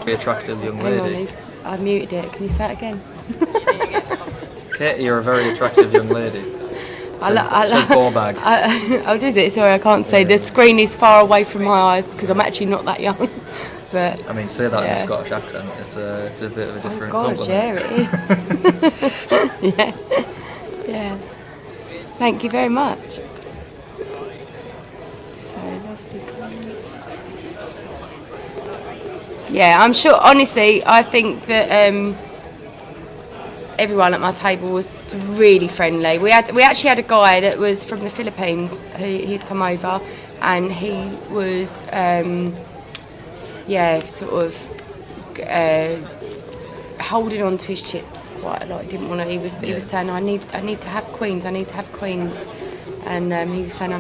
Very attractive young Hang on, lady. I muted it. Can you say it again? Katie, you're a very attractive young lady. Says ball bag. Oh, does it? Sorry, I can't say. The screen is far away from my eyes because I'm actually not that young. But I mean, say that yeah. in a Scottish accent. It's a bit of a different God, compliment. yeah, it is. Yeah. Yeah. Thank you very much. So lovely. Yeah, I'm sure. Honestly, I think that everyone at my table was really friendly. We actually had a guy that was from the Philippines he'd come over, and he was sort of holding on to his chips quite a lot. He didn't want to. He was saying, I need to have queens. I need to have queens, and he was saying,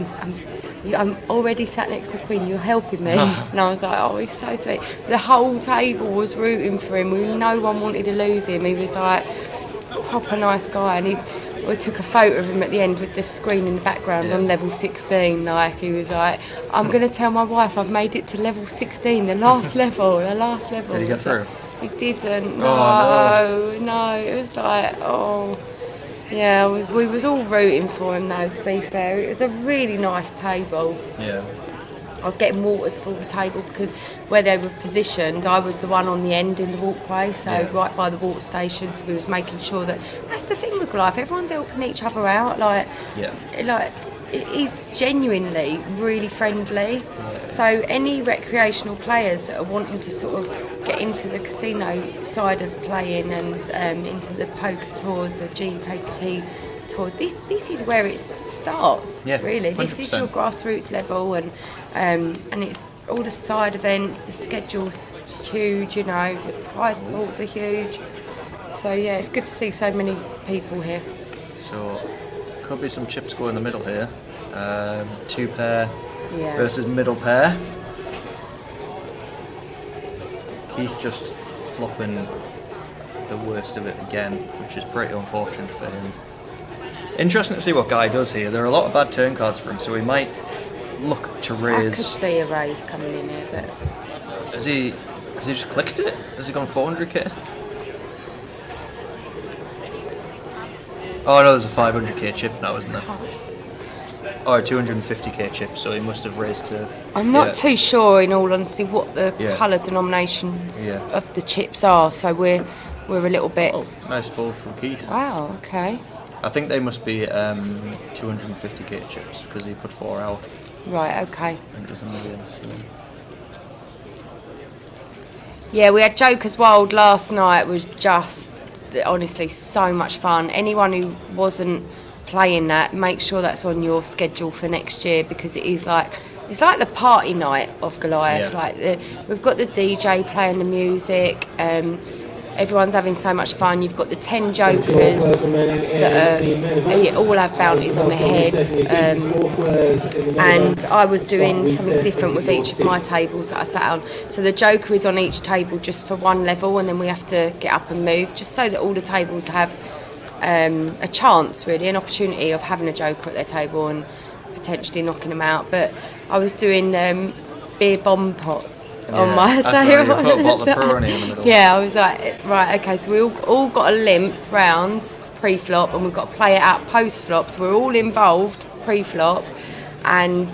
I'm already sat next to Queen, you're helping me. And I was like, oh, he's so sweet. The whole table was rooting for him. No one wanted to lose him. He was like proper nice guy, and we took a photo of him at the end with the screen in the background on level 16. Like, he was like, I'm going to tell my wife I've made it to level 16, the last level. Did he get through? He didn't. Oh, no. It was like, oh. Yeah, we was all rooting for him though, to be fair. It was a really nice table. Yeah. I was getting waters for the table because where they were positioned, I was the one on the end in the walkway, so right by the water station, so we was making sure that's the thing with life, everyone's helping each other out, he's genuinely really friendly. So any recreational players that are wanting to sort of get into the casino side of playing and into the poker tours, the GUKT tour, this is where it starts. Really, 100%. This is your grassroots level, and it's all the side events. The schedule's huge, you know. The prize pools are huge. So yeah, it's good to see so many people here. So could be some chips go in the middle here. Two pair versus middle pair. Keith just flopping the worst of it again, which is pretty unfortunate for him. Interesting to see what Guy does here. There are a lot of bad turn cards for him, so he might look to raise. I could see a raise coming in here, but Has he just clicked it? Has he gone 400k? Oh no, there's a 500k chip now, isn't there? Or a 250k chip, so he must have raised to... I'm not too sure, in all honesty, what the Yeah. colour denominations Yeah. of the chips are, so we're a little bit... Oh, nice fold from Keith. Wow, okay. I think they must be 250k chips, because he put 4 out. Right, okay. I think there's a million, so... Yeah, we had Joker's Wild last night. It was just, honestly, so much fun. Anyone who wasn't playing that, make sure that's on your schedule for next year, because it is like, it's like the party night of Goliath. Yeah. Like we've got the DJ playing the music. Everyone's having so much fun. You've got the 10 jokers that they all have bounties on their heads. And I was doing something different with each of my tables that I sat on. So the joker is on each table just for one level, and then we have to get up and move, just so that all the tables have a chance, really, an opportunity of having a joker at their table and potentially knocking them out. But I was doing beer bomb pots on my table. You put a bottle of Peroni in the middle. Yeah, I was like, right, okay, so we all got a limp round pre-flop, and we've got to play it out post-flop, so we're all involved pre-flop, and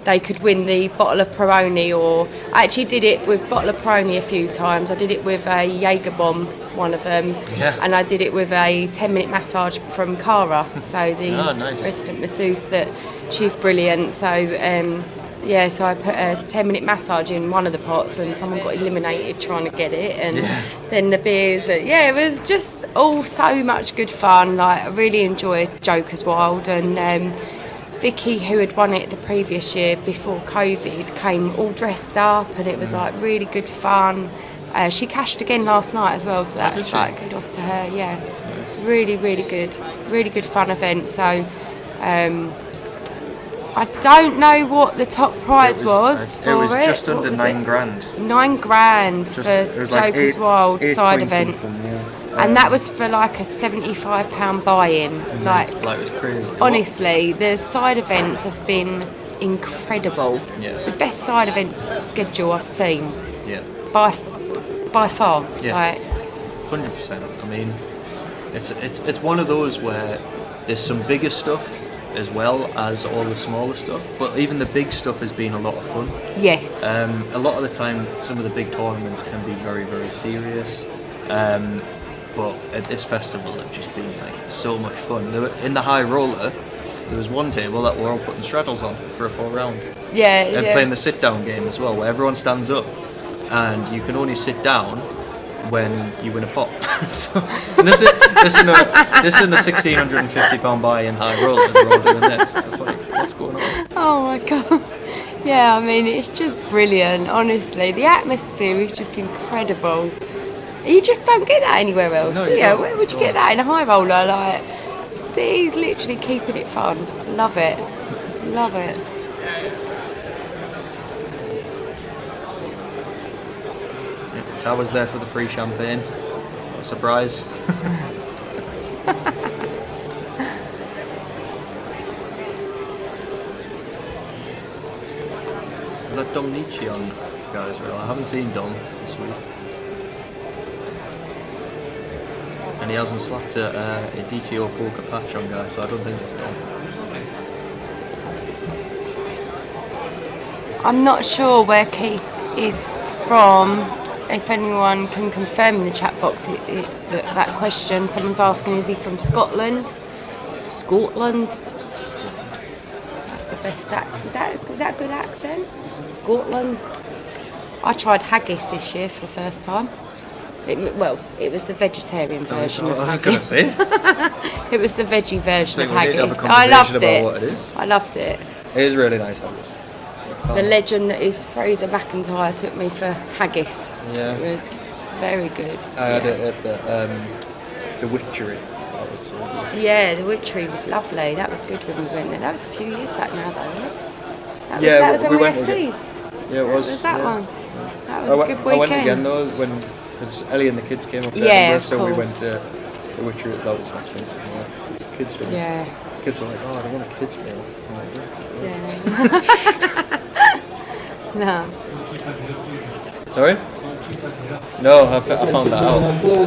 they could win the bottle of Peroni, or I actually did it with bottle of Peroni a few times. I did it with a Jaeger bomb, one of them, and I did it with a 10-minute massage from Cara, so the nice. resident masseuse, that she's brilliant. So yeah, so I put a 10-minute massage in one of the pots, and someone got eliminated trying to get it, and then the beers. Yeah, it was just all so much good fun. Like, I really enjoyed Joker's Wild, and Vicky, who had won it the previous year before COVID, came all dressed up, and it was like really good fun. She cashed again last night as well, so that's like kudos to her. Yeah, really good fun event. So. I don't know what the top prize was for it. It was just under $9 grand. $9 grand for Joker's Wild side event. And that was for like a £75 buy-in. Like, it was crazy. Honestly, the side events have been incredible. Yeah. The best side event schedule I've seen. Yeah. By far. Yeah. Like, 100%. I mean, it's one of those where there's some bigger stuff as well as all the smaller stuff, but even the big stuff has been a lot of fun. Yes. A lot of the time, some of the big tournaments can be very, very serious. But at this festival, it's just been like so much fun. In the high roller, there was one table that we're all putting straddles on for a 4-round. Yeah. And playing the sit-down game as well, where everyone stands up, and you can only sit down when you win a pot. So, and this is a £1,650 buy-in high roll, and they're all doing this. It's like, what's going on? Oh my god. Yeah, I mean, it's just brilliant, honestly. The atmosphere is just incredible. You just don't get that anywhere else, do you? Where would you get that in a high roller? Like, he's literally keeping it fun. Love it. Love it. I was there for the free champagne. What a surprise. Is that Dom Nietzsche on, guys? Well, I haven't seen Dom this week. And he hasn't slapped a DTO poker patch on, guys, so I don't think it's Dom. I'm not sure where Keith is from. If anyone can confirm in the chat box that question. Someone's asking, is he from Scotland? Scotland? That's the best accent. Is that a good accent? Scotland? I tried haggis this year for the first time. It was the vegetarian version of haggis. I was going to say. It was the veggie version of Have a haggis. I loved it. What it is. I loved it. It is really nice haggis. The legend that is Fraser McIntyre took me for haggis. Yeah. It was very good. I had it at the Witchery. That was so good. Yeah, the Witchery was lovely. That was good when we went there. That was a few years back now, though, wasn't it? That was when we went FT'd. Yeah, it was. Was that yeah. one? That was a good weekend. I went again though when because Ellie and the kids came up there, Yeah, of so we went course. to the Witcher. That was expensive. Yeah. Kids don't. Yeah. Kids were like, oh, I don't want a kids meal. No. Sorry? No, I found that out. Yeah.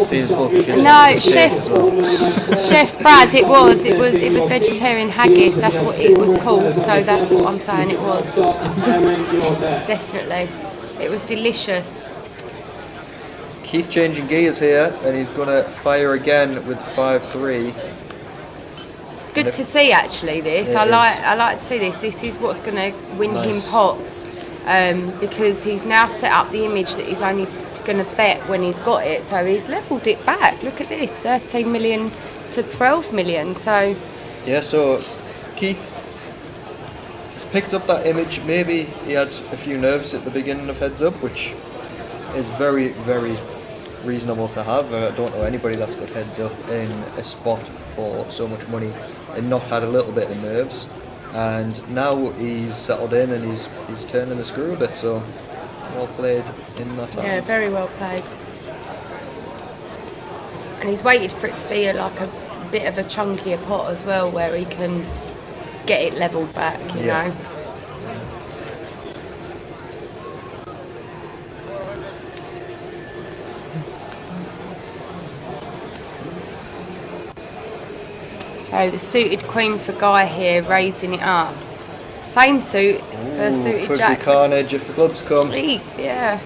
See, it's both the kids. No, Chef Brad. It was vegetarian haggis. That's what it was called. So that's what I'm saying. It was definitely. It was delicious. Keith changing gears here, and he's gonna fire again with 5-3. It's good to see actually. This I like to see this. This is what's going to win him pots, because he's now set up the image that he's only going to bet when he's got it. So he's levelled it back. Look at this, 13 million to 12 million. So yeah, so Keith has picked up that image. Maybe he had a few nerves at the beginning of Heads Up, which is very, very reasonable to have. I don't know anybody that's got Heads Up in a spot for so much money and not had a little bit of nerves. And now he's settled in and he's turning the screw a bit. So well played in that time. yeah, very well played. And he's waited for it to be like a bit of a chunkier pot as well, where he can get it levelled back. You know. So the suited queen for Guy here, raising it up. Same suit for suited could Jack. be carnage if the clubs come. Yeah.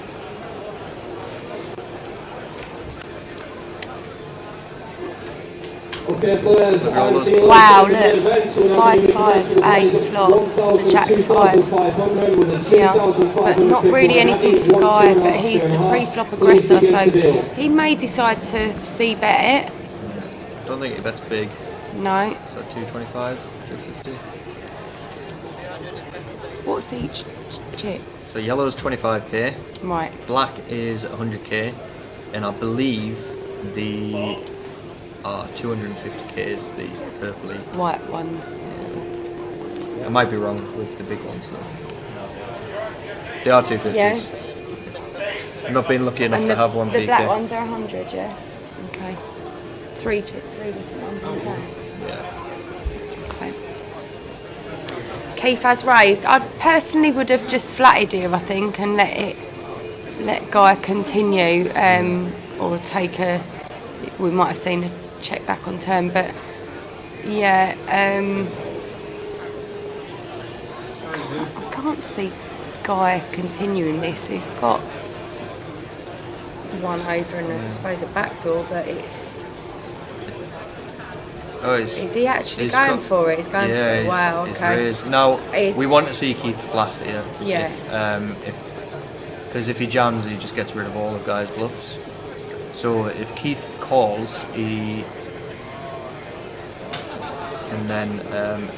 Okay, players, wow, look. 5-5-8 flop for the Jack 5. Yeah, but not really anything for Guy, but he's the pre-flop aggressor, so he may decide to c-bet it. I don't think he bets big. No. Is that 225, 250? What's each chip? So yellow is 25k. Right. Black is 100k, and I believe the 250k is the purpley. White ones. I might be wrong with the big ones though. They are 250s. Yeah. I've not been lucky enough And to have one the big. black ones are 100, yeah? Okay. Three different ones, okay. Okay. Keith has raised. I personally would have just flatted here, I think, and let Guy continue, or take a. We might have seen a check back on turn, but yeah, I can't see Guy continuing this. He's got one over and I suppose a backdoor, but it's. Oh, is he actually going for it? He's going for it. Wow, okay. Now, we want to see Keith flat here. Yeah. Because if he jams, he just gets rid of all of Guy's bluffs. So if Keith calls, he can then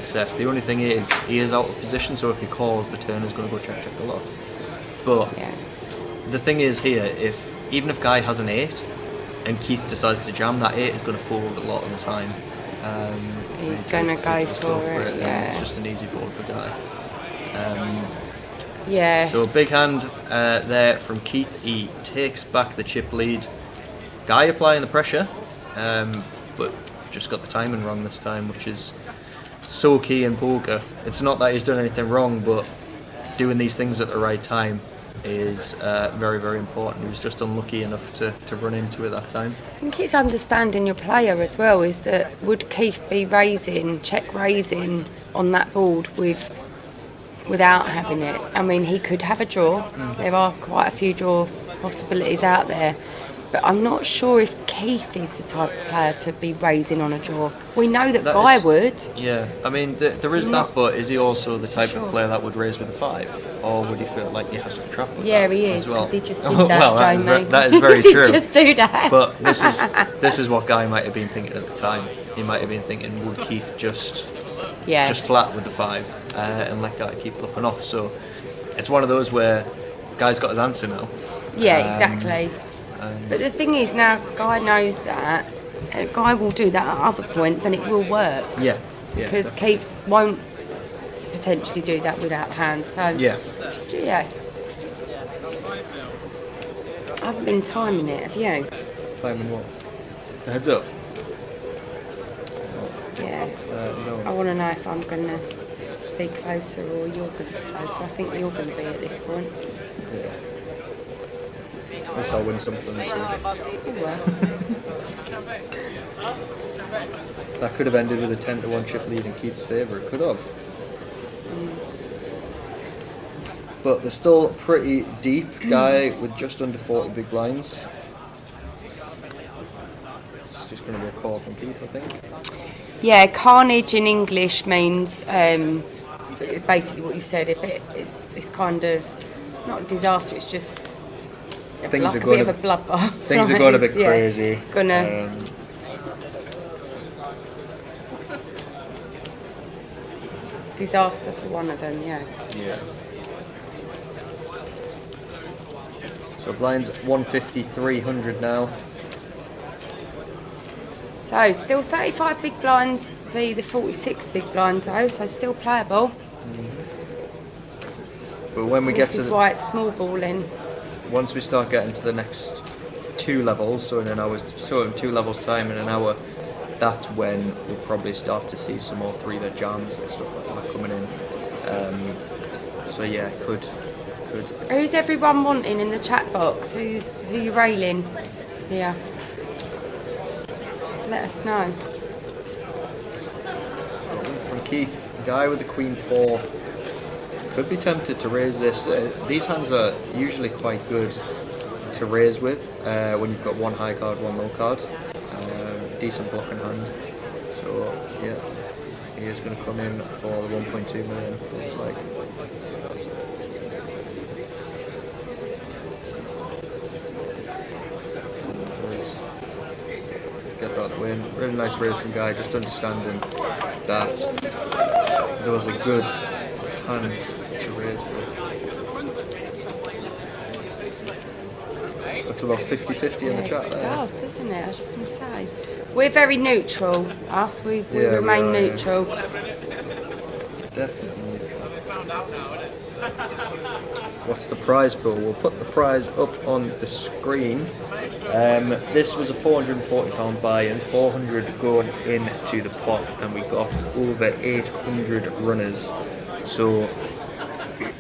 assess. The only thing is, he is out of position, so if he calls, the turn is going to go check a lot. But the thing is here, even if Guy has an 8, and Keith decides to jam, that 8 is going to fold a lot of the time. He's going to go for it, yeah. It's just an easy fold for Guy. Yeah. So big hand there from Keith. He takes back the chip lead. Guy applying the pressure, but just got the timing wrong this time, which is so key in poker. It's not that he's done anything wrong, but doing these things at the right time is very, very important. He was just unlucky enough to run into it that time. I think it's understanding your player as well, is that would Keith be raising, check raising on that board without having it? I mean, he could have a draw. There are quite a few draw possibilities out there. But I'm not sure if Keith is the type of player to be raising on a draw. We know that Guy would. Yeah, I mean, there is that, but is he also the type of player that would raise with a 5? Or would he feel like he has to trap with Yeah, that he is, as well? because he just did that, well, that is very he true. did just do that. But this is what Guy might have been thinking at the time. He might have been thinking, would Keith just flat with the 5 and let Guy keep bluffing off? So it's one of those where Guy's got his answer now. Yeah, exactly. But the thing is, now Guy knows that. Guy will do that at other points and it will work. Yeah. Because Keith won't potentially do that without hands. So yeah. I haven't been timing it, have you? Timing what? The heads up? Yeah. No. I want to know if I'm going to be closer or you're going to be closer. I think you're going to be at this point. Yeah. Unless I win something this week. That could have ended with a 10-1 chip lead in Keith's favour. It could have. But they're still pretty deep. Guy with just under 40 big blinds. It's just going to be a call from Keith, I think. Yeah, carnage in English means basically what you said. It's kind of not a disaster. It's just a bit of a bloodbath. Things are going a bit crazy. It's gonna disaster for one of them. Yeah. Yeah. So blinds 150, 300 now. So still 35 big blinds v the 46 big blinds though, so still playable. But when we get to this is why it's small balling. Once we start getting to the next 2 levels, so in 2 levels time in an hour, that's when we'll probably start to see some more 3-bet jams and stuff like that coming in. So yeah, could. Who's everyone wanting in the chat box? Who you railing here? Let us know. From Keith, guy with the Queen 4 could be tempted to raise this. These hands are usually quite good to raise with when you've got one high card, one low card. Decent blocking hand. So yeah, he is going to come in for the 1.2 million. Looks like. Gets out the win. Really nice raise from Guy, just understanding that there was a good hand to raise with. Looks about 50-50 in the chat there. It does, doesn't it? I was just going to say. We're very neutral, us. We remain neutral. Definitely neutral. What's the prize pool? We'll put the prize up on the screen. This was a £440 buy-in, 400 going into the pot, and we got over 800 runners. So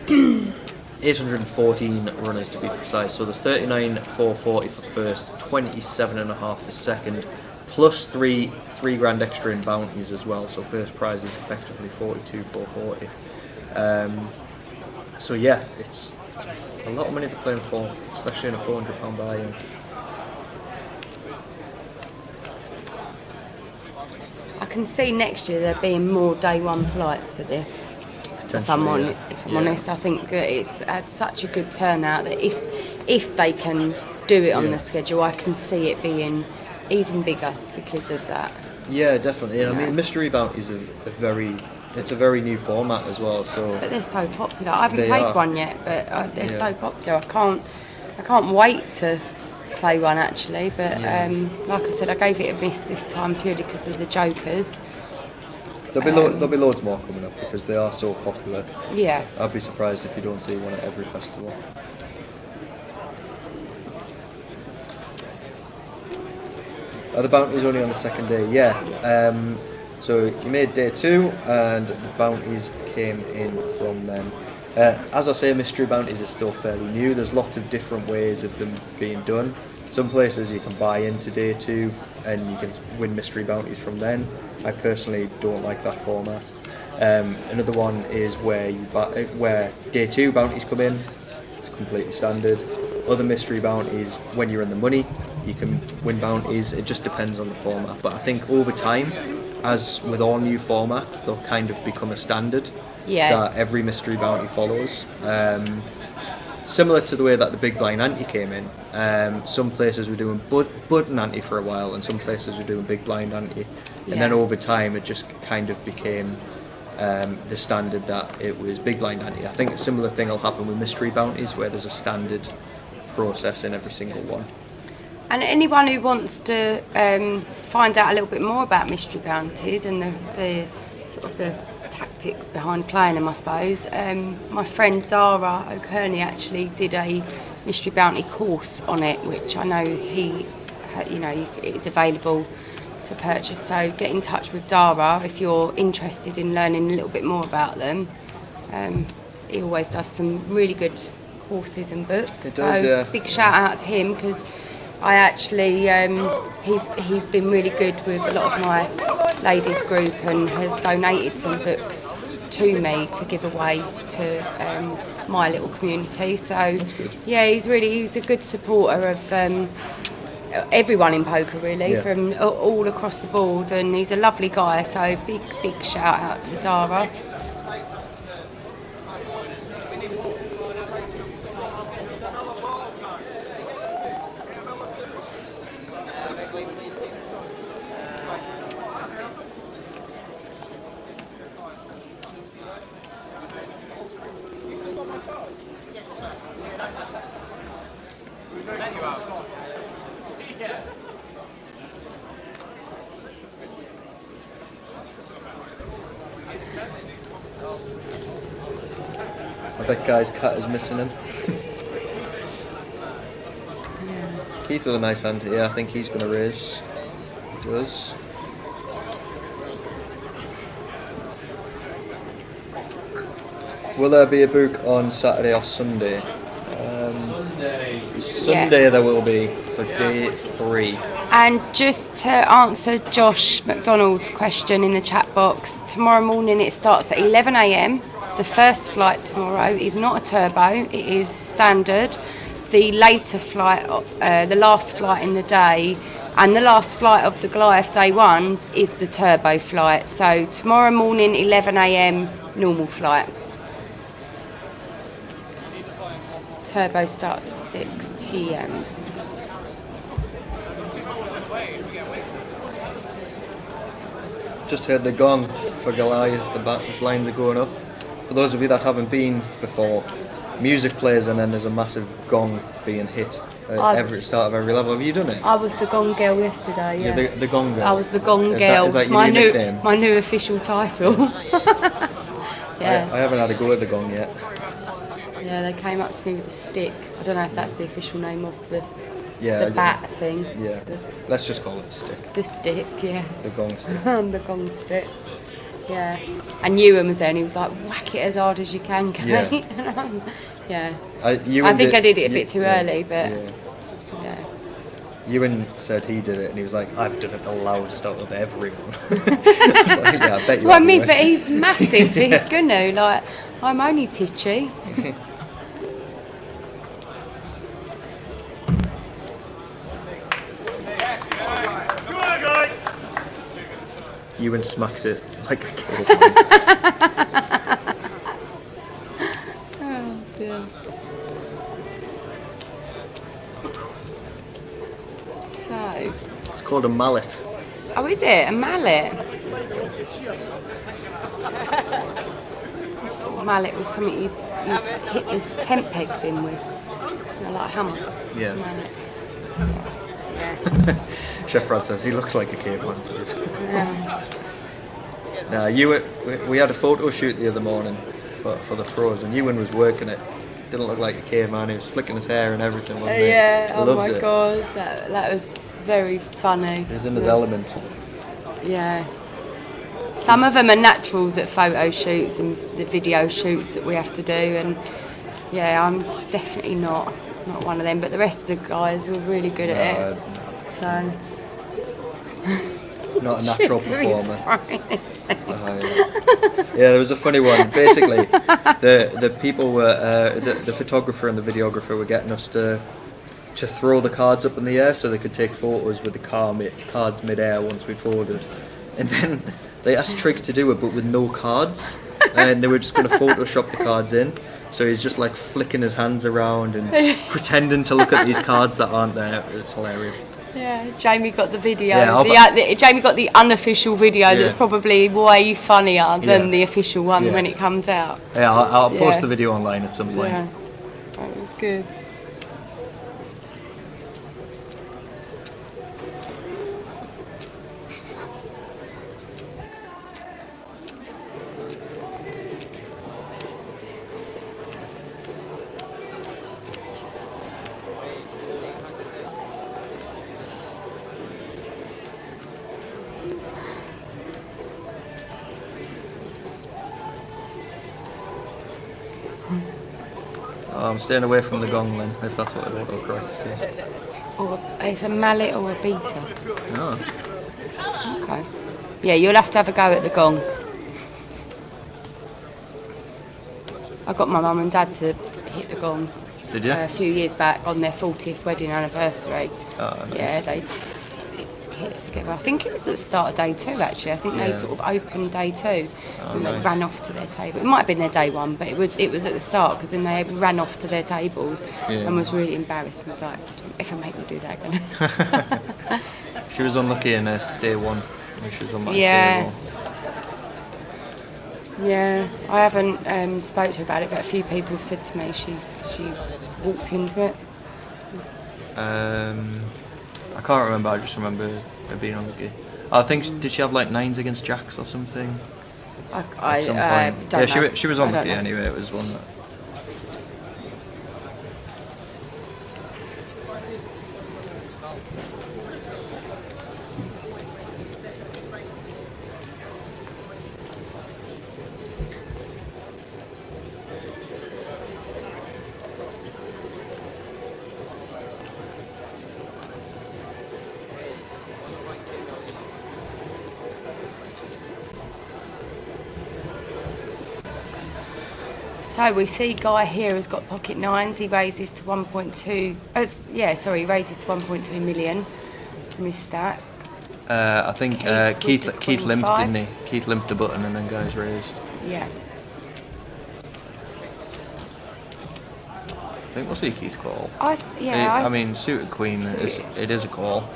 814 runners to be precise. So there's 39,440 for first, 27.5 for second, plus three grand extra in bounties as well. So first prize is effectively 42,440. So yeah, it's a lot of money to play for, especially in a £400 buy-in. I can see next year there being more day one flights for this. If I'm honest, I think that it's had such a good turnout that if they can do it on the schedule, I can see it being even bigger because of that. Yeah, definitely. I mean, mystery bounties are it's a very new format as well. So, but they're so popular. I haven't played one yet, but they're so popular. I can't wait to play one actually. But like I said, I gave it a miss this time purely because of the jokers. There'll be loads more coming up because they are so popular. Yeah. I'd be surprised if you don't see one at every festival. Are the bounties only on the second day? Yeah. So you made day 2 and the bounties came in from them. As I say, mystery bounties are still fairly new. There's lots of different ways of them being done. Some places you can buy into day 2 and you can win mystery bounties from then. I personally don't like that format. Another one is where day 2 bounties come in. It's completely standard. Other mystery bounties, when you're in the money, you can win bounties. It just depends on the format. But I think over time, as with all new formats, they'll kind of become a standard that every mystery bounty follows. Similar to the way that the big blind ante came in. Some places were doing button ante for a while, and some places were doing big blind ante. And then over time, it just kind of became the standard that it was big blind ante. I think a similar thing will happen with mystery bounties, where there's a standard process in every single one. And anyone who wants to find out a little bit more about mystery bounties and the sort of the tactics behind playing them, I suppose, my friend Dara O'Kearney actually did a Mystery Bounty course on it, which I know it's available to purchase. So get in touch with Dara if you're interested in learning a little bit more about them. He always does some really good courses and books. It does, yeah. Big shout out to him, because I actually he's been really good with a lot of my ladies group and has donated some books to me to give away to my little community. So yeah, he's a good supporter of everyone in poker, really, from all across the board, and he's a lovely guy. So big shout out to Dara. I bet Guy's cat is missing him. Keith with a nice hand here. I think he's going to raise. He does. Will there be a book on Saturday or Sunday? Sunday there will be for day 3. And just to answer Josh McDonald's question in the chat box, tomorrow morning it starts at 11 AM. The first flight tomorrow is not a turbo, it is standard. The later flight, the last flight in the day, and the last flight of the Goliath day 1s is the turbo flight. So tomorrow morning 11 AM, normal flight. Turbo starts at 6 PM. Just heard the gong for Goliath, the blinds are going up. For those of you that haven't been before, music plays and then there's a massive gong being hit at every start of every level. Have you done it? I was the gong girl yesterday, yeah. The gong girl. I was the gong girl. Is that my your new nickname? my new official title. Yeah. I haven't had a go at the gong yet. Yeah, they came up to me with a stick. I don't know if that's the official name of the bat thing. Yeah. Let's just call it a stick. The stick, yeah. The gong stick. The gong stick. Yeah. And Ewan was there and he was like, whack it as hard as you can, Kate. Yeah. I think I did it a bit too early, but yeah. Ewan said he did it and he was like, I've done it the loudest out of everyone. Like, yeah, I bet you well, I have, mean, anyway. but he's massive, he's gonna, like, I'm only titchy. Ewan smacked it like a kid. Oh dear. So. It's called a mallet. Oh, is it? A mallet? Mallet was something you hit the tent pegs in with. Like a hammer. Yeah. Mallet. Chef Brad says he looks like a caveman to me. Yeah. Now, we had a photo shoot the other morning for the pros, and Ewan was working it. Didn't look like a caveman. He was flicking his hair and everything, wasn't he? Yeah. Oh Loved my it. god, that was very funny. He was in his element. Yeah. Some of them are naturals at photo shoots and the video shoots that we have to do, and yeah, I'm definitely not one of them. But the rest of the guys were really good at it. So. Not a natural performer. Yeah, there was a funny one. Basically, the people were the photographer and the videographer were getting us to throw the cards up in the air so they could take photos with the cards mid-air once we folded, and then they asked Trig to do it but with no cards, and they were just going to Photoshop the cards in. So he's just like flicking his hands around and pretending to look at these cards that aren't there. It's hilarious. Yeah, Jamie got the video. Yeah, Jamie got the unofficial video that's probably way funnier than the official one when it comes out. Yeah, I'll post the video online at some point. Yeah, that was good. I'm staying away from the gong then, if that's what it autocorrects to. Or it's a mallet or a beater. Oh. Okay. Yeah, you'll have to have a go at the gong. I got my mum and dad to hit the gong. Did you? A few years back on their 40th wedding anniversary. Oh, nice. Yeah, they hit it together. I think it was at the start of day 2 actually. I think they Yeah. sort of opened day 2 and they nice. ran off to their table. It might have been their day 1, but it was at the start because then they ran off to their tables and was really embarrassed. And was like, if I make you do that again. She was unlucky in day 1 when she was on my Yeah. table. Yeah, I haven't spoke to her about it, but a few people have said to me she walked into it. I can't remember. I just remember her being unlucky. I think did she have like 9s against jacks or something? I At some point. don't know. She was I don't unlucky know. anyway. It was one that. So we see Guy here has got pocket 9s. He raises to 1.2. He raises to 1.2 million from his stack. I think Keith with the Keith queen limped, 5. didn't he? Keith limped the button and then guys raised. Yeah. I think we'll see Keith call. I mean, suited queen is a call.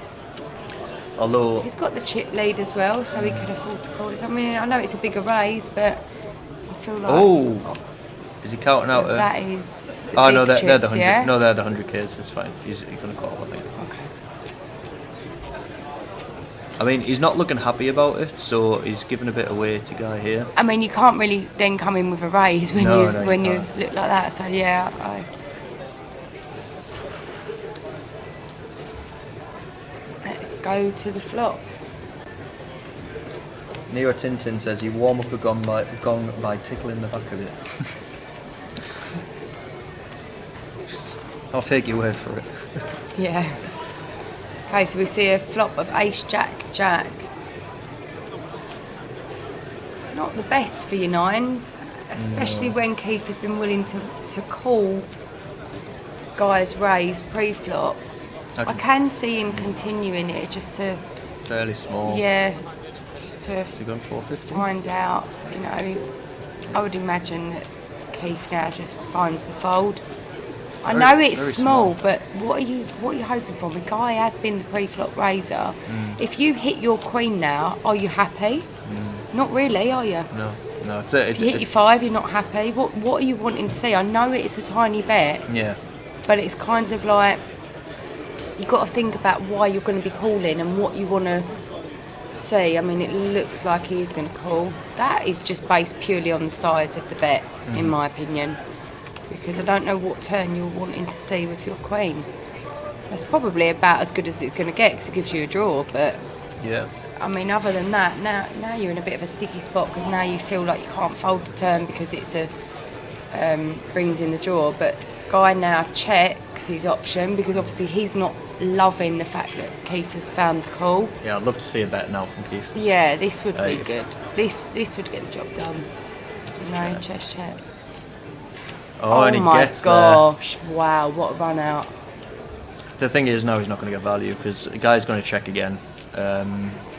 Although he's got the chip lead as well, so he could afford to call it. I mean, I know it's a bigger raise, but I feel like is he counting out? that is. The Oh big no, they're the chips, 100. yeah? No, they're the 100Ks. It's fine. He's going to call, I think. Okay. I mean, he's not looking happy about it, so he's giving a bit away to Guy here. I mean, you can't really then come in with a raise when No, you no, when you you can't. look like that. So yeah, let's go to the flop. Neo Tintin says you warm up a gong by tickling the back of it. I'll take your word for it. Yeah. Okay, so we see a flop of ace, jack, jack. Not the best for your 9s, especially when Keith has been willing to call Guy's raise pre-flop. I can see him continuing it just to... Fairly small. Yeah, just to Has he gone 450? find out, you know. I would imagine that Keith now just finds the fold. I know it's very small, but what are you hoping for? The guy has been the pre-flop raiser. If you hit your queen now, are you happy? Not really, are you? No. If you hit your 5, you're not happy. What are you wanting to see? I know it's a tiny bet, Yeah. but it's kind of like you've got to think about why you're going to be calling and what you want to see. I mean, it looks like he is going to call. That is just based purely on the size of the bet, in my opinion. Because I don't know what turn you're wanting to see with your queen. That's probably about as good as it's going to get because it gives you a draw. But Yeah. I mean, other than that, now you're in a bit of a sticky spot because now you feel like you can't fold the turn because it's brings in the draw. But Guy now checks his option because obviously he's not loving the fact that Keith has found the call. Yeah, I'd love to see a bet now from Keith. Yeah, this would be good. This would get the job done. No chess checks. Oh, and he my gets gosh! Wow, what a run out! The thing is, now he's not going to get value because the guy's going to check again a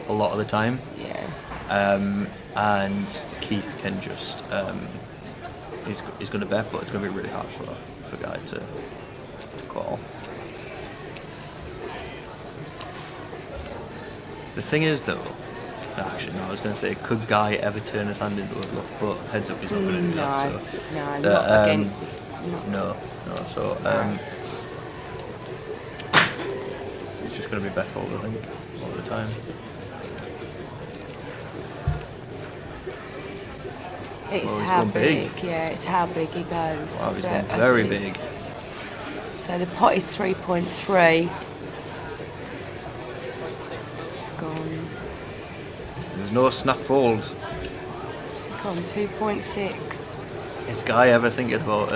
lot of the time. Yeah. And Keith can just he's going to bet, but it's going to be really hard for Guy to call. The thing is, though, actually, no, I was going to say, could Guy ever turn his hand into a bluff? But heads up, he's not going to do that. So, not against this. No. So it's just going to be bet fold, I think, all the time. It's he's how gone big. big. Yeah, it's how big he goes. Wow, he's But gone very it's- big. So the pot is 3.3. It's gone. There's no snap fold. It's gone 2.6. Is Guy ever thinking about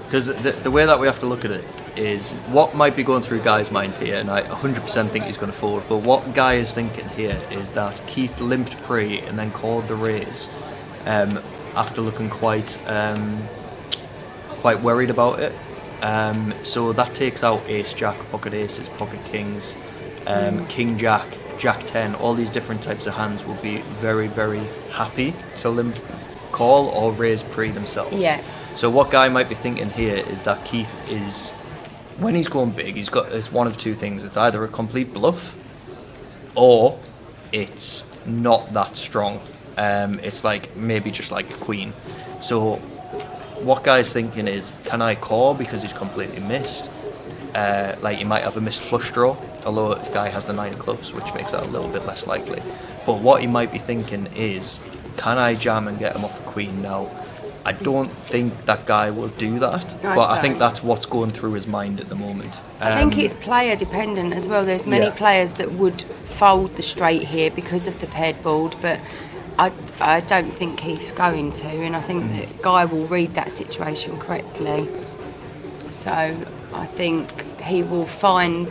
because the way that we have to look at it is what might be going through Guy's mind here, and I 100% think he's going to fold, but what Guy is thinking here is that Keith limped pre and then called the raise after looking quite worried about it. So that takes out ace jack, pocket aces, pocket kings, king jack, jack 10, all these different types of hands will be very, very happy to limp call or raise pre themselves. Yeah. So what Guy might be thinking here is that Keith is, when he's going big, it's one of two things. It's either a complete bluff or it's not that strong. It's like maybe just like a queen. So what Guy's thinking is, can I call because he's completely missed? Like he might have a missed flush draw, although Guy has the 9 of clubs, which makes that a little bit less likely. But what he might be thinking is, can I jam and get him off a queen now? I don't think that Guy will do that, but I think that's what's going through his mind at the moment. I think it's player dependent as well. There's many players that would fold the straight here because of the paired board, but I don't think Keith's going to, and I think that Guy will read that situation correctly. So I think he will find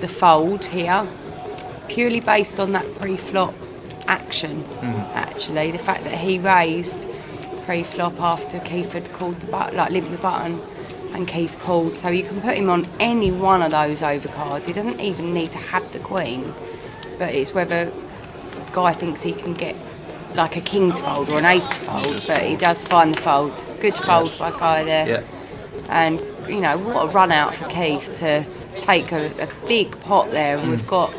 the fold here purely based on that pre-flop action. Actually, the fact that he raised pre-flop after Keith had called the button, like limped the button, and Keith called, so you can put him on any one of those overcards. He doesn't even need to have the queen, but it's whether Guy thinks he can get like a king to fold or an ace to fold, but he does find the fold. Good fold by Guy there. Yeah. And you know, what a run out for Keith to take a big pot there, and we've got,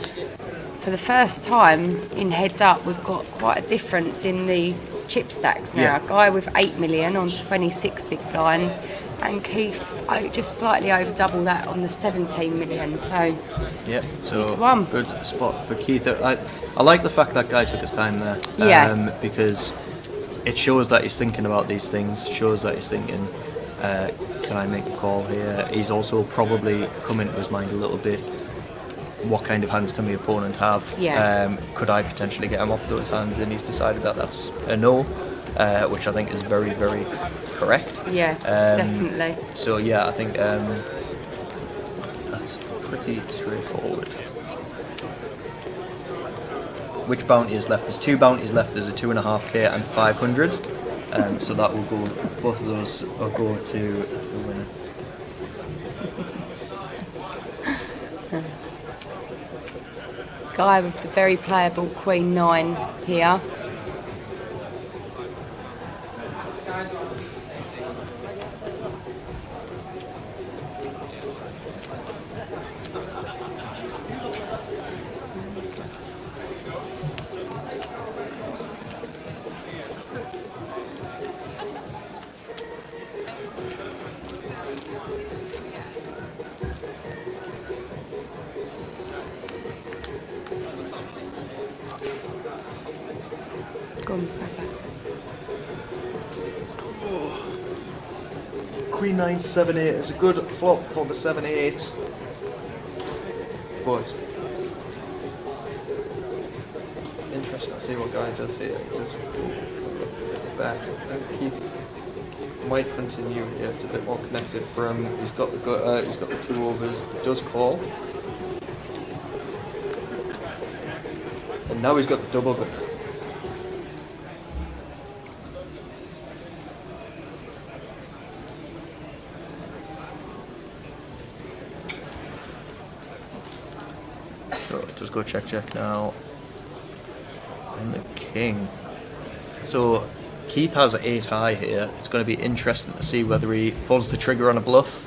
for the first time in heads up, we've got quite a difference in the chip stacks now. Yeah. Guy with 8 million on 26 big blinds, and Keith just slightly over double that on the 17 million. So yeah, so one. Good spot for Keith. I like the fact that Guy took his time there. Yeah. Because it shows that he's thinking about these things. Shows that he's thinking, can I make a call here? He's also probably come into his mind a little bit. What kind of hands can the opponent have? Yeah. Could I potentially get him off those hands? And he's decided that that's a no, which I think is very, very correct. Yeah, definitely. So yeah, I think that's pretty straightforward. Which bounty is left? There's 2 bounties left. There's a 2.5k and 500. So that will go. Both of those will go to the winner. Guy with the very playable Queen 9 here. Queen 9, 7, 8 is a good flop for the 7, 8. But interesting to see what Guy does here. He does back. Keith might continue here. It's a bit more connected for him. He's got the 2 overs. He does call. And now he's got the double gun. Just go check now. And the king. So Keith has 8 high here. It's going to be interesting to see whether he pulls the trigger on a bluff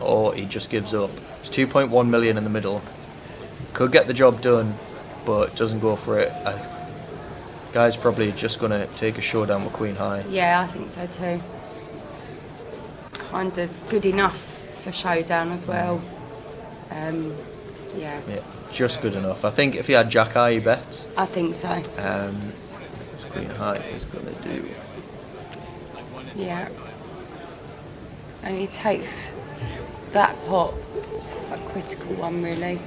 or he just gives up. It's 2.1 million in the middle. Could get the job done, but doesn't go for it. Guy's probably just going to take a showdown with Queen high. Yeah, I think so too. It's kind of good enough for showdown as well. Yeah, just good enough. I think if he had Jack high, he bets. I think so. Queen high is going to do. Yeah. And he takes that pot, a critical one really.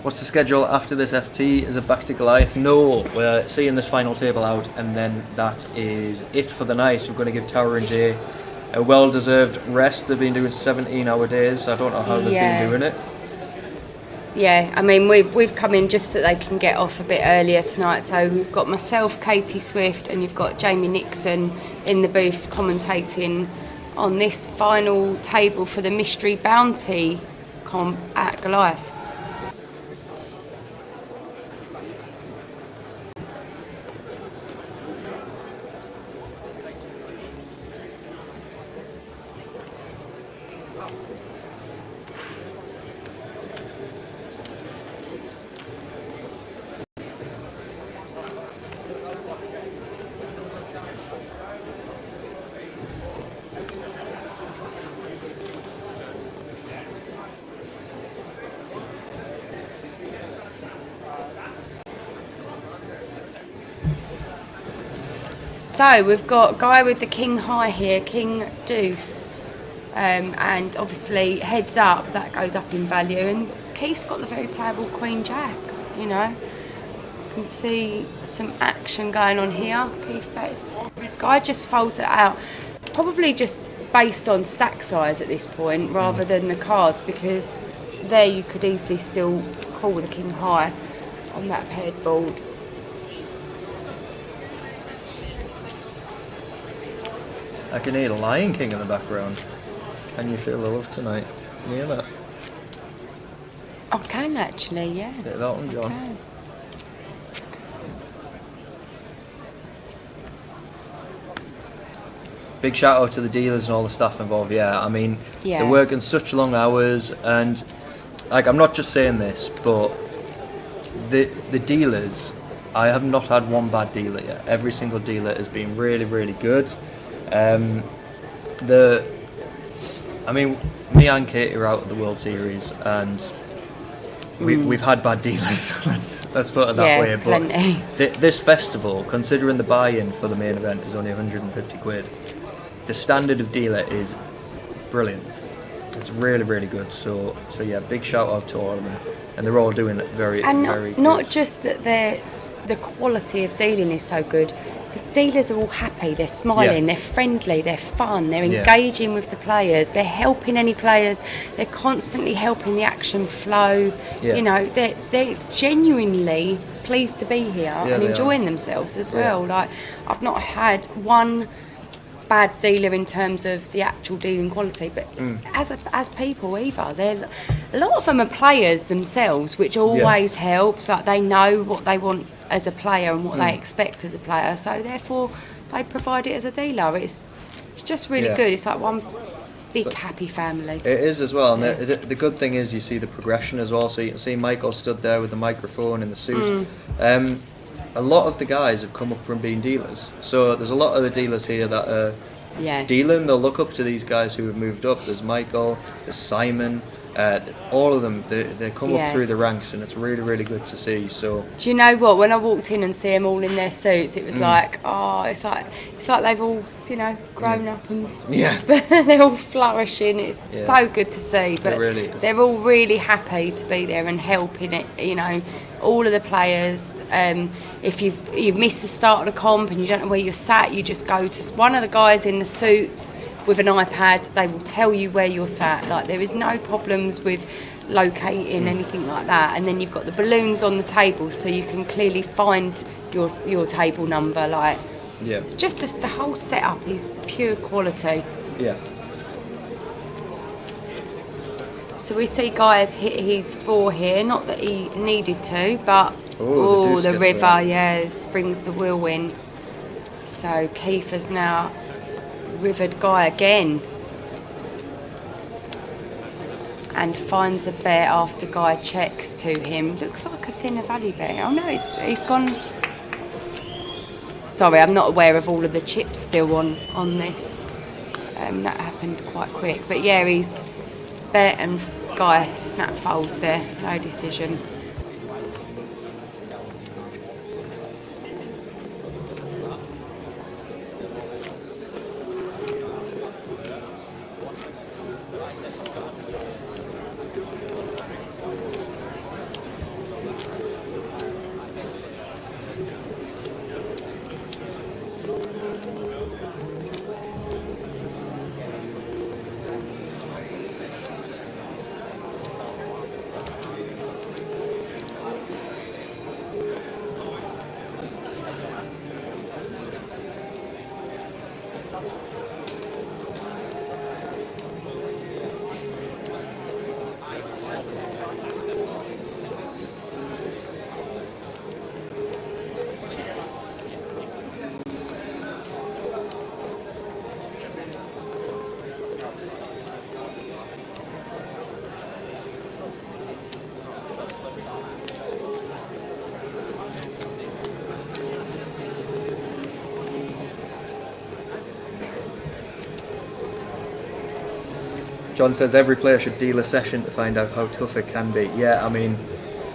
What's the schedule after this FT? Is it back to Goliath? No, we're seeing this final table out, and then that is it for the night. We're going to give Tower and Jay a well-deserved rest. They've been doing 17-hour days. I don't know how they've been doing it. Yeah, I mean, we've come in just so they can get off a bit earlier tonight. So we've got myself, Katie Swift, and you've got Jamie Nixon in the booth commentating on this final table for the Mystery Bounty comp at Goliath. So we've got guy with the king high here, king deuce, and obviously heads up, that goes up in value, and Keith's got the very playable queen jack, you know. You can see some action going on here. Keith bets. Guy just folds it out, probably just based on stack size at this point rather than the cards, because there you could easily still call the king high on that paired board. I can hear Lion King in the background. Can you feel the love tonight? Can you hear that? I can actually, yeah. Get that one, John. Can. Big shout out to the dealers and all the staff involved. Yeah, I mean, they're working such long hours, and like, I'm not just saying this, but the dealers, I have not had one bad dealer yet. Every single dealer has been really, really good. I mean, me and Katie are out at the World Series, and we've had bad dealers. let's put it that way. But this festival, considering the buy-in for the main event is only 150 quid, the standard of dealer is brilliant. It's really, really good. So yeah, big shout out to all of them, and they're all doing it very good. Not just that the quality of dealing is so good. The dealers are all happy, they're smiling, they're friendly, they're fun, they're engaging with the players, they're helping any players, they're constantly helping the action flow. You know, they're genuinely pleased to be here and enjoying themselves as well. Like, I've not had one bad dealer in terms of the actual dealing quality, but as people either, a lot of them are players themselves, which always helps. Like, they know what they want as a player and what they expect as a player, so therefore they provide it as a dealer. It's just really good. It's like one big happy family. It is as well, and the good thing is you see the progression as well. So you can see Michael stood there with the microphone in the suit. A lot of the guys have come up from being dealers, so there's a lot of the dealers here that are dealing. They'll look up to these guys who have moved up. There's Michael, there's Simon, all of them, they come up through the ranks, and it's really, really good to see. So do you know what, when I walked in and see them all in their suits, it was like, it's like they've all, you know, grown up, and they're all flourishing. It's so good to see. But they're all really happy to be there and helping it, you know, all of the players. If you've missed the start of the comp and you don't know where you're sat, you just go to one of the guys in the suits with an iPad. They will tell you where you're sat. Like, there is no problems with locating anything like that. And then you've got the balloons on the table, so you can clearly find your table number. Like, it's just the whole setup is pure quality. So we see guys hit his 4 here, not that he needed to, but the river, brings the wheel in. So Keith has now rivered guy again and finds a bet after guy checks to him. Looks like a thinner value bet. Oh no, he's gone. Sorry, I'm not aware of all of the chips still on this. That happened quite quick, but yeah, he's bet and guy snap folds there, no decision. John says every player should deal a session to find out how tough it can be. Yeah, I mean,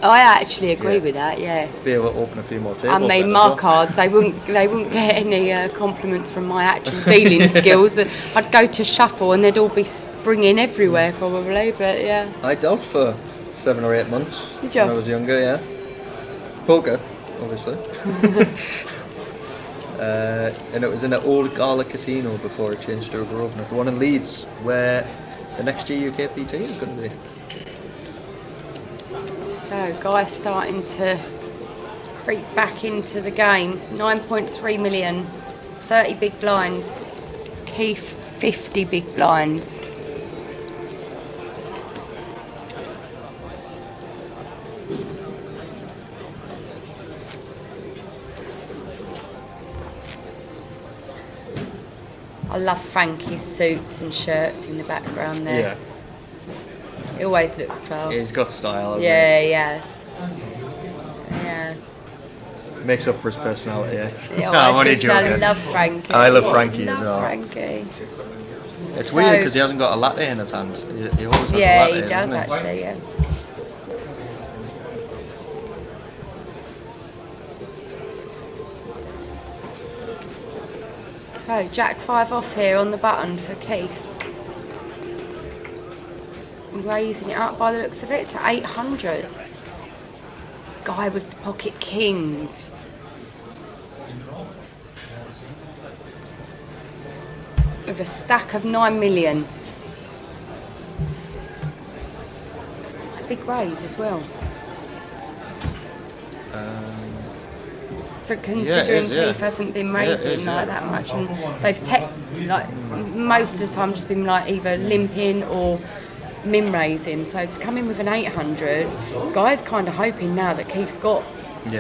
I actually agree with that. Yeah. be able to open a few more tables. I then mean, as my well. cards, they wouldn't get any compliments from my actual dealing skills. I'd go to shuffle and they'd all be springing everywhere probably, but yeah. I dealt for 7 or 8 months Did you? when I was younger, yeah. Poker, obviously. And it was in an old Gala casino before it changed to a Grosvenor. The one in Leeds, where the next year UKPT is going to be. So, Guy's starting to creep back into the game. 9.3 million, 30 big blinds. Keith, 50 big blinds. I love Frankie's suits and shirts in the background there. Yeah. It always looks class. He's got style, hasn't Yeah, he has. Yes. he? Makes up for his personality, yeah. Yeah, No, I'm only I joking. love Frankie. I love Frankie as love well. Frankie. It's So- weird because he hasn't got a latte in his hand. He always has a Yeah, latte, he does doesn't actually, yeah. So, Jack 5 off here on the button for Keith. Raising it up by the looks of it to 800. Guy with the pocket kings. With a stack of 9 million. It's quite a big raise as well. For considering Keith hasn't been raising like that much, and they've most of the time just been like either limping or min raising. So to come in with an 800, Guy's kind of hoping now that Keith's got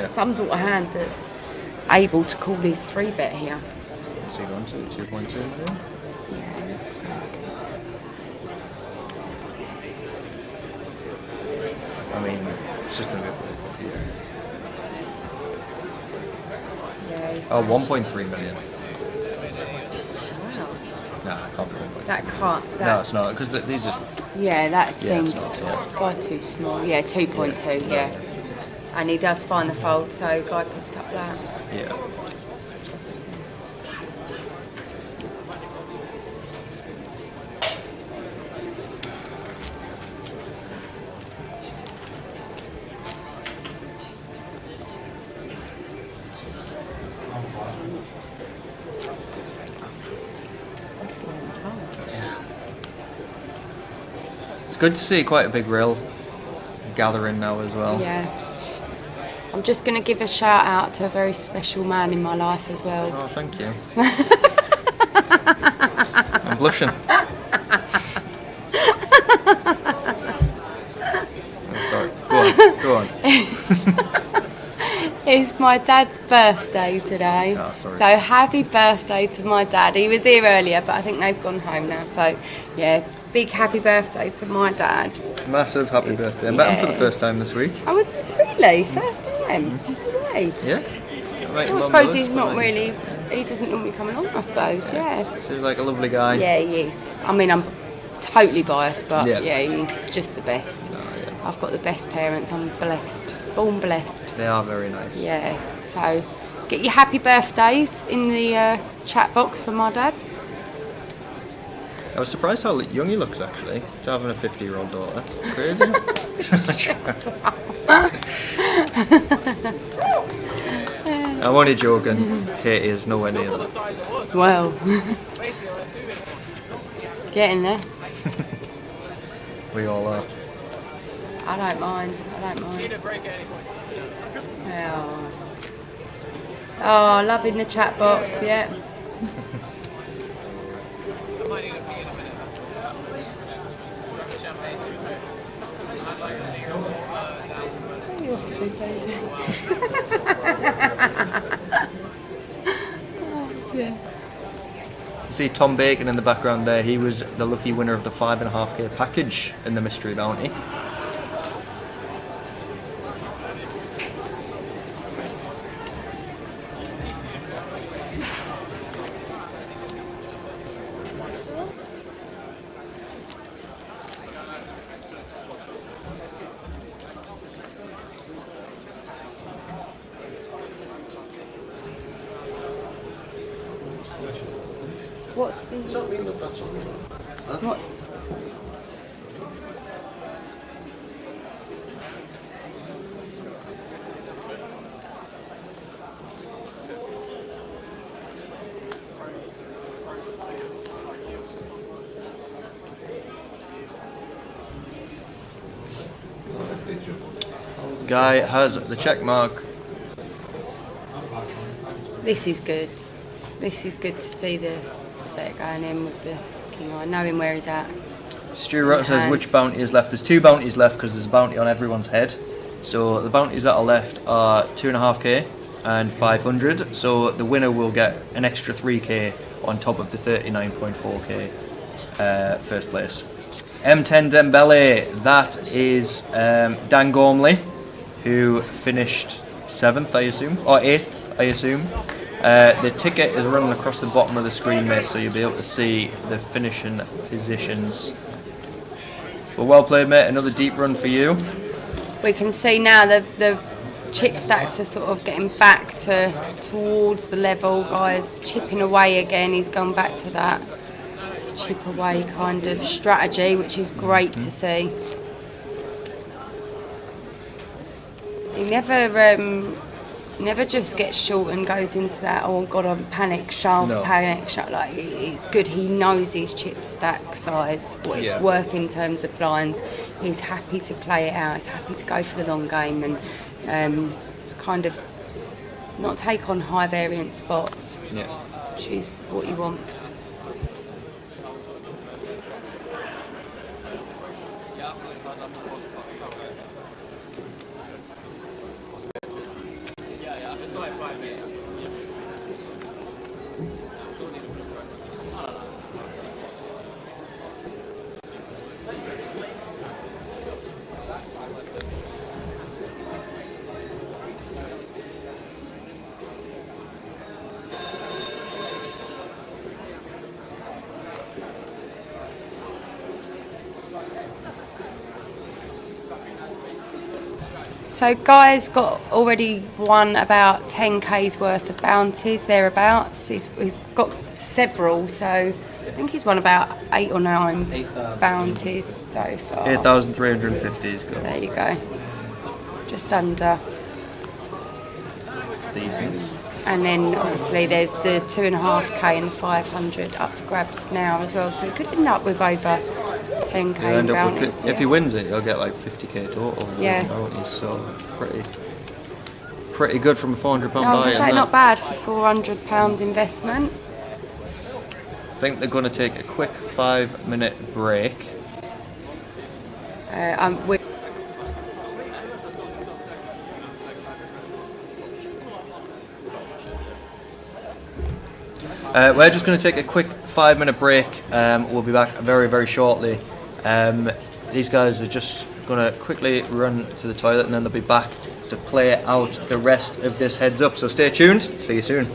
some sort of hand that's able to call his 3-bet here. What's he gone to? 2.2 million? Yeah, looks like. I mean, it's just going to be a full fuck year. Yeah, Oh, 1.3 million. Wow. Nah, it can't be 1.3. That can't. No, it's not, because these are... Yeah, that seems it's not, yeah. far too small. Yeah, 2.2, yeah. And he does find the fold, so Guy picks up that. Yeah. It's good to see quite a big rail gathering now as well. Yeah. I'm just going to give a shout out to a very special man in my life as well. Oh, thank you. I'm blushing. Oh, sorry. Go on. It's my dad's birthday today. Oh, sorry. So happy birthday to my dad. He was here earlier, but I think they've gone home now. So, yeah, big happy birthday to my dad. Massive happy birthday. I met him for the first time this week. I was really first time. No way. Yeah. I suppose he's not really. He doesn't normally come along. I suppose. Yeah. So he's like a lovely guy. Yeah, he is. I mean, I'm totally biased, but Yeah. yeah, he's just the best. I've got the best parents. I'm blessed. Born blessed. They are very nice. Yeah. So, get your happy birthdays in the chat box for my dad. I was surprised how young he looks actually, to having a 50-year-old daughter. Crazy. I'm only joking. Katie is nowhere near that. Well, getting there. We all are. I don't mind. I don't mind. Oh, loving the chat box. Yeah. You see Tom Bacon in the background there. He was the lucky winner of the 5.5k package in the mystery bounty. What's the... Does that mean that that's on? Huh? What? Guy has the check mark. This is good. This is good to see the effect going in with the king eye, knowing where he's at. Stu Rutter says which bounty is left. There's 2 bounties left because there's a bounty on everyone's head. So the bounties that are left are 2.5k and 500. So the winner will get an extra 3k on top of the 39.4k first place. M10 Dembele, that is Dan Gormley, who finished 7th, I assume, or 8th, I assume. The ticket is running across the bottom of the screen, mate, so you'll be able to see the finishing positions. Well, well played, mate. Another deep run for you. We can see now the chip stacks are sort of getting back towards the level. Guys chipping away again. He's gone back to that chip away kind of strategy, which is great to see. He never just gets short and goes into that, oh god, I'm panic shove. Like, it's good. He knows his chip stack size, what it's worth in terms of blinds. He's happy to play it out. He's happy to go for the long game and kind of not take on high variance spots, which is what you want. So Guy's got already won about 10k's worth of bounties, thereabouts. He's got several, so I think he's won about 8 or 9 bounties so far. 8,350 is good. There you go. Just under. Decent. And then obviously there's the 2.5k and the 500 up for grabs now as well, so he could end up with over 10k bounties. If he wins it, he'll get like 50k total. Yeah. Bounties, so pretty good from a £400 buy. I was going to say, not bad for £400 investment. I think they're going to take a quick 5-minute break. We're just going to take a quick 5-minute break. We'll be back very, very shortly. These guys are just going to quickly run to the toilet and then they'll be back to play out the rest of this heads up. So stay tuned. See you soon.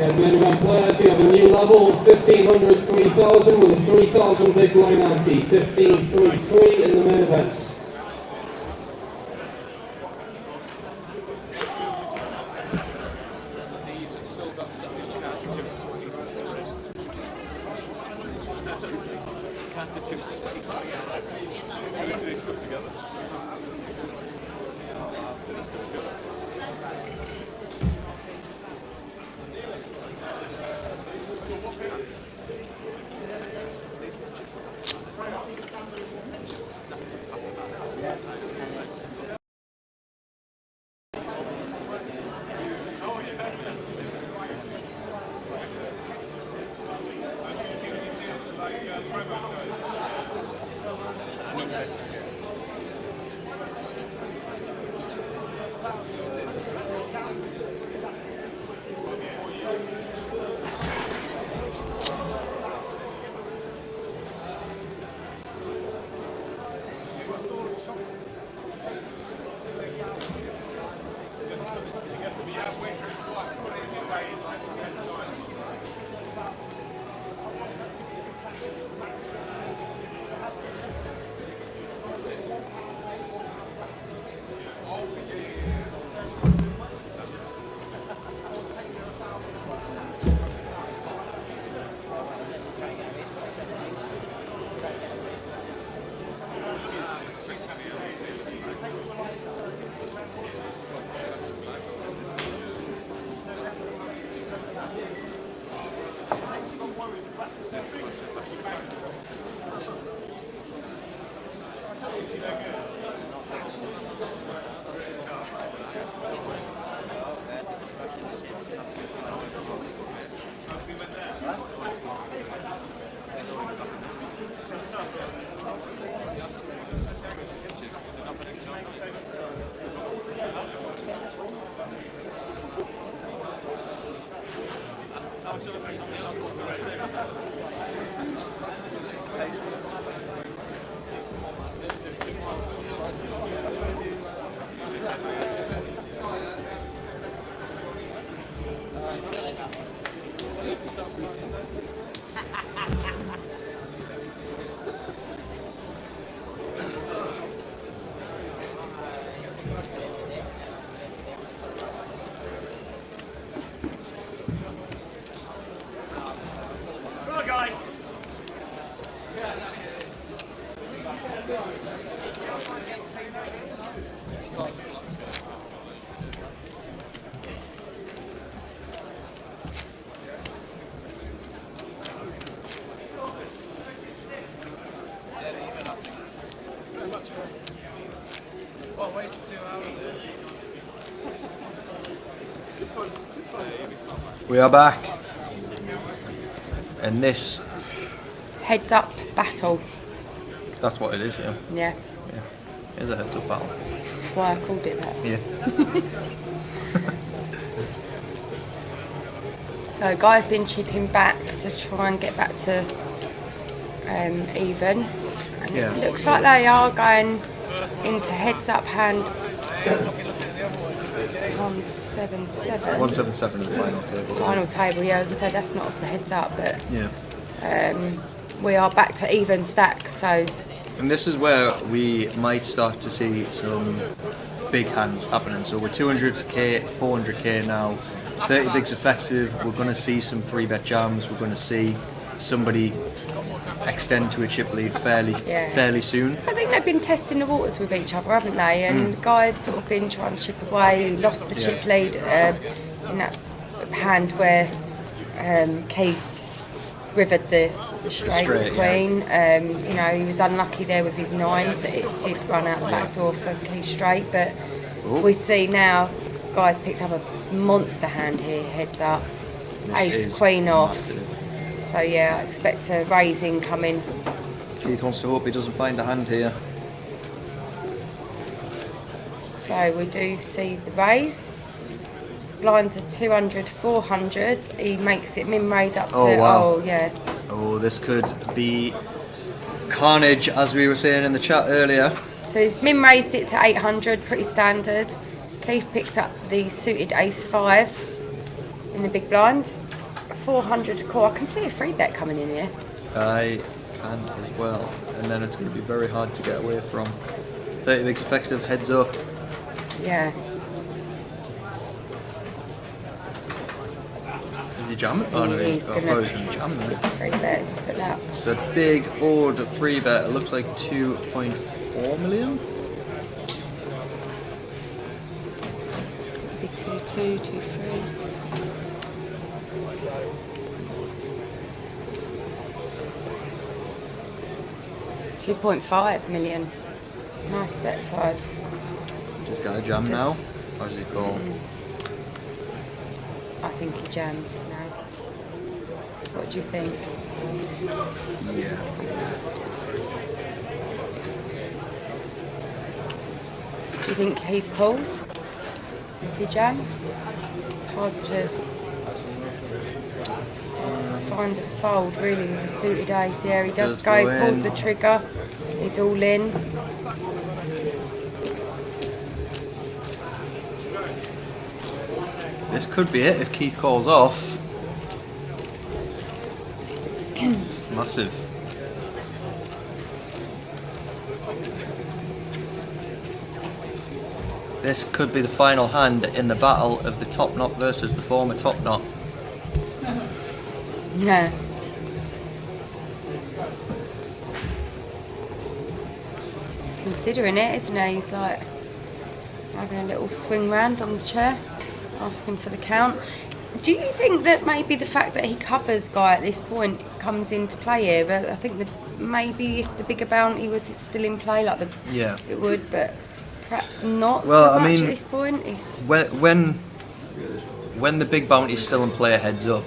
Okay, main event players, we have a new level, 1500, 3000 with a 3000 big blind ante, 1533 in the main events. We are back. And this... Heads up battle. That's what it is, yeah. Yeah. It's a heads up battle. That's why I called it that. Yeah. So Guy's been chipping back to try and get back to even. And Yeah. it looks like they are going into heads up hand 177. 177 in the final table. Final table, yeah, I was going to say that's not off the heads up, but Yeah. we are back to even stacks, so And this is where we might start to see some big hands happening. So we're 200k, 400k now. 30 bigs effective. We're going to see some 3-bet jams. We're going to see somebody extend to a chip lead fairly soon. I think they've been testing the waters with each other, haven't they? And Guy's sort of been trying to chip away. He lost the chip lead in that hand where Keith rivered the straight with the queen. You know, he was unlucky there with his 9s that it did run out the back door for Keith straight, but we see now Guy's picked up a monster hand here, heads up. Ace queen off. So yeah, I expect a raise incoming. Keith wants to hope he doesn't find a hand here. So we do see the raise. Blinds are 200, 400. He makes it min raise up to, oh yeah. Oh, this could be carnage, as we were saying in the chat earlier. So he's min raised it to 800, pretty standard. Keith picks up the suited ace 5 in the big blind. 400 to call. I can see a free bet coming in here. I can as well, and then it's going to be very hard to get away from. 30 bigs effective, heads up. Yeah. Is he jamming? Oh no, He's I thought he was going to jam there. Free bet, he's put that. It's a big old 3-bet. It looks like 2.4 million. Maybe 2-2, 2-3. £2.5 million. Nice bet size. Just got a jam now. How's he call? I think he jams now. What do you think? Yeah. Do you think Heath calls if he jams? It's hard to find a fold really with a suited ace. Yeah, he does go, pulls the trigger. He's all in. This could be it if Keith calls off. It's massive. This could be the final hand in the battle of the top knot versus the former top knot. Yeah. He's considering it, isn't he? He's like having a little swing round on the chair, asking for the count. Do you think that maybe the fact that he covers Guy at this point comes into play here? But I think that maybe if the bigger bounty was still in play, like it would, but perhaps not so much at this point. It's when the big bounty is still in play heads up,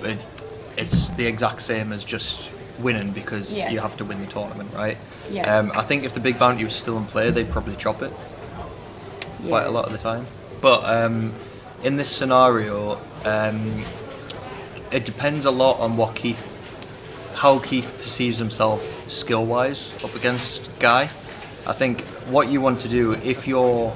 it's the exact same as just winning because you have to win the tournament, right? Yeah. I think if the big bounty was still in play, they'd probably chop it quite a lot of the time. But in this scenario, it depends a lot on how Keith perceives himself skill-wise up against Guy. I think what you want to do if you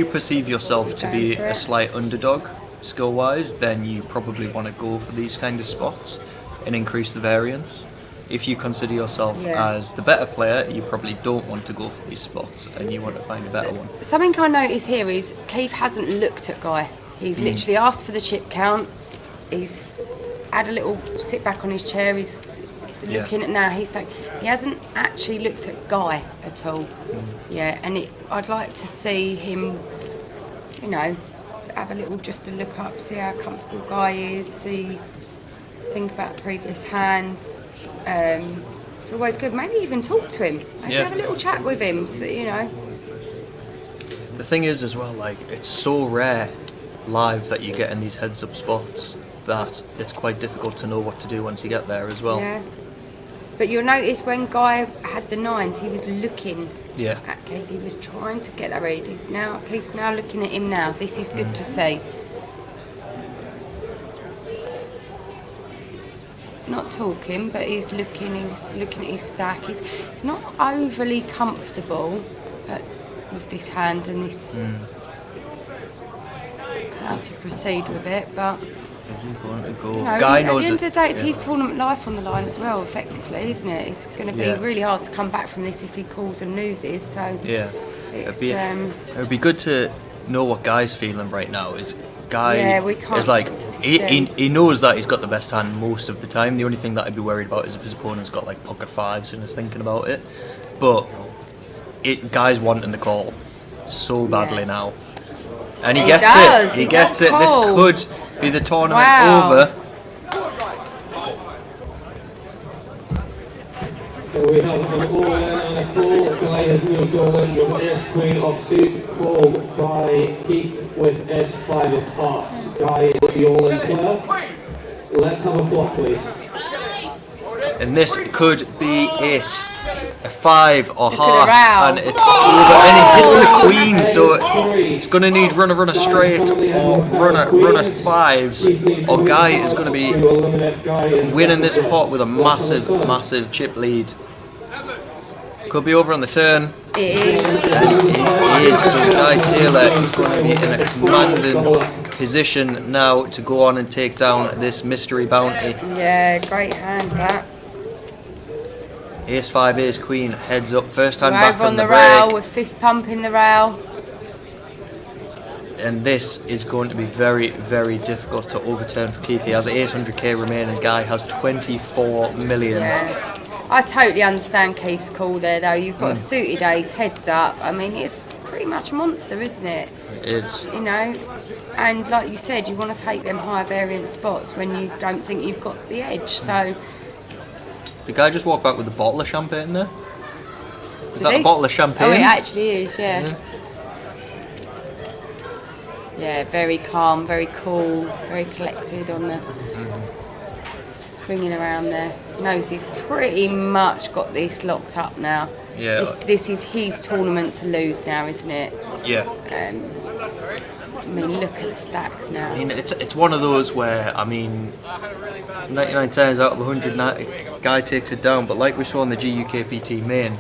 perceive yourself to be a slight underdog skill-wise, then you probably want to go for these kind of spots and increase the variance. If you consider yourself as the better player, you probably don't want to go for these spots and you want to find a better one. Something I notice here is Keith hasn't looked at Guy. He's literally asked for the chip count. He's had a little sit back on his chair. He's looking at now. He's like, he hasn't actually looked at Guy at all. Yeah, and I'd like to see him, have a little just a look up, see how comfortable Guy is, think about previous hands. It's always good. Maybe even talk to him. Maybe have a little chat with him. So, The thing is as well, like it's so rare live that you get in these heads up spots that it's quite difficult to know what to do once you get there as well. Yeah. But you'll notice when Guy had the nines, he was looking at Keith. He was trying to get that read. Keith's now looking at him now. This is good to see. Not talking, but he's looking at his stack. He's not overly comfortable with this hand and this how to proceed with it, but Guy at knows the end of the day, it's his tournament life on the line as well, effectively, isn't it? It's going to be really hard to come back from this if he calls and loses. So it's, it would be good to know what Guy's feeling right now. Is Guy we can't is like he knows that he's got the best hand most of the time. The only thing that I'd be worried about is if his opponent's got like pocket fives and is thinking about it. But Guy's wanting the call so badly now, and he gets it. He gets it. This could be the tournament over. We have an all and a 4. Guy has moved over with S Queen of suit, called by Keith with S5 of hearts. Guy is the all in player. Let's have a flop, please. And this could be it. A 5 or heart, and it's over, and it hits the queen, so it's going to need runner straight or runner fives, or Guy is going to be winning this pot with a massive chip lead. Could be over on the turn. It is. And it is. So Guy Taylor is going to be in a commanding position now to go on and take down this mystery bounty. Yeah, great hand that. Ace 5, Ace Queen, heads up, first hand We're back over from on the the break. rail with fist pumping the rail. And this is going to be very, very difficult to overturn for Keith. He has 800k remaining. Guy has 24 million. Yeah. I totally understand Keith's call there, though. You've got a suited ace, heads up. I mean, it's pretty much a monster, isn't it? It is. You know, and like you said, you want to take them high variance spots when you don't think you've got the edge. So The guy just walked back with a bottle of champagne there. Is Did that he? a bottle of champagne? Oh, it actually is, yeah. Yeah, very calm, very cool, very collected on the swinging around there. Knows he's pretty much got this locked up now. Yeah. This is his tournament to lose now, isn't it? Yeah. I mean, look at the stacks now. I mean, it's one of those where, I mean, 99 times out of 100, guy takes it down. But like we saw in the GUKPT main,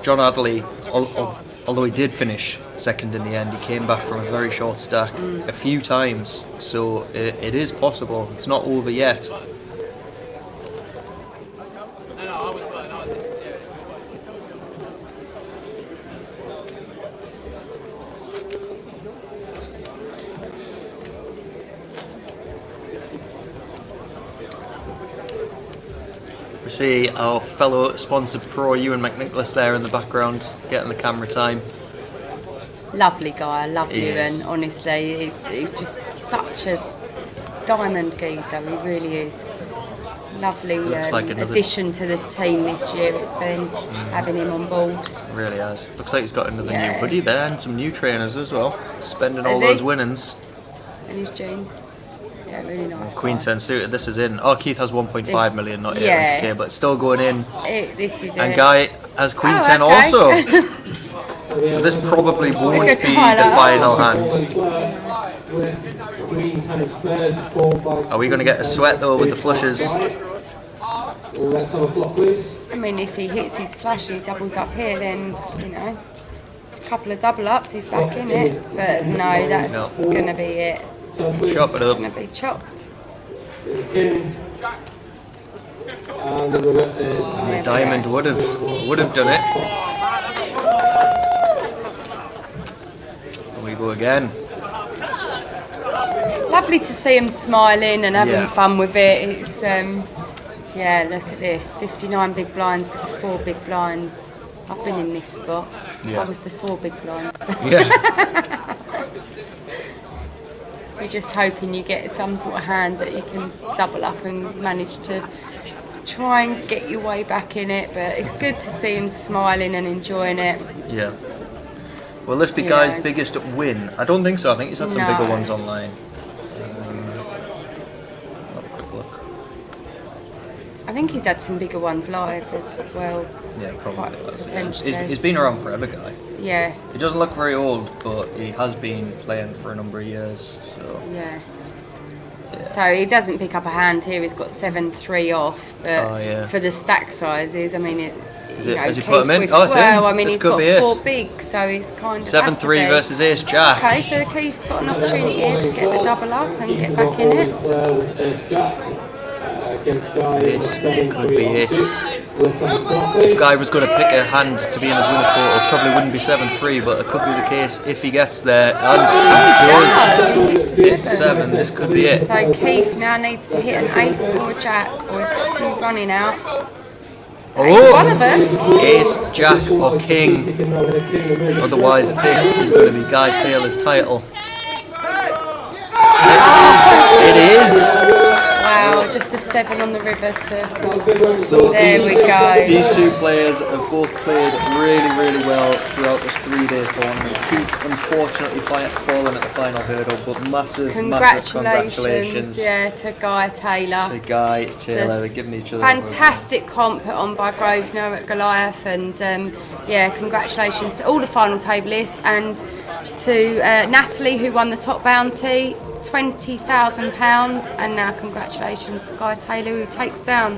John Adderley, although he did finish second in the end, he came back from a very short stack a few times. So it is possible. It's not over yet. We see our fellow sponsored pro Ewan McNicholas there in the background, getting the camera time. Lovely guy, I love He Ewan, is. honestly. He's just such a diamond geezer, he really is. Lovely Looks like another- addition to the team this year, it's been having him on board. Really has. Looks like he's got another Yeah. new buddy there and some new trainers as well. Spending all Has he? those winnings. And his jeans. Yeah, really nice. Queen guy. 10 suited, this is in. Oh, Keith has 1.5 million, not yeah. 800k, but still going in. This is And it. Guy has Queen Oh, 10 okay. also. So this probably won't Look at be the Kyla. final hand. Queen 10 spares, 4 by Are we going to get a sweat though with the flushes? Let's have a flop, please. I mean, if he hits his flush and he doubles up here, then, you know, a couple of double ups, he's back in it. But no, that's No. going to be it. Chop it up. Going to be chopped. And the winner is The diamond would have done it. And we go again. Lovely to see him smiling and having Yeah. fun with it. It's yeah, look at this, 59 big blinds to 4 big blinds. I've been in this spot. Yeah. I was the 4 big blinds. Yeah. You're just hoping you get some sort of hand that you can double up and manage to try and get your way back in it. But it's good to see him smiling and enjoying it. Yeah. Will this be You Guy's know. biggest win? I don't think so. I think he's had some bigger No. ones online. Have a quick look. I think he's had some bigger ones live as well. Yeah, probably. Quite has, yeah. potentially. He's been around forever, Guy. Yeah, He doesn't look very old, but he has been playing for a number of years. So yeah. So he doesn't pick up a hand here. He's got 7-3 off, but Oh, yeah. for the stack sizes, I mean, Has he Keith put 'em in? with- Oh, it's in. well, I mean, This he's could got be it. 4 big, so he's kind of 7-3 has to be. versus Ace Jack. Okay, so Keith's got an opportunity here to get the double up and get back in it. This could be it. If Guy was going to pick a hand to be in his winner's photo, it probably wouldn't be 7-3, but it could be the case if he gets there. And he does. Hit 7, this could be it. So Keith now needs to hit an ace or a jack, or he's got a few running outs. It's one of them. Ace, Jack or King. Otherwise this is going to be Guy Taylor's title. It is! Wow, just a 7 on the river to... So there we go. These two players have both played really, really well throughout this 3-day tournament. Keith unfortunately fallen at the final hurdle, but massive congratulations Yeah, to Guy Taylor. to Guy Taylor. They're giving each other a Fantastic comp put on by Grosvenor at Goliath, and yeah, congratulations to all the final tablists and to Natalie, who won the top bounty, £20,000, and now congratulations to Guy Taylor, who takes down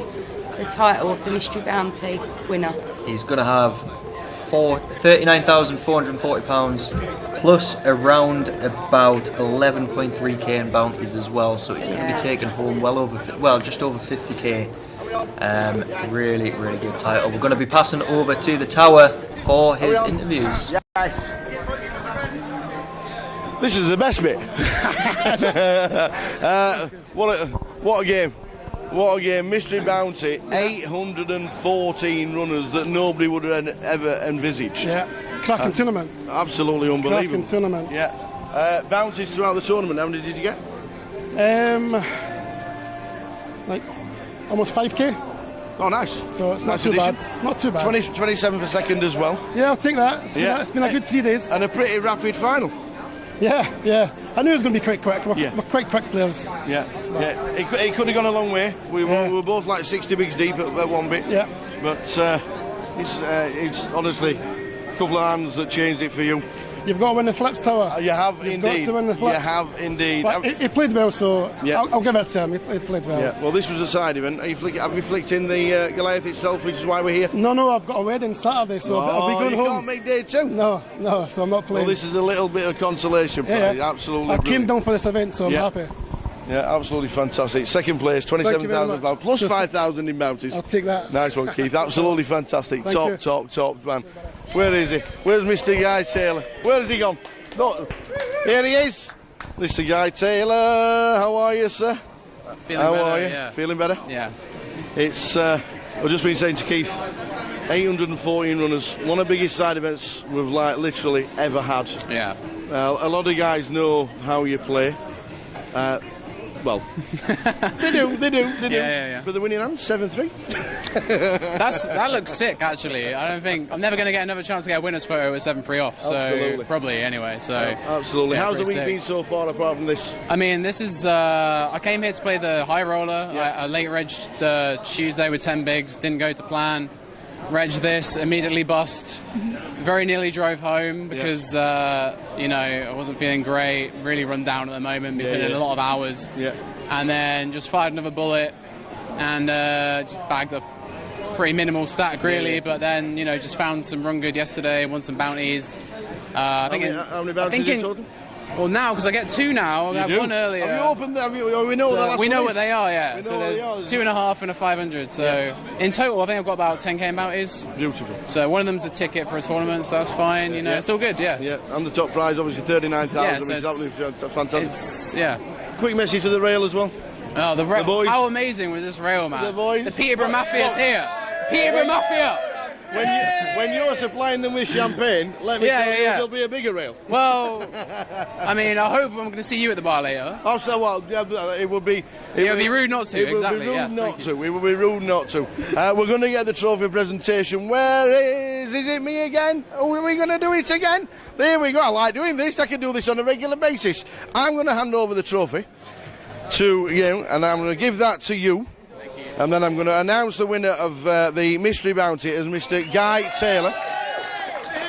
the title of the mystery bounty winner. He's going to have £39,440 plus around about 11.3k in bounties as well. So he's going to be taking home just over 50k. Really good title. We're going to be passing over to the tower for his interviews. Yes. This is the best bit. What a game. What a game. Mystery Bounty, 814 runners that nobody would have ever envisaged. Yeah, cracking tournament. Absolutely unbelievable. Cracking tournament. Yeah. Bounties throughout the tournament, how many did you get? Like almost 5k. Oh, nice. So it's nice not too addition. bad. Not too bad. 27 for second as well. Yeah, I'll take that. It's been a good 3 days. And a pretty rapid final. Yeah. I knew it was going to be quick. We're quite quick players. Yeah. It could have gone a long way. We were both like 60 bigs deep at one bit. Yeah. But it's honestly a couple of hands that changed it for you. You've got to win the flips, Tower. You have You've indeed. got to win the flips. You have indeed. But he played well, so Yeah. I'll give it to him. He played well. Yeah. Well, this was a side event. Have you flicked in the Goliath itself, which is why we're here? No, I've got a wedding Saturday, so I'll be going you home. can't make day two? No, so I'm not playing. Well, this is a little bit of consolation for you. Absolutely I came brilliant. down for this event, so I'm happy. Yeah, absolutely fantastic. Second place, 27,000 pounds, plus 5,000 in bounties. I'll take that. Nice one, Keith. Absolutely fantastic. Thank you. Top, man. Where is he? Where's Mr. Guy Taylor? Where has he gone? No. Here he is. Mr. Guy Taylor. How are you, sir? Feeling better, are you? yeah. Feeling better? Yeah. It's, I've just been saying to Keith, 814 runners. One of the biggest side events we've literally ever had. Yeah. A lot of guys know how you play. Well, they do. Yeah. But the winning hand, 7-3. That looks sick, actually. I'm never going to get another chance to get a winner's photo with 7-3 off. So Absolutely. Probably anyway. So absolutely. yeah, How's the week pretty sick. been so far apart from this? I mean, this is. I came here to play the high roller. I late reg the Tuesday with 10 bigs. Didn't go to plan. Reg this, immediately bust. Very nearly drove home because I wasn't feeling great. Really run down at the moment. Been putting in a lot of hours. Yeah. And then just fired another bullet and just bagged a pretty minimal stack really. But then just found some run good yesterday. Won some bounties. How many bounties in total? Well, now because I get 2 now. I had 1 earlier. Have you opened them? We know what the last we know one what is. they are, yeah. We know So what there's they are. 2.5 and a 500. So in total, I think I've got about 10k in bounties. Beautiful. So one of them's a ticket for a tournament, so that's fine. It's all good, yeah. Yeah, and the top prize obviously 39,000, Yeah, so which is absolutely fantastic. Yeah. Quick message to the rail as well. Oh, the boys. How amazing was this rail, man? The boys. The Peterborough Mafia's here. Peterborough Mafia. When you're supplying them with champagne, let me tell you, there'll be a bigger rail. Well, I mean, I hope I'm going to see you at the bar later. Oh, so well, it would be. It would be rude not to. It would Exactly. be rude Yeah. not to. It would be rude not to. We're going to get the trophy presentation. Where is? Is it me again? Are we going to do it again? There we go. I like doing this. I can do this on a regular basis. I'm going to hand over the trophy to you, and I'm going to give that to you. And then I'm going to announce the winner of the Mystery Bounty as Mr. Guy Taylor.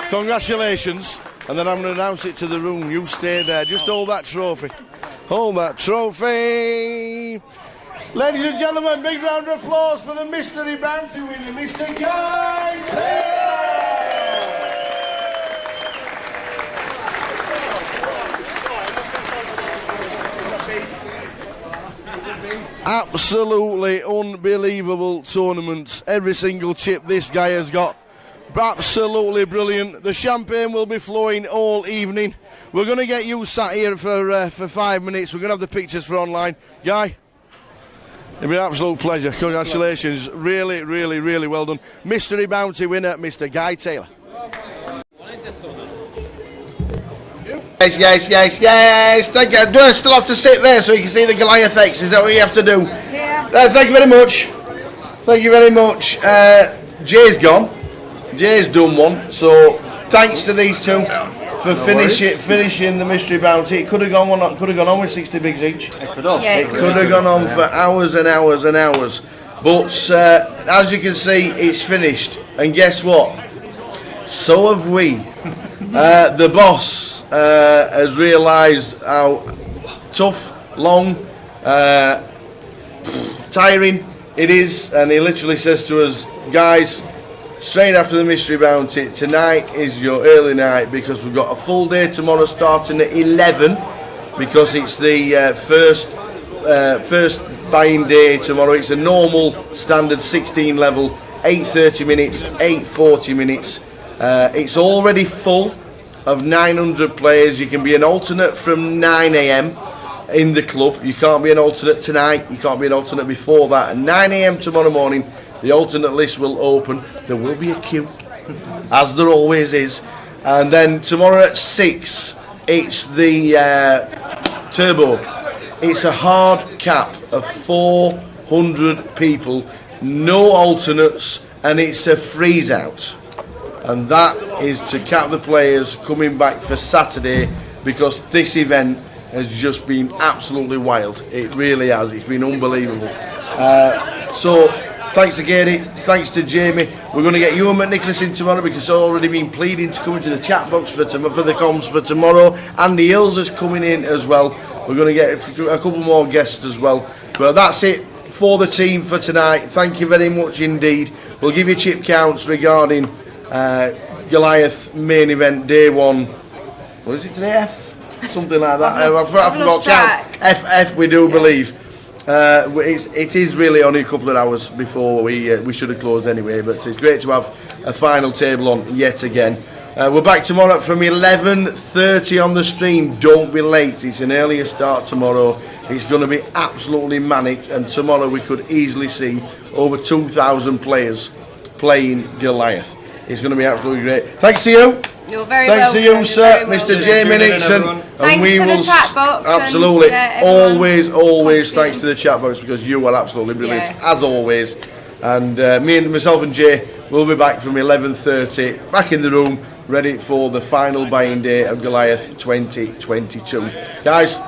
Congratulations. And then I'm going to announce it to the room. You stay there. Just hold that trophy. Hold that trophy. Ladies and gentlemen, big round of applause for the Mystery Bounty winner, Mr. Guy Taylor. Absolutely unbelievable tournament. Every single chip this guy has got. Absolutely brilliant. The champagne will be flowing all evening. We're going to get you sat here for 5 minutes. We're going to have the pictures for online. Guy, it'll be an absolute pleasure. Congratulations. Really, really, really well done. Mystery Bounty winner, Mr. Guy Taylor. Yes. Thank you. Do I still have to sit there so you can see the Goliath X? Is that what you have to do? Yeah. Thank you very much. Thank you very much. Jay's gone. Jay's done one. So thanks to these two for finishing the Mystery Bounty. It could have gone on with 60 bigs each. It could have. Yeah, It could have gone on for hours and hours and hours. But as you can see, it's finished. And guess what? So have we. The boss has realised how tough, long, tiring it is, and he literally says to us, guys, straight after the mystery bounty. Tonight is your early night because we've got a full day tomorrow starting at 11 because it's the first buying day tomorrow. It's a normal standard 16 level, 8:30 minutes, 8:40 minutes. It's already full of 900 players. You can be an alternate from 9 AM in the club. You can't be an alternate tonight, you can't be an alternate before that. At 9 AM tomorrow morning, the alternate list will open. There will be a queue, as there always is. And then tomorrow at 6, it's the Turbo. It's a hard cap of 400 people, no alternates, and it's a freeze out. And that is to cap the players coming back for Saturday, because this event has just been absolutely wild. It really has. It's been unbelievable. So thanks to Gary, thanks to Jamie. We're going to get Ewan McNicholas in tomorrow because he's already been pleading to come into the chat box for the comms for tomorrow. Andy Hills is coming in as well. We're going to get a couple more guests as well. But that's it for the team for tonight. Thank you very much indeed. We'll give you chip counts regarding Goliath main event day 1. What is it today? F? Something like that. I forgot count. FF we do believe. It is really only a couple of hours before we should have closed anyway, but it's great to have a final table on yet again. We're back tomorrow from 11:30 on the stream. Don't be late. It's an earlier start tomorrow. It's going to be absolutely manic, and tomorrow we could easily see over 2,000 players playing Goliath. It's going to be absolutely great. Thanks to you. You're very Thanks welcome. to you, sir, Mr. Jamie Nixon. Thanks to the chat box. Absolutely. And, Always thanks to the chat box because you are absolutely brilliant, as always. And myself and Jay will be back from 11:30, back in the room, ready for the final buying day of Goliath 2022. Guys,